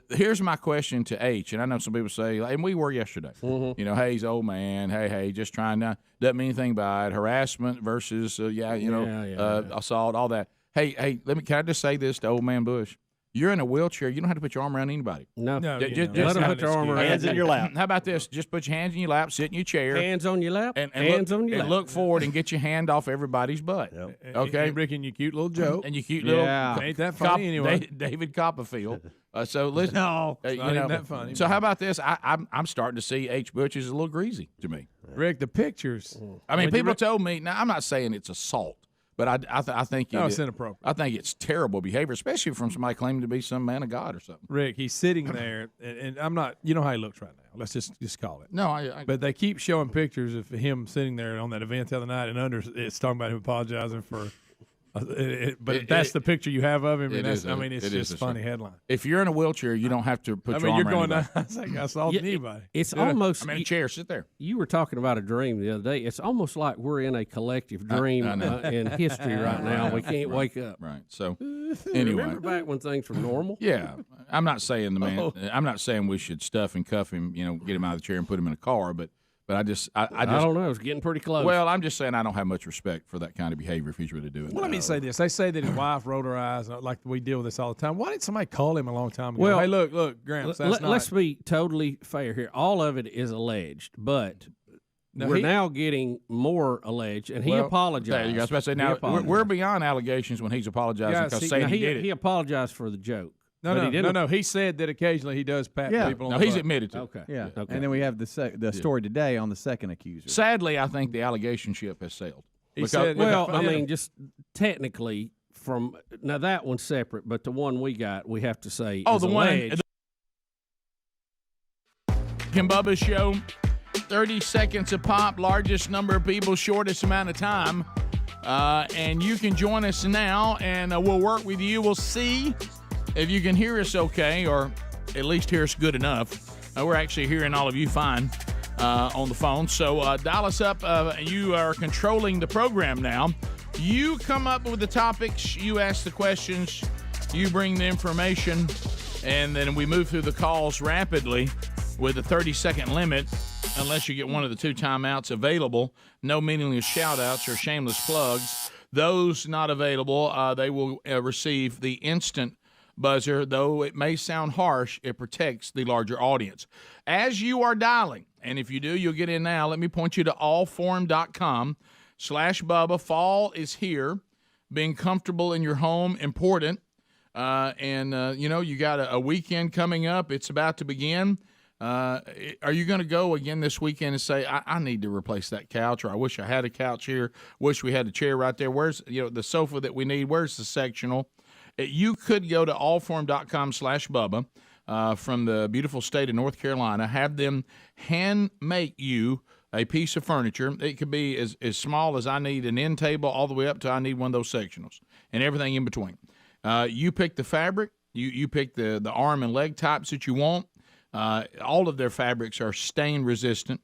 Here's my question to H, and I know some people say, and we were yesterday, hey, he's old man, hey, just trying to, doesn't mean anything by it, harassment versus, assault, all that. Hey, can I just say this to old man Bush? You're in a wheelchair. You don't have to put your arm around anybody. No. Just let them put your arm around. Hands in your lap. How about this? Just put your hands in your lap, sit in your chair. Hands on your lap. And look forward and get your hand off everybody's butt. Yep. Okay? And Rick, and your cute little joke. And your cute little. Ain't that funny anyway? David Copperfield. So listen. No, it's not even that funny. So how about this? I'm starting to see H. Butch is a little greasy to me. Rick, the pictures. I mean, people told me. Now, I'm not saying it's assault. But I think it's inappropriate. I think it's terrible behavior, especially from somebody claiming to be some man of God or something. Rick, he's sitting there, and I'm not. You know how he looks right now. Let's just call it. No, but they keep showing pictures of him sitting there on that event the other night, and it's talking about him apologizing for. That's the picture you have of him. It's just a funny headline. If you're in a wheelchair, you don't have to put your arm around anybody. It's like assaulting anybody. It's almost. I'm in a chair. Sit there. You were talking about a dream the other day. It's almost like we're in a collective dream in history right now. We can't wake up. Right. So anyway, remember back when things were normal? Yeah. I'm not saying the man. I'm not saying we should stuff and cuff him. Get him out of the chair and put him in a car. But I don't know. It's getting pretty close. Well, I'm just saying I don't have much respect for that kind of behavior if he's really doing that. Well, let me say this. They say that his wife rolled her eyes, like we deal with this all the time. Why didn't somebody call him a long time ago? Well, hey, look, Gramps, let's be totally fair here. All of it is alleged, but we're now getting more alleged, and he apologized. There you go. I was about to say, now, we're beyond allegations when he's apologizing because saying he did it. He apologized for the joke. No. He said that occasionally he does pat people on the butt. He's admitted to it. Okay. Yeah. Okay. And then we have the story today on the second accuser. Sadly, I think the allegation ship has sailed. Just technically now that one's separate, but the one we got, we have to say is alleged. Kim Bubba's show, 30 seconds a pop, largest number of people, shortest amount of time. And you can join us now, and we'll work with you. We'll see if you can hear us okay, or at least hear us good enough. We're actually hearing all of you fine on the phone. So dial us up. You are controlling the program now. You come up with the topics. You ask the questions. You bring the information. And then we move through the calls rapidly with a 30-second limit, unless you get one of the 2 timeouts available. No meaningless shout-outs or shameless plugs. Those not available, they will receive the instant buzzer. Though it may sound harsh, it protects the larger audience. As you are dialing, and if you do, you'll get in now, let me point you to allforum.com/Bubba. Fall is here. Being comfortable in your home, important. You got a weekend coming up. It's about to begin. Are you going to go again this weekend and say, I need to replace that couch, or I wish I had a couch here, wish we had a chair right there? Where's the sofa that we need? Where's the sectional? You could go to allform.com/Bubba from the beautiful state of North Carolina, have them hand make you a piece of furniture. It could be as small as I need an end table all the way up to I need one of those sectionals and everything in between. You pick the fabric. You pick the arm and leg types that you want. All of their fabrics are stain resistant,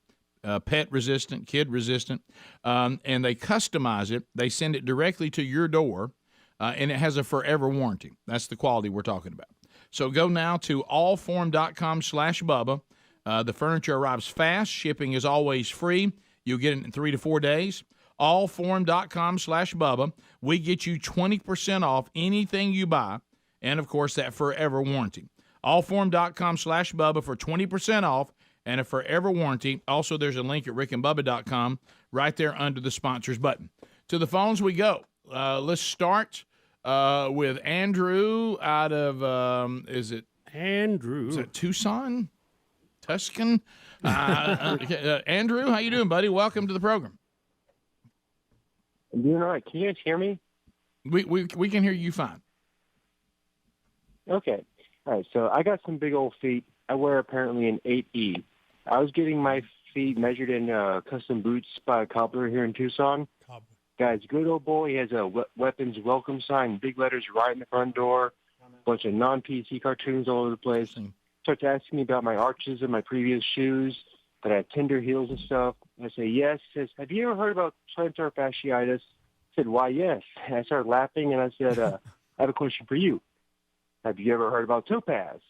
pet resistant, kid resistant, and they customize it. They send it directly to your door, and it has a forever warranty. That's the quality we're talking about. So go now to allform.com/Bubba. The furniture arrives fast. Shipping is always free. You'll get it in 3 to 4 days. Allform.com/Bubba. We get you 20% off anything you buy, and, of course, that forever warranty. Allform.com/Bubba for 20% off and a forever warranty. Also, there's a link at rickandbubba.com right there under the sponsors button. To the phones we go. Let's start with Andrew out of, is it Tucson? Tuscan? Andrew, how you doing, buddy? Welcome to the program. I'm doing all right. Can you guys hear me? We can hear you fine. Okay. All right. So I got some big old feet. I wear apparently an 8E. I was getting my feet measured in custom boots by a cobbler here in Tucson. Guy's a good old boy. He has a weapons welcome sign, big letters right in the front door, a bunch of non-PC cartoons all over the place. Starts asking me about my arches and my previous shoes, that I had tender heels and stuff. I say, yes. He says, have you ever heard about plantar fasciitis? I said, why, yes. And I started laughing, and I said, I have a question for you. Have you ever heard about topaz?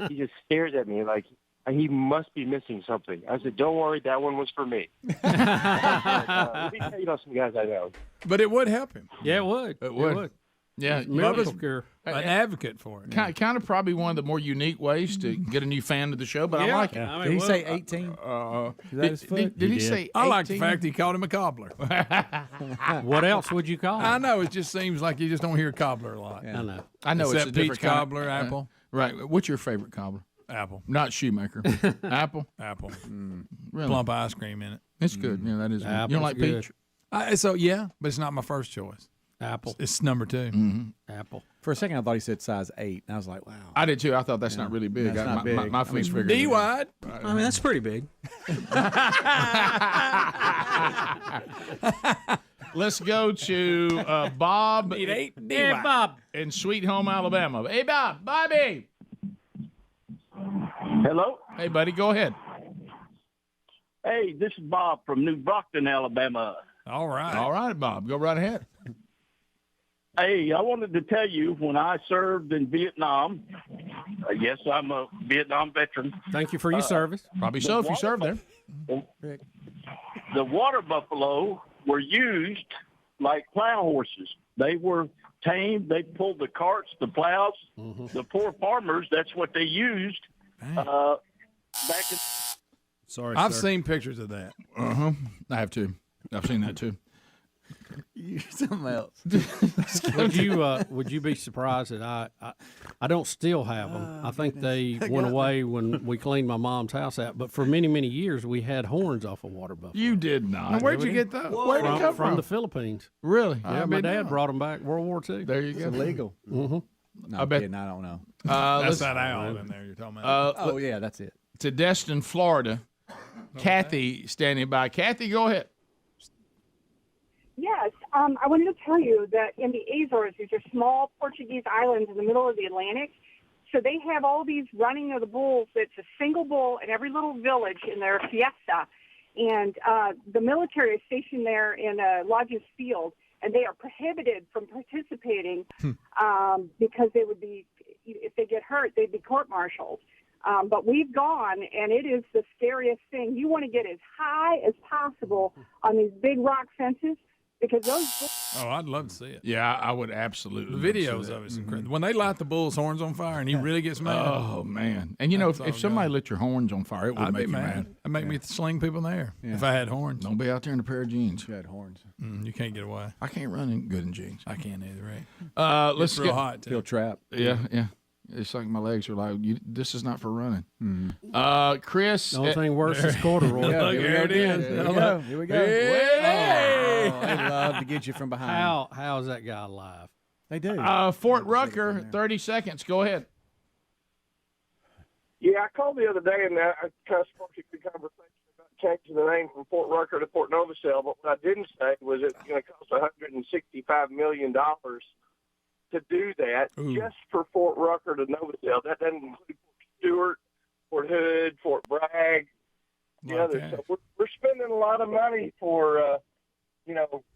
He just stares at me like he must be missing something. I said, don't worry, that one was for me. Let me tell you about some guys I know. But it would help him. Yeah, it would. It would. Yeah, Bubba's an advocate for it. Kind of probably one of the more unique ways to get a new fan to the show, but I like it. Yeah. Did he say 18? Did he say 18? I like the fact he called him a cobbler. What else would you call him? I know. It just seems like you just don't hear cobbler a lot. Yeah. I know Except it's a different peach cobbler, apple. Right. What's your favorite cobbler? Apple. Not shoemaker. Apple? Apple. Really? Plump ice cream in it. It's good. Yeah, that is good. You don't like good. peach? Yeah, but it's not my first choice. Apple. It's number 2. Mm-hmm. Apple. For a second, I thought he said size 8. And I was like, wow. I did too. I thought that's not really big. That's not big. My feet's bigger. D wide. I mean, that's pretty big. Let's go to Bob. Hey, Bob. In Sweet Home, Alabama. Hey, Bob. Bobby. Hello? Hey, buddy. Go ahead. Hey, this is Bob from New Brockton, Alabama. All right. All right, Bob. Go right ahead. Hey, I wanted to tell you, when I served in Vietnam, yes, I'm a Vietnam veteran. Thank you for your service. Probably so if you served there. The water buffalo were used like plow horses. They were tamed. They pulled the carts, the plows. The poor farmers, that's what they used back in. Sorry, I've sir. seen pictures of that. I have too. I've seen that too. You're something else. Would you be surprised that I don't still have them? I think they went away when we cleaned my mom's house out. But for many, many years, we had horns off a water buffalo. You did not. Now, where'd you get those? Where'd it come from the Philippines. Really? Yeah, my dad brought them back World War II. There you go. It's illegal. Mm-hmm. No, I bet. kidding, I don't know. That's that owl in there you're talking about. Oh, yeah, that's it. To Destin, Florida. Kathy standing by. Kathy, go ahead. Yes, I wanted to tell you that in the Azores, these are small Portuguese islands in the middle of the Atlantic. So they have all these running of the bulls. It's a single bull in every little village in their fiesta. And the military is stationed there in Lodge's Field, and they are prohibited from participating because they would be, if they get hurt, they'd be court-martialed. But we've gone, and it is the scariest thing. You want to get as high as possible on these big rock fences because those. Oh, I'd love to see it. Yeah, I would absolutely. The videos of it's incredible. When they light the bull's horns on fire and he really gets mad. Oh, man. And, if somebody lit your horns on fire, it would make you mad. It'd make me sling people in the air if I had horns. Don't be out there in a pair of jeans. You had horns. You can't get away. I can't run good in jeans. I can't either, right? Let's real get hot, too. Feel trapped. Yeah. It's like my legs are like, this is not for running. Chris. The only thing worse is corduroy. Here we go. Here we go. Hey! Oh, they love to get you from behind. How is that guy alive? They do. Fort Rucker, 30 seconds. Go ahead. Yeah, I called the other day and I kind of sparked a conversation about changing the name from Fort Rucker to Fort Novosel, but what I didn't say was it's going to cost $165 million to do that just for Fort Rucker to Novosel. That doesn't include Fort Stewart, Fort Hood, Fort Bragg, the others. So we're spending a lot of money for,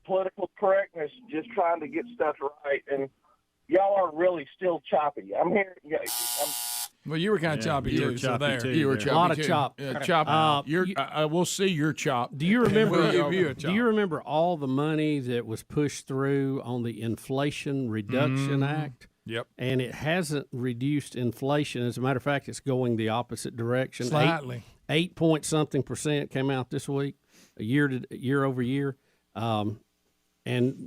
political correctness, just trying to get stuff right. And y'all are really still choppy. I'm hearing. Well, you were kind of choppy too. You were choppy. A lot of too. chop. Chop. We'll see your chop. Do you remember? We'll give you a chop. Do you remember all the money that was pushed through on the Inflation Reduction Act? Yep. And it hasn't reduced inflation. As a matter of fact, it's going the opposite direction. Slightly. 8-point-something% came out this week, year over year. And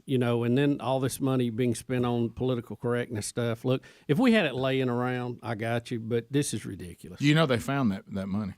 then all this money being spent on political correctness stuff. Look, if we had it laying around, I got you, but this is ridiculous. You know they found that money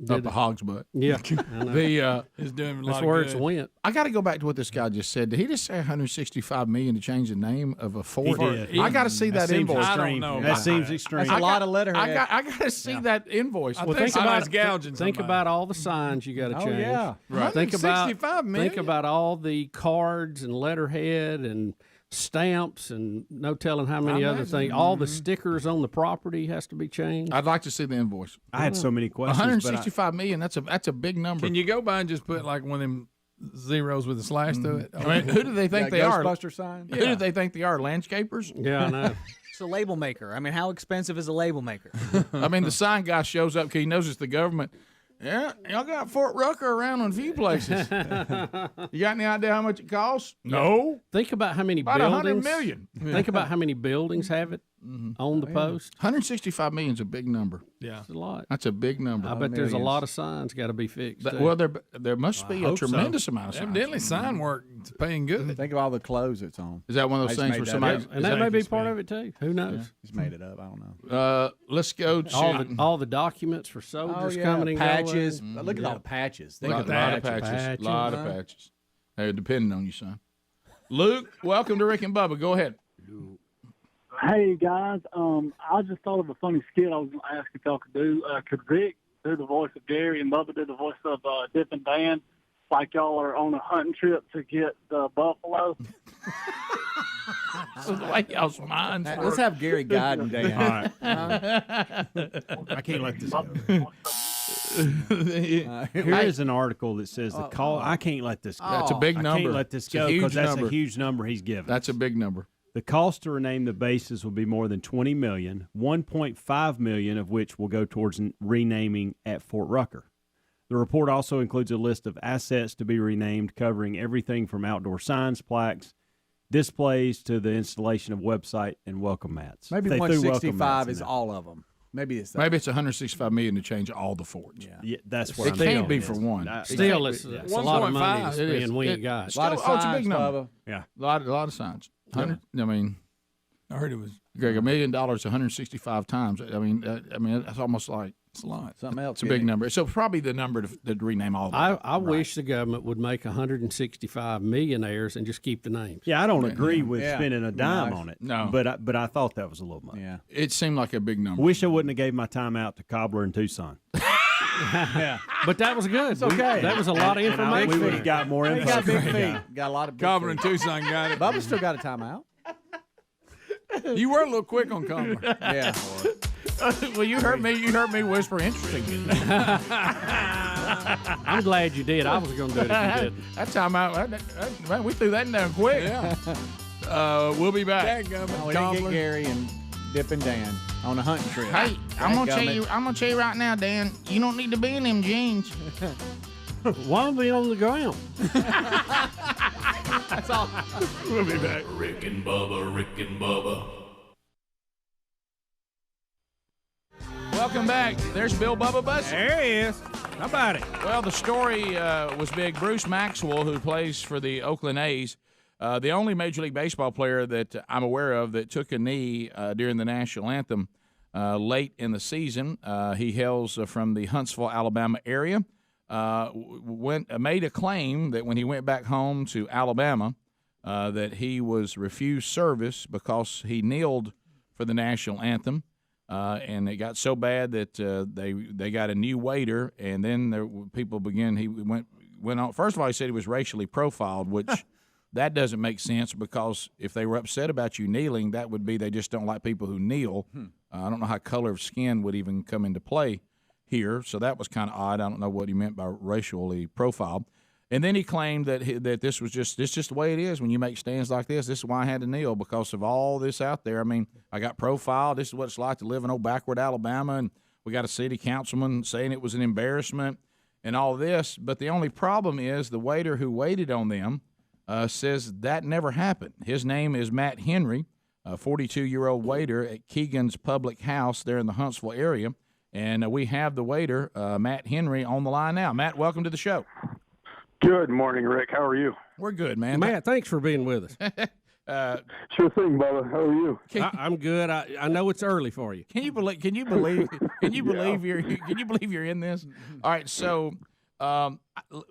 up the hog's butt. Yeah, I know. It's doing a lot That's of where good. it's went. I got to go back to what this guy just said. Did he just say $165 million to change the name of a fort? He did. I got to see that invoice. I don't know. That seems extreme. That's a lot of letterhead. I got to see that invoice. I think somebody's gouging Think somebody. about all the signs you got to change. yeah. Right. Think about $165 million? Think about all the cards and letterhead and stamps and no telling how many other things. All the stickers on the property has to be changed. I'd like to see the invoice. I had so many questions. $165 million. That's a big number. Can you go by and just put like one of them zeros with a slash through it? I mean, who do they think they are? Ghostbuster sign? Who do they think they are? Landscapers? Yeah, I know. It's a label maker. I mean, how expensive is a label maker? I mean, the sign guy shows up because he knows it's the government. Yeah, y'all got Fort Rucker around in a few places. You got any idea how much it costs? No. Think about how many About buildings. $100 million. Think about how many buildings have it on the post. $165 million is a big number. Yeah. That's a lot. That's a big number. I bet there's a lot of signs got to be fixed. too. Well, there must be a tremendous amount of signs. Evidently, sign work is paying good. Think of all the clothes it's on. Is that one of those things where somebody? And that may be part of it too. Who knows? He's made it up. I don't know. Let's go to All the documents for soldiers coming and patches. going. Look at all the patches. a lot of patches. A lot of patches. They're depending on you, son. Luke, welcome to Rick and Bubba. Go ahead. Hey guys, I just thought of a funny skit I was going to ask if y'all could do. Could Rick do the voice of Gary and Bubba do the voice of Dip and Dan, like y'all are on a hunting trip to get the buffalo? So the way y'all's minds work. Let's have Gary guiding Dan. All right. I can't let this go. Here is an article that says the call. I can't let this go. That's a big I number. can't let this It's a go huge because that's number. a huge number he's given. That's a big number. The cost to rename the bases will be more than $20 million, $1.5 million of which will go towards renaming at Fort Rucker. The report also includes a list of assets to be renamed, covering everything from outdoor signs, plaques, displays to the installation of website and welcome mats. Maybe They threw welcome 165 mats in is there. all of them. Maybe it's $165 million to change all the forts. Yeah, that's what It I'm can't saying. be for one. Still, it's a lot of money to It is. spend. We ain't got. Still, of it's a signs, big number. Bubba. Yeah, A lot of signs. I mean, I heard it was. Greg, $1 million 165 times. I mean, that's almost like It's a lot. Something else. it's a big number. So probably the number to rename all of them. I wish the government would make 165 millionaires and just keep the names. Yeah, I don't agree with Yeah. spending a dime Nice. on it. No. but I thought that was a little money. Yeah. It seemed like a big number. Wish I wouldn't have gave my time out to Cobbler in Tucson. Yeah. But that was good. It's okay. That was a lot of information. We would have got more He info. got big feet. Got a lot of big Cobbler and feet. Tucson got it. Bubba still got a timeout. You were a little quick on Cobbler. Yeah. Well, you heard me whisper interesting. I'm glad you did. I was going to do it if you did. That time out, man, we threw that down quick. Yeah. We'll be back. Oh, we didn't get Gary and Dip and Dan on a hunting trip. Hey, I'm gonna tell Dadgummit. you right now, Dan. You don't need to be in them jeans. Why don't we on the ground? That's all. We'll be back. Rick and Bubba, Rick and Bubba. Welcome back. There's Bill Bubba Bussey. There he is. How about it? Well, the story was big. Bruce Maxwell, who plays for the Oakland A's, The only Major League Baseball player that I'm aware of that took a knee during the national anthem late in the season, he hails from the Huntsville, Alabama area, made a claim that when he went back home to Alabama that he was refused service because he kneeled for the national anthem. And it got so bad that they got a new waiter, and then people began. He went on. First of all, he said he was racially profiled, which that doesn't make sense because if they were upset about you kneeling, that would be they just don't like people who kneel. I don't know how color of skin would even come into play here, so that was kind of odd. I don't know what he meant by racially profiled. And then he claimed that this was just the way it is when you make stands like this. This is why I had to kneel, because of all this out there. I mean, I got profiled. This is what it's like to live in old backward Alabama, and we got a city councilman saying it was an embarrassment and all this. But the only problem is the waiter who waited on them says that never happened. His name is Matt Henry, a 42-year-old waiter at Keegan's Public House there in the Huntsville area. And we have the waiter, Matt Henry, on the line now. Matt, welcome to the show. Good morning, Rick. How are you? We're good, man. Matt, thanks for being with us. Sure thing, Bubba. How are you? I'm good. I know it's early for you. Can you believe you're in this? All right, so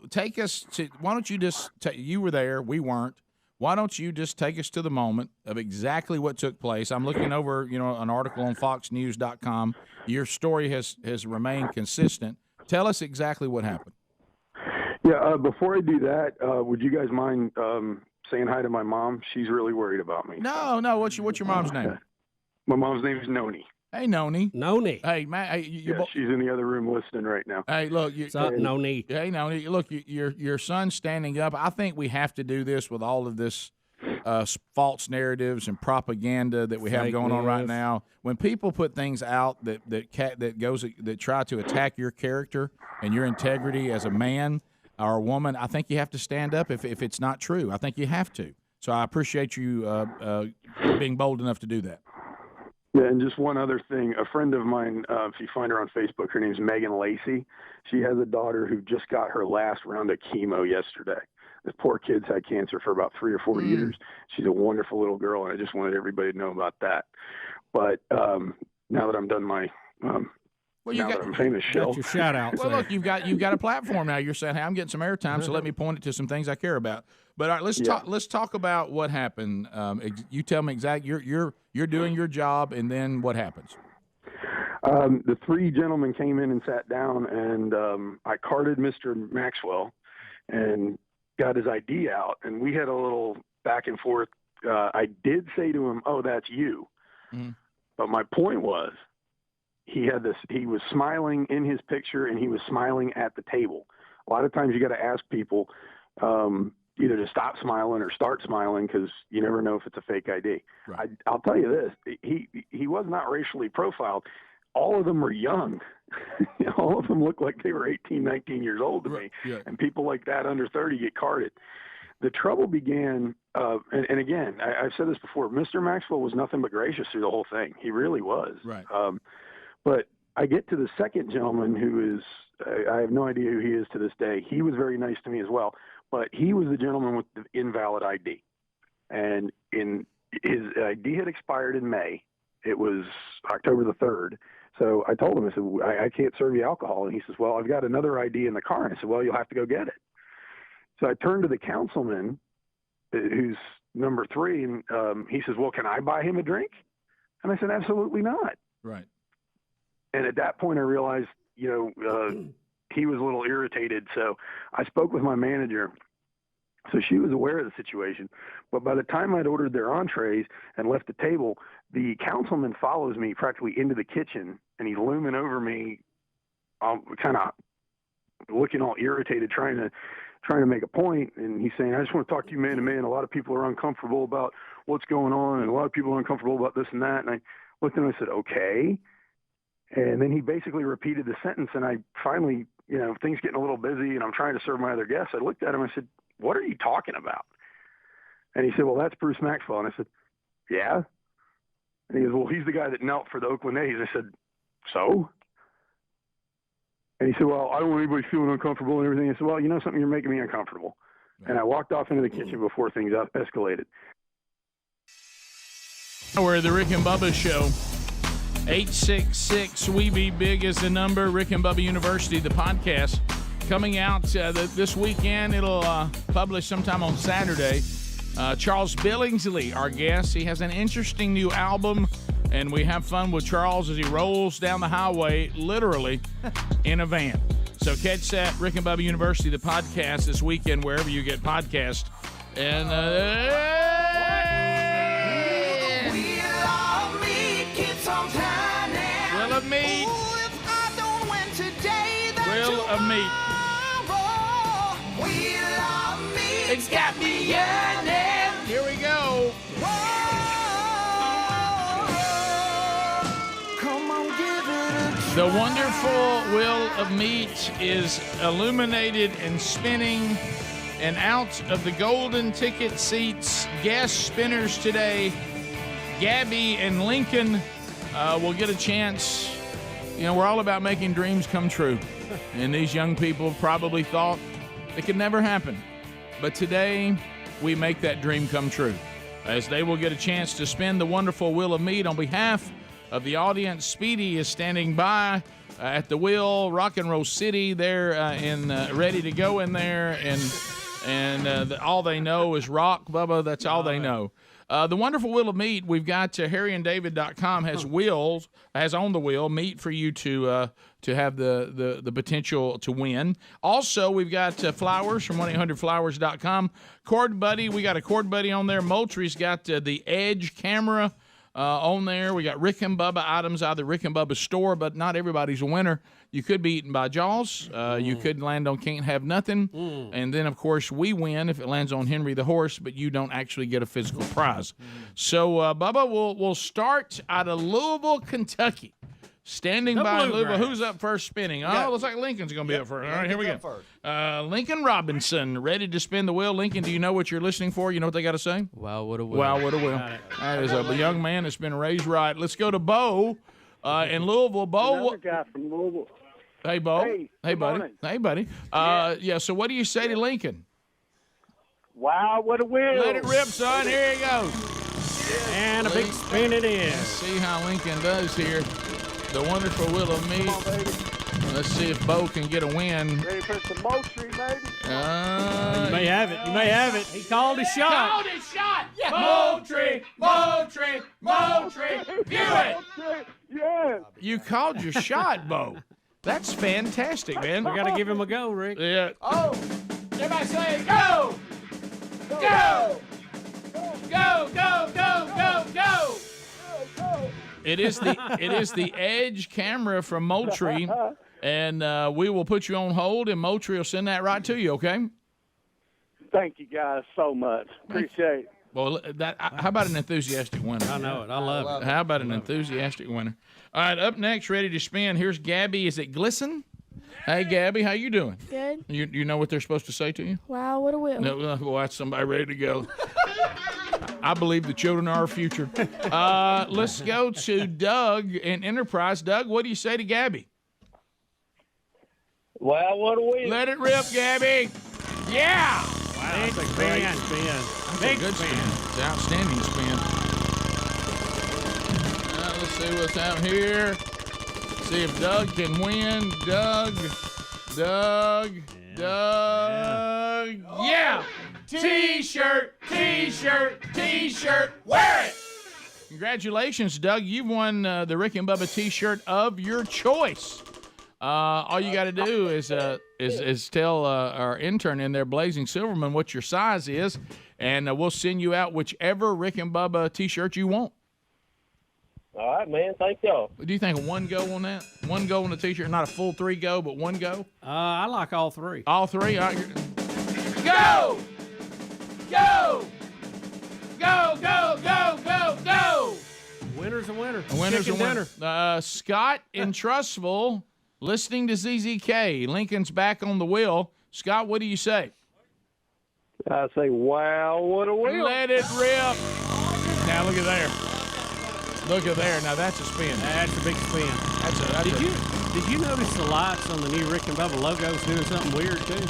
take us to. Why don't you just? You were there. We weren't. Why don't you just take us to the moment of exactly what took place? I'm looking over, an article on FoxNews.com. Your story has remained consistent. Tell us exactly what happened. Yeah. Before I do that, would you guys mind saying hi to my mom? She's really worried about me. No. What's your mom's name? My mom's name is Noni. Hey, Noni. Noni. Hey, Matt. Hey, she's in the other room listening right now. Hey, look. What's up, Noni? Hey, Noni. Look, your son's standing up. I think we have to do this with all of this false narratives and propaganda that we have going on right now. When people put things out that try to attack your character and your integrity as a man or a woman, I think you have to stand up if it's not true. I think you have to. So I appreciate you being bold enough to do that. Yeah, and just one other thing. A friend of mine, if you find her on Facebook, her name's Megan Lacey. She has a daughter who just got her last round of chemo yesterday. This poor kid's had cancer for about 3 or 4 years. She's a wonderful little girl, and I just wanted everybody to know about that. But now that I'm done my I'm famous show. Got your shout out. Well, look, you've got a platform now. You're saying, hey, I'm getting some airtime, so let me point it to some things I care about. But all right, let's talk about what happened. You tell me exactly. You're doing your job, and then what happens? The 3 gentlemen came in and sat down, and I carded Mr. Maxwell and got his ID out, and we had a little back and forth. I did say to him, "Oh, that's you," but my point was, he was smiling in his picture, and he was smiling at the table. A lot of times you got to ask people either to stop smiling or start smiling, because you never know if it's a fake ID. Right. I'll tell you this, he was not racially profiled. All of them were young. All of them looked like they were 18, 19 years old to me. Yeah. And people like that under 30 get carded. The trouble began, and again, I've said this before, Mr. Maxwell was nothing but gracious through the whole thing. He really was. Right. But I get to the second gentleman who is, I have no idea who he is to this day. He was very nice to me as well, but he was the gentleman with the invalid ID. And his ID had expired in May. It was October the 3rd. So I told him, I said, I can't serve you alcohol. And he says, well, I've got another ID in the car. And I said, well, you'll have to go get it. So I turned to the councilman, who's number 3, and he says, well, can I buy him a drink? And I said, absolutely not. Right. And at that point I realized, he was a little irritated. So I spoke with my manager. So she was aware of the situation. But by the time I'd ordered their entrees and left the table, the councilman follows me practically into the kitchen, and he's looming over me, kind of looking all irritated, trying to make a point. And he's saying, I just want to talk to you man to man. A lot of people are uncomfortable about what's going on, and a lot of people are uncomfortable about this and that. And I looked at him and I said, okay. And then he basically repeated the sentence, and I finally, things getting a little busy, and I'm trying to serve my other guests. I looked at him and I said, what are you talking about? And he said, well, that's Bruce Maxwell. And I said, yeah. And he goes, well, he's the guy that knelt for the Oakland A's. I said, so? And he said, well, I don't want anybody feeling uncomfortable and everything. I said, well, you know something, you're making me uncomfortable. And I walked off into the kitchen before things escalated. We're the Rick and Bubba Show. 866 We Be Big is the number. Rick and Bubba University, the podcast, coming out this weekend. It'll publish sometime on Saturday. Charles Billingsley, our guest. He has an interesting new album, and we have fun with Charles as he rolls down the highway, literally, in a van. So catch that, Rick and Bubba University, the podcast, this weekend, wherever you get podcasts. And Will of Meat. Will of Meat. It's got me yearning. Here we go. The wonderful Will of Meat is illuminated and spinning, and out of the golden ticket seats, guest spinners today, Gabby and Lincoln will get a chance. You know, we're all about making dreams come true, and these young people probably thought it could never happen. But today, we make that dream come true, as they will get a chance to spin the wonderful Wheel of Meat on behalf of the audience. Speedy is standing by at the wheel, Rock and Roll City. They're ready to go in there, and all they know is rock, Bubba. That's all they know. The wonderful Wheel of Meat, we've got harryanddavid.com has on the wheel meat for you to have the potential to win. Also, we've got flowers from 1-800-Flowers.com. Cord Buddy, we got a Cord Buddy on there. Moultrie's got the Edge camera on there. We got Rick and Bubba items out of the Rick and Bubba store, but not everybody's a winner. You could be eaten by Jaws. You could land on Can't Have Nothing. And then, of course, we win if it lands on Henry the Horse, but you don't actually get a physical prize. So, Bubba, we'll start out of Louisville, Kentucky. Standing by in Louisville. Who's up first spinning? Oh, looks like Lincoln's going to be up first. All right, here we go. Lincoln Robinson, ready to spin the wheel. Lincoln, do you know what you're listening for? You know what they got to say? Wow, what a wheel. Wow, what a wheel. That is a young man that's been raised right. Let's go to Bo in Louisville. Bo. Another guy from Louisville. Hey, Bo. Hey, buddy. Morning. Hey, buddy. Yeah, so what do you say to Lincoln? Wow, what a wheel. Let it rip, son. Here he goes. And a big spin it is. Let's see how Lincoln does here. The wonderful Wheel of Meat. Let's see if Bo can get a win. Ready for some Moultrie, baby? You may have it. You may have it. He called his shot. Called his shot. Yeah. Moultrie, Moultrie, Moultrie. View it. Yeah. You called your shot, Bo. That's fantastic, man. We got to give him a go, Rick. Yeah. Oh, everybody say go! Go! Go, go, go, go, go! It is the Edge camera from Moultrie, and we will put you on hold, and Moultrie will send that right to you, okay? Thank you guys so much. Appreciate it. Well, how about an enthusiastic winner? I know it. I love it. How about an enthusiastic winner? All right, up next, ready to spin. Here's Gabby. Is it Glisten? Hey, Gabby, how you doing? Good. You know what they're supposed to say to you? Wow, what a wheel. No, well, that's somebody ready to go. I believe the children are our future. Let's go to Doug in Enterprise. Doug, what do you say to Gabby? Well, what a wheel. Let it rip, Gabby. Yeah. Wow, that's a great spin. That's a good spin. It's an outstanding spin. Let's see what's out here. See if Doug can win. Doug. Yeah. T-shirt, wear it. Congratulations, Doug. You've won the Rick and Bubba T-shirt of your choice. All you got to do is tell our intern in there, Blazing Silverman, what your size is, and we'll send you out whichever Rick and Bubba T-shirt you want. All right, man. Thank y'all. Do you think one go on that? One go on the T-shirt, not a full 3 go, but one go? I like all three. All three? All right, Go! Go! Go, go, go, go, go! Winner's a winner. A winner's Chicken a winner. dinner. Scott in Trussville, listening to ZZK. Lincoln's back on the wheel. Scott, what do you say? I say, wow, what a wheel. Let it rip. Now, look at there. Look at there. Now, that's a spin. That's a big spin. Did you notice the lights on the new Rick and Bubba logos doing something weird, too?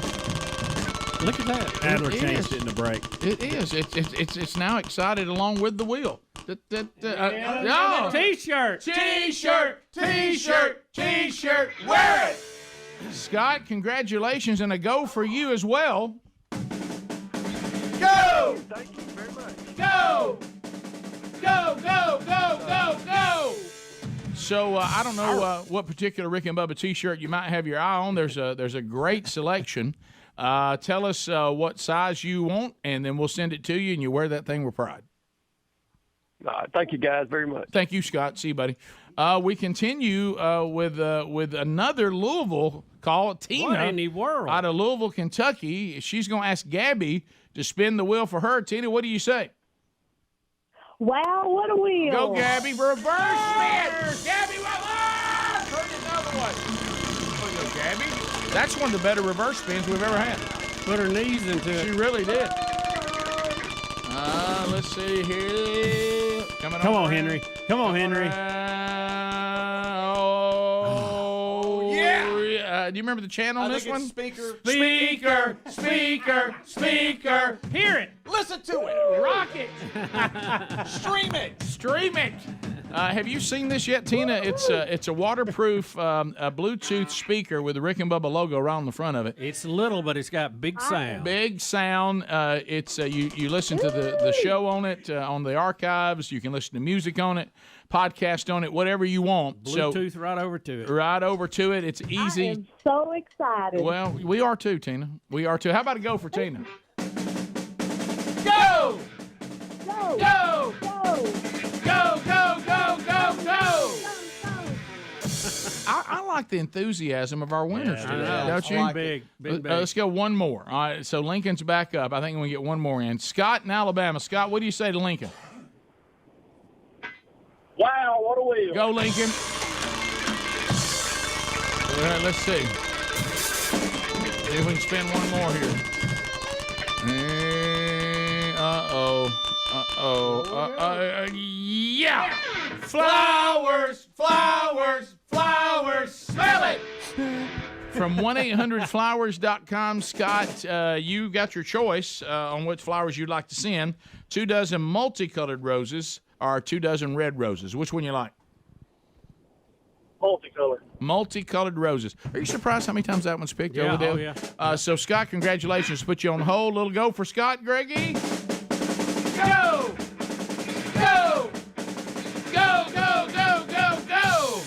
Look at that. Adler It changed is. it in the break. It is. It's now excited along with the wheel. Yeah. T-shirt. T-shirt. T-shirt. T-shirt. Wear it. Scott, congratulations, and a go for you as well. Go! Thank you very much. Go! Go, go, go, go, go! So I don't know what particular Rick and Bubba T-shirt you might have your eye on. There's a great selection. Tell us what size you want, and then we'll send it to you, and you wear that thing with pride. Thank you guys very much. Thank you, Scott. See you, buddy. We continue with another Louisville call. Tina, What in the world? out of Louisville, Kentucky. She's going to ask Gabby to spin the wheel for her. Tina, what do you say? Wow, what a wheel. Go, Gabby. Reverse spin. Gabby, turn it the other way. There you go, Gabby. That's one of the better reverse spins we've ever had. Put her knees into it. She really did. Let's see here. Come on, Henry. Come on, Henry. Oh, yeah. Do you remember the channel on this one? Speaker. Hear it. Listen to it. Rock it. Stream it. Stream it. Have you seen this yet, Tina? It's a waterproof Bluetooth speaker with the Rick and Bubba logo right on the front of it. It's little, but it's got big sound. Big sound. It's you listen to the show on it on the archives. You can listen to music on it, podcast on it, whatever you want. Bluetooth right over to it. Right over to it. It's easy. I am so excited. Well, we are too, Tina. We are too. How about a go for Tina? Go! Go! Go! Go! Go, go, go, go, go! I like the enthusiasm of our winners Yeah, today, I know. don't you? Like big. Let's go one more. All right, so Lincoln's back up. I think we get one more in. Scott in Alabama. Scott, what do you say to Lincoln? Wow, what a wheel. Go, Lincoln. All right, let's see. See if we can spin one more here. Yeah! Flowers, flowers, flowers, smell it! From 1-800-Flowers.com, Scott, you got your choice on which flowers you'd like to send. 2 dozen multicolored roses or 2 dozen red roses. Which one you like? Multicolored. Multicolored roses. Are you surprised how many times that one's picked? Yeah, over there? oh, yeah. So, Scott, congratulations. Put you on hold. Little go for Scott, Greggy. Go! Go! Go, go, go, go, go!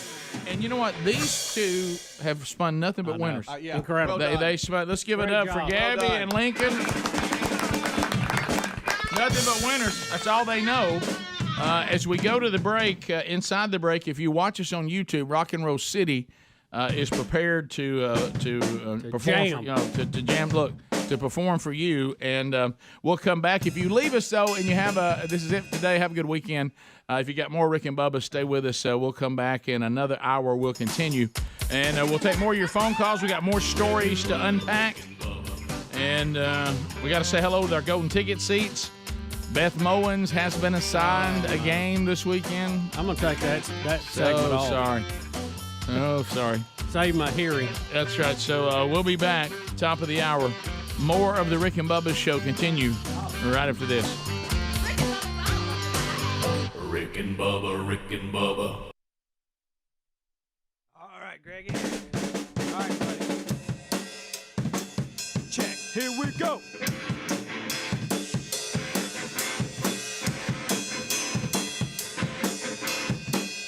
And you know what? These two have spun nothing but winners. Yeah. Incredible. They spun. Let's give it Great up job. for Gabby Well and Lincoln. Nothing but winners. That's all they know. As we go to the break, inside the break, if you watch us on YouTube, Rock and Roll City is prepared to perform, jam. To jam. Look, to perform for you, and we'll come back. If you leave us though, and you have this is it for today. Have a good weekend. If you got more Rick and Bubba, stay with us. We'll come back in another hour. We'll continue, and we'll take more of your phone calls. We got more stories to unpack, and we got to say hello to our golden ticket seats. Beth Mowens has been assigned a game this weekend. I'm going to take that segment off. Sorry. Oh, sorry. Save my hearing. That's right. So we'll be back, top of the hour. More of the Rick and Bubba show continue right after this. Rick and Bubba, Rick and Bubba. All right, Greggy. All right, buddy. Check. Here we go.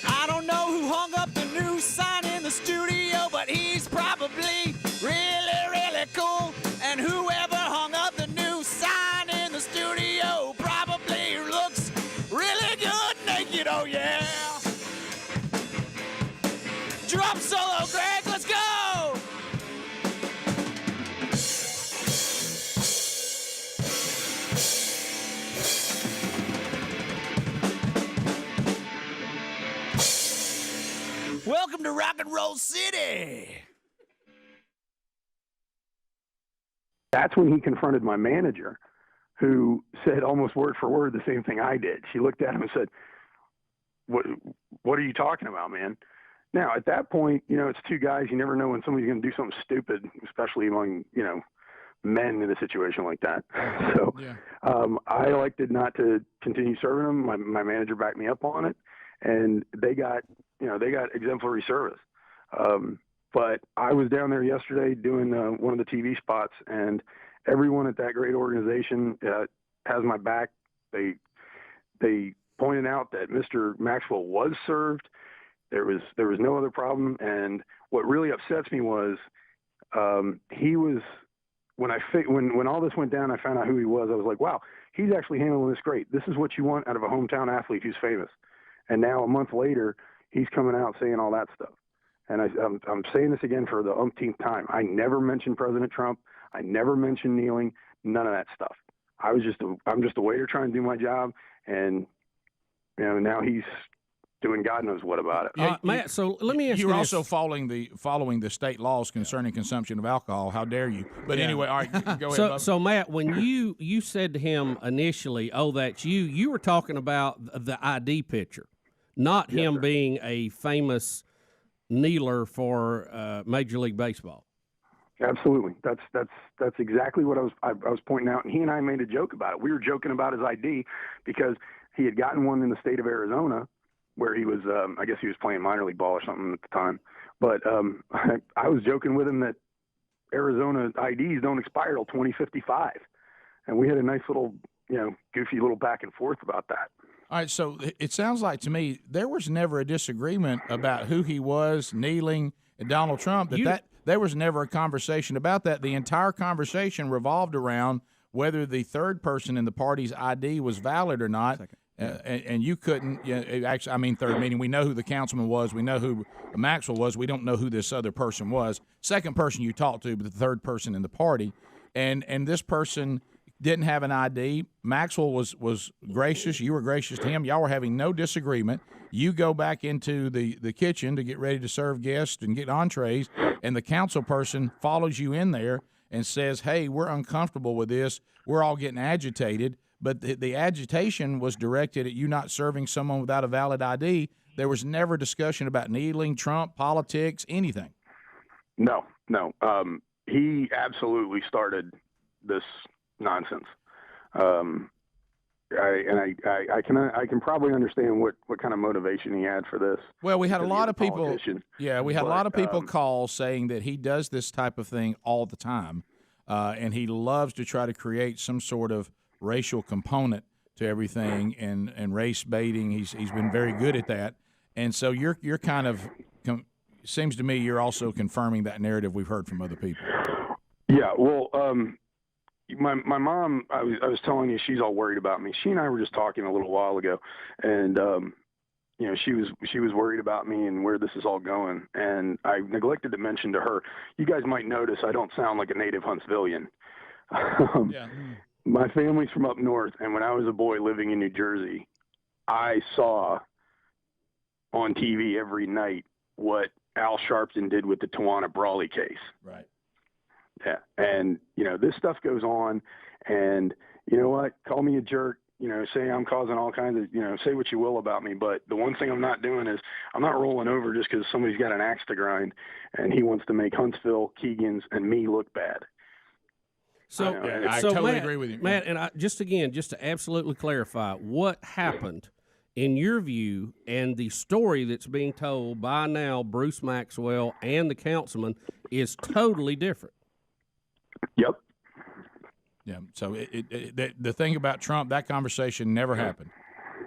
I don't know who hung up the new sign in the studio, but he's probably really, really cool. And whoever hung up the new sign in the studio probably looks really good naked, oh yeah. Drum solo, Greg, let's go! Welcome to Rock and Roll City! That's when he confronted my manager, who said almost word for word the same thing I did. She looked at him and said, what are you talking about, man? Now, at that point, it's two guys. You never know when somebody's going to do something stupid, especially among, men in a situation like that. So I elected not to continue serving them. My manager backed me up on it, and they got exemplary service. But I was down there yesterday doing one of the TV spots, and everyone at that great organization has my back. They pointed out that Mr. Maxwell was served. There was no other problem, and what really upsets me was he was when all this went down. I found out who he was. I was like, wow, he's actually handling this great. This is what you want out of a hometown athlete who's famous. And now a month later, he's coming out saying all that stuff. And I'm saying this again for the umpteenth time. I never mentioned President Trump. I never mentioned kneeling. None of that stuff. I'm just a waiter trying to do my job, and now he's doing God knows what about it. Matt, so let me ask you You're this. also following the state laws concerning consumption of alcohol. How dare you? But anyway, all right, go ahead. Bubba. So Matt, when you said to him initially, "Oh, that's you," were talking about the ID picture, not him being a famous kneeler for Major League Baseball. Absolutely, that's exactly what I was pointing out. And he and I made a joke about it. We were joking about his ID because he had gotten one in the state of Arizona, where he was, I guess he was playing minor league ball or something at the time. But I was joking with him that Arizona IDs don't expire till 2055, and we had a nice little, goofy little back and forth about that. All right, so it sounds like to me there was never a disagreement about who he was, kneeling, and Donald Trump. There was never a conversation about that. The entire conversation revolved around whether the third person in the party's ID was valid or not. And you couldn't. Actually, I mean third, meaning we know who the councilman was, we know who Maxwell was, we don't know who this other person was. Second person you talked to, but the third person in the party, and this person didn't have an ID. Maxwell was gracious. You were gracious to him. Y'all were having no disagreement. You go back into the kitchen to get ready to serve guests and get entrees, and the council person follows you in there and says, "Hey, we're uncomfortable with this. We're all getting agitated." But the agitation was directed at you not serving someone without a valid ID. There was never discussion about kneeling, Trump, politics, anything. No. He absolutely started this nonsense. I can probably understand what kind of motivation he had for this. Well, we had a lot of people. Politician. Yeah, we had a lot of people call saying that he does this type of thing all the time, and he loves to try to create some sort of racial component to everything and race baiting. He's been very good at that, and so you're kind of seems to me you're also confirming that narrative we've heard from other people. Yeah, well, my mom, I was telling you, she's all worried about me. She and I were just talking a little while ago, and she was worried about me and where this is all going. And I neglected to mention to her, you guys might notice I don't sound like a native Huntsvillian. My family's from up north, and when I was a boy living in New Jersey, I saw on TV every night what Al Sharpton did with the Tawana Brawley case. Right. Yeah, and this stuff goes on, and you know what? Call me a jerk. Say I'm causing all kinds of, say what you will about me. But the one thing I'm not doing is I'm not rolling over just because somebody's got an axe to grind, and he wants to make Huntsville, Keegan's, and me look bad. So I totally agree with you, Matt. And just to absolutely clarify, what happened in your view, and the story that's being told by now Bruce Maxwell and the councilman is totally different. Yep. Yeah. So the thing about Trump, that conversation never happened.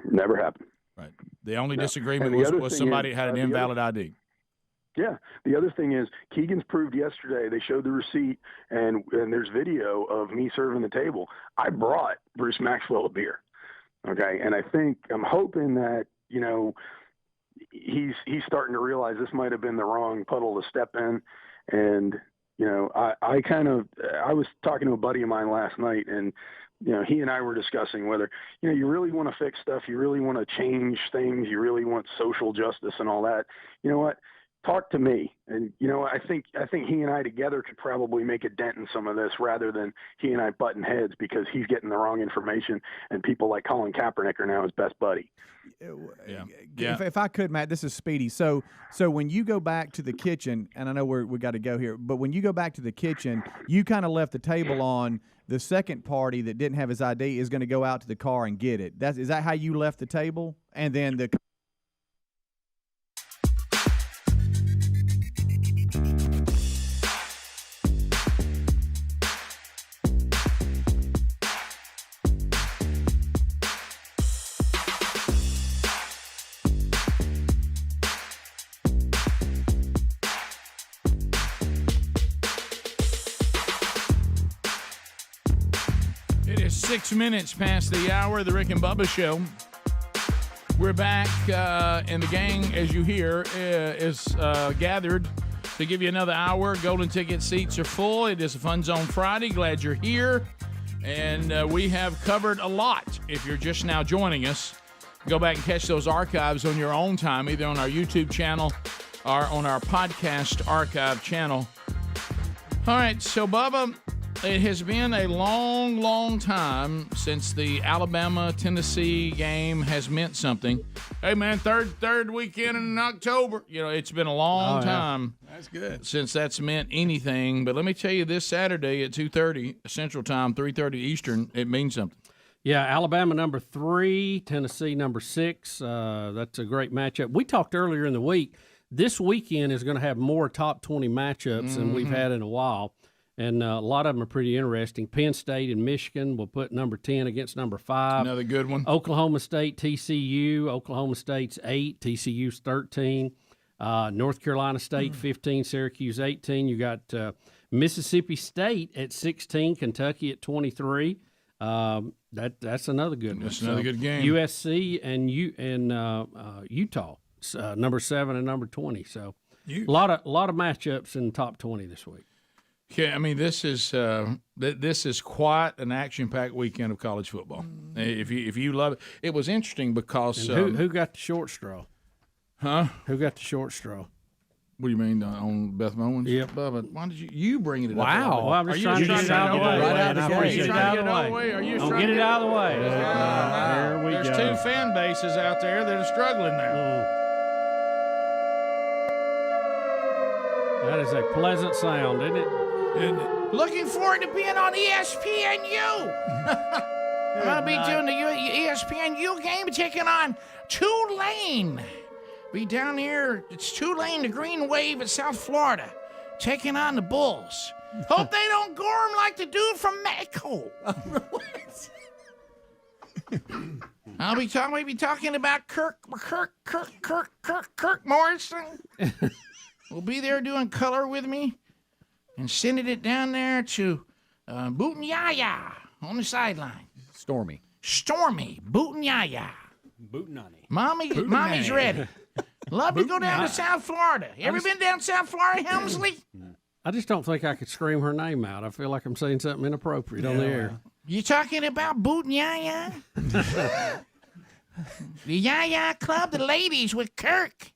Never happened. Right. The only disagreement was somebody had an invalid ID. Yeah. The other thing is Keegan's proved yesterday. They showed the receipt, and there's video of me serving the table. I brought Bruce Maxwell a beer. Okay. And I'm hoping that, he's starting to realize this might have been the wrong puddle to step in. And, I was talking to a buddy of mine last night, and, he and I were discussing whether, you really want to fix stuff. You really want to change things. You really want social justice and all that. You know what? talk to me. And, I think he and I together could probably make a dent in some of this rather than he and I butting heads because he's getting the wrong information and people like Colin Kaepernick are now his best buddy. If I could, Matt, this is Speedy. So when you go back to the kitchen, and I know we got to go here, but when you go back to the kitchen, you kind of left the table on the second party that didn't have his ID is going to go out to the car and get it. Is that how you left the table? And then the It is 6 minutes past the hour of the Rick and Bubba Show. We're back, and the gang, as you hear, is gathered to give you another hour. Golden ticket seats are full. It is a Fun Zone Friday. Glad you're here. And we have covered a lot. If you're just now joining us, go back and catch those archives on your own time, either on our YouTube channel or on our podcast archive channel. All right, so Bubba, it has been a long, long time since the Alabama-Tennessee game has meant something. Hey, man, third weekend in October. It's been a long time. That's good. Since that's meant anything. But let me tell you, this Saturday at 2:30 Central Time, 3:30 Eastern, it means something. Yeah, Alabama number 3, Tennessee number 6. That's a great matchup. We talked earlier in the week. This weekend is going to have more top 20 matchups than we've had in a while. And a lot of them are pretty interesting. Penn State and Michigan will put number 10 against number 5. Another good one. Oklahoma State, TCU. Oklahoma State's 8, TCU's 13. North Carolina State, 15, Syracuse 18. You got Mississippi State at 16, Kentucky at 23. That's another good one. That's another good game. USC and Utah, number 7 and number 20. So a lot of matchups in the top 20 this week. Yeah, I mean this is quite an action-packed weekend of college football. If you love it, it was interesting because who got the short straw? Huh? Who got the short straw? What do you mean on Beth Mowens? Yep. Bubba, why did you bring it up? Wow. Well, I'm just trying to get it out of the way. Don't get it out of the way. There's two fan bases out there that are struggling there. That is a pleasant sound, isn't it? Looking forward to being on ESPNU. I'm going to be doing the ESPNU game, taking on Tulane. Be down here. It's Tulane, the Green Wave in South Florida, taking on the Bulls. Hope they don't gore them like the dude from Mexico. I'll be talking about Kirk Morrison. Will be there doing color with me and sending it down there to Boot and Yaya on the sideline. Stormy, Boot and Yaya. Bootenani. Mommy's ready. Love to go down to South Florida. You ever been down South Florida, Helmsley? I just don't think I could scream her name out. I feel like I'm saying something inappropriate on the air. You talking about Boot and Yaya? The Yaya Club, the ladies with Kirk.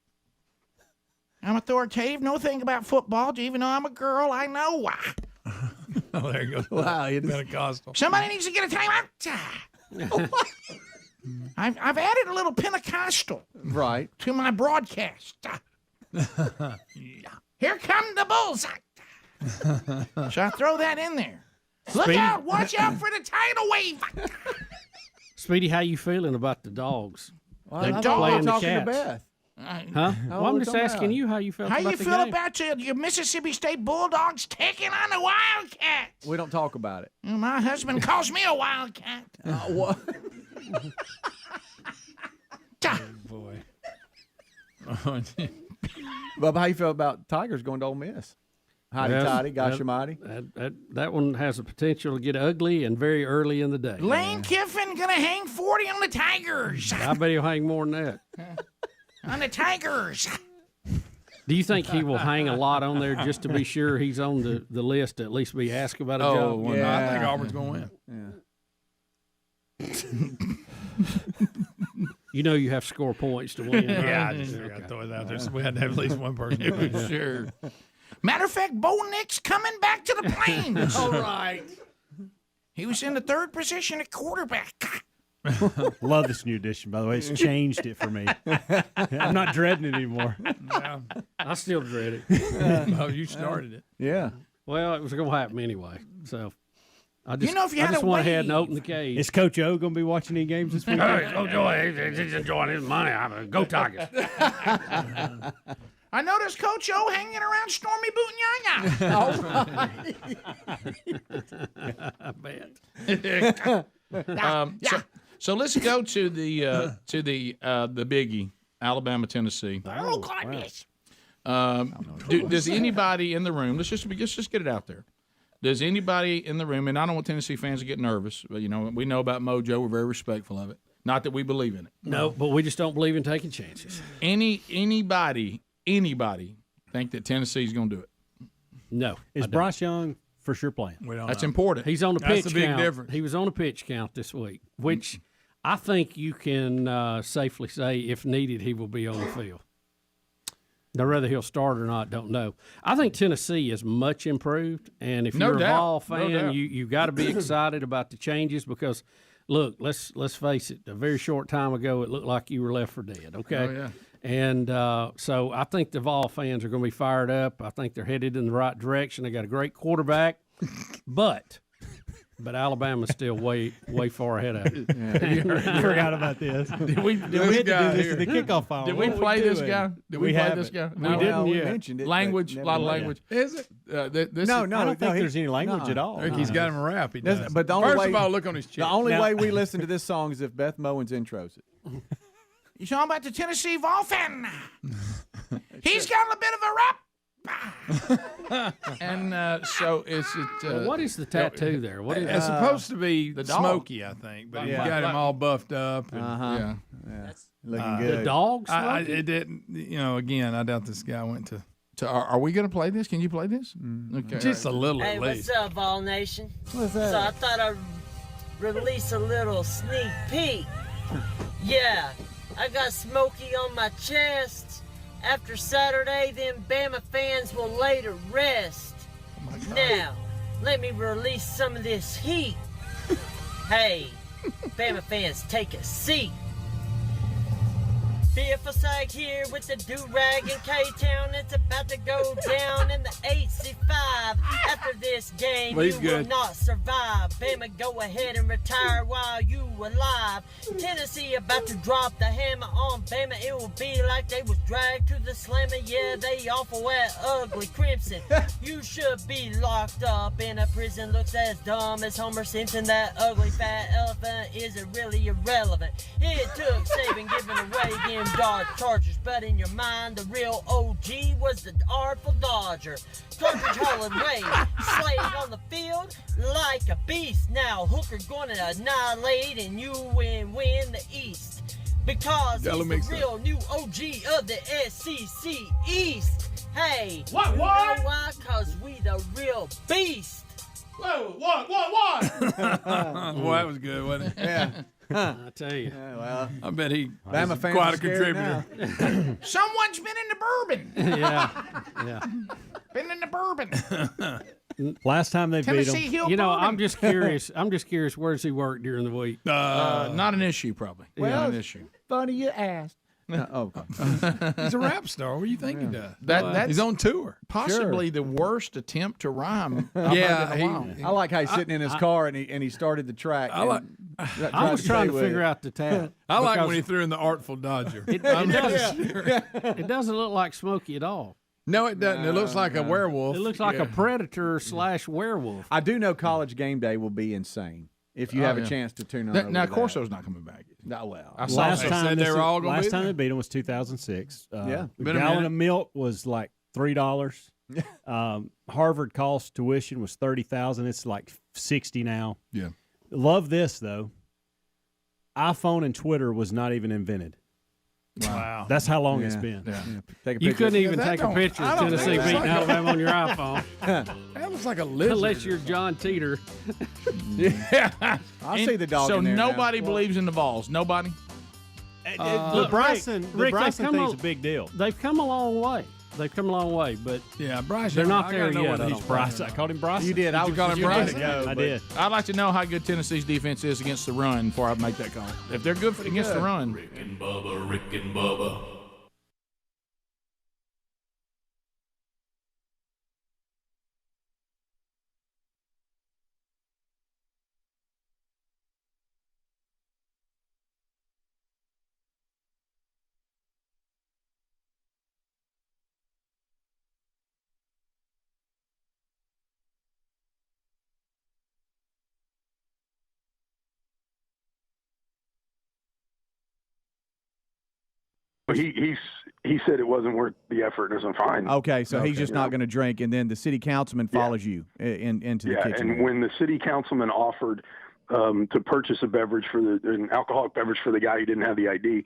I'm authoritative, know thing about football. Even though I'm a girl, I know why. Oh, there you go. Wow, it's Pentecostal. Somebody needs to get a timeout. I've added a little Pentecostal to my broadcast. Here come the Bulls. So I throw that in there. Look out! Watch out for the tidal wave. Speedy, how you feeling about the dogs? Well, They're I playing the talking to cats. Beth. Huh? Well, I'm just asking you how you felt How about you the feel game. about your Mississippi State Bulldogs taking on the Wildcats? We don't talk about it. My husband calls me a Wildcat. What? Boy. Bubba, how you feel about Tigers going to Ole Miss? Hotty toddy, gosh almighty. That one has the potential to get ugly and very early in the day. Lane Kiffin gonna hang 40 on the Tigers. I bet he'll hang more than that. On the Tigers. Do you think he will hang a lot on there just to be sure he's on the list to at least be asked about a job? Well, no, I think Auburn's going to win. You know you have to score points to win. Yeah, I just got to throw it out there. So we had to have at least one person. Sure. Matter of fact, Bo Nick's coming back to the Plains. All right. He was in the third position at quarterback. Love this new edition, by the way. It's changed it for me. I'm not dreading it anymore. Yeah, I still dread it. Oh, you started it. Yeah. Well, it was going to happen anyway. So I just, if you I had just a went ahead and wave. opened the cage. Is Coach O going to be watching any games this week? He's enjoying his money. Go Tigers. I noticed Coach O hanging around Stormy Bootnyanya. I bet. So let's go to the biggie, Alabama, Tennessee. Oh, goodness. Does anybody in the room? Let's just get it out there. Does anybody in the room? And I don't want Tennessee fans to get nervous, but we know about Mojo. We're very respectful of it. Not that we believe in it. No, but we just don't believe in taking chances. Anybody think that Tennessee's going to do it? No. Is Bryce Young for sure playing? That's important. He's on the pitch That's the big count. difference. He was on the pitch count this week, which I think you can safely say, if needed, he will be on the field. Now, whether he'll start or not, don't know. I think Tennessee is much improved, and if you're a Vol fan, you got to be excited about the changes because, look, let's face it. A very short time ago, it looked like you were left for dead. Okay. Oh, yeah. And so I think the Vol fans are going to be fired up. I think they're headed in the right direction. They got a great quarterback, but Alabama's still way far ahead of it. You forgot about this. Did we hit to do this in the kickoff hour. Did we play this guy? Did we play this guy? We didn't yet. Mentioned it, Language, a lot of never language. Is it? I don't think there's any language at all. I think he's got him a rap. He does. But the only First way, of all, look on his chin. The only way we listen to this song is if Beth Mowens intros it. You talking about the Tennessee Vol fan? He's got a bit of a rap. And so it's what is the tattoo there? What is it's supposed to be the dog. Smokey, I think, but he got him all buffed up. And, Looking good. The dog? It didn't. Again, I doubt this guy went to. Are we going to play this? Can you play this? Okay, just a little Hey, at least. what's up, Vol Nation? What's that? So I thought I'd release a little sneak peek. Yeah, I got Smokey on my chest. After Saturday, then Bama fans will lay to rest. Now, let me release some of this heat. Hey, Bama fans, take a seat. Fearful Sag here with the do-rag in K-Town. It's about to go down in the 8C5. After this game, Well, he's you good. will not survive. Bama, go ahead and retire while you alive. Tennessee about to drop the hammer on Bama. It will be like they was dragged to the slammer. Yeah, they awful at ugly crimson. You should be locked up in a prison. Looks as dumb as Homer Simpson. That ugly fat elephant isn't really irrelevant. It took Saban giving away again dodge chargers, but in your mind the real OG was the artful dodger. Cartridge hauling Ray, slaying on the field like a beast. Now Hooker gonna annihilate and you win the East, because Tell he's him the real new OG of the SEC East. Hey, What? you know why? Cause we the real beast. Whoa, what? Well, that was good, wasn't it? Yeah. I tell you. Yeah, well, I bet he Bama was fans quite are a scared contributor. Someone's been in the bourbon. Yeah. Been in the bourbon. Last time they beat Tennessee them. Hill You know, bourbon. I'm just curious. Where does he work during the week? Not an issue, probably. Well, Not an issue. funny you asked. Okay. He's a rap star. What do you think he does? That's He's on tour. possibly the worst attempt to rhyme. Yeah, I've heard in a while. I like how he's sitting in his car and he started the track. I like- I was trying to figure out the tat. I like because when he threw in the Artful Dodger. It doesn't look like Smokey at all. No, it doesn't. It looks like a werewolf. It looks like a predator / werewolf. I do know College Game Day will be insane if you have a chance to tune on. over Now, to Corso's not coming back. that. Well, I saw Last some- time they were all gonna last be time there. they beat them was 2006. Yeah. A Been a gallon minute. of milk was like $3. Harvard cost tuition was $30,000. It's like $60 now. Yeah. Love this though. iPhone and Twitter was not even invented. Wow. That's how long it's been. Yeah. Take a You picture. couldn't even that take a don't- picture I of don't Tennessee think beating so. Alabama on your iPhone. That looks like a lizard. Unless you're John Teeter. Yeah. I see the dog So in there now. nobody believes in the Vols. Nobody. The Bryson thing's a big deal. They've come a long way. But yeah, Bryson, they're not I there gotta know yet. whether he's Bryson. I called him Bryson. You did. Did you call him Bryson? I did. I'd like to know how good Tennessee's defense is against the run before I make that call. If they're good against the run. Rick and Bubba. He said it wasn't worth the effort, and it's fine. Okay, so he's just not going to drink, and then the city councilman follows you into the kitchen. And when the city councilman offered to purchase a beverage an alcoholic beverage for the guy who didn't have the ID,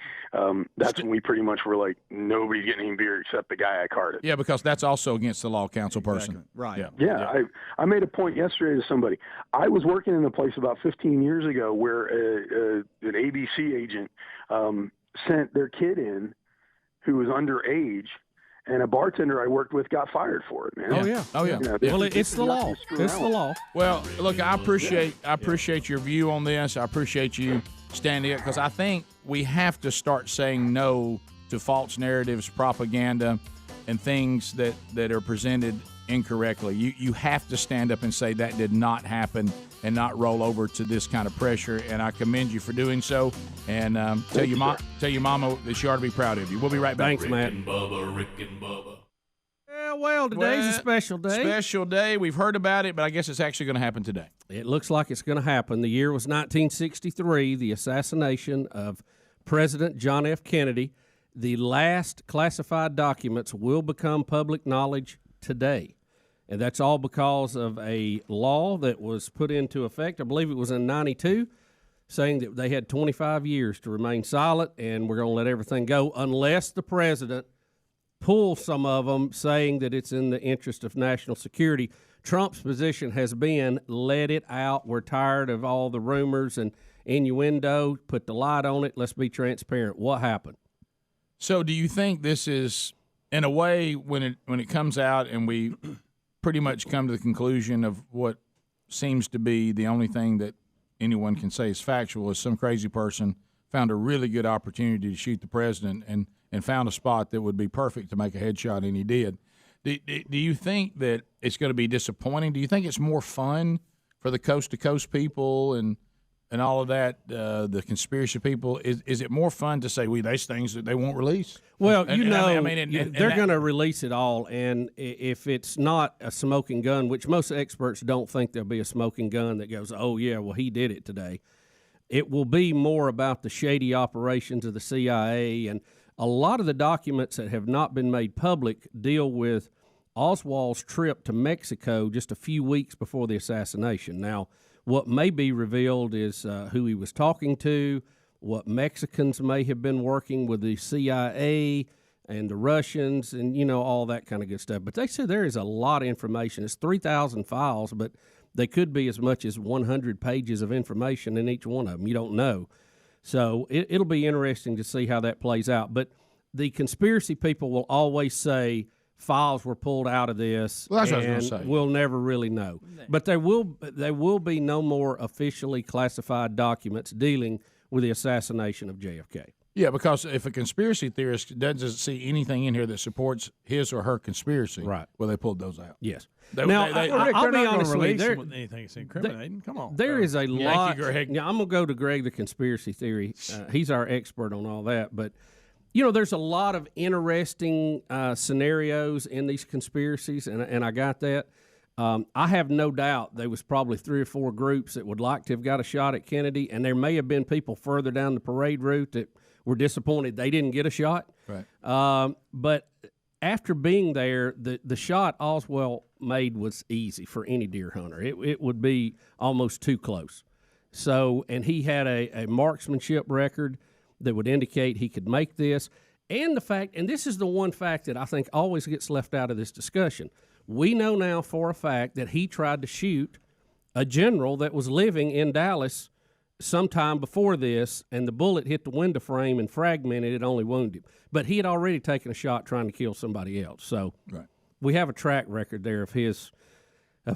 that's when we pretty much were like, nobody's getting any beer except the guy I carded. Yeah, because that's also against the law, council person. Right. Yeah. I made a point yesterday to somebody. I was working in a place about 15 years ago where an ABC agent sent their kid in who was underage, and a bartender I worked with got fired for it, man. Oh yeah. Well, it's the law. It's the law. Well, look, I appreciate your view on this. I appreciate you standing up, because I think we have to start saying no to false narratives, propaganda, and things that are presented incorrectly. You have to stand up and say that did not happen, and not roll over to this kind of pressure. And I commend you for doing so. And tell your mama that she ought to be proud of you. We'll be right back. Thanks, Matt. Rick and Bubba. Well, today's a special day. Special day. We've heard about it, but I guess it's actually going to happen today. It looks like it's going to happen. The year was 1963, the assassination of President John F. Kennedy. The last classified documents will become public knowledge today. And that's all because of a law that was put into effect, I believe it was in 92, saying that they had 25 years to remain silent, and we're going to let everything go unless the president pulls some of them, saying that it's in the interest of national security. Trump's position has been, let it out. We're tired of all the rumors and innuendo. Put the light on it. Let's be transparent. What happened? So do you think this is, in a way, when it comes out and we pretty much come to the conclusion of what seems to be the only thing that anyone can say is factual, is some crazy person found a really good opportunity to shoot the president and found a spot that would be perfect to make a headshot, and he did. Do you think that it's going to be disappointing? Do you think it's more fun for the coast-to-coast people and all of that, the conspiracy people? Is it more fun to say, these things that they won't release? Well, they're going to release it all, and if it's not a smoking gun, which most experts don't think there'll be a smoking gun that goes, oh, yeah, well, he did it today. It will be more about the shady operations of the CIA, and a lot of the documents that have not been made public deal with Oswald's trip to Mexico just a few weeks before the assassination. Now, what may be revealed is who he was talking to, what Mexicans may have been working with the CIA and the Russians, and, all that kind of good stuff. But they said there is a lot of information. It's 3,000 files, but they could be as much as 100 pages of information in each one of them. You don't know. So it'll be interesting to see how that plays out. But the conspiracy people will always say files were pulled out of this, well, that's what I and was gonna say. We'll never really know. But there will be no more officially classified documents dealing with the assassination of JFK. Yeah, because if a conspiracy theorist doesn't see anything in here that supports his or her conspiracy, right? Well, they pulled those out. Yes. I'll be honest with you. Anything that's incriminating. Come on. There is a lot. Greg. Yeah, I'm gonna go to Greg, the conspiracy theory. He's our expert on all that. But there's a lot of interesting scenarios in these conspiracies, and I got that. I have no doubt there was probably 3 or 4 groups that would like to have got a shot at Kennedy, and there may have been people further down the parade route that were disappointed they didn't get a shot. Right. But after being there, the shot Oswald made was easy for any deer hunter. It would be almost too close. So, and he had a marksmanship record that would indicate he could make this. And the fact, and this is the one fact that I think always gets left out of this discussion. We know now for a fact that he tried to shoot a general that was living in Dallas sometime before this, and the bullet hit the window frame and fragmented. It only wounded him, but he had already taken a shot trying to kill somebody else. So we have a track record there of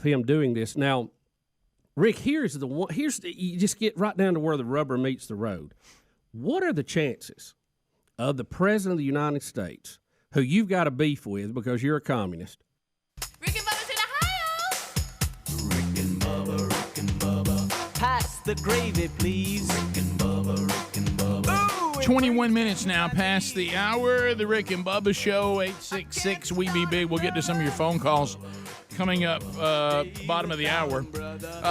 him doing this. Now, Rick, here's you just get right down to where the rubber meets the road. What are the chances of the President of the United States, who you've got a beef with because you're a communist? Pass the gravy, please. 21 minutes now past the hour. The Rick and Bubba Show, 866 We Be Big. We'll get to some of your phone calls coming up bottom of the hour.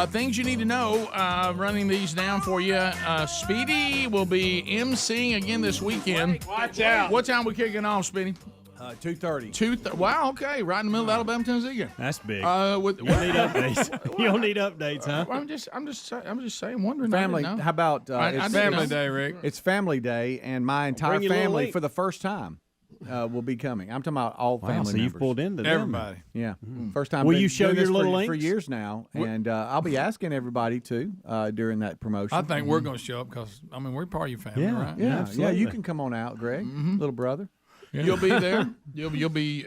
Things you need to know, running these down for you. Speedy will be emceeing again this weekend. Watch out. What time we kicking off, Speedy? 2:30. Wow, okay. Right in the middle of Alabama, Tennessee game. That's big. You don't need updates. You don't need updates, huh? Well, I'm just saying, wondering. Family. How about it's Family Day, Rick? It's Family Day, and my entire Bring your little family link. for the first time will be coming. I'm talking about all family so members. you've pulled into them. Everybody. Yeah, first time. Will been you show doing your this little for links? years now, and I'll be asking everybody to during that promotion. I think we're going to show up because, we're part of your family, Yeah, right? yeah, absolutely. You can come on out, Greg, little brother. You'll be there. You'll be.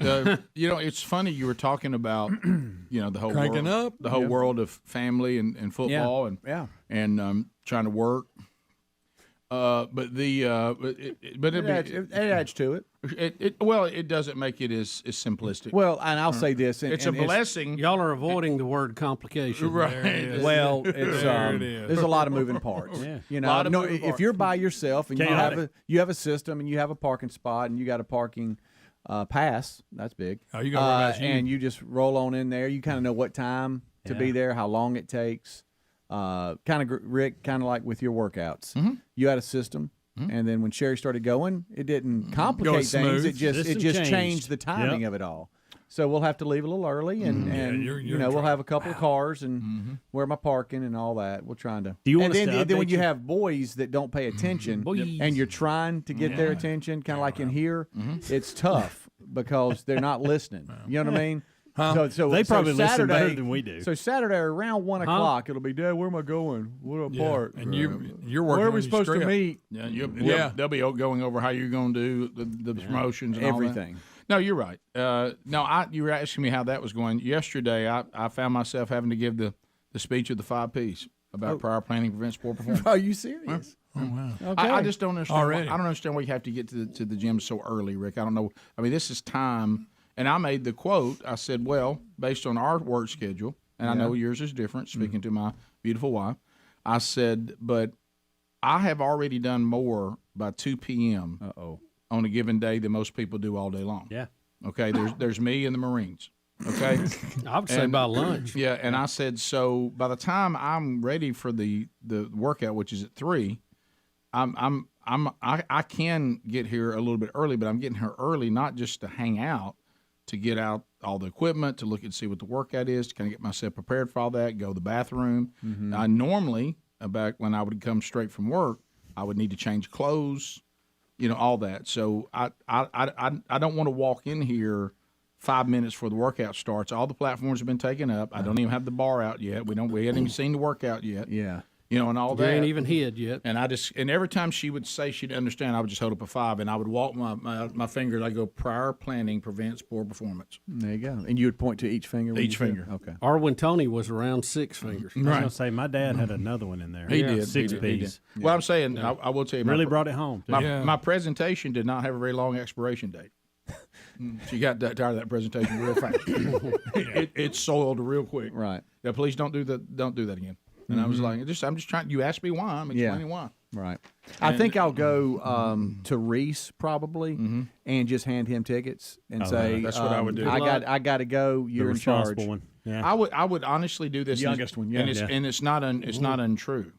It's funny you were talking about, the whole Cranking world, up. the whole world of family and football and trying to work. But it adds to it. It doesn't make it as simplistic. Well, and I'll say this: it's a blessing. Y'all are avoiding the word complication. Right. There it is. Well, it's There it is. there's a lot of moving parts. Yeah. Lot of No, moving if parts. you're by yourself and Chaotic. you have a system and you have a parking spot and you got a parking pass, that's big. Oh, you got to worry about you. And you just roll on in there. You kind of know what time to be there, how long it takes. Rick, kind of like with your workouts. You had a system. And then when Sherry started going, it didn't complicate smooth. things. It System just changed. changed the timing of it all. So we'll have to leave a little early, and you're we'll have a couple of cars and where am I parking and all that. We're trying to. Do you want and us then, to then when update you you? have boys that don't pay attention, and you're trying to get their attention, kind of like in here, it's tough because they're not listening. You know what I mean? So They probably listen Saturday, better than we do. So Saturday around 1 o'clock, it'll be, Dad, where am I going? What do I park? And you're working Where are on we your supposed to strip. meet? Yeah, they'll be going over how you're going to do the promotions and Everything. all that. No, you're right. You were asking me how that was going. Yesterday, I found myself having to give the speech of the 5 Ps about prior planning prevents poor performance. Are you serious? Oh, wow. Okay. I just don't understand. Already. I don't understand why you have to get to the gym so early, Rick. I don't know. This is time. And I made the quote. I said, well, based on our work schedule, and I know yours is different, speaking to my beautiful wife, I said, but I have already done more by 2 p.m. On a given day than most people do all day long. Yeah. Okay, there's me and the Marines. Okay, I would say by lunch. Yeah, and I said, so by the time I'm ready for the workout, which is at 3, I can get here a little bit early, but I'm getting here early not just to hang out, to get out all the equipment, to look and see what the workout is, to kind of get myself prepared for all that, go to the bathroom. I normally, back when I would come straight from work, I would need to change clothes, all that. So I don't want to walk in here 5 minutes before the workout starts. All the platforms have been taken up. I don't even have the bar out yet. We hadn't even seen the workout yet. Yeah. And all that. They ain't even hid yet. And every time she would say she'd understand, I would just hold up a 5, and I would walk my fingers. I go, prior planning prevents poor performance. There you go. And you would point to each finger. when Each you said- finger. Okay. Or when Tony was around 6 fingers. I was going to say, my dad had another one in there. He did. 6 He Ps. did. Well, I'm saying, I will tell you, Really brought it home. My presentation did not have a very long expiration date. She got tired of that presentation real fast. it soiled real quick. Right. Yeah, please don't do that. Don't do that again. And I was like, I'm just trying. You asked me why. I'm explaining why. Right. I think I'll go to Reese probably and just hand him tickets and say, that's what I would do. I got to go. You're in charge. Responsible one. Yeah. I would honestly do this. The youngest one, yeah. And it's not untrue.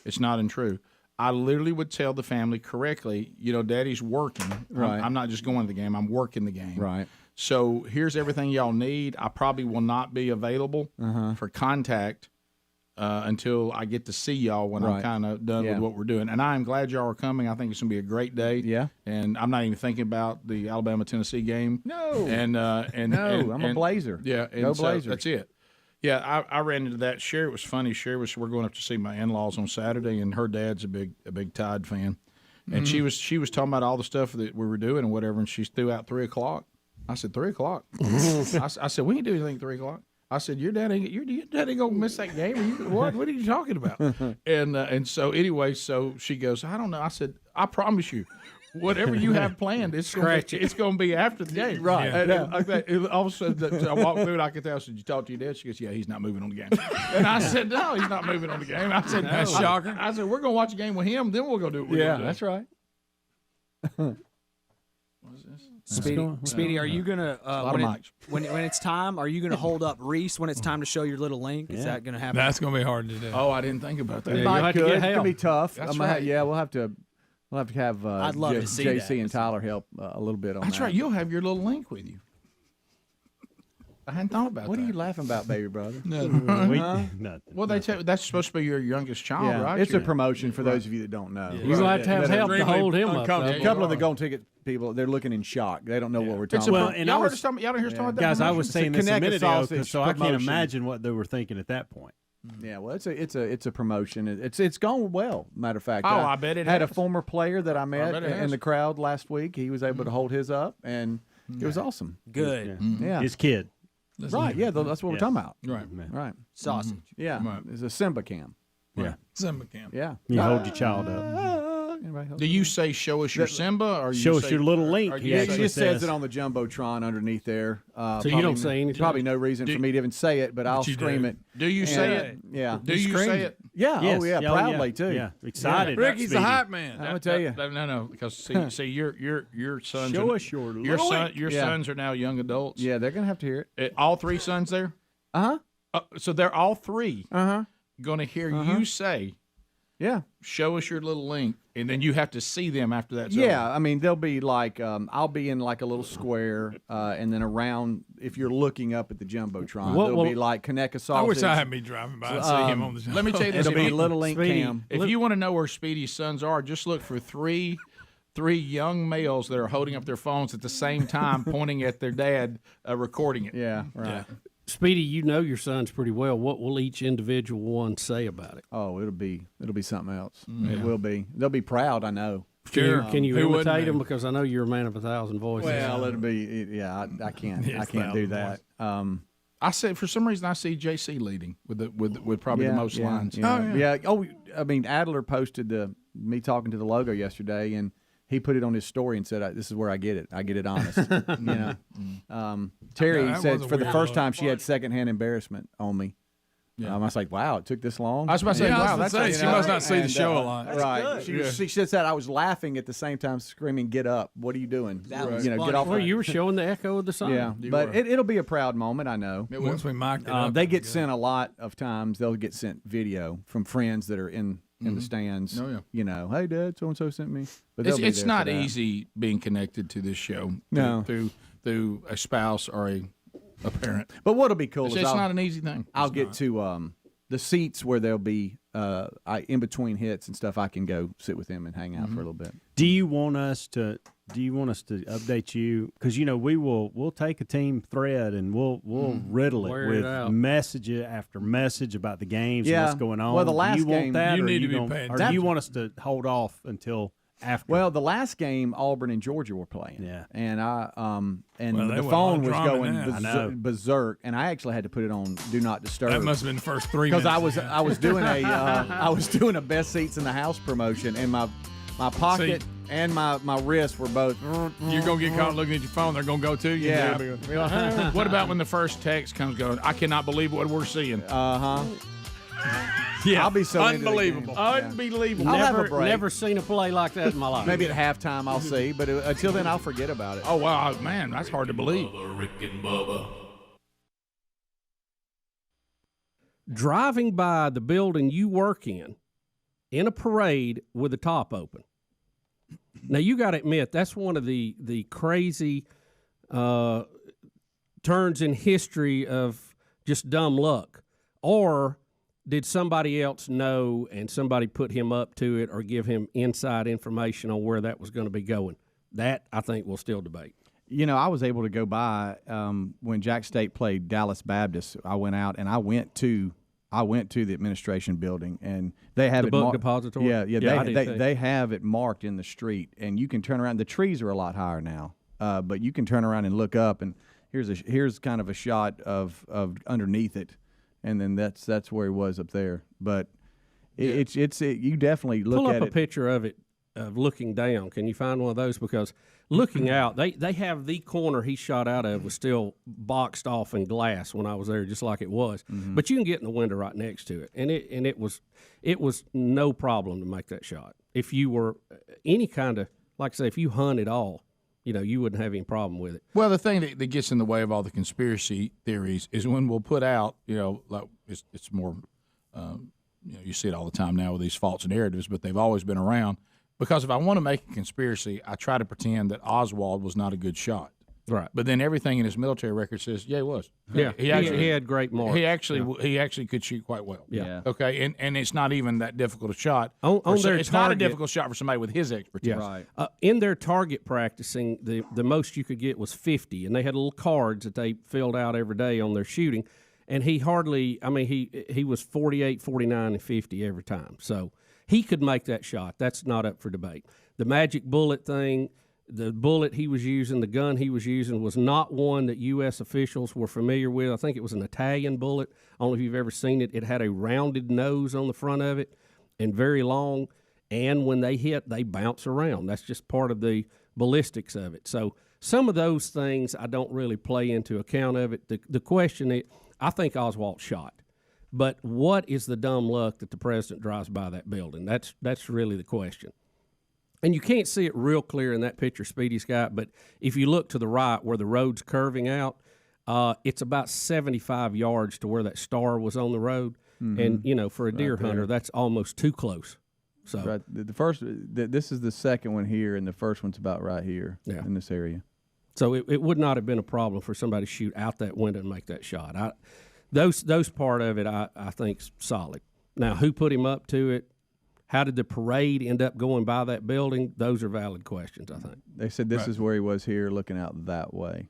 It's not untrue. I literally would tell the family correctly, Daddy's working. Right. I'm not just going to the game. I'm working the game. Right. So here's everything y'all need. I probably will not be available for contact until I get to see y'all when I'm kind of done with what we're doing. And I am glad y'all are coming. I think it's going to be a great day. Yeah. And I'm not even thinking about the Alabama-Tennessee game. No. And I'm a Blazer. Yeah. And Go so Blazers. that's it. Yeah, I ran into that. Sherry was funny. We're going up to see my in-laws on Saturday, and her dad's a big Tide fan, and she was talking about all the stuff that we were doing and whatever, and she threw out 3 o'clock. I said 3 o'clock. I said we ain't do anything at 3 o'clock. I said your dad ain't gonna miss that game. What are you talking about? And so anyway, so she goes, I don't know. I said I promise you. Whatever you have planned, it's going to be after the game. Right. And all of a sudden, I walked through and I could tell, I said, you talk to your dad? She goes, yeah, he's not moving on the game. And I said, no, he's not moving on the game. I said, that's shocking. I said, we're going to watch a game with him, then we'll go do what we're going to do. That's right. What is this? Speedy, are you gonna when it's time? Are you gonna hold up Reese when it's time to show your little link? Is that gonna happen? That's gonna be hard to do. Oh, I didn't think about that. It could be tough. That's right. Yeah, we'll have to have I'd love to see JC that. and Tyler help a little bit on that. That's right. You'll have your little link with you. I hadn't thought about What that. are you laughing about, baby brother? Nothing. Well, that's supposed to be your youngest child, Yeah, right? it's a promotion for those of you that don't know. You're going to have help to hold him up. A couple of the golden ticket people, they're looking in shock. They don't know what we're talking about. And y'all don't hear us talking about that? Guys, I was saying this a minute ago, so I can't promotion. imagine what they were thinking at that point. Yeah, well, it's a promotion. It's gone well. Matter of fact, I bet it had has. a former player that I met bet it in has. the crowd last week. He was able to hold his up, and it was awesome. Good. Yeah, His kid. right. Yeah, that's what we're talking about. Right. Sausage. Yeah, it's a Simba cam. Yeah. Simba camp. Yeah, You hold your child up. Do you say show us your Simba, or Show us your little link. or He you He actually say- just says says- it on the jumbotron underneath there. So you don't say anything? Probably no reason for me to even say it, but I'll you scream do. it. Do you say it? Yeah. Do you say it? Yeah. Yes. Oh yeah. Proudly too. Yeah. Excited. Ricky's a hype man. I'm gonna tell you. No, because see, your sons. Show are, us your your little son, link. your Yeah. sons are now young adults. Yeah, they're gonna have to hear it. All 3 sons there. So they're all 3 going to hear you say, Yeah. "Show us your little link," and then you have to see them after that. Yeah, I mean they'll be like I'll be in like a little square, and then around if you're looking up at the jumbotron, there'll be like Kaneka sausage. I wish I had me driving by and see him on the. Let me tell you this: It'll be if, little link Speedy. cam. if you want to know where Speedy's sons are, just look for three young males that are holding up their phones at the same time, pointing at their dad, recording it. Yeah, right. Yeah. Speedy, you know your sons pretty well. What will each individual one say about it? Oh, it'll be something else. It will be. They'll be proud. I know. Sure. Can you Who wouldn't imitate be? them? Because I know you're a man of 1,000 voices. Well, it'll be. Yeah, I can't. I can't do that. I said for some reason I see JC leading with probably the most lines. Yeah. Oh, I mean Adler posted me talking to the logo yesterday, and he put it on his story and said, "This is where I get it. I get it honest." Terry that said was a for the weird first look. time she had secondhand embarrassment on me. I was like, "Wow, it took this long." I was about to say, Yeah, I was wow, gonna that's say, she must not see the show a lot. Right? She said that I was laughing at the same time, screaming, "Get up! What are you doing? That was get funny. off!" Well, you were showing the echo of the song. Yeah, but it'll be a proud moment. I know. Once we mic'd it up, They get sent a lot of times. They'll get sent video from friends that are in the stands. Oh, yeah. You know, hey, Dad, so and so sent me. But they'll be It's there not for that. easy being connected to this show. No. through a spouse or a parent. But what'll be cool It's is not an easy thing. I'll get to the seats where there'll be in between hits and stuff. I can go sit with them and hang out for a little bit. Do you want us to update you? Because we'll take a team thread and we'll riddle it Wear it with out. message after message about the games Yeah. and what's going on. Well, the last do you want game- that, You or need you to be gonna- paying or do you attention. want us to hold off until after? Well, the last game, Auburn and Georgia were playing. Yeah. And and Well, they the went phone all was drama going now. I know. berserk, and I actually had to put it on Do Not Disturb. that must have been the first 3 because minutes. I was doing a best seats in the house promotion, and my pocket and my wrist were both. You're gonna get caught looking at your phone. They're gonna go to you. Yeah. What about when the first text comes going, I cannot believe what we're seeing? Yeah, I'll be so into the Unbelievable. game. Yeah. Unbelievable. I'll have a Never, break. never seen a play like that in my life. Maybe at halftime I'll see, but until then I'll forget about it. Oh, wow, man, that's hard to believe. Bubba, Rick and Bubba. Driving by the building you work in a parade with the top open. Now, you got to admit, that's one of the crazy turns in history of just dumb luck. Or did somebody else know and somebody put him up to it or give him inside information on where that was going to be going? That, I think, we'll still debate. I was able to go by when Jack State played Dallas Baptist. I went out and I went to the administration building, and they have the book depository. They have it marked in the street, and you can turn around. The trees are a lot higher now, but you can turn around and look up, and here's kind of a shot of underneath it, and then that's where he was up there. But you definitely look at it. Pull up a picture of it. Of looking down. Can you find one of those? Because looking out, they have the corner he shot out of was still boxed off in glass when I was there, just like it was. Mm-hmm. But you can get in the window right next to it, and it was no problem to make that shot. If you were any kind of, like I say, if you hunt at all, you wouldn't have any problem with it. Well, the thing that gets in the way of all the conspiracy theories is when we'll put out, like it's more, you see it all the time now with these false narratives, but they've always been around. Because if I want to make a conspiracy, I try to pretend that Oswald was not a good shot. Right. But then everything in his military record says, yeah, he was. Yeah, he had great marks. He actually could shoot quite well. Yeah. Okay, and it's not even that difficult a shot. It's not a difficult shot for somebody with his expertise. Yes. Right. In their target practicing, the most you could get was 50, and they had little cards that they filled out every day on their shooting, and he was 48, 49, and 50 every time. So he could make that shot. That's not up for debate. The magic bullet thing, the bullet he was using, the gun he was using was not one that U.S. officials were familiar with. I think it was an Italian bullet. I don't know if you've ever seen it. It had a rounded nose on the front of it and very long. And when they hit, they bounce around. That's just part of the ballistics of it. So some of those things I don't really play into account of it. The question is, I think Oswald shot. But what is the dumb luck that the president drives by that building? That's really the question. And you can't see it real clear in that picture Speedy's got, but if you look to the right where the road's curving out, it's about 75 yards to where that star was on the road. Mm-hmm. And, for a deer hunter, that's almost too close. So right. This is the second one here, and the first one's about right here in this area. So it would not have been a problem for somebody to shoot out that window and make that shot. Those part of it, I think's solid. Now, who put him up to it? How did the parade end up going by that building? Those are valid questions, I think. They said this is where he was here, looking out that way,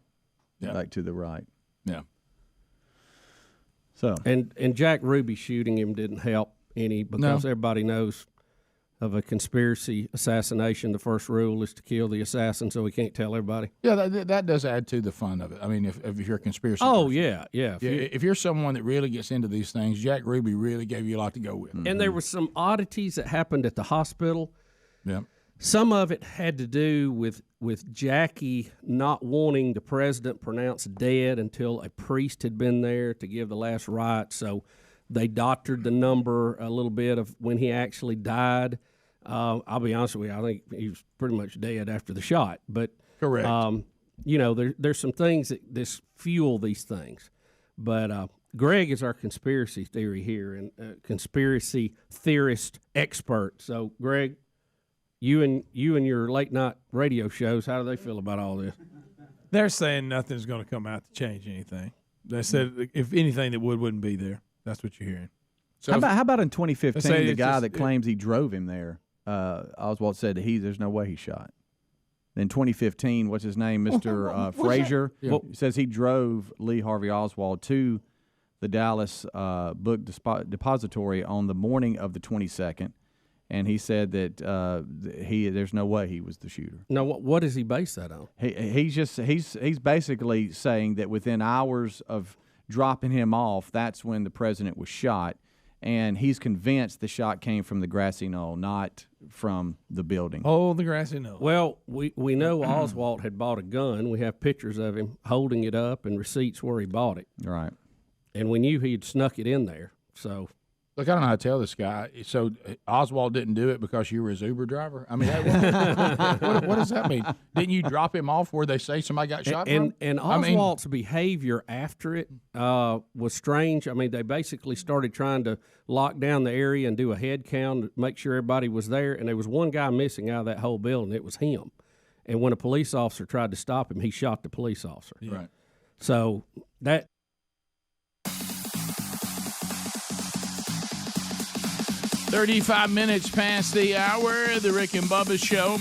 like to the right. Yeah. So and Jack Ruby shooting him didn't help any because everybody knows of a conspiracy assassination. The first rule is to kill the assassin, so we can't tell everybody. Yeah, that does add to the fun of it. I mean, if you're a conspiracy person. Yeah. Yeah. If you're someone that really gets into these things, Jack Ruby really gave you a lot to go with. And there were some oddities that happened at the hospital. Yeah. Some of it had to do with Jackie not wanting the president pronounced dead until a priest had been there to give the last rite. So they doctored the number a little bit of when he actually died. I'll be honest with you, I think he was pretty much dead after the shot. But correct. There's some things that fuel these things. But Greg is our conspiracy theory here and conspiracy theorist expert. So Greg, you and your late night radio shows, how do they feel about all this? They're saying nothing's going to come out to change anything. They said if anything that wouldn't be there. That's what you're hearing. So how about in 2015, the guy that claims he drove him there? Oswald said there's no way he shot. Then 2015, what's his name, Mr. Frazier, says he drove Lee Harvey Oswald to the Dallas book depository on the morning of the 22nd, and he said that there's no way he was the shooter. Now, what does he base that on? He's basically saying that within hours of dropping him off, that's when the president was shot. And he's convinced the shot came from the grassy knoll, not from the building. Oh, the grassy knoll. Well, we know Oswald had bought a gun. We have pictures of him holding it up and receipts where he bought it. Right. And we knew he'd snuck it in there. So, look, I don't know how to tell this guy. So Oswald didn't do it because you were his Uber driver? I mean, what does that mean? Didn't you drop him off where they say somebody got shot from? And Oswald's behavior after it was strange. I mean, they basically started trying to lock down the area and do a head count to make sure everybody was there. And there was one guy missing out of that whole building. It was him. And when a police officer tried to stop him, he shot the police officer. Yeah. Right. So that... 35 minutes past the hour, the Rick and Bubba Show.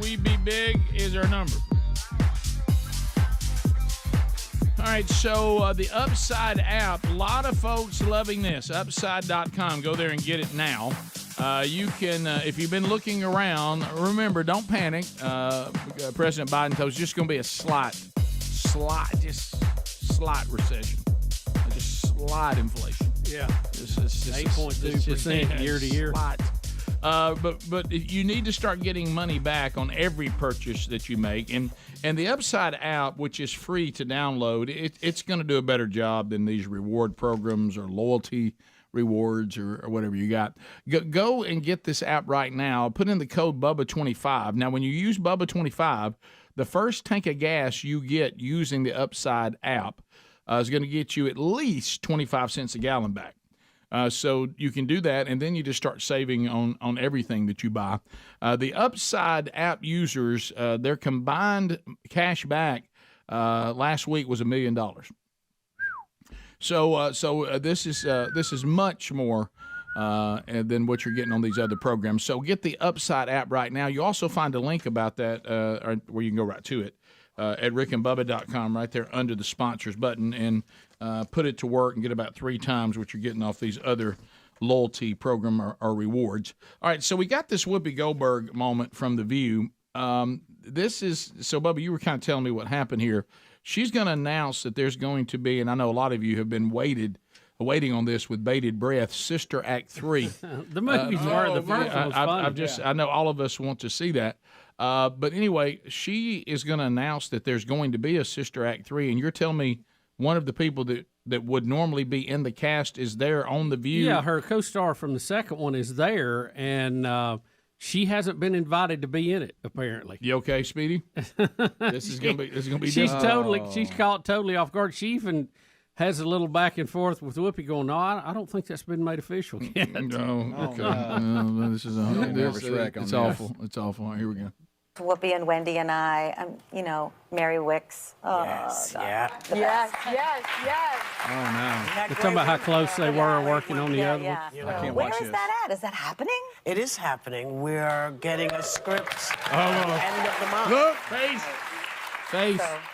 we be big is our number. All right, so the Upside app, a lot of folks loving this. Upside.com. Go there and get it now. You can, if you've been looking around, remember, don't panic. President Biden told us it's just going to be a slight recession. Just slight inflation. Yeah. It's 8.2% year to year. But you need to start getting money back on every purchase that you make. And the Upside app, which is free to download, it's going to do a better job than these reward programs or loyalty rewards or whatever you got. Go and get this app right now. Put in the code Bubba25. Now, when you use Bubba25, the first tank of gas you get using the Upside app is going to get you at least 25 cents a gallon back. So you can do that, and then you just start saving on everything that you buy. The Upside app users, their combined cash back last week was $1 million. So this is much more than what you're getting on these other programs. So get the Upside app right now. You also find a link about that where you can go right to it at rickandbubba.com right there under the sponsors button, and put it to work and get about 3 times what you're getting off these other loyalty program or rewards. All right, so we got this Whoopi Goldberg moment from The View. Bubba, you were kind of telling me what happened here. She's going to announce that there's going to be, and I know a lot of you have been waiting on this with bated breath, Sister Act 3. The movies were the first one was funny. I know all of us want to see that. But anyway, she is going to announce that there's going to be a Sister Act 3, and you're telling me one of the people that would normally be in the cast is there on The View? Yeah, her co-star from the second one is there, and she hasn't been invited to be in it, apparently. You okay, Speedy? This is gonna be she's different. she's caught totally off guard. She even has a little back and forth with Whoopi going, no, I don't think that's been made official yet. No, okay. This is it's awful. It's awful. All right, here we go. Whoopi and Wendy and I, Mary Wicks. Oh, Yes, God. yeah. Yes. Oh, no. We're talking about how close they were working on the other one. I can't Where watch is that at? Is that happening? It is happening. We're getting a script Oh, end of the month. look, face.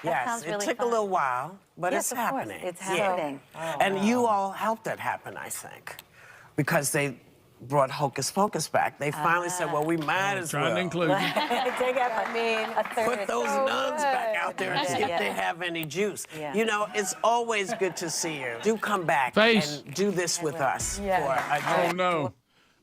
Yes, sounds really it took fun. a little while, but Yes, it's of course. happening. It's Yeah. happening. And you all helped it happen, I think, because they brought Hocus Pocus back. They finally said, well, we might as well Trying to include you. put those nuns back out there and see if they have any juice. Yeah. It's always good to see you. Do come back and do this with us for a day. Oh, no.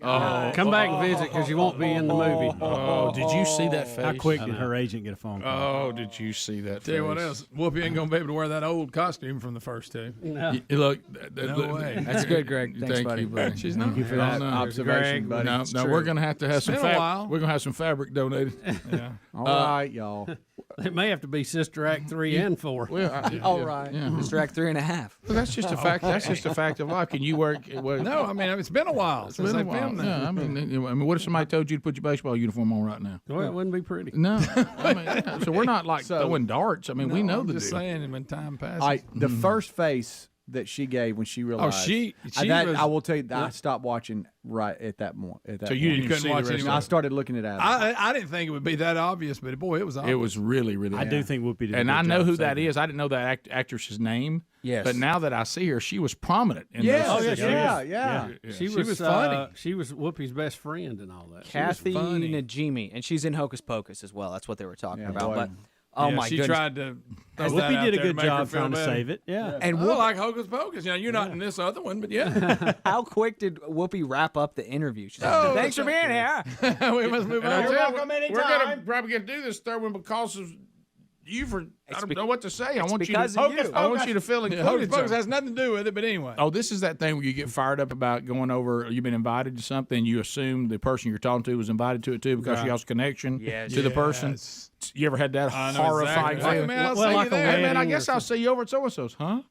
Oh, Come back and visit because you won't be in the movie. Oh, did you see that face? How quick did her agent get a phone call? Oh, did you see that Tell you what face? else, Whoopi ain't gonna be able to wear that old costume from the first two. No. Look, No way. That's good, Greg. Thanks, Thank buddy. you, buddy. She's No, not. Thank you for no, that no. observation, Greg, buddy. No, It's no, true. we're gonna have to have It's some been a while. We're gonna have some fabric donated. Yeah. All right, y'all. It may have to be Sister Act 3 and 4. Well, All right. Mr. Act 3.5. Well, that's just a fact. That's just a fact of life. Can you work? No, I mean it's been a while since they filmed that. Yeah, I mean, what if somebody told you to put your baseball uniform on right now? Well, it wouldn't be pretty. No, I mean, yeah, so we're not like throwing darts. I mean, we know I'm the just deal. saying when time passes. All right, the first face that she gave when she realized. she I was- will tell you, I stopped watching right at that moment. So you didn't couldn't see watch the rest anymore. I started looking at Adam. I didn't think it would be that obvious, but boy, it was obvious. It was really, really. I do think Whoopi did a and good I know job who that saving is. I didn't know that actress's name. Yes. But now that I see her, she was prominent in Yes. those. Oh, yeah, situations. yeah. She was funny. She was Whoopi's best friend and all that. Kathy funny. Najimy, and she's in Hocus Pocus as well. That's what they were talking Yeah, about. boy. But oh Yeah, my she goodness, tried to. throw that Whoopi out did a there to good make her job feel trying to better. save it. Yeah. and I like Hocus Pocus. You're not in this other one, but yeah. how quick did Whoopi wrap up the interview? She's like, Oh, thanks for being here. We must move And I on. tell you, welcome We're anytime. gonna probably gonna do this third one because of you. I don't know what to say. I want you because to. of you. I want you to feel Yeah, included. Hocus Pocus has nothing to do with it, but anyway. Oh, this is that thing where you get fired up about going over. You've been invited to something. You assume the person you're talking to was invited to it too because Right. you have a connection Yes. to the person. Yes. You ever had that I know horrifying exactly. feeling? Man, I'll Well, see like you a there. Hey man, I wedding guess or I'll see you over at so and so's, huh?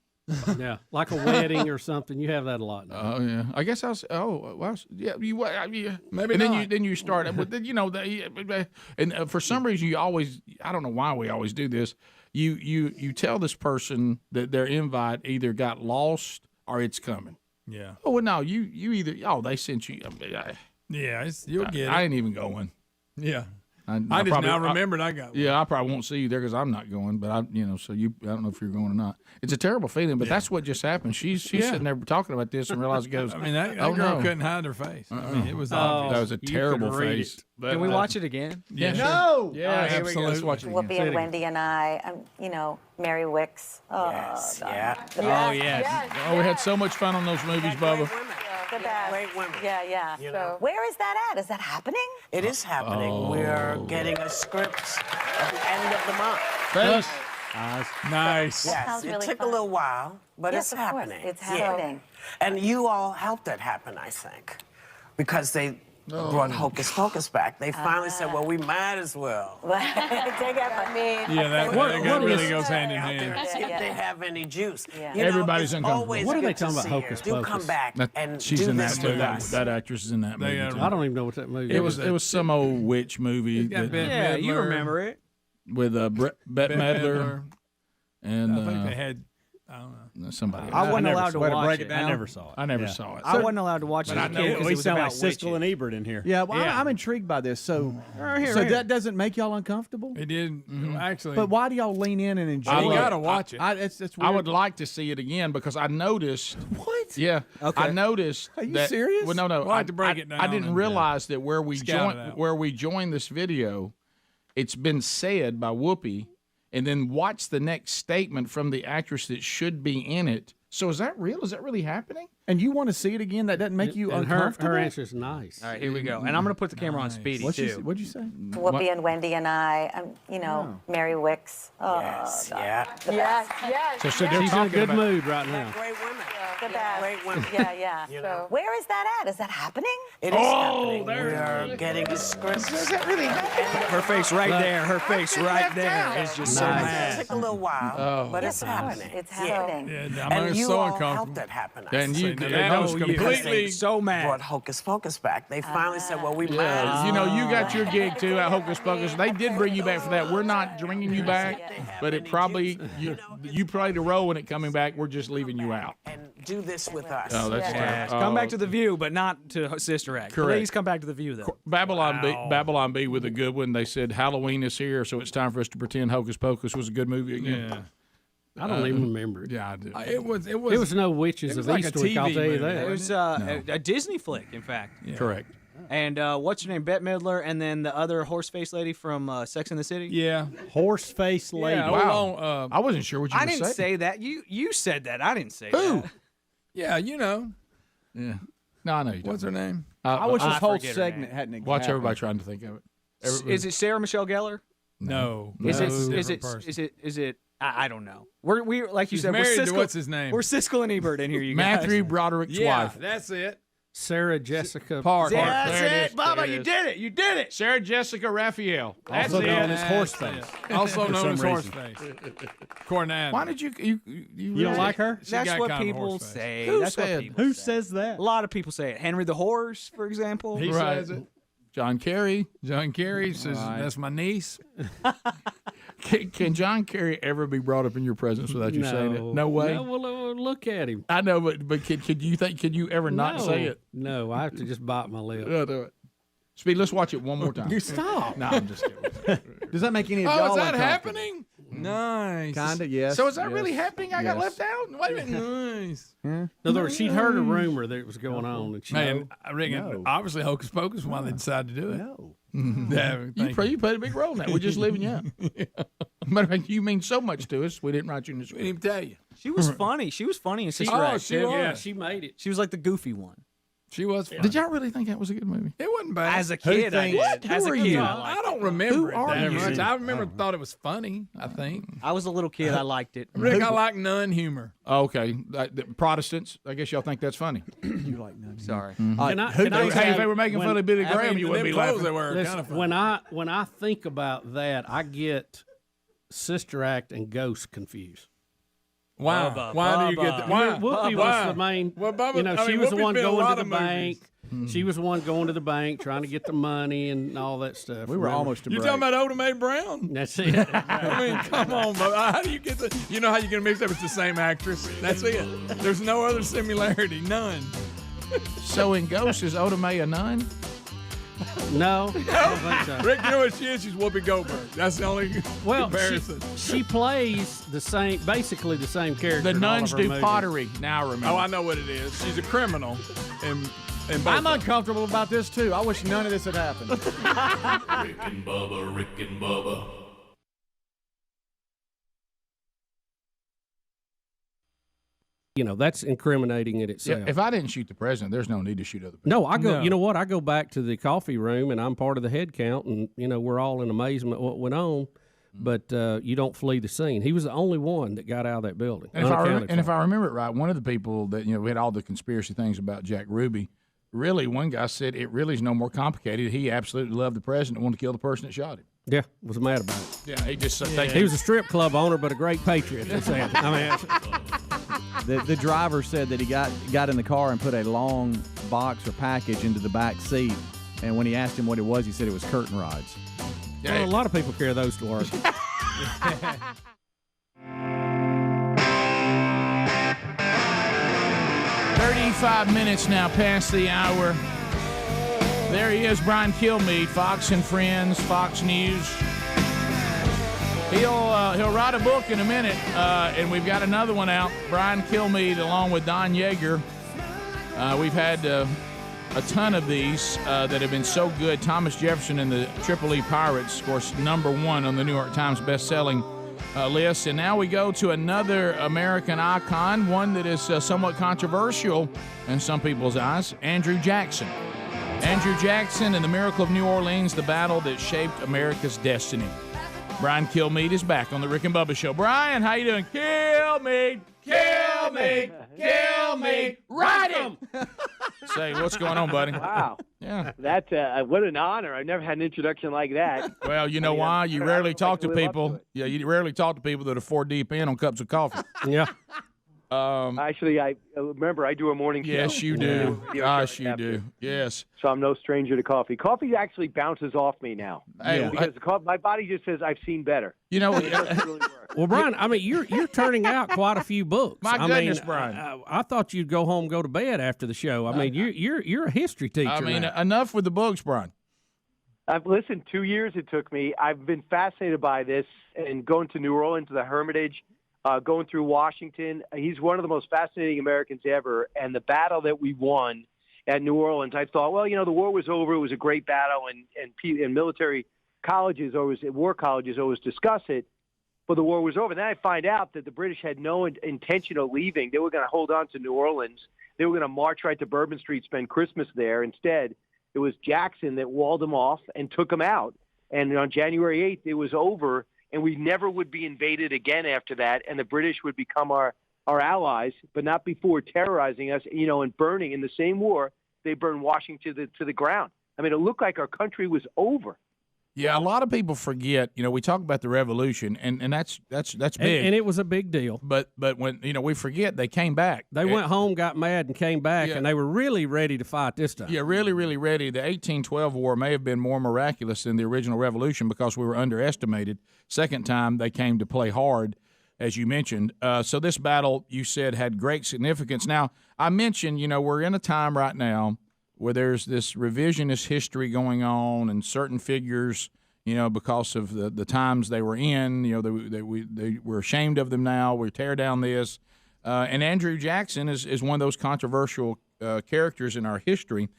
Yeah, like a wedding or something. You have that a lot now. Oh yeah, I guess I'll. Well, yeah. Maybe and not. then you start. But then, and for some reason you always. I don't know why we always do this. You tell this person that their invite either got lost or it's coming. Yeah. Oh well, no, you either. Oh, they sent you. Yeah, you'll get it. I ain't even going. Yeah. I just now remembered I got one. Yeah, I probably won't see you there because I'm not going. But I don't know if you're going or not. It's a terrible feeling, but that's what just happened. She's sitting there talking about this and realized it goes. I mean, that girl couldn't hide her face. I mean, it was obvious. That was a terrible face. Can we watch it again? Yeah. No. Yeah, here we go. Let's watch it again. Whoopi and Wendy and I, Mary Wicks. Oh, Yes, God. yeah. Oh, yes. Oh, we had so much fun on those movies, Bubba. The best. Great women. Yeah. You So, know. where is that at? Is that happening? It is happening. Oh. We're getting a script at the end of the month. Thanks. Nice. That Yes, sounds it really took fun. a little while, but Yes, it's of course. happening. It's Yeah. happening. And you all helped it happen, I think, because they brought Hocus Pocus back. They finally said, well, we might as well. Take it. I mean, Yeah, that really goes hand in hand. See if they have any juice. Yeah. You know, Everybody's it's uncomfortable. always What are they good to talking about, see her. Hocus Do come Pocus? back and She's do in this that too. with us. That actress is in that movie. too. I don't even know what that movie is. It was some old witch movie got Ben Yeah, you Midler. remember it. with Bette Midler and I think they had, I don't know. somebody. I wasn't allowed to Way to watch break it. I never saw it. I never saw it. I wasn't allowed to watch it as a kid because We it was sound like about Siskel and witches. Ebert in here. Yeah, well, Yeah. I'm intrigued by this. So, Here. that doesn't make y'all uncomfortable? It did, actually. But why do y'all lean in and enjoy? You it? got to watch it. It's I weird. would like to see it again because I noticed. What? Yeah, Okay. I noticed. Are you that, serious? Well, no. We'll have to break it down I didn't and, realize that where we scout it out. joined this video, it's been said by Whoopi, and then watch the next statement from the actress that should be in it. So is that real? Is that really happening? And you want to see it again? That doesn't make you And uncomfortable? her answer is nice. All right, here we go. And I'm going to put the camera on Speedy, too. What'd you say? Whoopi and Wendy and I, Mary Wicks. Oh, Yes, God. yeah. Yes. So She's in a good mood right now. Great women. The best. Great women. Yeah. You So, know. where is that at? Is that happening? It is happening. We're getting a script. Is that really happening? Her face right there. Her face right there is just so It mad. took a little while, but it's happening. It's happening. Yeah, I mean, And it's you so all helped uncomfortable. it happen. I And think. that was completely. So mad. Brought Hocus Pocus back. They finally said, well, we might Yeah, as you know, well. you got your gig too at Hocus Pocus. They did bring you back for that. We're not bringing you back, but it probably you played a role in it coming back. We're just leaving you out. And do this with us. Oh, that's Yes. Come back to The View, but not to Sister Act. Correct. Please come back to The View, though. Babylon B with a good one. They said Halloween is here, so it's time for us to pretend Hocus Pocus was a good movie again. Yeah. I don't even remember it. Yeah, I do. It was It was no Witches it was of like a Eastwick, I'll TV tell you movie. that. It was a Disney flick, in fact. Correct. And what's her name? Bette Midler, and then the other horse-faced lady from Sex and the City. Yeah. Horse face lady. Yeah, Wow. I wasn't sure what you I were didn't saying. say that. You said that. I didn't say Who? that. Yeah, you know. Yeah. No, I know you don't. What's her name? I wish this whole forget her segment name. hadn't Watch happened. everybody trying to think of it. Is it Sarah Michelle Gellar? No. Is That's a it? different person. Is it? I don't know. We like you She's said. We're married to Siskel, what's his name? We're Siskel and Ebert in here. You guys. Matthew Broderick's Yeah, wife. that's it. Sarah Jessica Park. Yeah, There it that's is. it, Bubba. There it You is. did it. You did it. Sarah Jessica Raphael. That's Also known it. as Horseface. Also For known some as reason. Horseface. Cornad. Why did you You don't like her? She That's got what kind of people horse face. say. Who That's said? what people Who say. says that? A lot of people say it. Henry the Horse, for example. He Right. says it. John Kerry. John Kerry says Right. that's my niece. Can John Kerry ever be brought up in your presence without you saying it? No way. No, well, look at him. I know, but could you ever not No. say it? No, I have to just bite my lip. Yeah, do it. Speed, let's watch it one more time. You stop. No, I'm just kidding. Does that make any of Oh, y'all is that uncomfortable? happening? Nice. Kinda, yes. So is that yes, really happening? I got yes. left out? Wait a minute. Nice. In other words, she'd heard a rumor that it was going on, and she Man, I reckon No. obviously Hocus Pocus why they decided to do it. No. Yeah, You played a big role in that. We're just leaving you out. Matter of fact, you mean so much to us, we didn't write you in the we didn't script. even tell you. She was funny. She was funny in Sister Oh, Act. she too. was. yeah, she made it. She was like the goofy one. She was funny. Did y'all really think that was a good movie? It wasn't bad. As a kid, I thinks- did. Who As a are kid, you? I I liked don't it. remember Who it are that you? much. I remember thought it was funny, I think. I was a little kid. I liked it. Rick, I like nun humor. Okay. The Protestants, I guess y'all think that's funny. You like none. Sorry. Can I Hey, say, if they were making fun of Billy I Graham, mean, you them wouldn't be clothes laughing. they were listen, kind of funny. when I think about that, I get Sister Act and Ghost confused. Why? Bubba, Why do you get Bubba. that? Why? Whoopi Why? was the main. Well, Bubba, you know, I she mean, was the Whoopi's one been in a going lot to of the movies. bank. She was the one going to the bank trying to get the money and all that stuff. We were Remember? almost to You break. talking about Oda Mae Brown? That's it. I mean, come on, Bubba. How do you get the? You know how you get mixed up? It's the same actress. That's it. There's no other similarity. None. So in Ghost, is Oda Mae a nun? No, I don't think so. Rick, you know what she is? She's Whoopi Goldberg. That's the only comparison. She plays basically the same character. The in all nuns of her do movies. pottery. Now I remember. Oh, I know what it is. She's a criminal. I'm uncomfortable about this, too. I wish none of this had happened. Rick and Bubba, Rick and Bubba. That's incriminating in itself. If I didn't shoot the president, there's no need to shoot other people. No, I go. You know what? I go back to the coffee room, and I'm part of the head count, and we're all in amazement at what went on. But you don't flee the scene. He was the only one that got out of that building. And if I remember it right, one of the people that we had all the conspiracy things about Jack Ruby. Really, one guy said it really is no more complicated. He absolutely loved the president and wanted to kill the person that shot him. Yeah, was mad about it. Yeah, he just he was a strip club owner, but a great patriot. They said. The driver said that he got in the car and put a long box or package into the back seat, and when he asked him what it was, he said it was curtain rods. Well, a lot of people carry those to work. 35 minutes now past the hour. There he is, Brian Kilmeade, Fox and Friends, Fox News. He'll write a book in a minute, and we've got another one out. Brian Kilmeade along with Don Yeager. We've had a ton of these that have been so good. Thomas Jefferson and the Triple E Pirates, of course, #1 on the New York Times best-selling list. And now we go to another American icon, one that is somewhat controversial in some people's eyes, Andrew Jackson. Andrew Jackson and the Miracle of New Orleans, the battle that shaped America's destiny. Brian Kilmeade is back on the Rick and Bubba Show. Brian, how you doing? Kilmeade, Kilmeade, Kilmeade, ride him! Say, what's going on, buddy? Wow. Yeah. That's what an honor. I've never had an introduction like that. Well, you know why? You rarely talk to people. Yeah, you rarely talk to people that are 4 deep in on cups of coffee. Yeah. Actually, I remember I do a morning show. Yes, you do. Gosh, you do. Yes. So I'm no stranger to coffee. Coffee actually bounces off me now. Hey, because my body just says I've seen better. You know, well, Brian, I mean, you're turning out quite a few books. My goodness, Brian. I thought you'd go home, and go to bed after the show. I mean, you're a history teacher. I mean, now. enough with the books, Brian. I've listened 2 years it took me. I've been fascinated by this and going to New Orleans to the Hermitage. Going through Washington. He's one of the most fascinating Americans ever. And the battle that we won at New Orleans, I thought, well, the war was over. It was a great battle, and military colleges war colleges always discuss it. But the war was over. Then I find out that the British had no intention of leaving. They were going to hold on to New Orleans. They were going to march right to Bourbon Street, spend Christmas there. Instead, it was Jackson that walled them off and took them out. And on January 8th, it was over. And we never would be invaded again after that, and the British would become our allies, but not before terrorizing us, and burning. In the same war, they burned Washington to the ground. I mean, it looked like our country was over. Yeah, a lot of people forget. We talk about the revolution, and that's big, and it was a big deal. But when we forget, they came back. They went home, got mad, and came back, and they were really ready to fight this time. Yeah, really, really ready. The 1812 war may have been more miraculous than the original revolution because we were underestimated. Second time, they came to play hard, as you mentioned. So this battle, you said, had great significance. Now, I mentioned, we're in a time right now where there's this revisionist history going on and certain figures, because of the times they were in, they were ashamed of them now. We tear down this. And Andrew Jackson is one of those controversial characters in our history.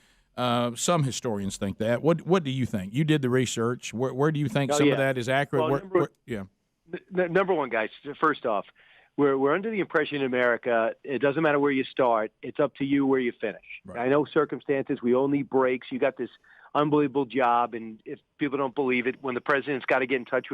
Some historians think that. What do you think? You did the research. Where do you think some of that is accurate? Well, number one, guys, first off, we're under the impression in America, it doesn't matter where you start. It's up to you where you finish. Right. I know circumstances. We all need breaks. You got this unbelievable job, and if people don't believe it, when the president's got to get in touch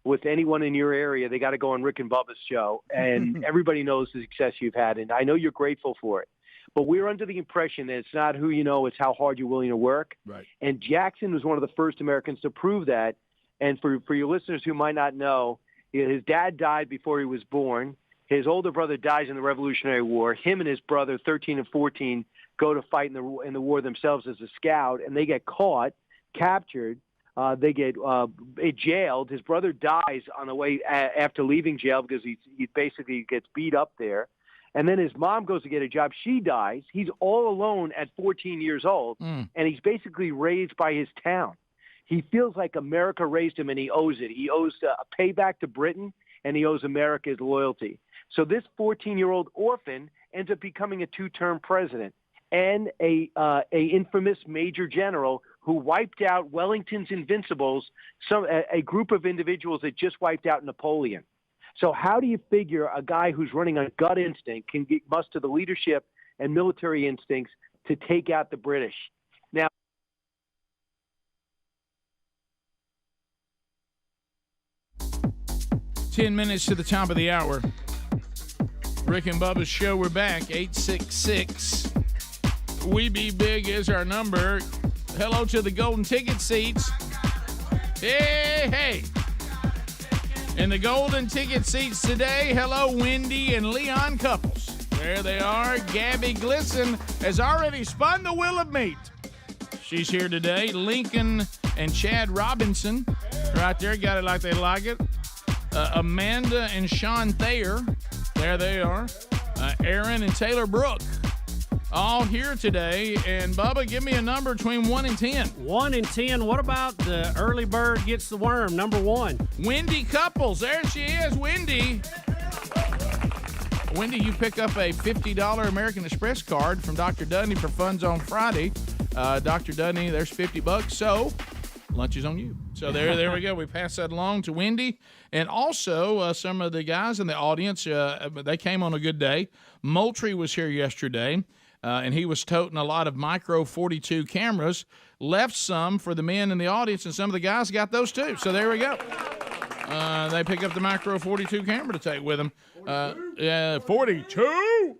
with anyone in your area, they got to go on Rick and Bubba's show, and everybody knows the success you've had, and I know you're grateful for it. But we're under the impression that it's not who you know, it's how hard you're willing to work. Right. And Jackson was one of the first Americans to prove that. And for your listeners who might not know, his dad died before he was born. His older brother dies in the Revolutionary War. Him and his brother, 13 and 14, go to fight in the war themselves as a scout, and they get caught, captured. They get jailed. His brother dies on the way after leaving jail because he basically gets beat up there. And then his mom goes to get a job. She dies. He's all alone at 14 years old, and he's basically raised by his town. He feels like America raised him, and he owes it. He owes a payback to Britain, and he owes America his loyalty. So this 14-year-old orphan ends up becoming a 2-term president and a infamous major general who wiped out Wellington's Invincibles, a group of individuals that just wiped out Napoleon. So how do you figure a guy who's running on gut instinct can muster the leadership and military instincts to take out the British? Now, 10 minutes to the top of the hour. Rick and Bubba's show. We're back. 866. We Be Big is our number. Hello to the golden ticket seats. Hey, hey. In the golden ticket seats today, hello, Wendy and Leon couples. There they are. Gabby Glisson has already spun the wheel of meat. She's here today. Lincoln and Chad Robinson right there. Got it like they like it. Amanda and Sean Thayer. There they are. Aaron and Taylor Brook. All here today. And Bubba, give me a number between 1 and 10. 1 and 10. What about the early bird gets the worm? Number 1. Wendy Couples. There she is, Wendy. Wendy, you pick up a $50 American Express card from Dr. Dudney for Funds on Friday. Dr. Dudney, there's $50. So lunch is on you. So there we go. We pass that along to Wendy. And also some of the guys in the audience, they came on a good day. Moultrie was here yesterday. And he was toting a lot of micro 42 cameras, left some for the men in the audience, and some of the guys got those too. So there we go. They pick up the micro 42 camera to take with them. 42.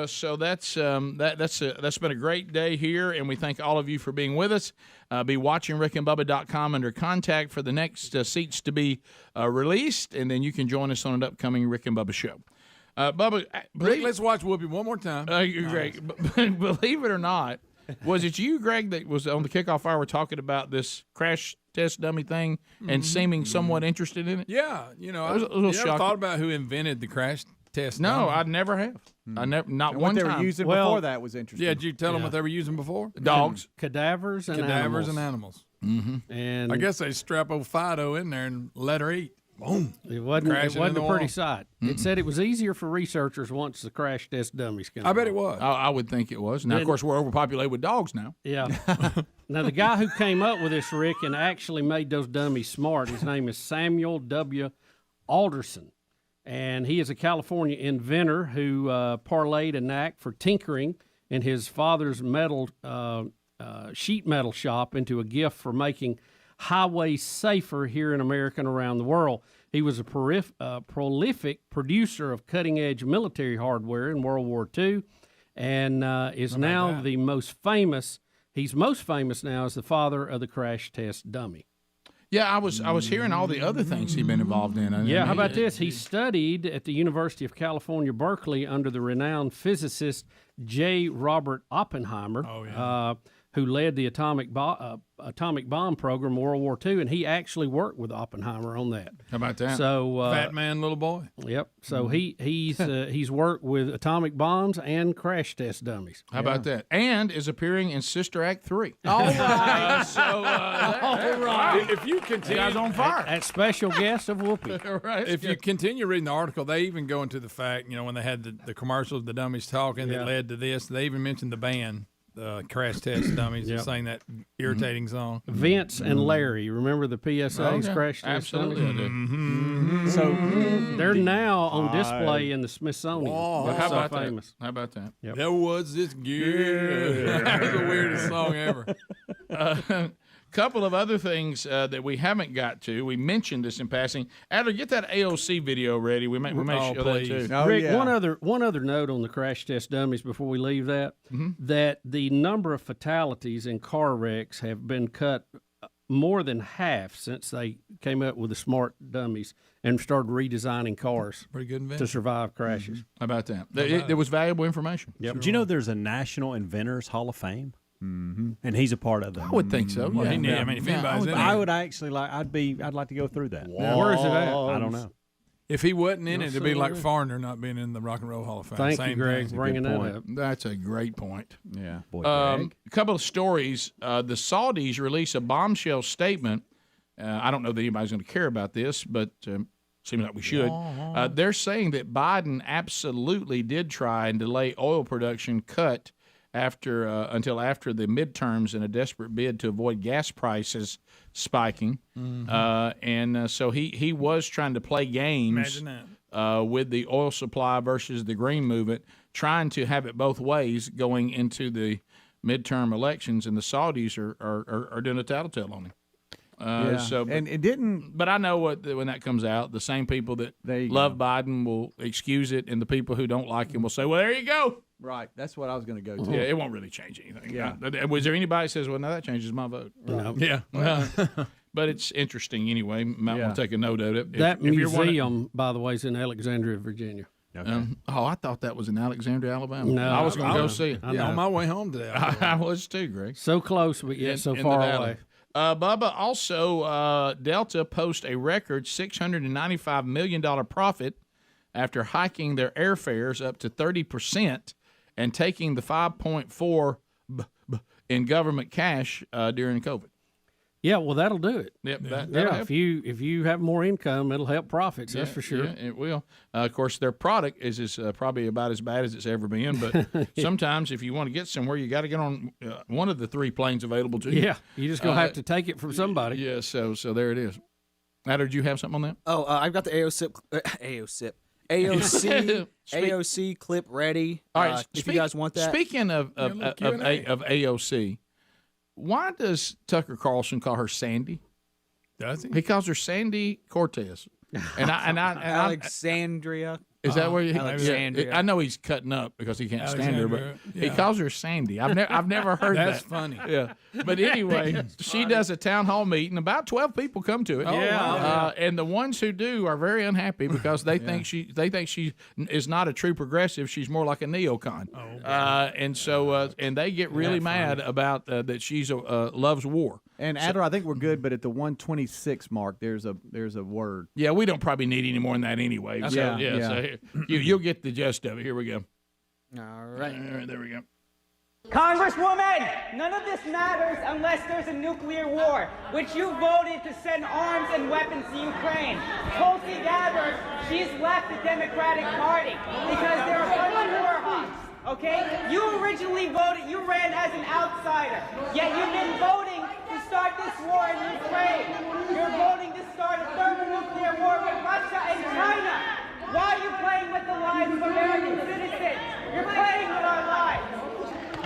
So that's been a great day here, and we thank all of you for being with us. Be watching rickandbubba.com under contact for the next seats to be released, and then you can join us on an upcoming Rick and Bubba show. Bubba, Rick, let's watch Whoopi one more time. Greg, believe it or not, was it you, Greg, that was on the kickoff hour talking about this crash test dummy thing and seeming somewhat interested in it? Yeah, I was a little you ever shocked. thought about who invented the crash test No, dummy? I never have. I never, not And one what they time. were using before that was interesting. Yeah, did you tell them what they were using before? Dogs, cadavers, and Cadavers animals. and animals. Mm-hmm. And I guess they strap old Fido in there and let her eat. Boom. It wasn't Crashing in the a pretty wall. sight. It said it was easier for researchers once the crash test dummies came. I bet it was. I would think it was. Now, of course, we're overpopulated with dogs now. Yeah. Now, the guy who came up with this, Rick, and actually made those dummies smart, his name is Samuel W. Alderson. And he is a California inventor who parlayed a knack for tinkering in his father's sheet metal shop into a gift for making highways safer here in America and around the world. He was a prolific producer of cutting-edge military hardware in World War II, and is now the most famous. He's most famous now as the father of the crash test dummy. Yeah, I was hearing all the other things he'd been involved in. Yeah, how about this? He studied at the University of California, Berkeley, under the renowned physicist J. Robert Oppenheimer, who led the atomic bomb program in World War II, and he actually worked with Oppenheimer on that. How about that? So Fat man, little boy. Yep. So he's worked with atomic bombs and crash test dummies. How about that? And is appearing in Sister Act 3. All right. All right. If you continue, guys on fire. At special guest of Whoopi. Right. If you continue reading the article, they even go into the fact, when they had the commercials, the dummies talking, that led to this. They even mentioned the band, Crash Test Dummies, sang that irritating song. Vince and Larry, remember the PSA's Crash Test Absolutely. Dummies? So they're now on display in the Smithsonian. Oh, How so about famous. that? How about that? Yep. There was this girl. That was the weirdest song ever. Couple of other things that we haven't got to. We mentioned this in passing. Adler, get that AOC video ready. We may show that too. Oh, Rick, yeah. one other note on the crash test dummies before we leave that, that the number of fatalities in car wrecks have been cut more than half since they came up with the smart dummies and started redesigning cars Pretty good to invention. survive crashes. How about that? There was valuable information. Yep. Do you know there's a National Inventors Hall of Fame? Mm-hmm. And he's a part of that. I would think so. Well, Yeah. if anybody's in there. I would actually I'd like to go through that. Now, where is it at? I don't know. If he wasn't in No, it, it'd be so like would it. Farner not being in the Rock and Roll Hall of Fame. Thank Same you, Greg, thing. for bringing that up. That's a great point. Yeah, boy, A couple of stories. The Saudis release a bombshell statement. I don't know that anybody's going to care about this, but seems like we should. They're saying that Biden absolutely did try and delay oil production cut until after the midterms in a desperate bid to avoid gas prices spiking. So he was trying to play games with the oil supply versus the green movement, trying to have it both ways going into the midterm elections, and the Saudis are doing a tattletale on him. And it didn't. But I know when that comes out, the same people that love Biden will excuse it, and the people who don't like him will say, "Well, there you go." Right, that's what I was going to go to. Yeah, it won't really change anything. Yeah. Was there anybody that says, "Well, no, that changes my vote"? No. Yeah. But it's interesting anyway. Might want to take a note of it. That if you're museum, by the way, is in Alexandria, Virginia. I thought that was in Alexandria, Alabama. No, I was going to go see it. I know. On my way home today. I was too, Greg. So close, but yet so in far the valley. away. Bubba, also, Delta post a record $695 million profit after hiking their airfares up to 30% and taking the $5.4 in government cash during COVID. Yeah, well, that'll do it. Yep, If you have more income, it'll help profits. That's for sure. Yeah, it will. Of course, their product is probably about as bad as it's ever been. But sometimes, if you want to get somewhere, you got to get on one of the three planes available to you. Yeah, you just gonna have to take it from somebody. Yeah. So there it is. Adder, did you have something on that? Oh, I've got the AOC clip ready. All right, if you guys want that. Speaking of AOC, why does Tucker Carlson call her Sandy? Does he? He calls her Sandy Cortez. And Alexandria. Is that where you? Alexandria. Yeah, I know he's cutting up because he can't stand her, but he calls her Sandy. I've never heard that. That's funny. Yeah, but anyway, she does a town hall meeting. About 12 people come to it. And the ones who do are very unhappy because they think she is not a true progressive. She's more like a neocon. And they get really mad about that she's loves war. And Adler, I think we're good, but at the 126 mark, there's a word. Yeah, we don't probably need any more than that anyway. So you'll get the gist of it. Here we go. All right. There we go. Congresswoman, none of this matters unless there's a nuclear war, which you voted to send arms and weapons to Ukraine. Tulsi Gabbard, she's left the Democratic Party because there are a bunch of war hawks. Okay? You originally voted, you ran as an outsider, yet you've been voting to start this war in Ukraine. You're voting to start a thermonuclear war with Russia and China. Why are you playing with the lives of American citizens? You're playing with our lives.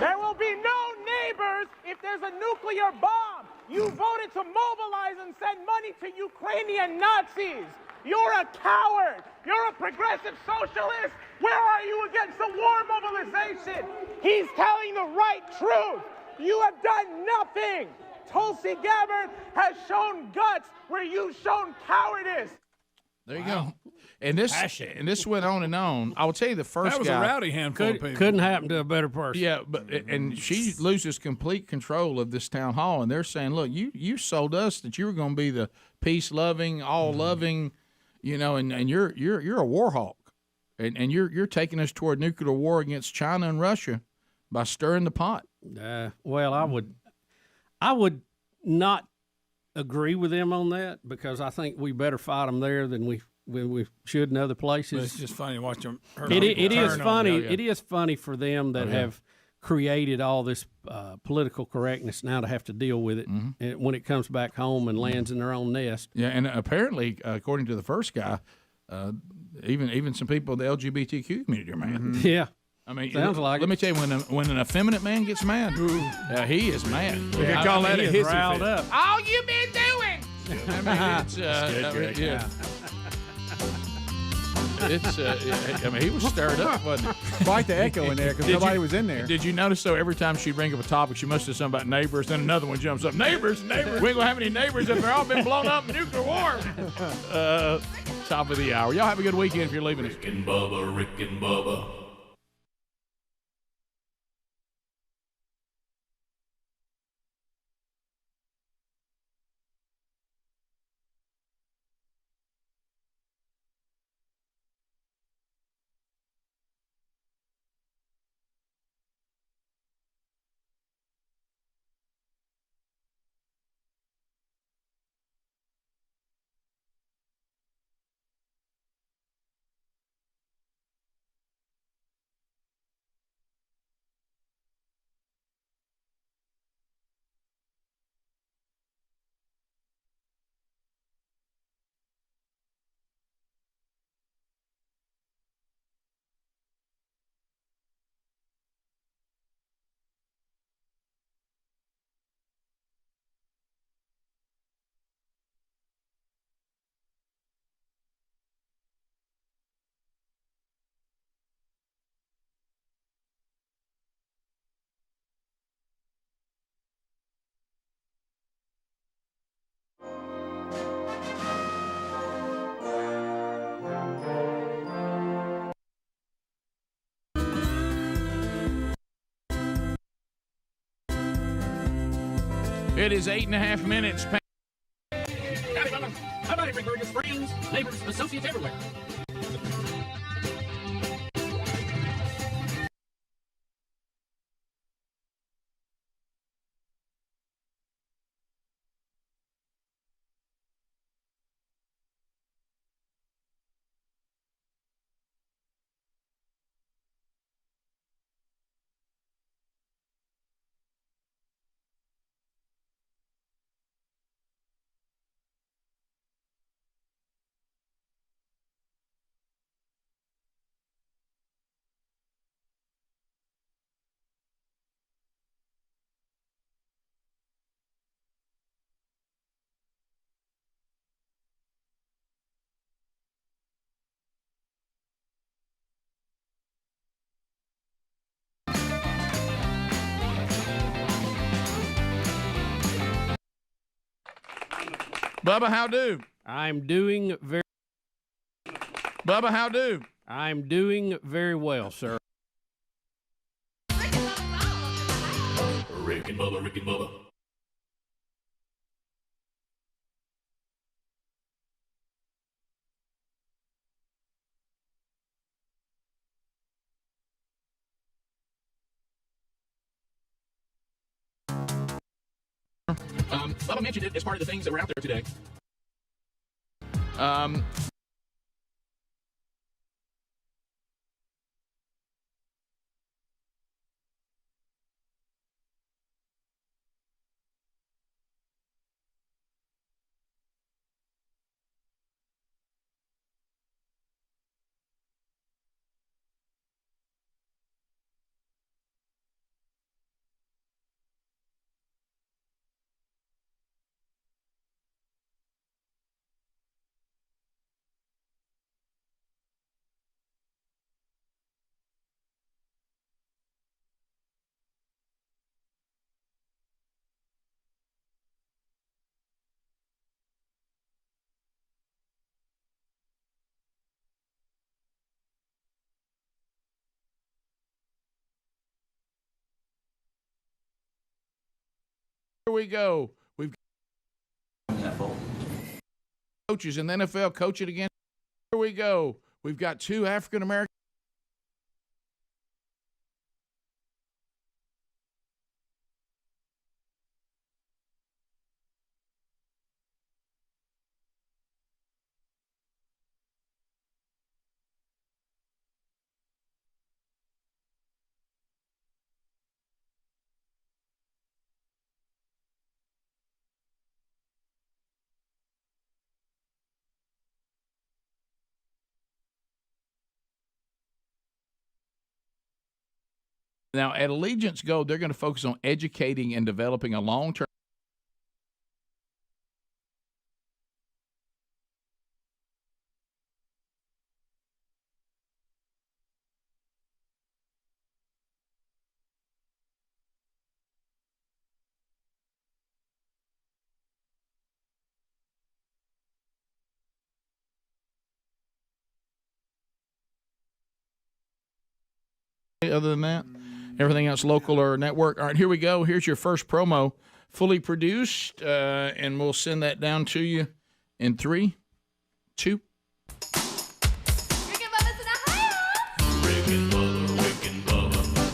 There will be no neighbors if there's a nuclear bomb. You voted to mobilize and send money to Ukrainian Nazis. You're a coward. You're a progressive socialist. Where are you against the war mobilization? He's telling the right truth. You have done nothing. Tulsi Gabbard has shown guts where you've shown cowardice. There you go. And this went on and on. I will tell you, the first that was guy a rowdy handful of people. Couldn't happen to a better person. Yeah, and she loses complete control of this town hall, and they're saying, "Look, you sold us that you were going to be the peace-loving, all-loving, and you're a war hawk, and you're taking us toward nuclear war against China and Russia by stirring the pot." Well, I would not agree with them on that because I think we better fight them there than we should in other places. But it's just funny to watch them. It is funny. It is funny for them that have created all this political correctness now to have to deal with it when it comes back home and lands in their own nest. Yeah, and apparently, according to the first guy, even some people in the LGBTQ community are mad. Yeah. I mean, sounds like let me tell you, when an effeminate man gets mad, he is mad. We could call that a hissy fit. Up. All you been doing. I mean, he was stirred up, wasn't he? Quite the echo in there because nobody was in there. Did you notice, though, every time she'd bring up a topic, she must have something about neighbors, then another one jumps up. Neighbors. We ain't going to have any neighbors if they're all been blown up in nuclear war. Top of the hour. Y'all have a good weekend if you're leaving us. Rick and Bubba. It is 8.5 minutes past. Howdy, Bubba. How about it, Burgess? Friends, neighbors, associates everywhere. Bubba, how do? I'm doing very. Bubba, how do? I'm doing very well, sir. Rick and Bubba, Rick and Bubba. Bubba mentioned it as part of the things that were out there today. Here we go. We've got coaches in the NFL coaching again. Here we go. We've got two African American. Now, at Allegiance Gold, they're going to focus on educating and developing a long-term. Other than that, everything else local or network. All right, here we go. Here's your first promo, fully produced, and we'll send that down to you in 3, 2.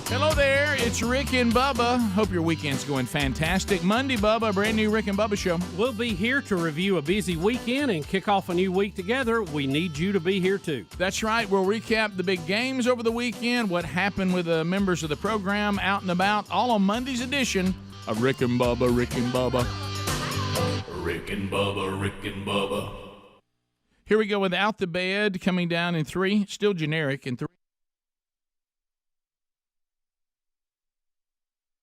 Hello there, it's Rick and Bubba. Hope your weekend's going fantastic. Monday, Bubba, a brand new Rick and Bubba show. We'll be here to review a busy weekend and kick off a new week together. We need you to be here too. That's right. We'll recap the big games over the weekend, what happened with the members of the program out and about, all on Monday's edition of Rick and Bubba, Rick and Bubba. Rick and Bubba, Rick and Bubba. Here we go with Out the Bed coming down in 3, still generic in 3.